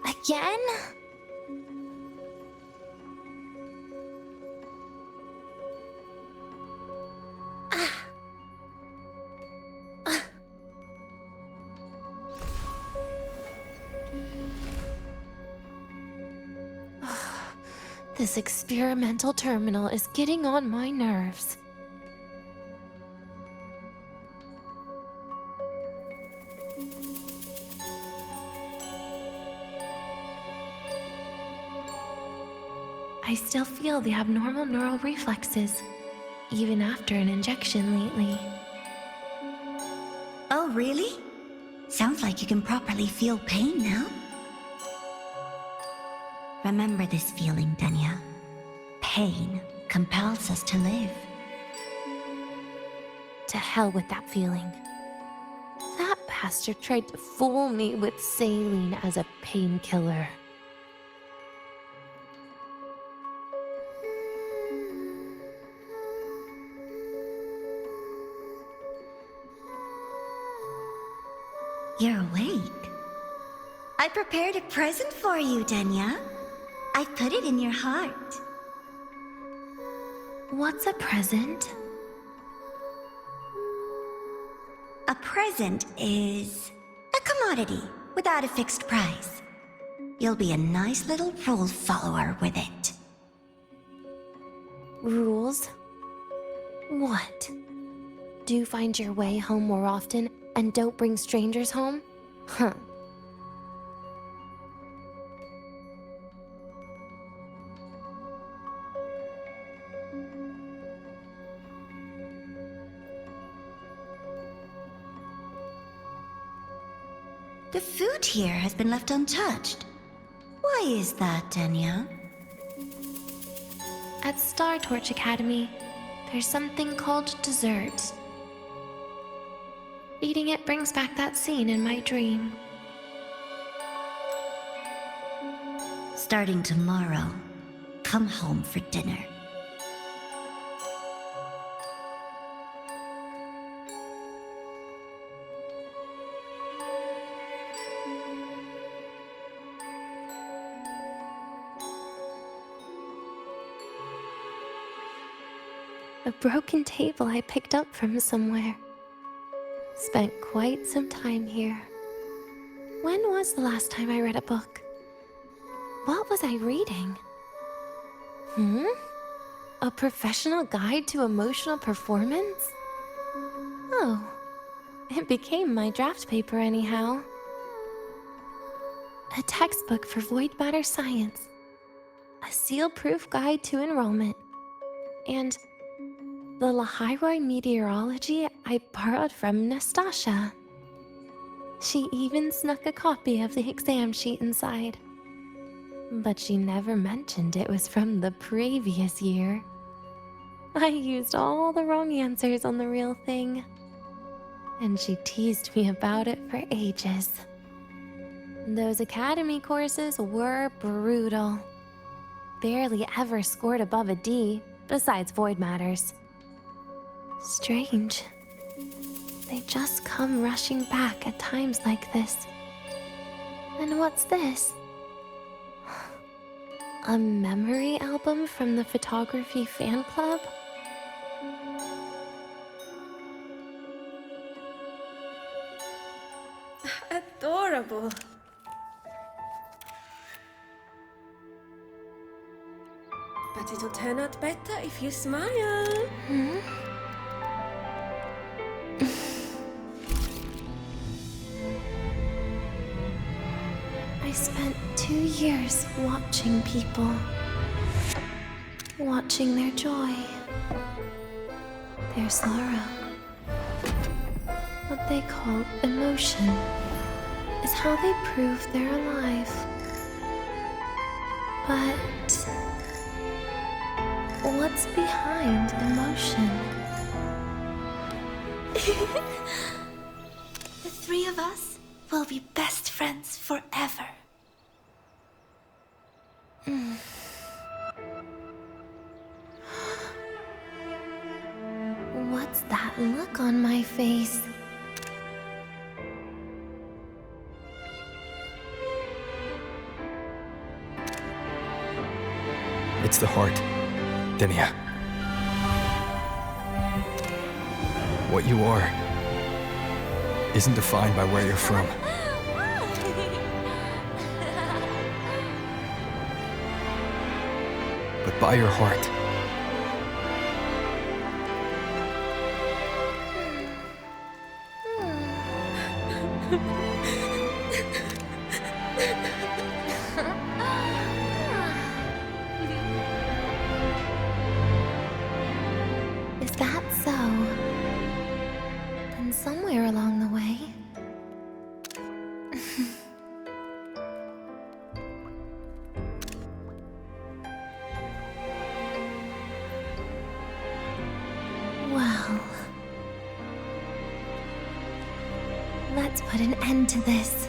Again? This experimental terminal is getting on my nerves. I still feel the abnormal neural reflexes, even after an injection lately. Oh, really? Sounds like you can properly feel pain now. Remember this feeling, Denia. Pain compels us to live. To hell with that feeling. That bastard tried to fool me with saline as a painkiller. You're awake. I prepared a present for you, Denia. I put it in your heart. What's a present? A present is a commodity without a fixed price. You'll be a nice little rule follower with it. Rules? What? Do find your way home more often and don't bring strangers home? Huh. The food here has been left untouched. Why is that, Denia? At Star Torch Academy, there's something called dessert. Eating it brings back that scene in my dream. Starting tomorrow, come home for dinner. A broken table I picked up from somewhere. Spent quite some time here. When was the last time I read a book? What was I reading? A professional guide to emotional performance? Oh, it became my draft paper anyhow. A textbook for void matter science. A seal-proof guide to enrollment. And the Lahai-Roi meteorology I borrowed from Nastasha. She even snuck a copy of the exam sheet inside. But she never mentioned it was from the previous year. I used all the wrong answers on the real thing. And she teased me about it for ages. Those academy courses were brutal. barely ever scored above a D, besides void matters. Strange. They just come rushing back at times like this. And what's this? A memory album from the photography fan club? Adorable. But it'll turn out better if you smile. Hmm? I spent 2 years watching people. Watching their joy. Their sorrow. What they call emotion is how they prove they're alive. But what's behind emotion? The three of us will be best friends forever. What's that look on my face? It's the heart, Denia. What you are isn't defined by where you're from. But by your heart. Is that so? Then somewhere along the way... Well... Let's put an end to this.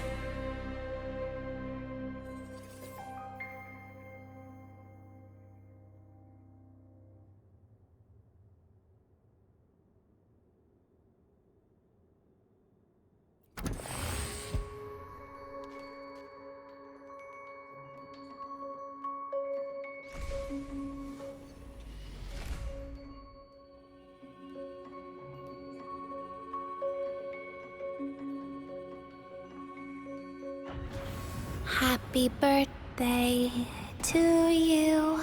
Happy birthday to you.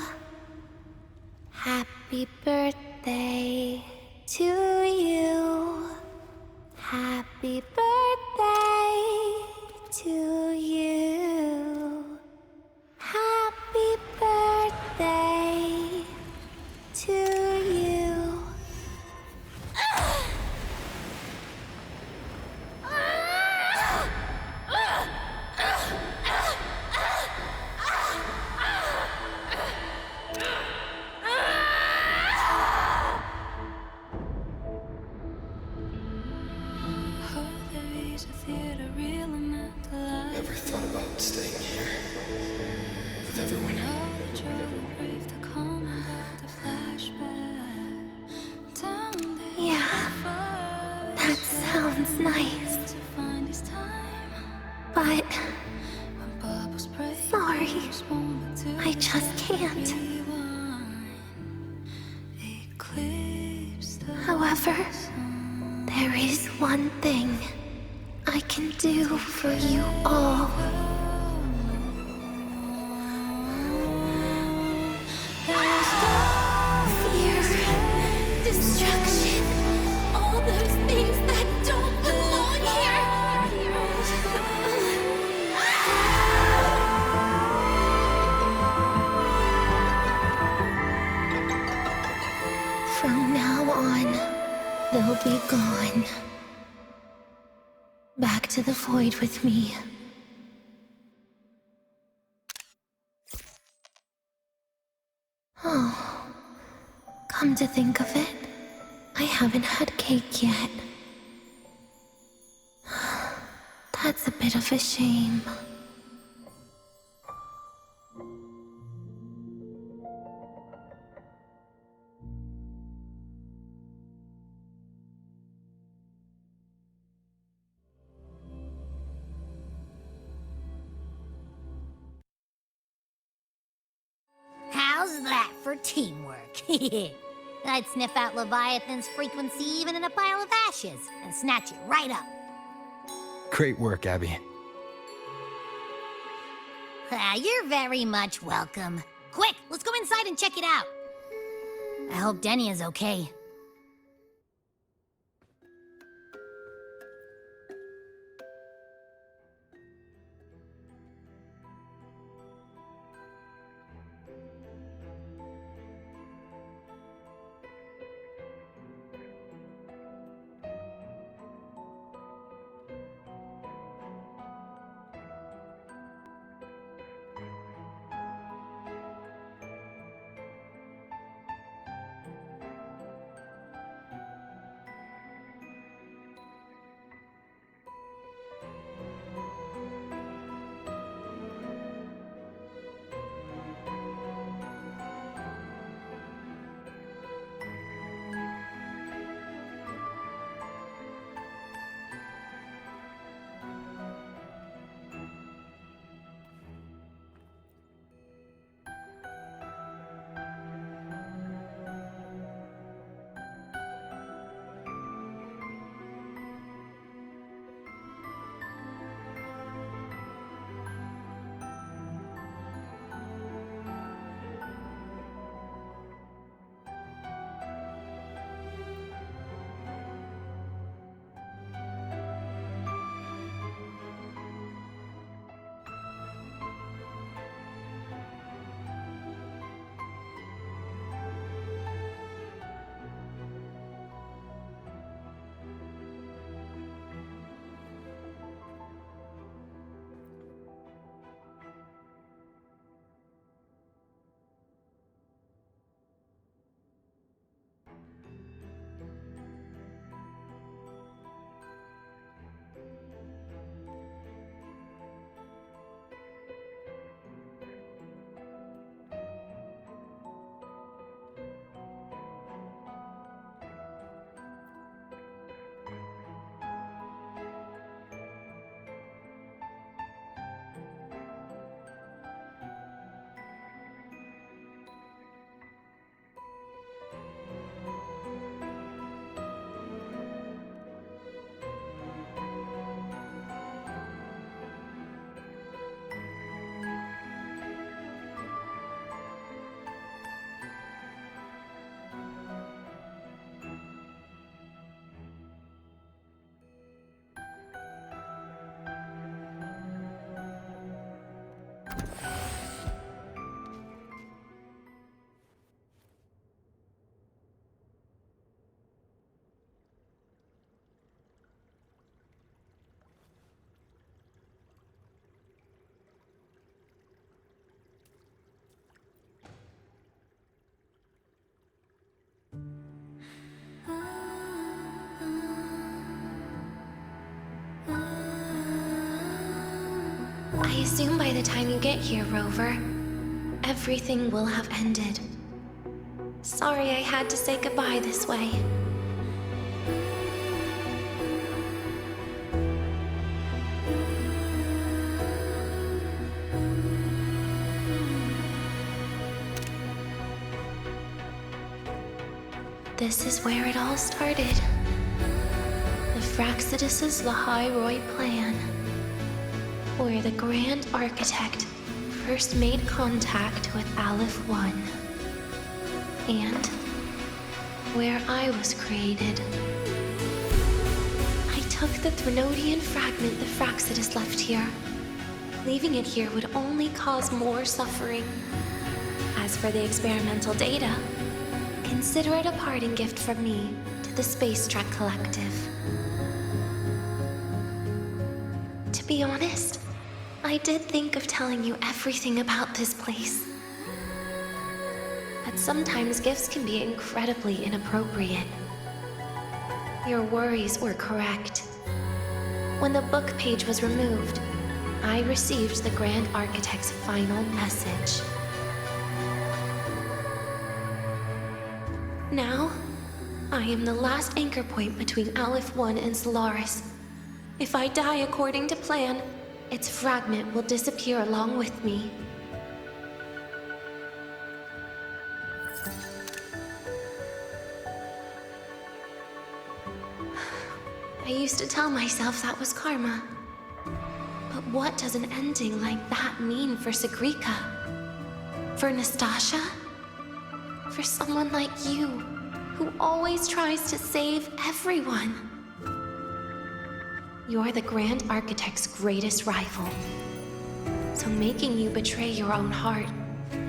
Happy birthday to you. Happy birthday to you. Happy birthday to you. Ever thought about staying here with everyone? Yeah, that sounds nice. But... sorry, I just can't. However, there is one thing I can do for you all. Fear, destruction, all those things that don't belong here. From now on, they'll be gone. Back to the void with me. Oh, come to think of it, I haven't had cake yet. That's a bit of a shame. I'd sniff out Leviathan's frequency even in a pile of ashes and snatch it right up. Great work, Abby. You're very much welcome. Quick, let's go inside and check it out. I hope Denia's okay. I assume by the time you get here, Rover, everything will have ended. Sorry I had to say goodbye this way. This is where it all started. The Fraxidus' Lahai-Roi plan. Where the Grand Architect first made contact with Aleph-1. And where I was created. I took the Threnodian fragment the Fraxidus left here. Leaving it here would only cause more suffering. As for the experimental data, consider it a parting gift from me to the Space Trek Collective. To be honest, I did think of telling you everything about this place. But sometimes gifts can be incredibly inappropriate. Your worries were correct. When the book page was removed, I received the Grand Architect's final message. Now, I am the last anchor point between Aleph-1 and Solaris. If I die according to plan, its fragment will disappear along with me. used to tell myself that was karma. But what does an ending like that mean for Sigrika? For Nastasha? For someone like you, who always tries to save everyone? You're the Grand Architect's greatest rival. So making you betray your own heart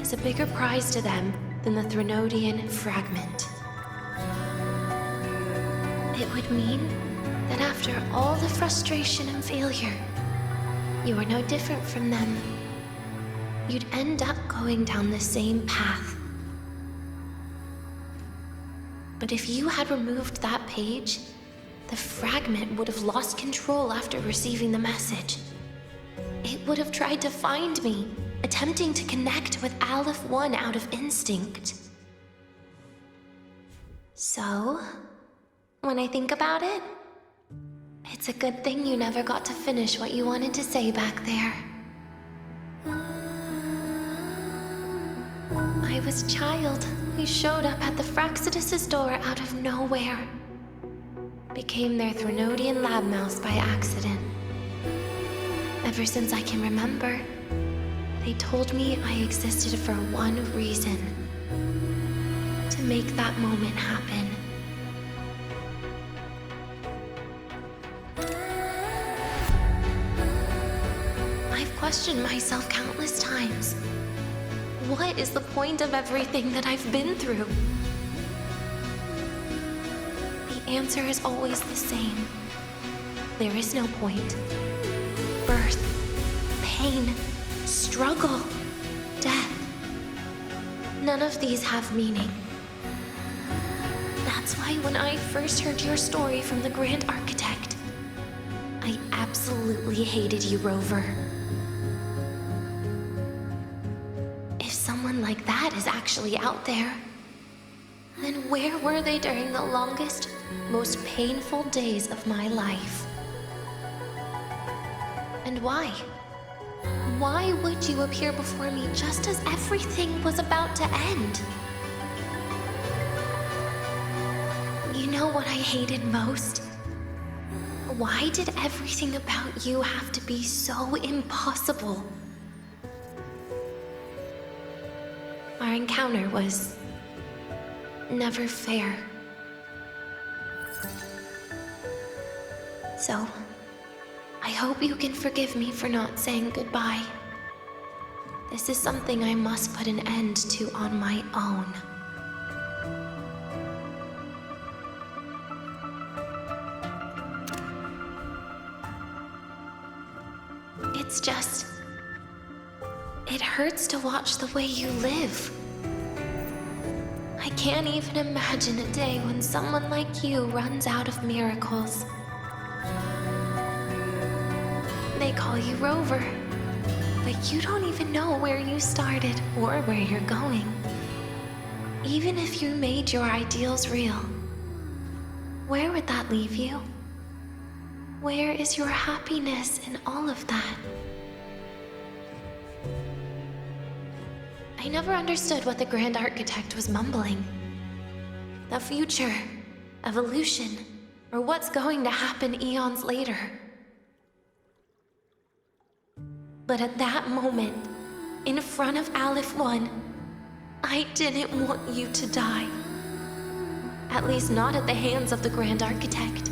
is a bigger prize to them than the Threnodian fragment. It would mean that after all the frustration and failure, you are no different from them. You'd end up going down the same path. But if you had removed that page, the fragment would have lost control after receiving the message. It would have tried to find me, attempting to connect with Aleph 1 out of instinct. So, when I think about it, it's a good thing you never got to finish what you wanted to say back there. I was a child who showed up at the Fraxidus' door out of nowhere. Became their Threnodian lab mouse by accident. Ever since I can remember, they told me I existed for one reason. To make that moment happen. I've questioned myself countless times. What is the point of everything that I've been through? The answer is always the same. There is no point. Birth, pain, struggle, death. None of these have meaning. That's why when I first heard your story from the Grand Architect, I absolutely hated you, Rover. If someone like that is actually out there, then where were they during the longest, most painful days of my life? And why? Why would you appear before me just as everything was about to end? You know what I hated most? Why did everything about you have to be so impossible? Our encounter was never fair. So, I hope you can forgive me for not saying goodbye. This is something I must put an end to on my own. It's just... it hurts to watch the way you live. I can't even imagine a day when someone like you runs out of miracles. They call you Rover, but you don't even know where you started or where you're going. Even if you made your ideals real, where would that leave you? Where is your happiness in all of that? I never understood what the Grand Architect was mumbling. The future, evolution, or what's going to happen eons later. But at that moment, in front of Aleph 1, I didn't want you to die. At least not at the hands of the Grand Architect,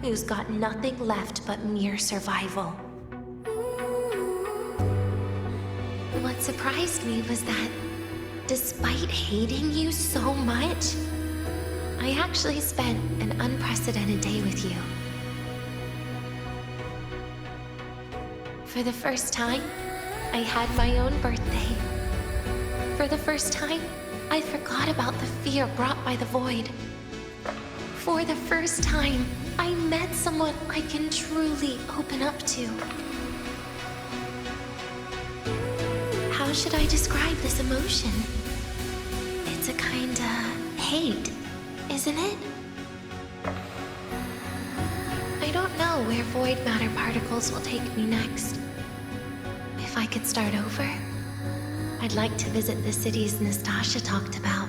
who's got nothing left but mere survival. What surprised me was that, despite hating you so much, I actually spent an unprecedented day with you. For the first time, I had my own birthday. For the first time, I forgot about the fear brought by the void. For the first time, I met someone I can truly open up to. How should I describe this emotion? It's a kinda hate, isn't it? I don't know where void matter particles will take me next. If I could start over, I'd like to visit the cities Nastasha talked about.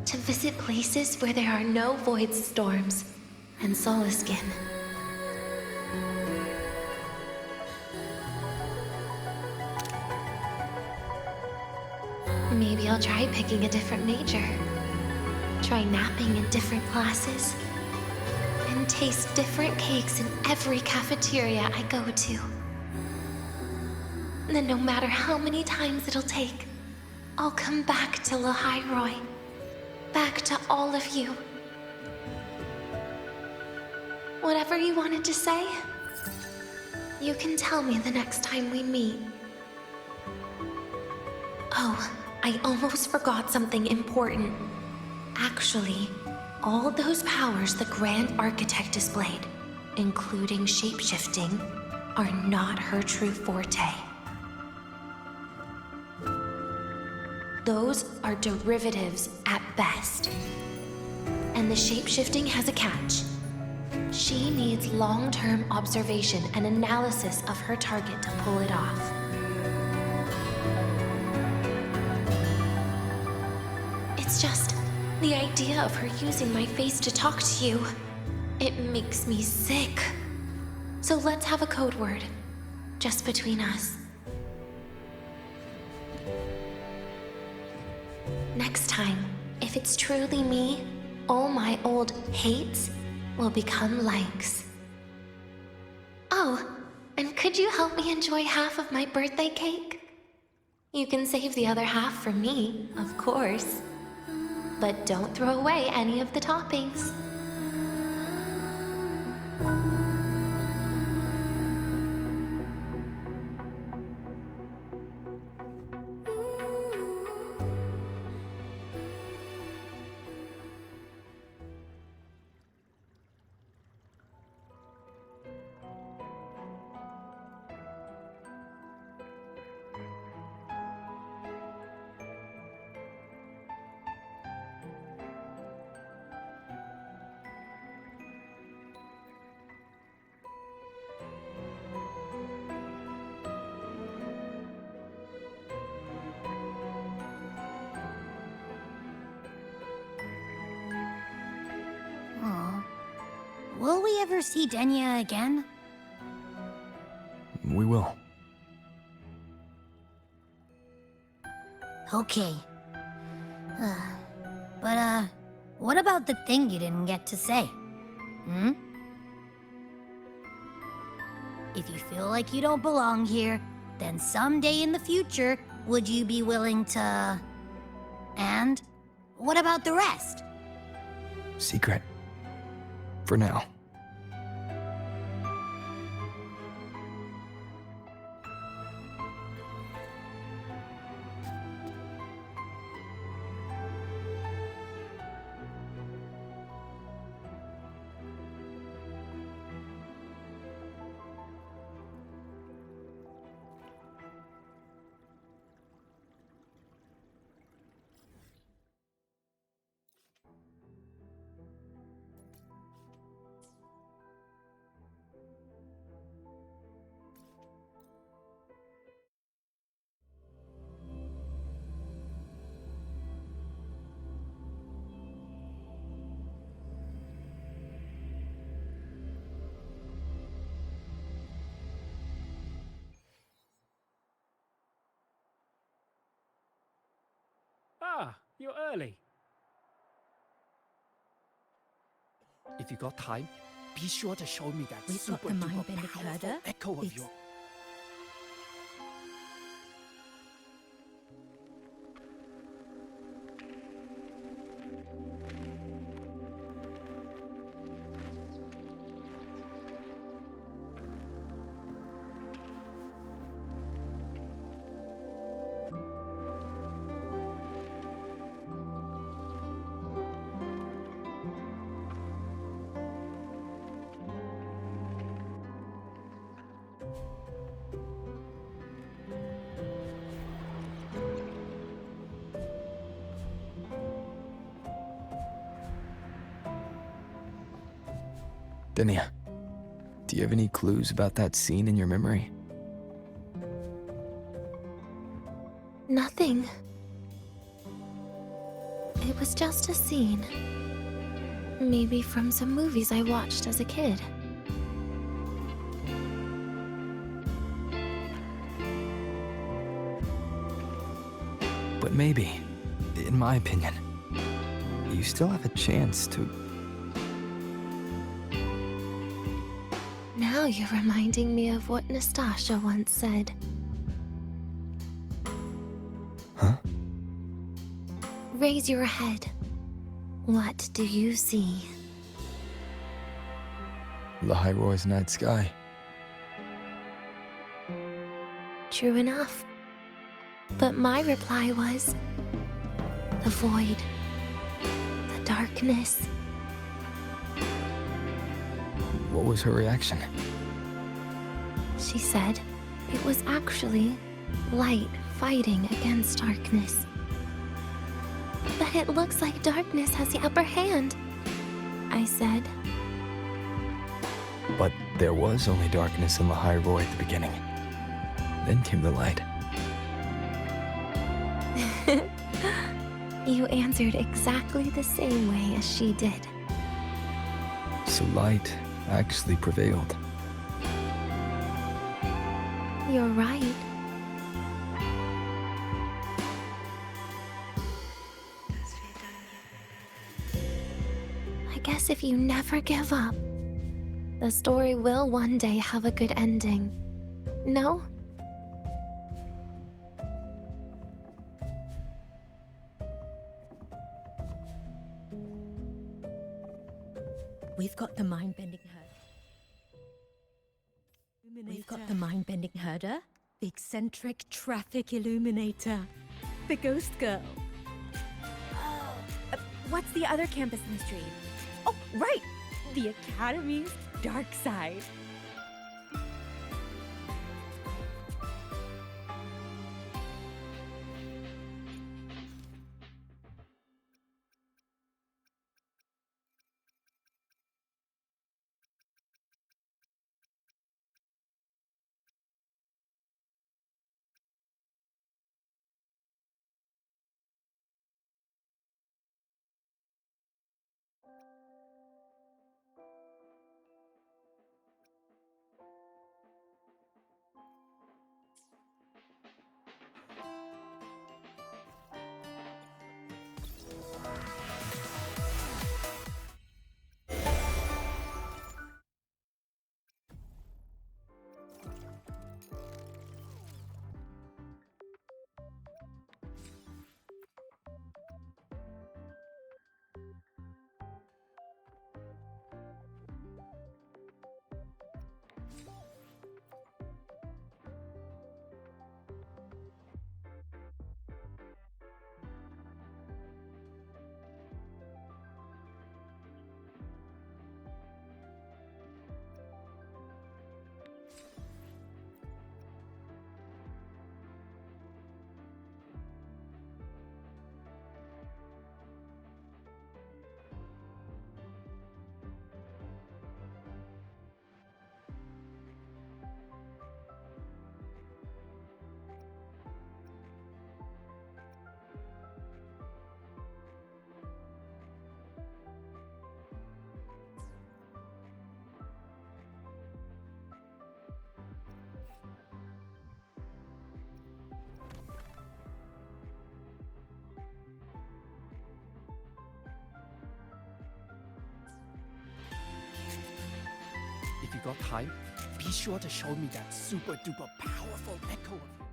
To visit places where there are no void storms, and soulless skin. Maybe I'll try picking a different major. Try napping in different classes. And taste different cakes in every cafeteria I go to. Then no matter how many times it'll take, I'll come back to Lahai-Roi. Back to all of you. Whatever you wanted to say, you can tell me the next time we meet. Oh, I almost forgot something important. Actually, all those powers the Grand Architect displayed, including shapeshifting, are not her true forte. Those are derivatives at best. And the shapeshifting has a catch. She needs long-term observation and analysis of her target to pull it off. It's just the idea of her using my face to talk to you. It makes me sick. So let's have a code word, just between us. Next time, if it's truly me, all my old hates will become likes. Oh, and could you help me enjoy half of my birthday cake? You can save the other half for me, of course. But don't throw away any of the toppings. Will we ever see Denia again? We will. Okay. But, what about the thing you didn't get to say? Hmm? If you feel like you don't belong here, then someday in the future, would you be willing to... And? What about the rest? Secret. For now. Ah, you're early. If you got time, be sure to show me that We've got super the duper mind-bending powerful herder. echo of It's your... Denia, do you have any clues about that scene in your memory? Nothing. It was just a scene. Maybe from some movies I watched as a kid. But maybe, in my opinion, you still have a chance to... Now you're reminding me of what Nastasha once said. Huh? Raise your head. What do you see? Lahai-Roi's night sky. True enough. But my reply was... the void. The darkness. What was her reaction? She said it was actually light fighting against darkness. But it looks like darkness has the upper hand, I said. But there was only darkness in Lahai-Roi at the beginning. Then came the light. You answered exactly the same way as she did. So light actually prevailed. You're right. I guess if you never give up, the story will one day have a good ending. No? We've got the mind-bending herder. We've got the mind-bending herder, the eccentric traffic illuminator, the ghost girl. What's the other campus mystery? Oh, right! The Academy's dark side. If you got time, be sure to show me that super duper powerful echo of you.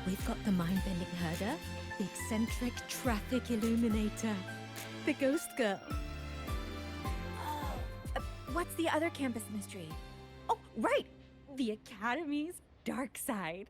We've got the mind-bending herder, the eccentric traffic illuminator, the ghost girl. What's the other campus mystery? Oh, right! The Academy's dark side.